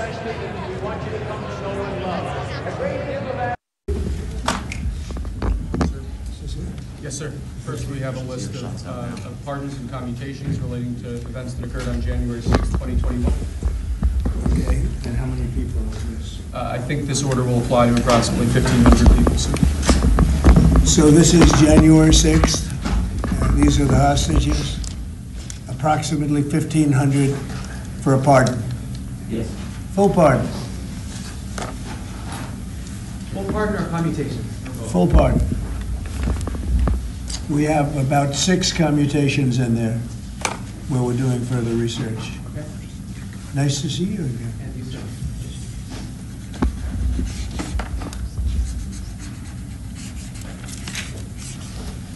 United States, and we want you to come show them love. A great deal of that. Yes, sir. First, we have a list of pardons and commutations relating to events that occurred on January 6, 2021. Okay, and how many people is this? I think this order will apply to approximately 1,500 people, sir. So this is January 6th. These are the hostages. Approximately 1,500 for a pardon. Yes. Full pardon. Full pardon or commutation? Full pardon. We have about 6 commutations in there where we're doing further research. Okay. Nice to see you again. And you, sir.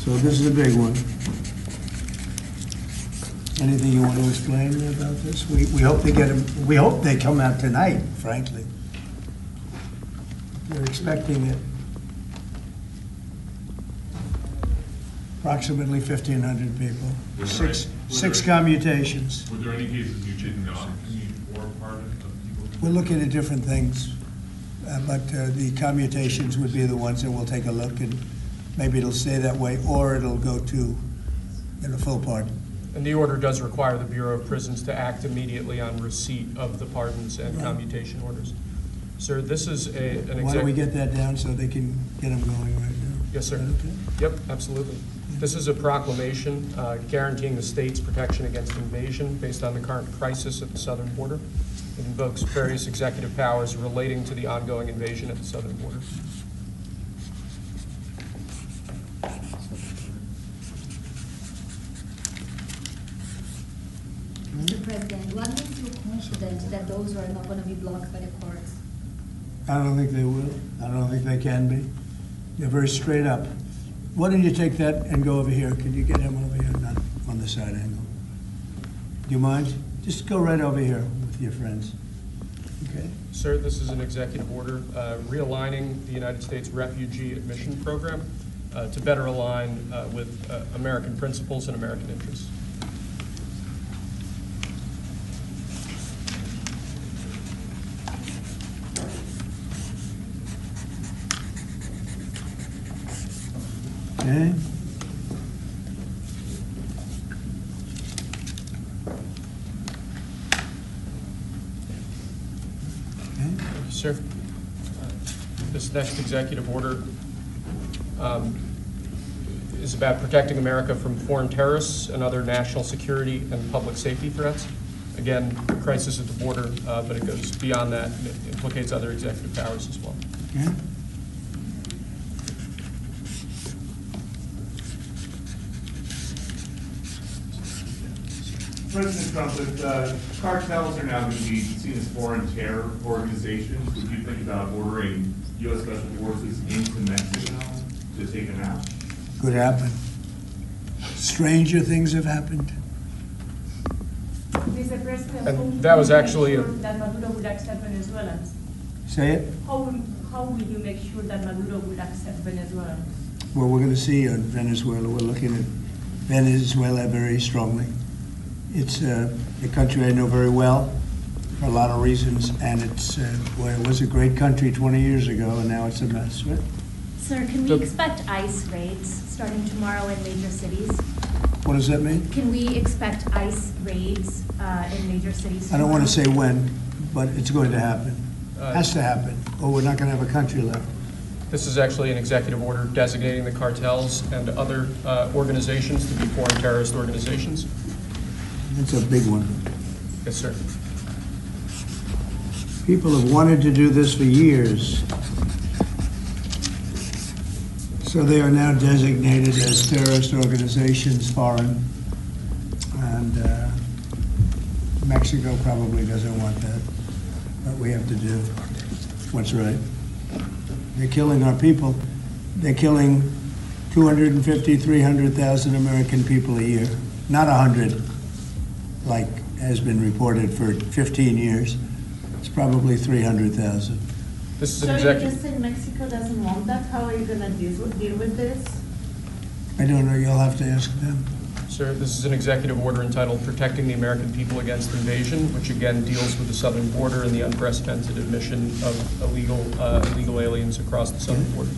So this is a big one. Anything you want to explain about this? We hope they get them. We hope they come out tonight, frankly. We're expecting it. Approximately 1,500 people. Six commutations. Were there any cases you did not commute or pardon of people? We're looking at different things, but the commutations would be the ones that we'll take a look, and maybe it'll stay that way, or it'll go to a full pardon. And the order does require the Bureau of Prisons to act immediately on receipt of the pardons and commutation orders. Sir, this is an Why don't we get that down so they can get them going right now? Yes, sir. Okay? Yep, absolutely. This is a proclamation guaranteeing the state's protection against invasion based on the current crisis at the southern border. It invokes various executive powers relating to the ongoing invasion at the southern border. Mr. President, what makes you confident that those are not going to be blocked by the courts? I don't think they will. I don't think they can be. They're very straight up. Why don't you take that and go over here? Can you get him over here? Not on the side angle. Do you mind? Just go right over here with your friends. Okay? Sir, this is an executive order realigning the United States refugee admission program to better align with American principles and American interests. Okay. Thank you, sir. This next executive order is about protecting America from foreign terrorists and other national security and public safety threats. Again, crisis at the border, but it goes beyond that and it implicates other executive powers as well. Okay. President Trump, if cartels are now going to be seen as foreign terror organizations, would you think about ordering U.S. Special Forces into Mexico to take them out? Could happen. Stranger things have happened. Mr. President, And that was actually that Maduro would accept Venezuelans. Say it. How will you make sure that Maduro would accept Venezuelans? Well, we're going to see on Venezuela. We're looking at Venezuela very strongly. It's a country I know very well for a lot of reasons, and it's well, it was a great country 20 years ago, and now it's a mess. Right? Sir, can we expect ICE raids starting tomorrow in major cities? What does that mean? Can we expect ICE raids in major cities? I don't want to say when, but it's going to happen. Has to happen, or we're not going to have a country left. This is actually an executive order designating the cartels and other organizations to be foreign terrorist organizations. It's a big one. Yes, sir. People have wanted to do this for years. So they are now designated as terrorist organizations, foreign. And Mexico probably doesn't want that. But we have to do what's right. They're killing our people. They're killing 250, 300,000 American people a year. Not 100, like has been reported for 15 years. It's probably 300,000. This is So you just said Mexico doesn't want that? How are you going to deal with this? I don't know. You'll have to ask them. Sir, this is an executive order entitled Protecting the American People Against Invasion, which again deals with the southern border and the unprecedented admission of illegal aliens across the southern border.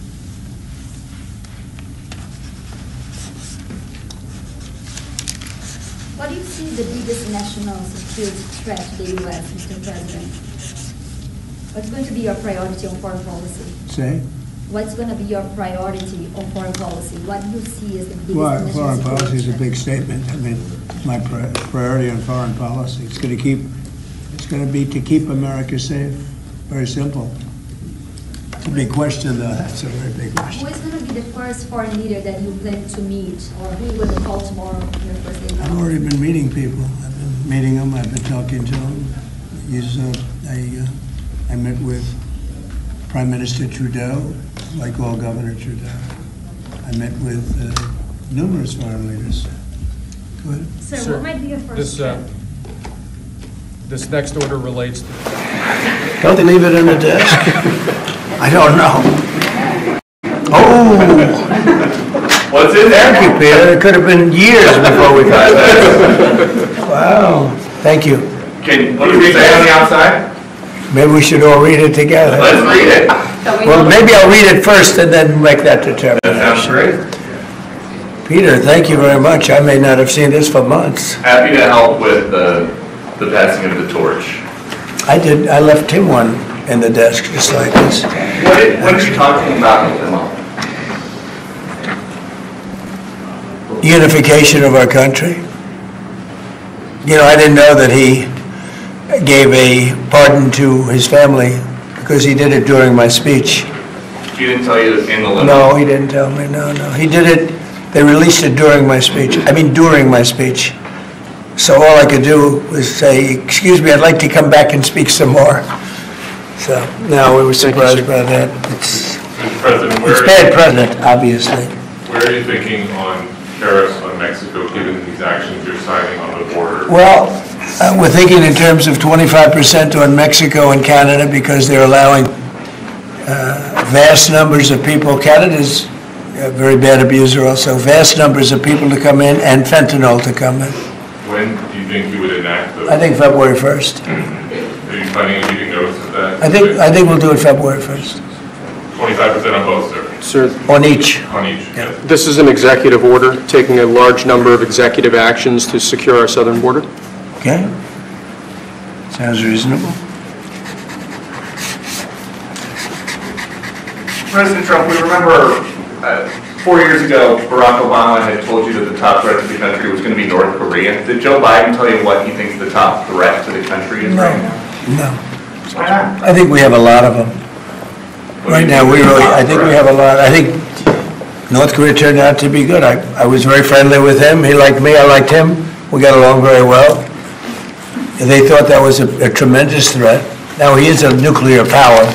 What do you see the biggest national security threat to the U.S., Mr. President? What's going to be your priority on foreign policy? Say? What's going to be your priority on foreign policy? What do you see as the biggest Well, national foreign security policy is a threat? big statement. I mean, my priority on foreign policy, it's going to be to keep America safe. Very simple. It's a big question, though. That's a very big question. Who is going to be the first foreign leader that you plan to meet, or who will you call tomorrow on your first day? I've already been meeting people. I've been meeting them. I've been talking to them. I met with Prime Minister Trudeau, like all Governor Trudeau. I met with numerous foreign leaders. Go ahead. Sir, what might be your first step? This next order relates to... Don't they leave it in the desk? I don't know. Oh! What's in there? Thank you, Peter. It could have been years before we got that. Wow. Thank you. Can you read that on the outside? Maybe we should all read it together. Let's read it. Well, maybe I'll read it first and then make that determination. That sounds great. Peter, thank you very much. I may not have seen this for months. Happy to help with the passing of the torch. I did. I left him one in the desk just like this. What are you talking about with him? Unification of our country. You know, I didn't know that he gave a pardon to his family because he did it during my speech. He didn't tell you in the limo? No, he didn't tell me. No. He did it. They released it during my speech. I mean, during my speech. So all I could do was say, excuse me, I'd like to come back and speak some more. So, no, we were surprised by that. It's bad precedent, obviously. Where are you thinking on tariffs on Mexico, given these actions you're signing on the border? Well, we're thinking in terms of 25% on Mexico and Canada because they're allowing vast numbers of people. Canada's a very bad abuser also. Vast numbers of people to come in and fentanyl to come in. When do you think you would enact those? I think February 1st. Are you planning on giving notice of that? I think we'll do it February 1st. 25% on both, sir? Sir, on each. On each, yeah. This is an executive order taking a large number of executive actions to secure our southern border. Okay. Sounds reasonable. President Trump, we remember 4 years ago, Barack Obama had told you that the top threat to the country was going to be North Korea. Did Joe Biden tell you what he thinks the top threat to the country is right now? No. Why not? I think we have a lot of them. Right now, I think we have a lot. I think North Korea turned out to be good. I was very friendly with him. He liked me. I liked him. We got along very well. They thought that was a tremendous threat. Now, he is a nuclear power,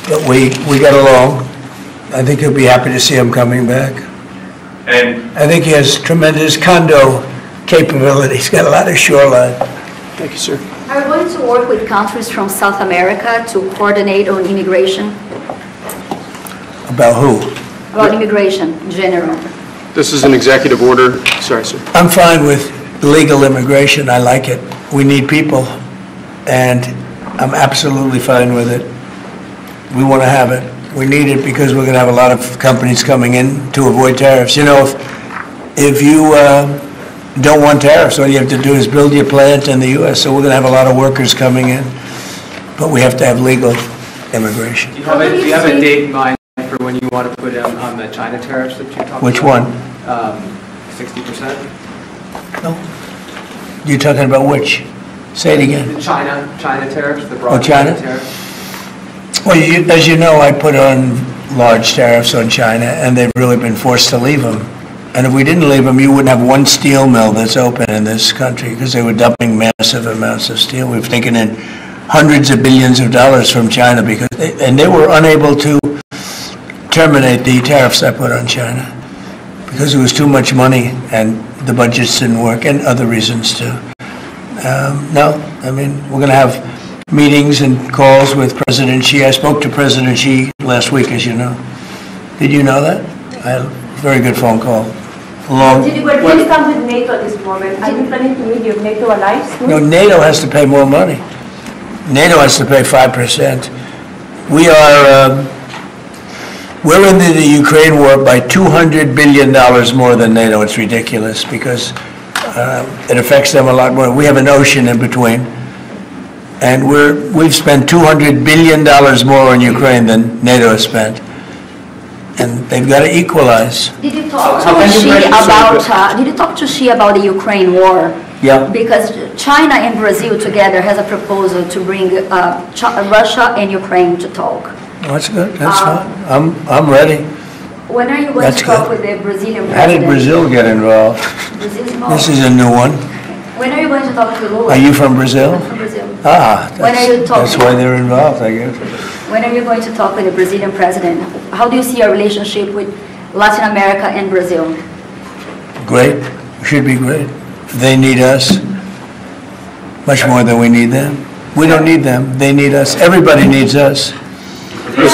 but we got along. I think he'll be happy to see him coming back. And I think he has tremendous condo capability. He's got a lot of shoreline. Thank you, sir. Are we going to work with countries from South America to coordinate on immigration? About who? About immigration in general. This is an executive order. Sorry, sir. I'm fine with legal immigration. I like it. We need people, and I'm absolutely fine with it. We want to have it. We need it because we're going to have a lot of companies coming in to avoid tariffs. You know, if you don't want tariffs, all you have to do is build your plant in the U.S. So we're going to have a lot of workers coming in, but we have to have legal immigration. Do you have a date in mind for when you want to put on the China tariffs that you talked about? Which one? 60%? No. You're talking about which? Say it again. The China tariffs, the Oh, broad China? tariffs. Well, as you know, I put on large tariffs on China, and they've really been forced to leave them. And if we didn't leave them, you wouldn't have one steel mill that's open in this country because they were dumping massive amounts of steel. We've taken in hundreds of billions of dollars from China because they were unable to terminate the tariffs I put on China because it was too much money and the budgets didn't work and other reasons too. No, I mean, we're going to have meetings and calls with President Xi. I spoke to President Xi last week, as you know. Did you know that? I had a very good phone call. Where do you stand with NATO at this moment? Are you planning to meet your NATO allies soon? No, NATO has to pay more money. NATO has to pay 5%. We're in the Ukraine war by $200 billion more than NATO. It's ridiculous because it affects them a lot more. We have an ocean in between. And we've spent $200 billion more on Ukraine than NATO has spent. And they've got to equalize. Did you talk to Xi about the Ukraine war? Yeah. Because China and Brazil together has a proposal to bring Russia and Ukraine to talk. Oh, that's good. That's fine. I'm ready. When are you going to talk with the Brazilian president? How did Brazil get involved? Brazil's involved. This is a new one. When are you going to talk to Lula? Are you from Brazil? I'm from Brazil. When are you talking? That's why they're involved, I guess. When are you going to talk with the Brazilian president? How do you see your relationship with Latin America and Brazil? Great. Should be great. They need us much more than we need them. We don't need them. They need us. Everybody needs us. It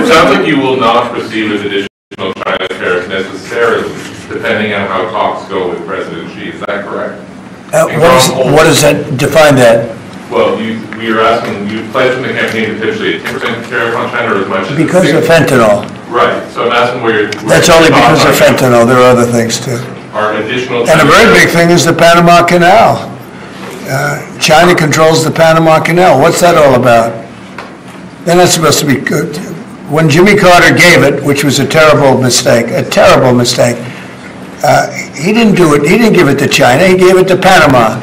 sounds like you will not receive an additional China tariff necessarily, depending on how talks go with President Xi. Is that correct? What does that define that? Well, we are asking, you pledged in the campaign potentially a 10% tariff on China or as much as Because of fentanyl. Right. So I'm asking where That's only because of fentanyl. There are other things too. Are additional And a very big thing is the Panama Canal. China controls the Panama Canal. What's that all about? They're not supposed to be good. When Jimmy Carter gave it, which was a terrible mistake, he didn't do it. He didn't give it to China. He gave it to Panama.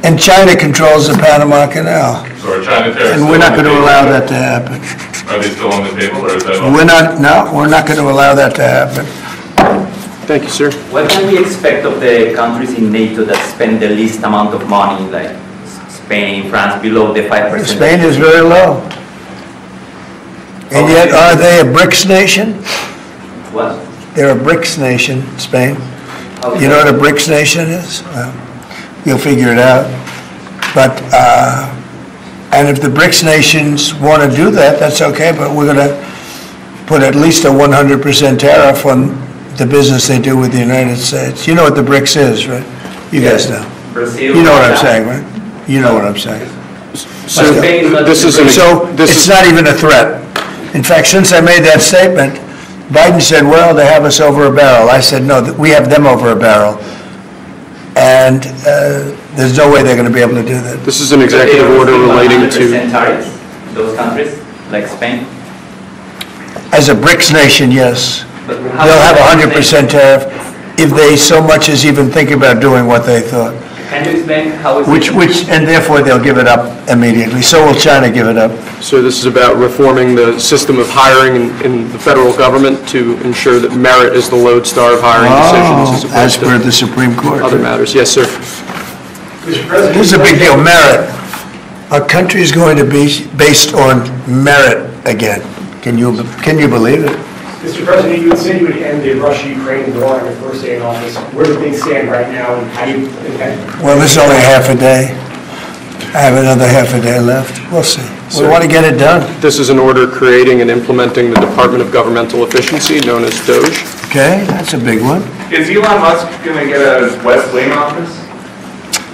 And China controls the Panama Canal. So are China tariffs And we're not going to allow that to happen. Are they still on the table, or is that We're not going to allow that to happen. Thank you, sir. What can we expect of the countries in NATO that spend the least amount of money, like Spain, France, below the 5%? Spain is very low. And yet, are they a BRICS nation? What? They're a BRICS nation, Spain. You know what a BRICS nation is? You'll figure it out. But, and if the BRICS nations want to do that, that's okay, but we're going to put at least a 100% tariff on the business they do with the United States. You know what the BRICS is, right? You guys know. Brazil, you know what I'm saying, right? You know what I'm saying. So It's not even a threat. In fact, since I made that statement, Biden said, well, they have us over a barrel. I said, no, we have them over a barrel. And there's no way they're going to be able to do that. This is an executive order relating to... tariffs, those countries, like Spain? As a BRICS nation, yes. They'll have 100% tariff if they so much as even think about doing what they thought. Can you explain how is And therefore they'll give it up immediately. So will China give it up. So this is about reforming the system of hiring in the federal government to ensure that merit is the lodestar of hiring decisions as per the Supreme Court. Other matters. Yes, sir. This is a big deal. Merit. Our country is going to be based on merit again. Can you believe it? Mr. President, you had said you would end the Russia-Ukraine war on your first day in office. Where do things stand right now, and how do you intend? Well, this is only half a day. I have another half a day left. We'll see. We want to get it done. This is an order creating and implementing the Department of Governmental Efficiency, known as DOGE. Okay, that's a big one. Is Elon Musk going to get a West Wing office?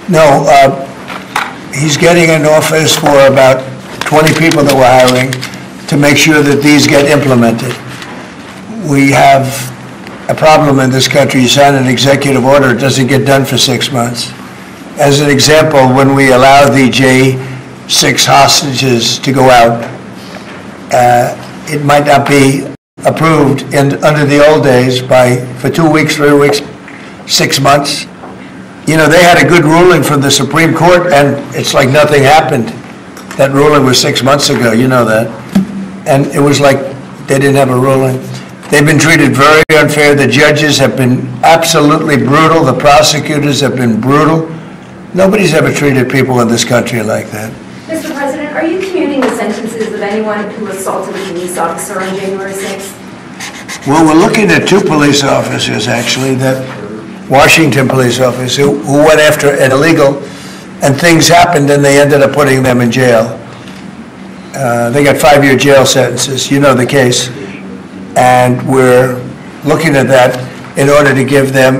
No, he's getting an office for about 20 people that we're hiring to make sure that these get implemented. We have a problem in this country. You sign an executive order, it doesn't get done for 6 months. As an example, when we allow the J6 hostages to go out, it might not be approved under the old days for 2 weeks, 3 weeks, 6 months. You know, they had a good ruling from the Supreme Court, and it's like nothing happened. That ruling was 6 months ago, you know that. And it was like they didn't have a ruling. They've been treated very unfair. The judges have been absolutely brutal. The prosecutors have been brutal. Nobody's ever treated people in this country like that. Mr. President, are you commuting the sentences of anyone who assaulted a police officer on January 6th? Well, we're looking at 2 police officers, actually, that Washington police officers who went after an illegal, and things happened, and they ended up putting them in jail. They got 5-year jail sentences. You know the case. And we're looking at that. in order to give them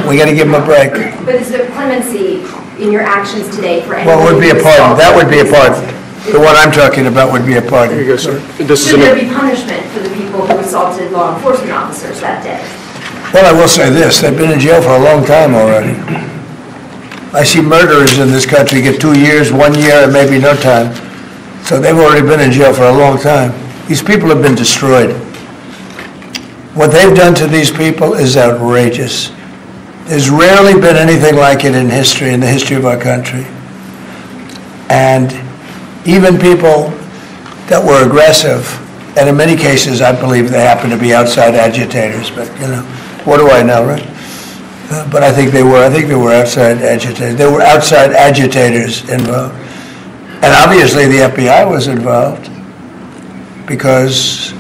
we got to give them a break. But is there clemency in your actions today for anyone? Well, it would be a pardon. That would be a pardon. The one I'm talking about would be a pardon. Here you go, sir. Should there be punishment for the people who assaulted law enforcement officers that day? Well, I will say this. They've been in jail for a long time already. I see murderers in this country get 2 years, 1 year, and maybe no time. So they've already been in jail for a long time. These people have been destroyed. What they've done to these people is outrageous. There's rarely been anything like it in history, in the history of our country. And even people that were aggressive, and in many cases I believe they happen to be outside agitators, but you know, what do I know, right? But I think they were outside agitators. There were outside agitators involved. And obviously the FBI was involved because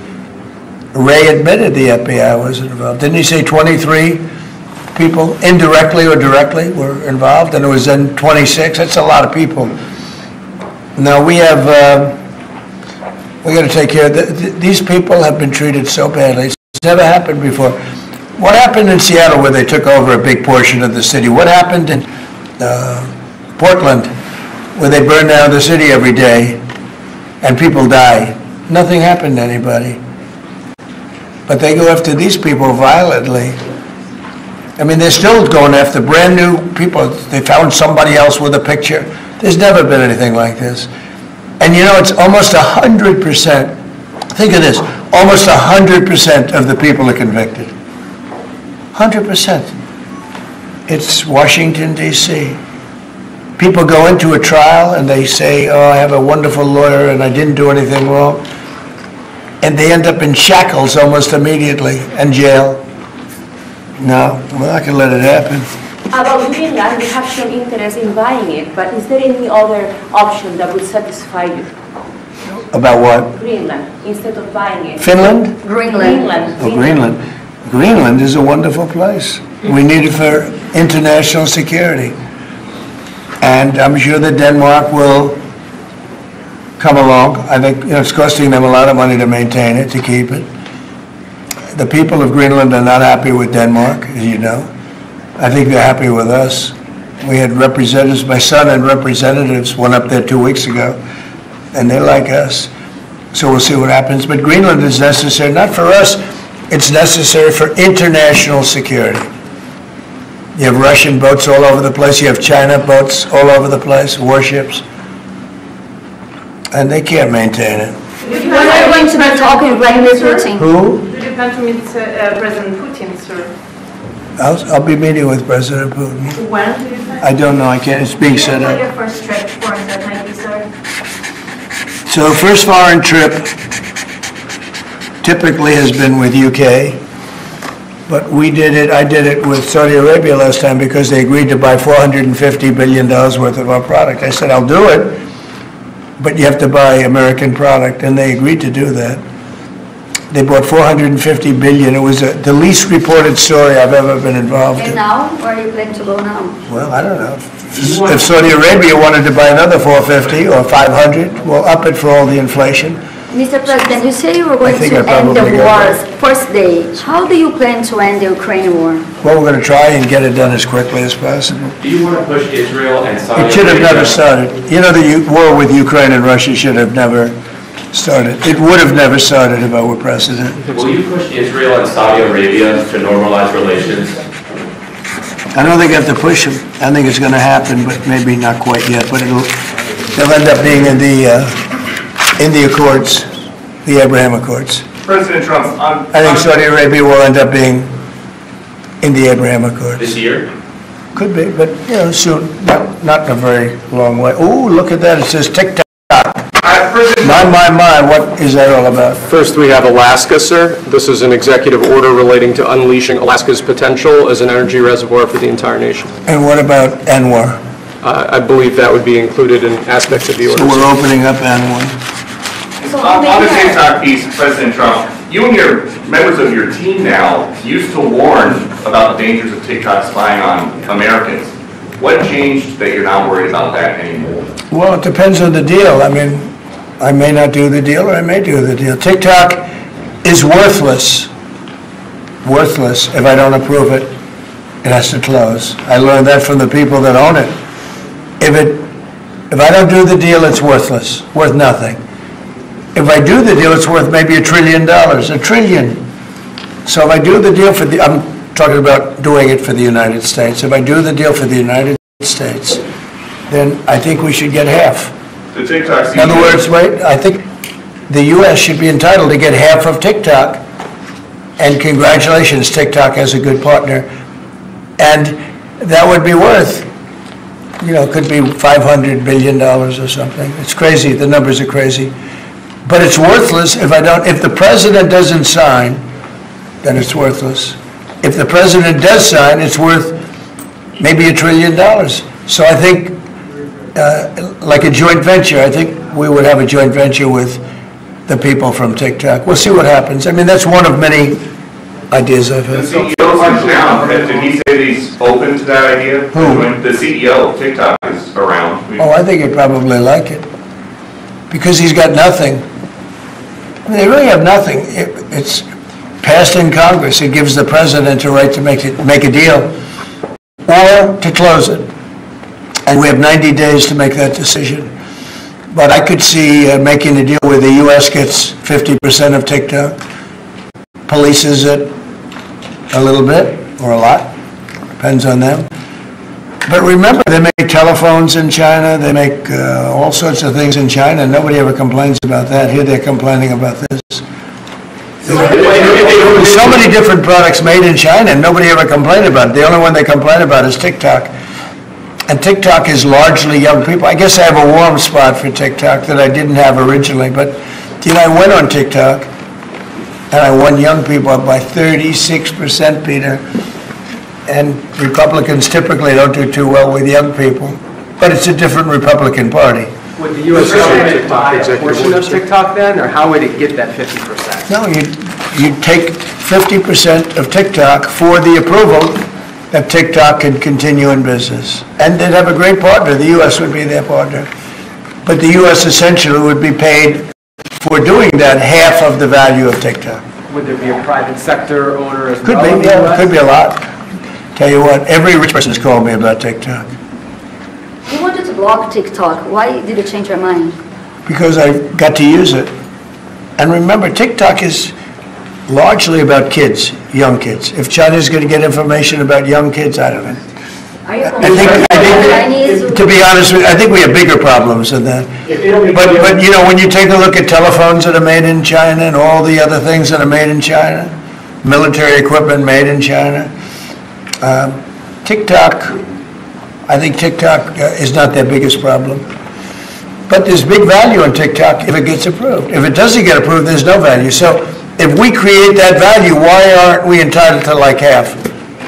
Ray admitted the FBI was involved. Didn't he say 23 people indirectly or directly were involved? And it was then 26. That's a lot of people. Now we got to take care of these people have been treated so badly. It's never happened before. What happened in Seattle where they took over a big portion of the city? What happened in Portland where they burn down the city every day and people die? Nothing happened to anybody. But they go after these people violently. I mean, they're still going after brand new people. They found somebody else with a picture. There's never been anything like this. And you know, it's almost 100%. Think of this. Almost 100% of the people are convicted. 100%. It's Washington, D.C. People go into a trial and they say, oh, I have a wonderful lawyer and I didn't do anything wrong. And they end up in shackles almost immediately and jail. No, we're not going to let it happen. About Greenland, you have shown interest in buying it, but is there any other option that would satisfy you? About what? Greenland, instead of buying it. Finland? Greenland. Oh, Greenland. Greenland is a wonderful place. We need it for international security. And I'm sure that Denmark will come along. I think it's costing them a lot of money to maintain it, to keep it. The people of Greenland are not happy with Denmark, as you know. I think they're happy with us. We had representatives, my son and representatives went up there 2 weeks ago, and they like us. So we'll see what happens. But Greenland is necessary, not for us, it's necessary for international security. You have Russian boats all over the place, you have China boats all over the place, warships, and they can't maintain it. When are you going to be talking Vladimir Putin? Who? Do you plan to meet President Putin, sir? I'll be meeting with President Putin. When do you plan? I don't know, I can't, it's being set up. Your first trip foreign that might be, sir? So the first foreign trip typically has been with UK, but I did it with Saudi Arabia last time because they agreed to buy $450 billion worth of our product. I said, I'll do it, but you have to buy American product, and they agreed to do that. They bought $450 billion. It was the least reported story I've ever been involved in. And now, where are you planning to go now? Well, I don't know. If Saudi Arabia wanted to buy another 450 or 500, we'll up it for all the inflation. Mr. President, you say you were going to end the war's first day. How do you plan to end the Ukrainian war? Well, we're going to try and get it done as quickly as possible. Do you want to push Israel and Saudi Arabia? It should have never started. You know, the war with Ukraine and Russia should have never started. It would have never started if I were president. Will you push Israel and Saudi Arabia to normalize relations? I don't think I have to push them. I think it's going to happen, but maybe not quite yet. But they'll end up being in the Accords, the Abraham Accords. President Trump, I think Saudi Arabia will end up being in the Abraham Accords. This year? Could be, but soon. Not in a very long way. Oh, look at that! It says TikTok. My, what is that all about? First, we have Alaska, sir. This is an executive order relating to unleashing Alaska's potential as an energy reservoir for the entire nation. And what about ANWR? I believe that would be included in aspects of the order. So we're opening up ANWR. On the TikTok piece, President Trump, you and your members of your team now used to warn about the dangers of TikTok spying on Americans. What changed that you're not worried about that anymore? Well, it depends on the deal. I mean, I may not do the deal or I may do the deal. TikTok is worthless worthless. If I don't approve it, it has to close. I learned that from the people that own it. If I don't do the deal, it's worthless, worth nothing. If I do the deal, it's worth maybe $1 trillion, $1 trillion. So if I do the deal I'm talking about doing it for the United States. If I do the deal for the United States, then I think we should get half. The TikTok In other words, wait, I think the U.S. should be entitled to get half of TikTok. And congratulations, TikTok has a good partner. And that would be worth, could be $500 billion or something. It's crazy, the numbers are crazy. But it's worthless if the president doesn't sign, then it's worthless. If the president does sign, it's worth maybe $1 trillion. So I think, like a joint venture, I think we would have a joint venture with the people from TikTok. We'll see what happens. I mean, that's one of many ideas I've had. The CEO's in town. Did he say that he's open to that idea? Who? The CEO of TikTok is around. Oh, I think he'd probably like it. Because he's got nothing. I mean, they really have nothing. It's passed in Congress. It gives the president a right to make a deal or to close it. And we have 90 days to make that decision. But I could see making a deal where the U.S. gets 50% of TikTok, polices it a little bit or a lot, depends on them. But remember, they make telephones in China, they make all sorts of things in China, and nobody ever complains about that. Here they're complaining about this. There's so many different products made in China, and nobody ever complained about it. The only one they complain about is TikTok. And TikTok is largely young people. I guess I have a warm spot for TikTok that I didn't have originally, but I went on TikTok, and I won young people up by 36%, Peter. And Republicans typically don't do too well with young people, but it's a different Republican Party. Would the U.S. government buy a portion of TikTok then, or how would it get that 50%? No, you'd take 50% of TikTok for the approval that TikTok can continue in business. And they'd have a great partner. The U.S. would be their partner. But the U.S. essentially would be paid for doing that half of the value of TikTok. Would there be a private sector owner as well? Could be, yeah, could be a lot. Tell you what, every rich person has called me about TikTok. You wanted to block TikTok. Why did you change your mind? Because I got to use it. And remember, TikTok is largely about kids, young kids. If China's going to get information about young kids, I don't know. Are you I think, to be honest with you, I think we have bigger problems than that. But when you take a look at telephones that are made in China and all the other things that are made in China, military equipment made in China, TikTok, I think TikTok is not their biggest problem. But there's big value in TikTok if it gets approved. If it doesn't get approved, there's no value. So if we create that value, why aren't we entitled to like half?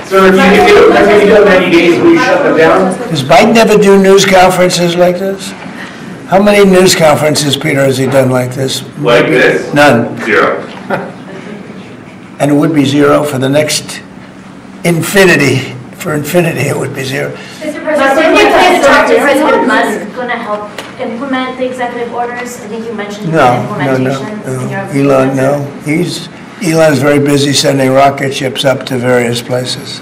So if you do 90 days, will you shut them down? Does Biden ever do news conferences like this? How many news conferences, Peter, has he done like this? Like this? None. 0. And it would be 0 for the next infinity. For infinity, it would be 0. Mr. President, is President Musk going to help implement the executive orders? I think you mentioned implementation. Elon, no. Elon's very busy sending rocket ships up to various places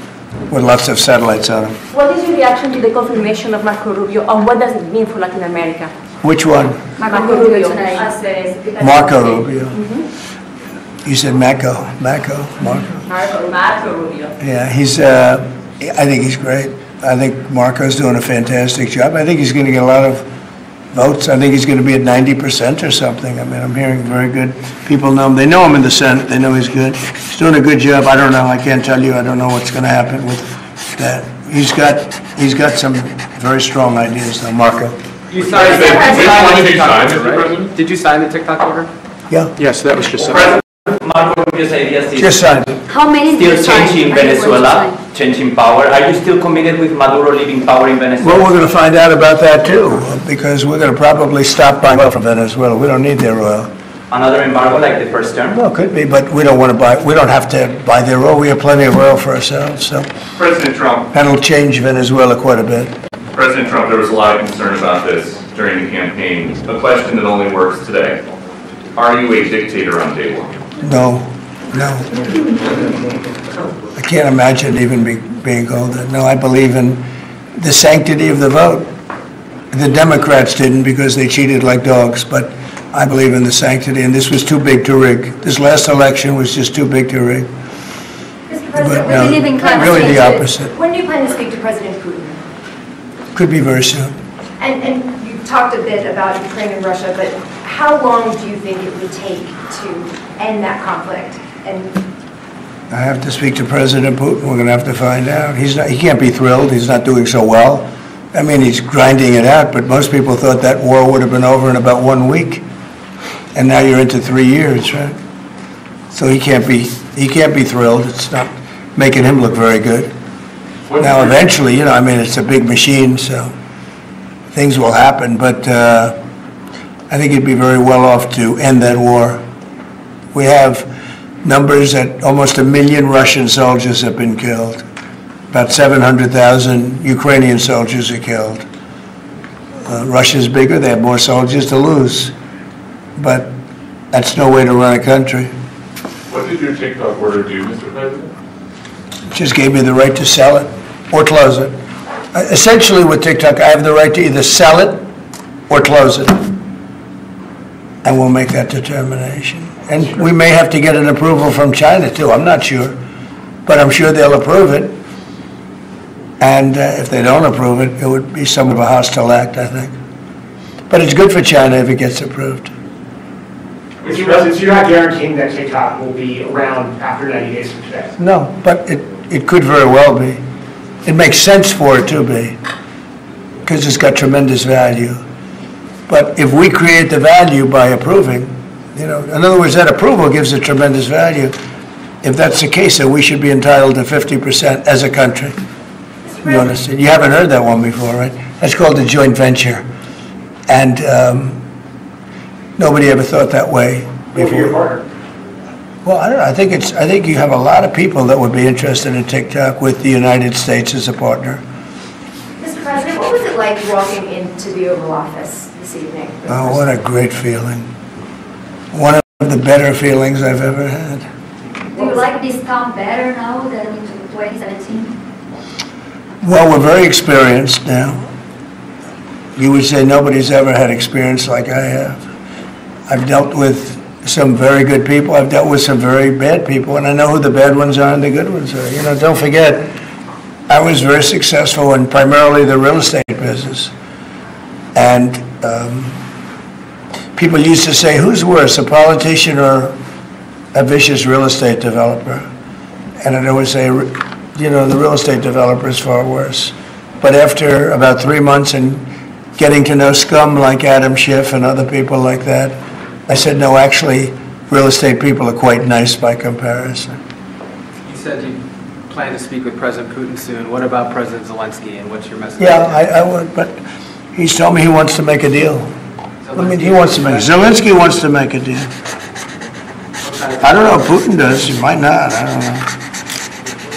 with lots of satellites on them. What is your reaction to the confirmation of Marco Rubio, and what does it mean for Latin America? Which one? Marco Rubio. Marco Rubio. You said Marco Rubio. Yeah, I think he's great. I think Marco's doing a fantastic job. I think he's going to get a lot of votes. I think he's going to be at 90% or something. I mean, I'm hearing very good. People know him. They know him in the Senate. They know he's good. He's doing a good job. I don't know. I can't tell you. I don't know what's going to happen with that. He's got some very strong ideas, though, Marco. You signed the TikTok order, right? Did you sign the TikTok order? Yeah. Yes, that was just signed. Marco Rubio's ideas is just signed. How many still changing Venezuela, changing power. Are you still committed with Maduro leaving power in Venezuela? Well, we're going to find out about that too, because we're going to probably stop buying oil from Venezuela. We don't need their oil. Another embargo like the first term? Well, it could be, but we don't want to buy. We don't have to buy their oil. We have plenty of oil for ourselves. So President Trump. That'll change Venezuela quite a bit. President Trump, there was a lot of concern about this during the campaign. A question that only works today. Are you a dictator on day one? No. No. I can't imagine even being called that. No, I believe in the sanctity of the vote. The Democrats didn't because they cheated like dogs, but I believe in the sanctity, and this was too big to rig. This last election was just too big to rig. But no, really the opposite. When do you plan to speak to President Putin? Could be very soon. And you talked a bit about Ukraine and Russia, but how long do you think it would take to end that conflict? And I have to speak to President Putin. We're going to have to find out. He can't be thrilled. He's not doing so well. I mean, he's grinding it out, but most people thought that war would have been over in about 1 week. And now you're into 3 years, right? So he can't be thrilled. It's not making him look very good. Now, eventually, you know, I mean, it's a big machine, so things will happen, but I think he'd be very well off to end that war. We have numbers that almost 1 million Russian soldiers have been killed. About 700,000 Ukrainian soldiers are killed. Russia's bigger, they have more soldiers to lose. But that's no way to run a country. What did your TikTok order do, Mr. President? It just gave me the right to sell it or close it. Essentially with TikTok, I have the right to either sell it or close it. And we'll make that determination. And we may have to get an approval from China too, I'm not sure. But I'm sure they'll approve it. And if they don't approve it, it would be some of a hostile act, I think. But it's good for China if it gets approved. Mr. President, so you're not guaranteeing that TikTok will be around after 90 days from today? No, but it could very well be. It makes sense for it to be, because it's got tremendous value. But if we create the value by approving, you know, in other words, that approval gives it tremendous value. If that's the case, then we should be entitled to 50% as a country. You understand? You haven't heard that one before, right? That's called a joint venture. And nobody ever thought that way before. Well, I don't know. I think you have a lot of people that would be interested in TikTok with the United States as a partner. Mr. President, what was it like walking into the Oval Office this evening? Oh, what a great feeling. One of the better feelings I've ever had. Do you like this town better now than in 2017? Well, we're very experienced now. You would say nobody's ever had experience like I have. I've dealt with some very good people. I've dealt with some very bad people, and I know who the bad ones are and the good ones are. You know, don't forget, I was very successful in primarily the real estate business. And people used to say, who's worse, a politician or a vicious real estate developer? And I'd always say, you know, the real estate developer is far worse. But after about 3 months and getting to know scum like Adam Schiff and other people like that, I said, no, actually, real estate people are quite nice by comparison. You said you plan to speak with President Putin soon. What about President Zelensky, and what's your message? Yeah, I would, but he's told me he wants to make a deal. I mean, Zelensky wants to make a deal. I don't know if Putin does. He might not. I don't know.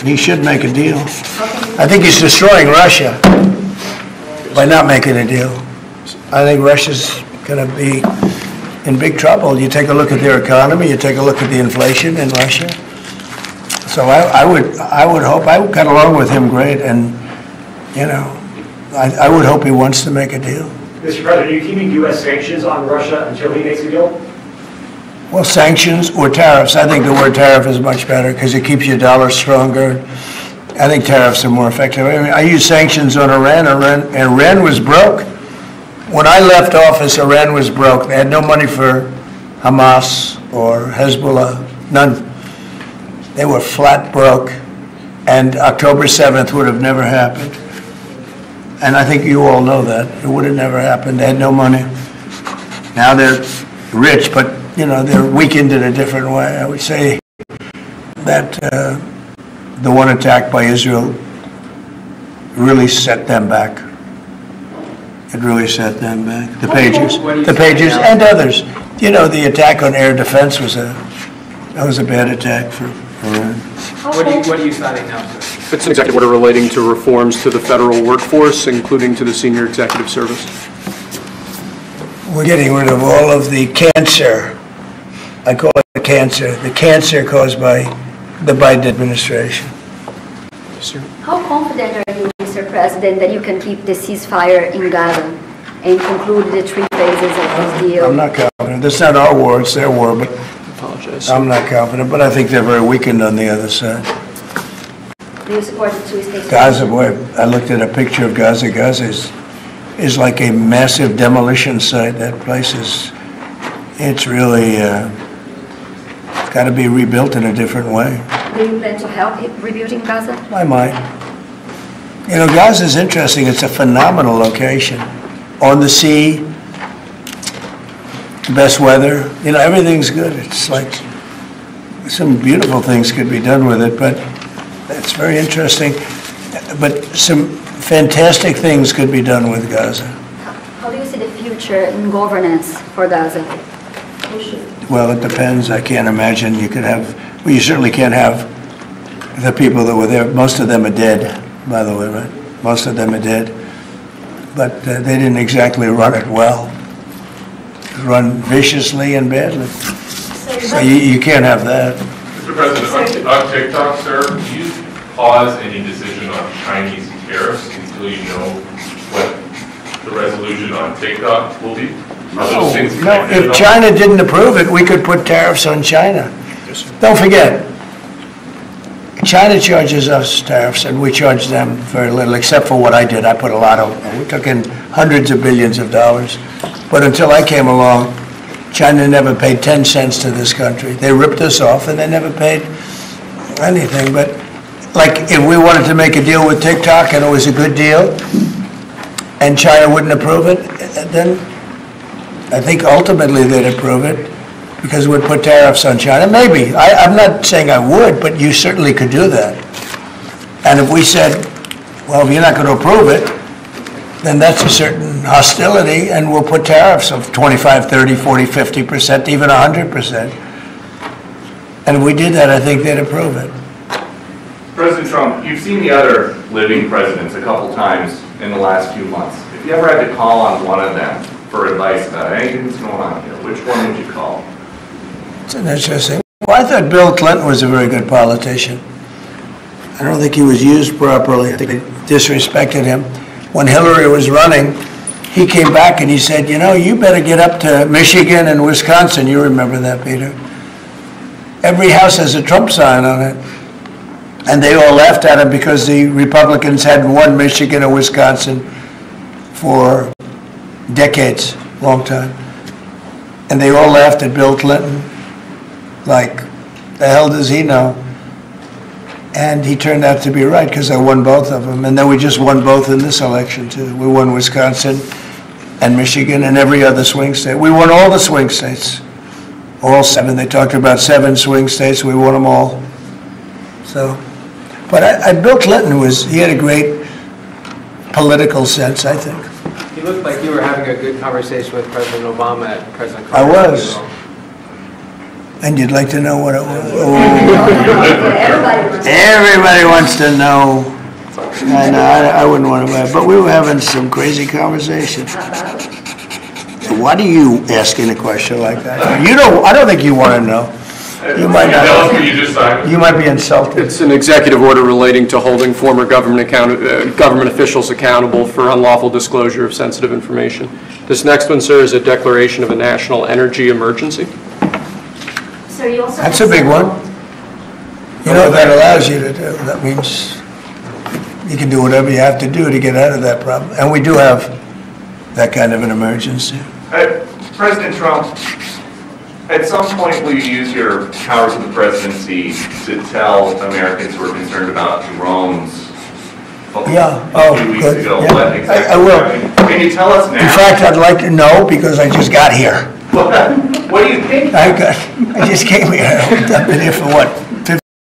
He should make a deal. I think he's destroying Russia by not making a deal. I think Russia's going to be in big trouble. You take a look at their economy, you take a look at the inflation in Russia. So I would hope, I got along with him great, and, you know, I would hope he wants to make a deal. Mr. President, are you keeping U.S. sanctions on Russia until he makes a deal? Well, sanctions or tariffs. I think the word tariff is much better because it keeps your dollar stronger. I think tariffs are more effective. I mean, I use sanctions on Iran. Iran was broke. When I left office, Iran was broke. They had no money for Hamas or Hezbollah, none. They were flat broke. And October 7th would have never happened. And I think you all know that. It would have never happened. They had no money. Now they're rich, but, you know, they're weakened in a different way. I would say that the one attack by Israel really set them back. It really set them back. The Pages and others. You know, the attack on air defense was a bad attack for Iran. What are you citing now, sir? It's an executive order relating to reforms to the federal workforce, including to the senior executive service. We're getting rid of all of the cancer I call it cancer, the cancer caused by the Biden administration. How confident are you, Mr. President, that you can keep the ceasefire in Gaza and conclude the 3 phases of this deal? I'm not confident. That's not our war, it's their war, but I'm not confident, but I think they're very weakened on the other side. Do you support the 2-state Gaza, boy, I looked at a picture of Gaza. Gaza is like a massive demolition site. That place it's really, it's got to be rebuilt in a different way. Do you plan to help rebuilding Gaza? I might. You know, Gaza is interesting. It's a phenomenal location. On the sea, best weather. You know, everything's good. It's like some beautiful things could be done with it, but it's very interesting. But some fantastic things could be done with Gaza. How do you see the future in governance for Gaza? Well, it depends. I can't imagine you could have, well, you certainly can't have the people that were there. Most of them are dead, by the way, right? Most of them are dead. But they didn't exactly run it well. Run viciously and badly. So you can't have that. Mr. President, on TikTok, sir, do you pause any decision on Chinese tariffs until you know what the resolution on TikTok will be? No, if China didn't approve it, we could put tariffs on China. Don't forget, China charges us tariffs and we charge them very little, except for what I did. I put a lot of, we took in hundreds of billions of dollars. But until I came along, China never paid 10 cents to this country. They ripped us off and they never paid anything. But like if we wanted to make a deal with TikTok and it was a good deal and China wouldn't approve it, then I think ultimately they'd approve it because we'd put tariffs on China. Maybe. I'm not saying I would, but you certainly could do that. And if we said, well, if you're not going to approve it, then that's a certain hostility, and we'll put tariffs of 25, 30, 40, 50%, even 100%. And if we did that, I think they'd approve it. President Trump, you've seen the other living presidents a couple times in the last few months. If you ever had to call on one of them for advice about anything that's going on here, which one would you call? It's an interesting. Well, I thought Bill Clinton was a very good politician. I don't think he was used properly. I think they disrespected him. When Hillary was running, he came back and he said, you know, you better get up to Michigan and Wisconsin. You remember that, Peter. Every house has a Trump sign on it. And they all laughed at him because the Republicans hadn't won Michigan or Wisconsin for decades, long time. And they all laughed at Bill Clinton. Like, the hell does he know? And he turned out to be right because I won both of them. And then we just won both in this election, too. We won Wisconsin and Michigan and every other swing state. We won all the swing states, all 7. They talked about 7 swing states. We won them all. So, but Bill Clinton he had a great political sense, I think. You looked like you were having a good conversation with President Obama at President I Carter's was. funeral. And you'd like to know what it was? Oh. Everybody wants to know. I know, I wouldn't want to, but we were having some crazy conversations. Why do you asking a question like that? You don't. I don't think you want to know. You might not. You might be insulted. It's an executive order relating to holding former government officials accountable for unlawful disclosure of sensitive information. This next one, sir, is a declaration of a national energy emergency. So you also That's a big one. You know what that allows you to do? That means you can do whatever you have to do to get out of that problem. And we do have that kind of an emergency. President Trump, at some point will you use your powers of the presidency to tell Americans who are concerned about drones? Yeah. A few weeks ago, Yeah. what exactly I will. Can you tell us now? In fact, I'd like to know because I just got here. What do you think? I just came here. I've been here for what,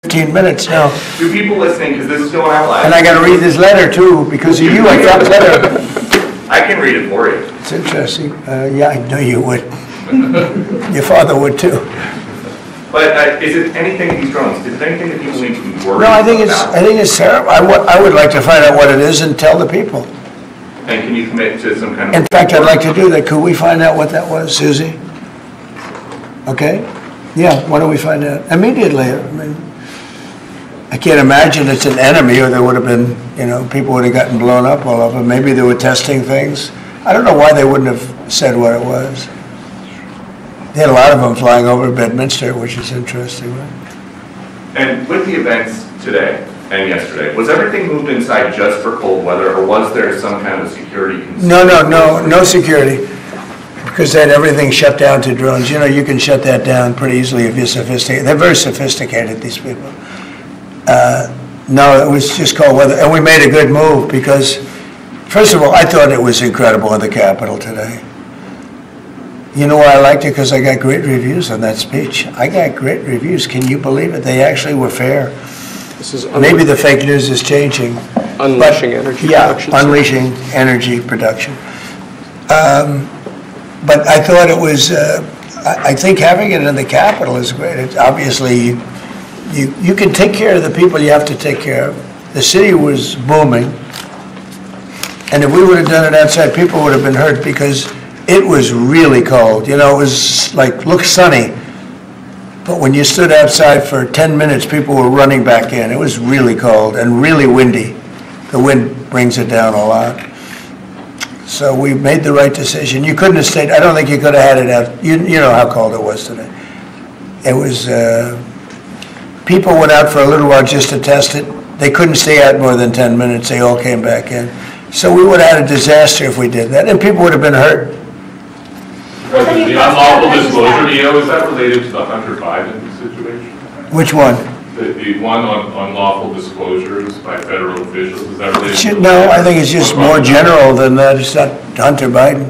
15 minutes now. Do people listening, because this is going out live. And I got to read this letter too because of you. I got the letter. I can read it for you. It's interesting. Yeah, I know you would. Your father would too. But is it anything these drones? Is it anything that people need to be worried about? No, I think it's terrible. I would like to find out what it is and tell the people. And can you commit to some kind of... In fact, I'd like to do that. Could we find out what that was, Susie? Okay? Yeah, why don't we find out immediately? I mean, I can't imagine it's an enemy, or there would have been, people would have gotten blown up all over. Maybe they were testing things. I don't know why they wouldn't have said what it was. They had a lot of them flying over Bedminster, which is interesting, right? And with the events today and yesterday, was everything moved inside just for cold weather, or was there some kind of security concern? No security. Because they had everything shut down to drones. You can shut that down pretty easily if you're sophisticated. They're very sophisticated, these people. No, it was just cold weather. And we made a good move because, first of all, I thought it was incredible in the Capitol today. You know why I liked it? Because I got great reviews on that speech. I got great reviews. Can you believe it? They actually were fair. Maybe the fake news is changing. Unleashing energy production. Yeah, unleashing energy production. But I thought it was, I think having it in the Capitol is great. It's obviously, you can take care of the people you have to take care of. The city was booming. And if we would have done it outside, people would have been hurt because it was really cold. It was like, looked sunny. But when you stood outside for 10 minutes, people were running back in. It was really cold and really windy. The wind brings it down a lot. So we made the right decision. You couldn't have stayed. I don't think you could have had it out. You know how cold it was today. It was, people went out for a little while just to test it. They couldn't stay out more than 10 minutes. They all came back in. So we would have had a disaster if we did that, and people would have been hurt. The unlawful disclosure, is that related to the Hunter Biden situation? Which one? The one on unlawful disclosures by federal officials, is that related? No, I think it's just more general than that. It's not Hunter Biden.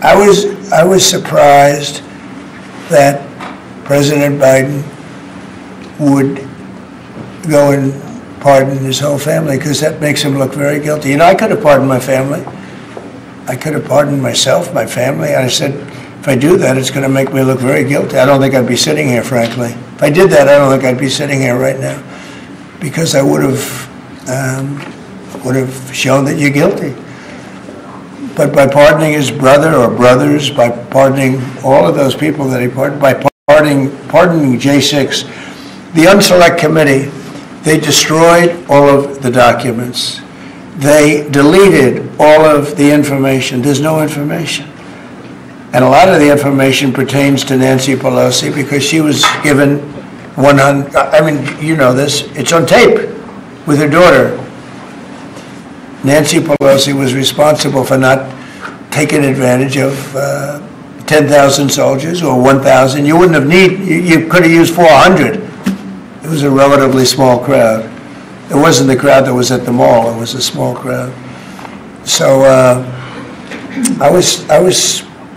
I was surprised that President Biden would go and pardon his whole family, because that makes him look very guilty. I could have pardoned my family. I could have pardoned myself, my family. I said, if I do that, it's going to make me look very guilty. I don't think I'd be sitting here, frankly. If I did that, I don't think I'd be sitting here right now, because I would have shown that you're guilty. But by pardoning his brother or brothers, by pardoning all of those people that he pardoned, by pardoning J6, the Unselect Committee, they destroyed all of the documents. They deleted all of the information. There's no information. And a lot of the information pertains to Nancy Pelosi, because she was given 100, I mean, you know this, it's on tape with her daughter. Nancy Pelosi was responsible for not taking advantage of 10,000 soldiers or 1,000. You wouldn't have you could have used 400. It was a relatively small crowd. It wasn't the crowd that was at the mall. It was a small crowd. So I was a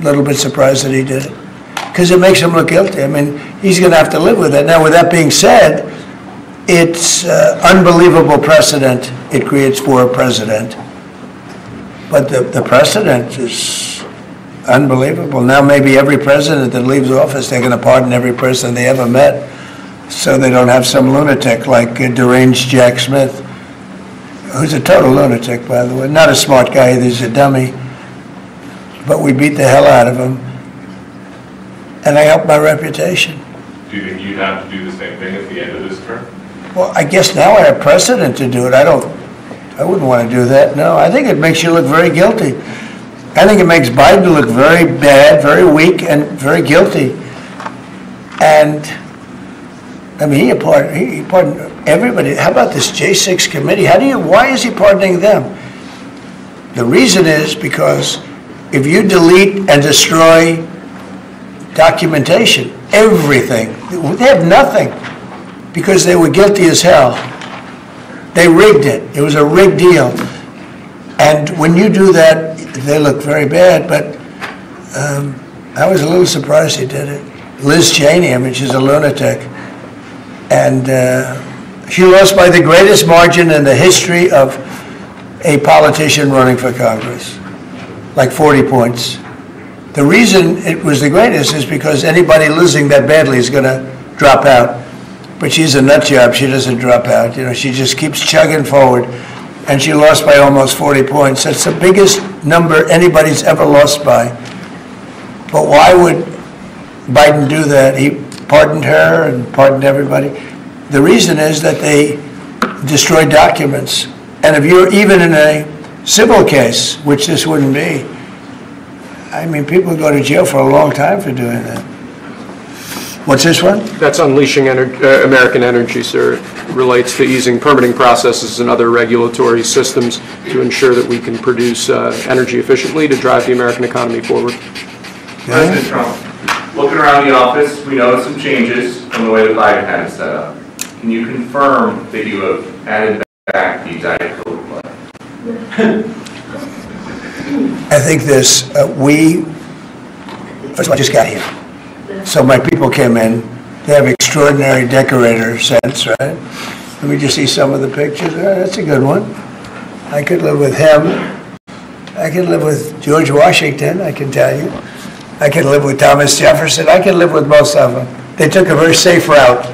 little bit surprised that he did it, because it makes him look guilty. I mean, he's going to have to live with it. Now, with that being said, it's unbelievable precedent it creates for a president. But the precedent is unbelievable. Now maybe every president that leaves office, they're going to pardon every person they ever met, so they don't have some lunatic like deranged Jack Smith, who's a total lunatic, by the way. Not a smart guy, he's a dummy. But we beat the hell out of him. And I helped my reputation. Do you think you'd have to do the same thing at the end of this term? Well, I guess now I have precedent to do it. I wouldn't want to do that, no. I think it makes you look very guilty. I think it makes Biden look very bad, very weak, and very guilty. And, I mean, he pardoned everybody. How about this J6 committee? Why is he pardoning them? The reason is because if you delete and destroy documentation, everything, they have nothing, because they were guilty as hell. They rigged it. It was a rigged deal. And when you do that, they look very bad, but I was a little surprised he did it. Liz Cheney, I mean, she's a lunatic. And she lost by the greatest margin in the history of a politician running for Congress, like 40 points. The reason it was the greatest is because anybody losing that badly is going to drop out. But she's a nut job. She doesn't drop out. You know, she just keeps chugging forward. And she lost by almost 40 points. That's the biggest number anybody's ever lost by. But why would Biden do that? He pardoned her and pardoned everybody. The reason is that they destroyed documents. And if you're even in a civil case, which this wouldn't be, I mean, people go to jail for a long time for doing that. What's this one? That's unleashing American energy, sir. It relates to easing permitting processes and other regulatory systems to ensure that we can produce energy efficiently to drive the American economy forward. President Trump, looking around the office, we noticed some changes from the way that Biden had it set up. Can you confirm that you have added back the Diet Coke play? I think this, first of all, I just got here. So my people came in. They have extraordinary decorator sense, right? Let me just see some of the pictures. That's a good one. I could live with him. I could live with George Washington, I can tell you. I could live with Thomas Jefferson. I could live with most of them. They took a very safe route.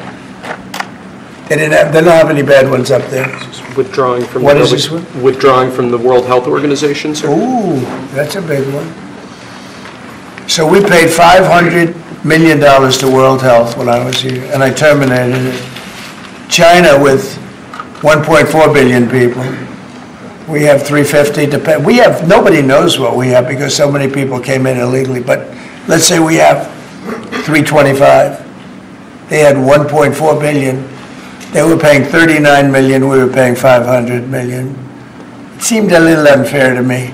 They don't have any bad ones up there. Withdrawing from what is this one? Withdrawing from the World Health Organization, sir. Ooh, that's a big one. So we paid $500 million to World Health when I was here, and I terminated it. China with 1.4 billion people. We have 350 to pay. We have, nobody knows what we have because so many people came in illegally, but let's say we have 325. They had 1.4 billion. They were paying 39 million, we were paying 500 million. It seemed a little unfair to me.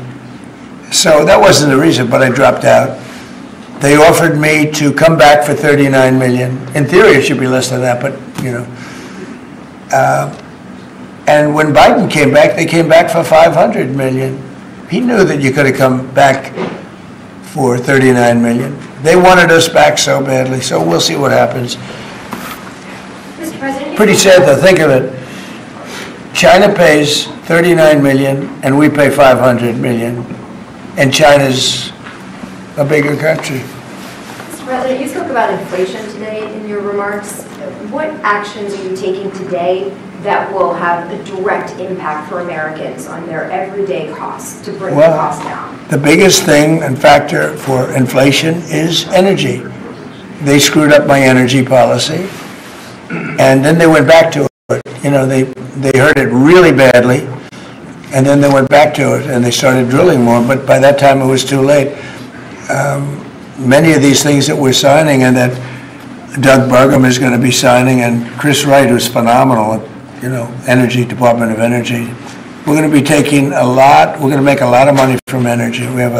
So that wasn't the reason, but I dropped out. They offered me to come back for 39 million. In theory, it should be less than that, but, you know. And when Biden came back, they came back for 500 million. He knew that you could have come back for 39 million. They wanted us back so badly, so we'll see what happens. Mr. President, pretty sad to think of it. China pays 39 million and we pay 500 million. And China's a bigger country. Mr. President, you spoke about inflation today in your remarks. What actions are you taking today that will have a direct impact for Americans on their everyday costs to bring the cost down? The biggest thing and factor for inflation is energy. They screwed up my energy policy, and then they went back to it. You know, they heard it really badly, and then they went back to it, and they started drilling more, but by that time it was too late. Many of these things that we're signing and that Doug Burgum is going to be signing, and Chris Wright, who's phenomenal at, you know, Department of Energy. We're going to be taking a lot, we're going to make a lot of money from energy. We have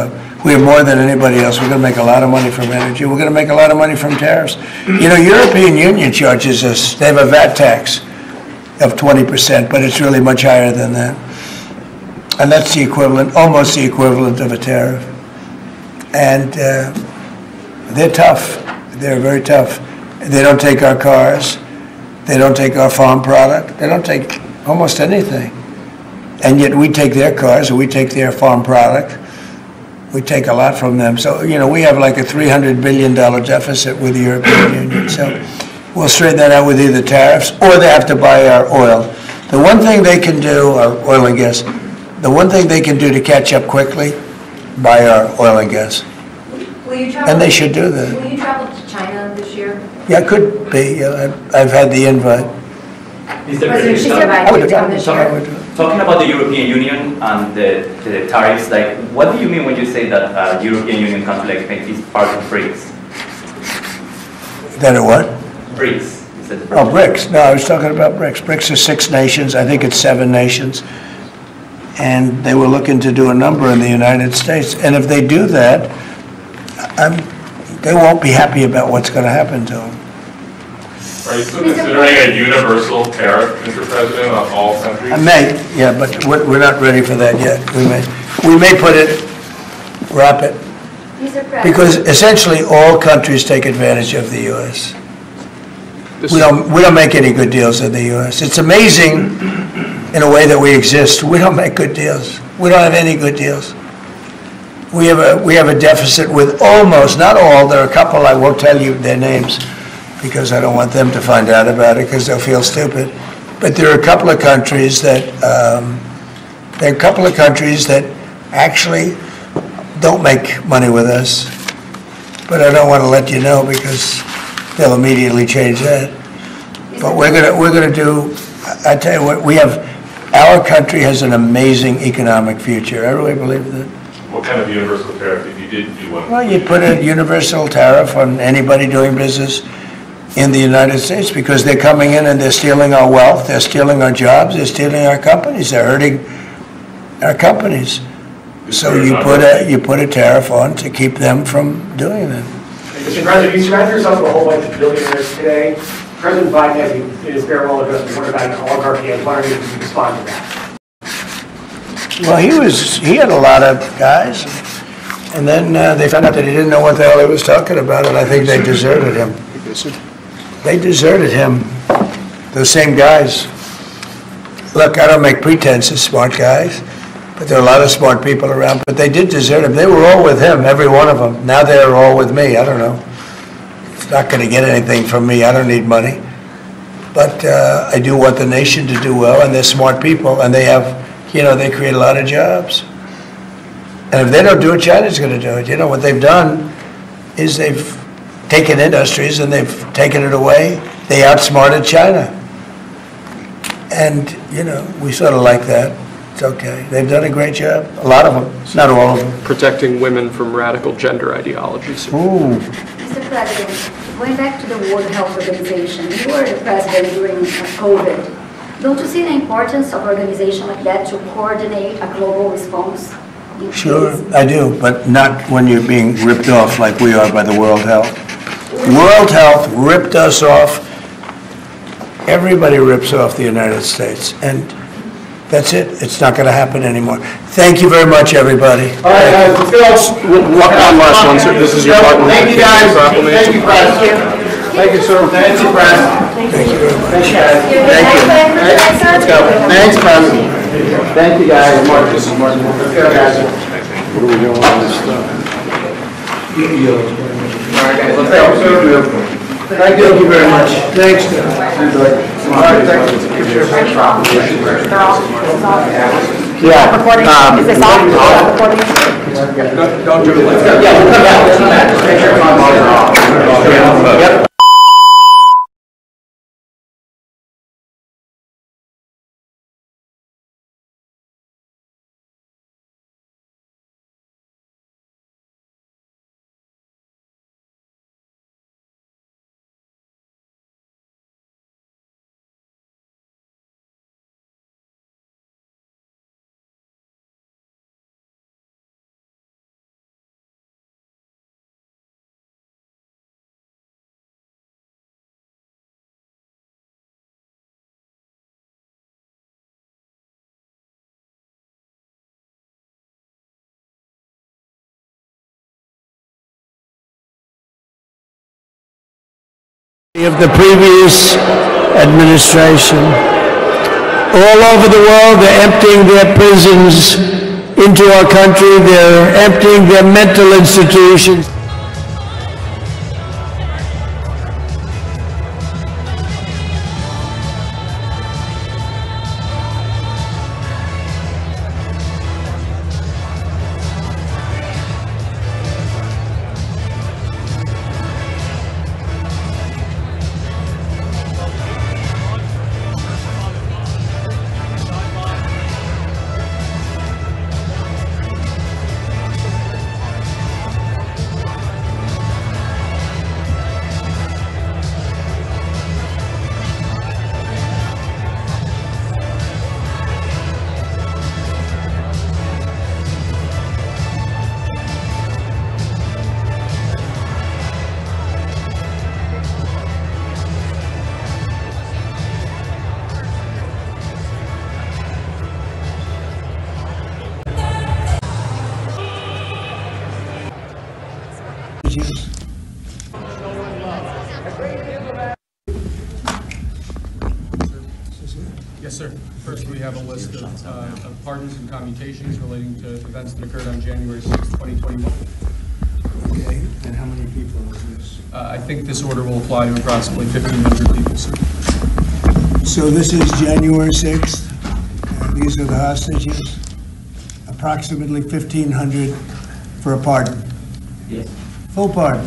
more than anybody else. We're going to make a lot of money from energy. We're going to make a lot of money from tariffs. You know, European Union charges us, they have a VAT tax of 20%, but it's really much higher than that. And that's the equivalent, almost the equivalent of a tariff. And they're tough. They're very tough. They don't take our cars. They don't take our farm product. They don't take almost anything. And yet we take their cars, or we take their farm product. We take a lot from them. So, you know, we have like a $300 billion deficit with the European Union. So we'll straighten that out with either tariffs or they have to buy our oil. The one thing they can do, our oil and gas, the one thing they can do to catch up quickly, buy our oil and gas. Will you travel? And they should do that. Will you travel to China this year? Yeah, it could be. I've had the invite. Mr. President, she's invited to come this year. Talking about the European Union and the tariffs, like, what do you mean when you say that the European Union country like Spain is part of BRICS? That are what? BRICS. Oh, BRICS. No, I was talking about BRICS. BRICS is 6 nations. I think it's 7 nations. And they were looking to do a number in the United States. And if they do that, they won't be happy about what's going to happen to them. Are you still considering a universal tariff, Mr. President, on all countries? I may, yeah, but we're not ready for that yet. We may put it, wrap it, because essentially all countries take advantage of the U.S. We don't make any good deals in the U.S. It's amazing in a way that we exist. We don't make good deals. We don't have any good deals. We have a deficit with almost, not all, there are a couple, I won't tell you their names because I don't want them to find out about it because they'll feel stupid. But there are a couple of countries that actually don't make money with us. but I don't want to let you know because they'll immediately change that. But we're gonna do, I tell you what, our country has an amazing economic future. I really believe that. What kind of universal tariff if you did do one? Well, you'd put a universal tariff on anybody doing business in the United States because they're coming in and they're stealing our wealth, they're stealing our jobs, they're stealing our companies, they're hurting our companies. So you put a tariff on to keep them from doing that. Mr. President, you surround yourself with a whole bunch of billionaires today. President Biden has in his farewell address warned about an oligarchy. I was wondering if you could respond to that. Well, he had a lot of guys, and then they found out that he didn't know what the hell he was talking about, and I think they deserted him. They deserted him, those same guys. Look, I don't make pretenses, smart guys, but there are a lot of smart people around, but they did desert him. They were all with him, every one of them. Now they're all with me, I don't know. It's not going to get anything from me, I don't need money. But I do want the nation to do well, and they're smart people, and they have, they create a lot of jobs. And if they don't do it, China's going to do it. What they've done is they've taken industries and they've taken it away. They outsmarted China. And, we sort of like that. It's okay. They've done a great job. A lot of them, not all of them. Protecting women from radical gender ideologies. Ooh. Mr. President, going back to the World Health Organization, you were the president during COVID. Don't you see the importance of an organization like that to coordinate a global response? Sure, I do, but not when you're being ripped off like we are by the World Health. World Health ripped us off. Everybody rips off the United States, and that's it. It's not going to happen anymore. Thank you very much, everybody. All right, guys, let's go. One last one, sir. This is your button. Thank you, guys. Thank you, Press. Thank you, sir. Thank you, Press. Thank you very much. Thank you, guys. Thank you. Let's go. Thanks, Press. Thank you, guys. Mark, this is Mark. Let's go, guys. What are we doing on this stuff? All right, guys, let's go. Thank you very much. Thanks, Dad. Yeah. Recording? Is this off? Recording? Don't do it. Let's go. Yeah, we'll come back. Let's come back. Make sure it's on. Yep. Of the previous administration. All over the world, they're emptying their prisons into our country. They're emptying their mental institutions. Yes, sir. First, we have a list of pardons and commutations relating to events that occurred on January 6, 2021. Okay, and how many people is this? I think this order will apply to approximately 1,500 people, sir. So this is January 6th. These are the hostages. Approximately 1,500 for a pardon. Yes. Full pardon.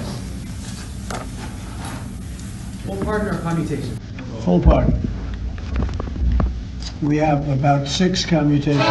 Full pardon or commutation? Full pardon. We have about 6 commutations.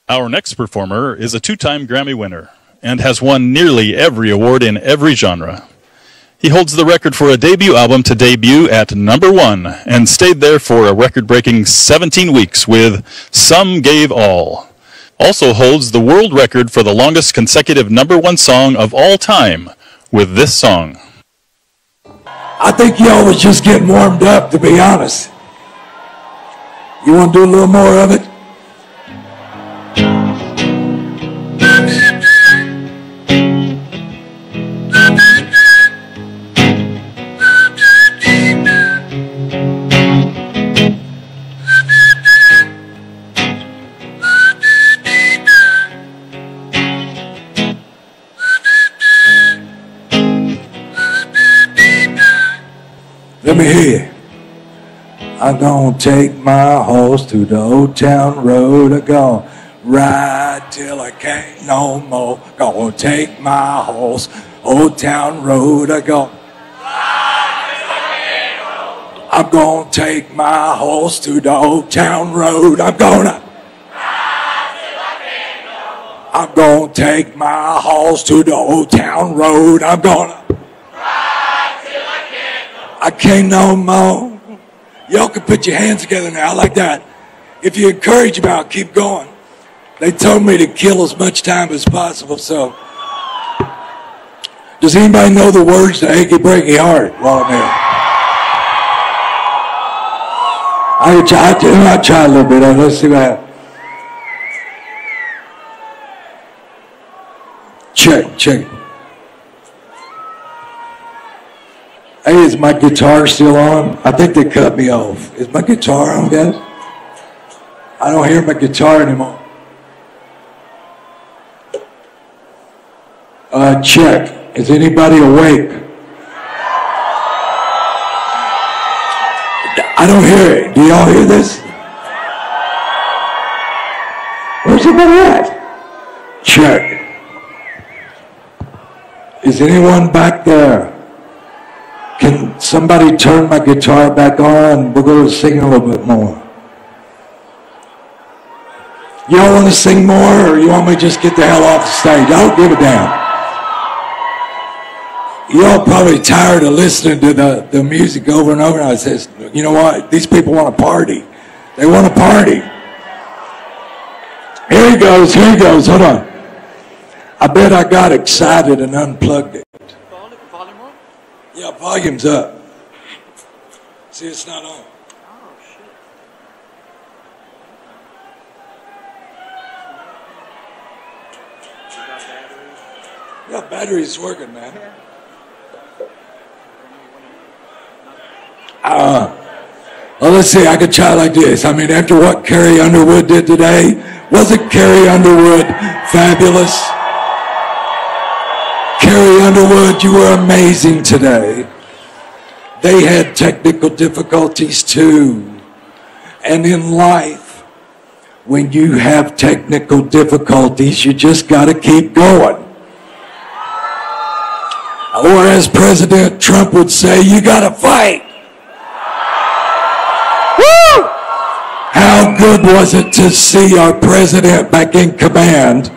Our next performer is a two-time Grammy winner and has won nearly every award in every genre. He holds the record for a debut album to debut at #1 and stayed there for a record-breaking 17 weeks with Some Gave All. Also holds the world record for the longest consecutive #1 song of all time with this song. I think y'all was just getting warmed up, to be honest. You want to do a little more of it? Let me hear you. I'm gonna take my horse to the old town road. I'm gonna ride till I can't no more. Gonna take my horse, old town road. I'm gonna I'm gonna take my horse to the old town road. I'm gonna take my horse to the old town road. I'm gonna I can't no more. Y'all can put your hands together now. I like that. If you encourage them out, keep going. They told me to kill as much time as possible, so. Does anybody know the words to Achy Breaky Heart while I'm here? I try a little bit. Let's see what happens. Check. Hey, is my guitar still on? I think they cut me off. Is my guitar on, guys? I don't hear my guitar anymore. Check. Is anybody awake? I don't hear it. Do y'all hear this? Where's everybody at? Check. Is anyone back there? Can somebody turn my guitar back on? We're going to sing a little bit more. Y'all want to sing more, or you want me to just get the hell off the stage? I don't give a damn. Y'all probably tired of listening to the music over and over. And I says, you know what? These people want to party. They want to party. Here he goes. Hold on. I bet I got excited and unplugged it. Yeah, volume's up. See, it's not on. Yeah, battery's working, man. Well, let's see, I could try like this. I mean, after what Carrie Underwood did today, wasn't Carrie Underwood fabulous? Carrie Underwood, you were amazing today. They had technical difficulties too. And in life, when you have technical difficulties, you just got to keep going. Or as President Trump would say, you got to fight. Woo! How good was it to see our president back in command,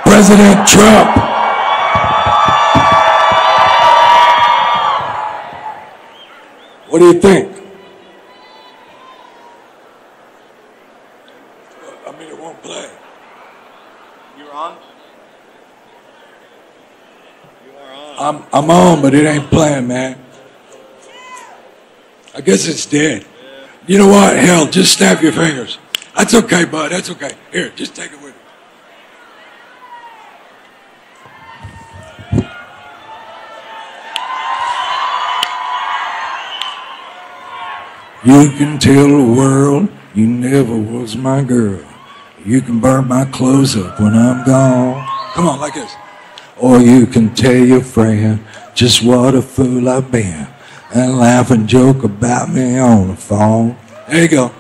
President Trump? What do you think? I mean, it won't play. You're on? You are on. I'm on, but it ain't playing, man. I guess it's dead. Yeah. You know what? Hell, just snap your fingers. That's okay, bud. That's okay. Here, just take it with you. You can tell the world you never was my girl. You can burn my clothes up when I'm gone. Come on, like this. Or you can tell your friend just what a fool I've been and laugh and joke about me on the phone. There you go.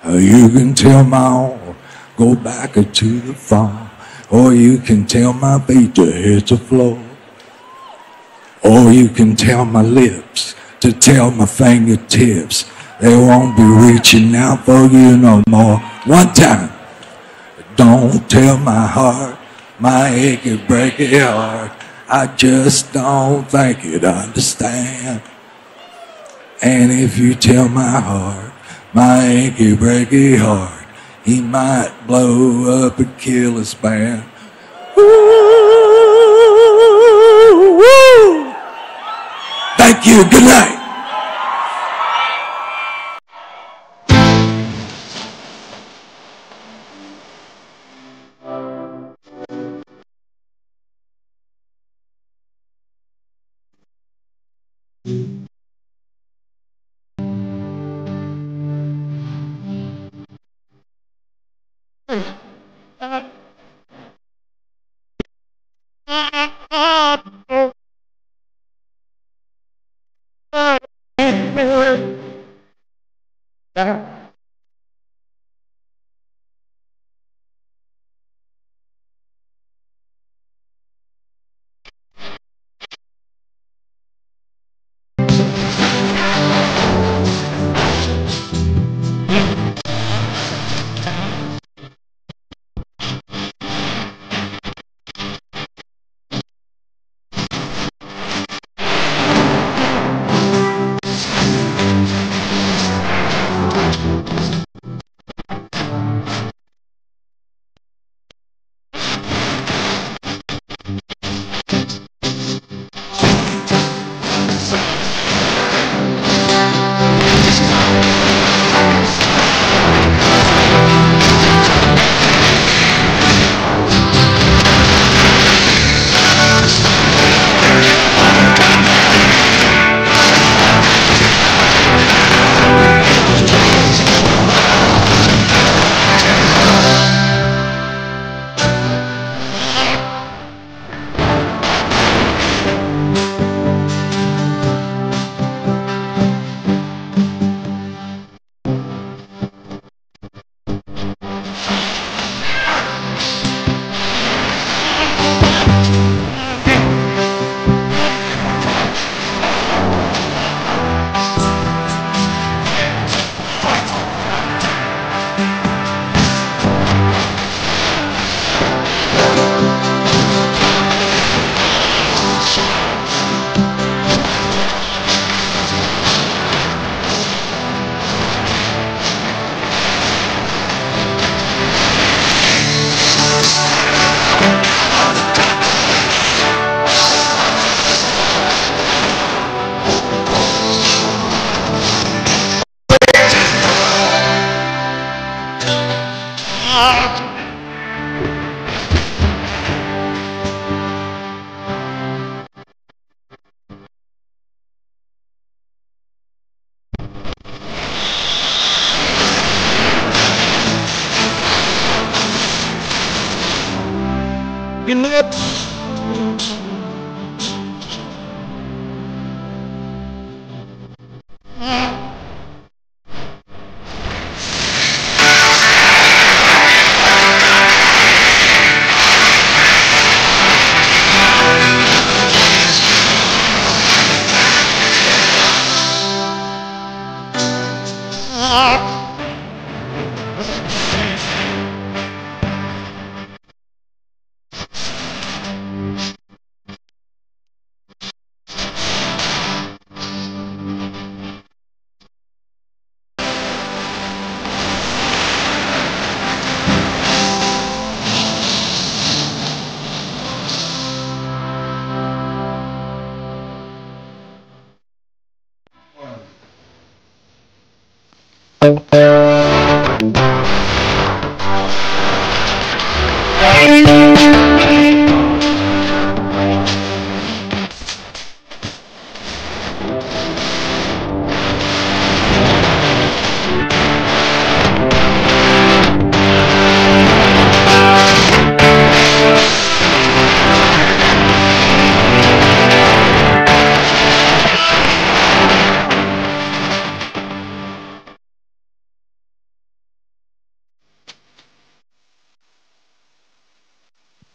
You can tell my arm, go back to the farm. Or you can tell my feet to hit the floor. Or you can tell my lips to tell my fingertips they won't be reaching out for you no more. One time. Don't tell my heart, my achy breaky heart, I just don't think you'd understand. And if you tell my heart, my achy breaky heart, he might blow up and kill his band. Woo, woo. Thank you, good night.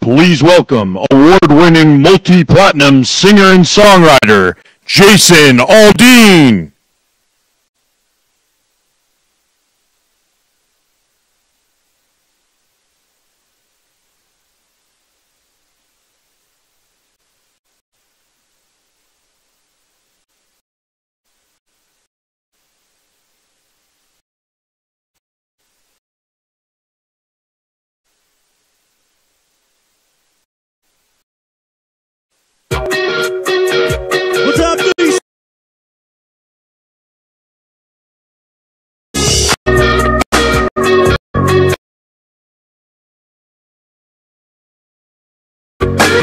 Please welcome award-winning multi-platinum singer and songwriter, Jason Aldean.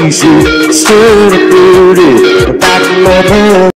easy, still a beauty, back in my head.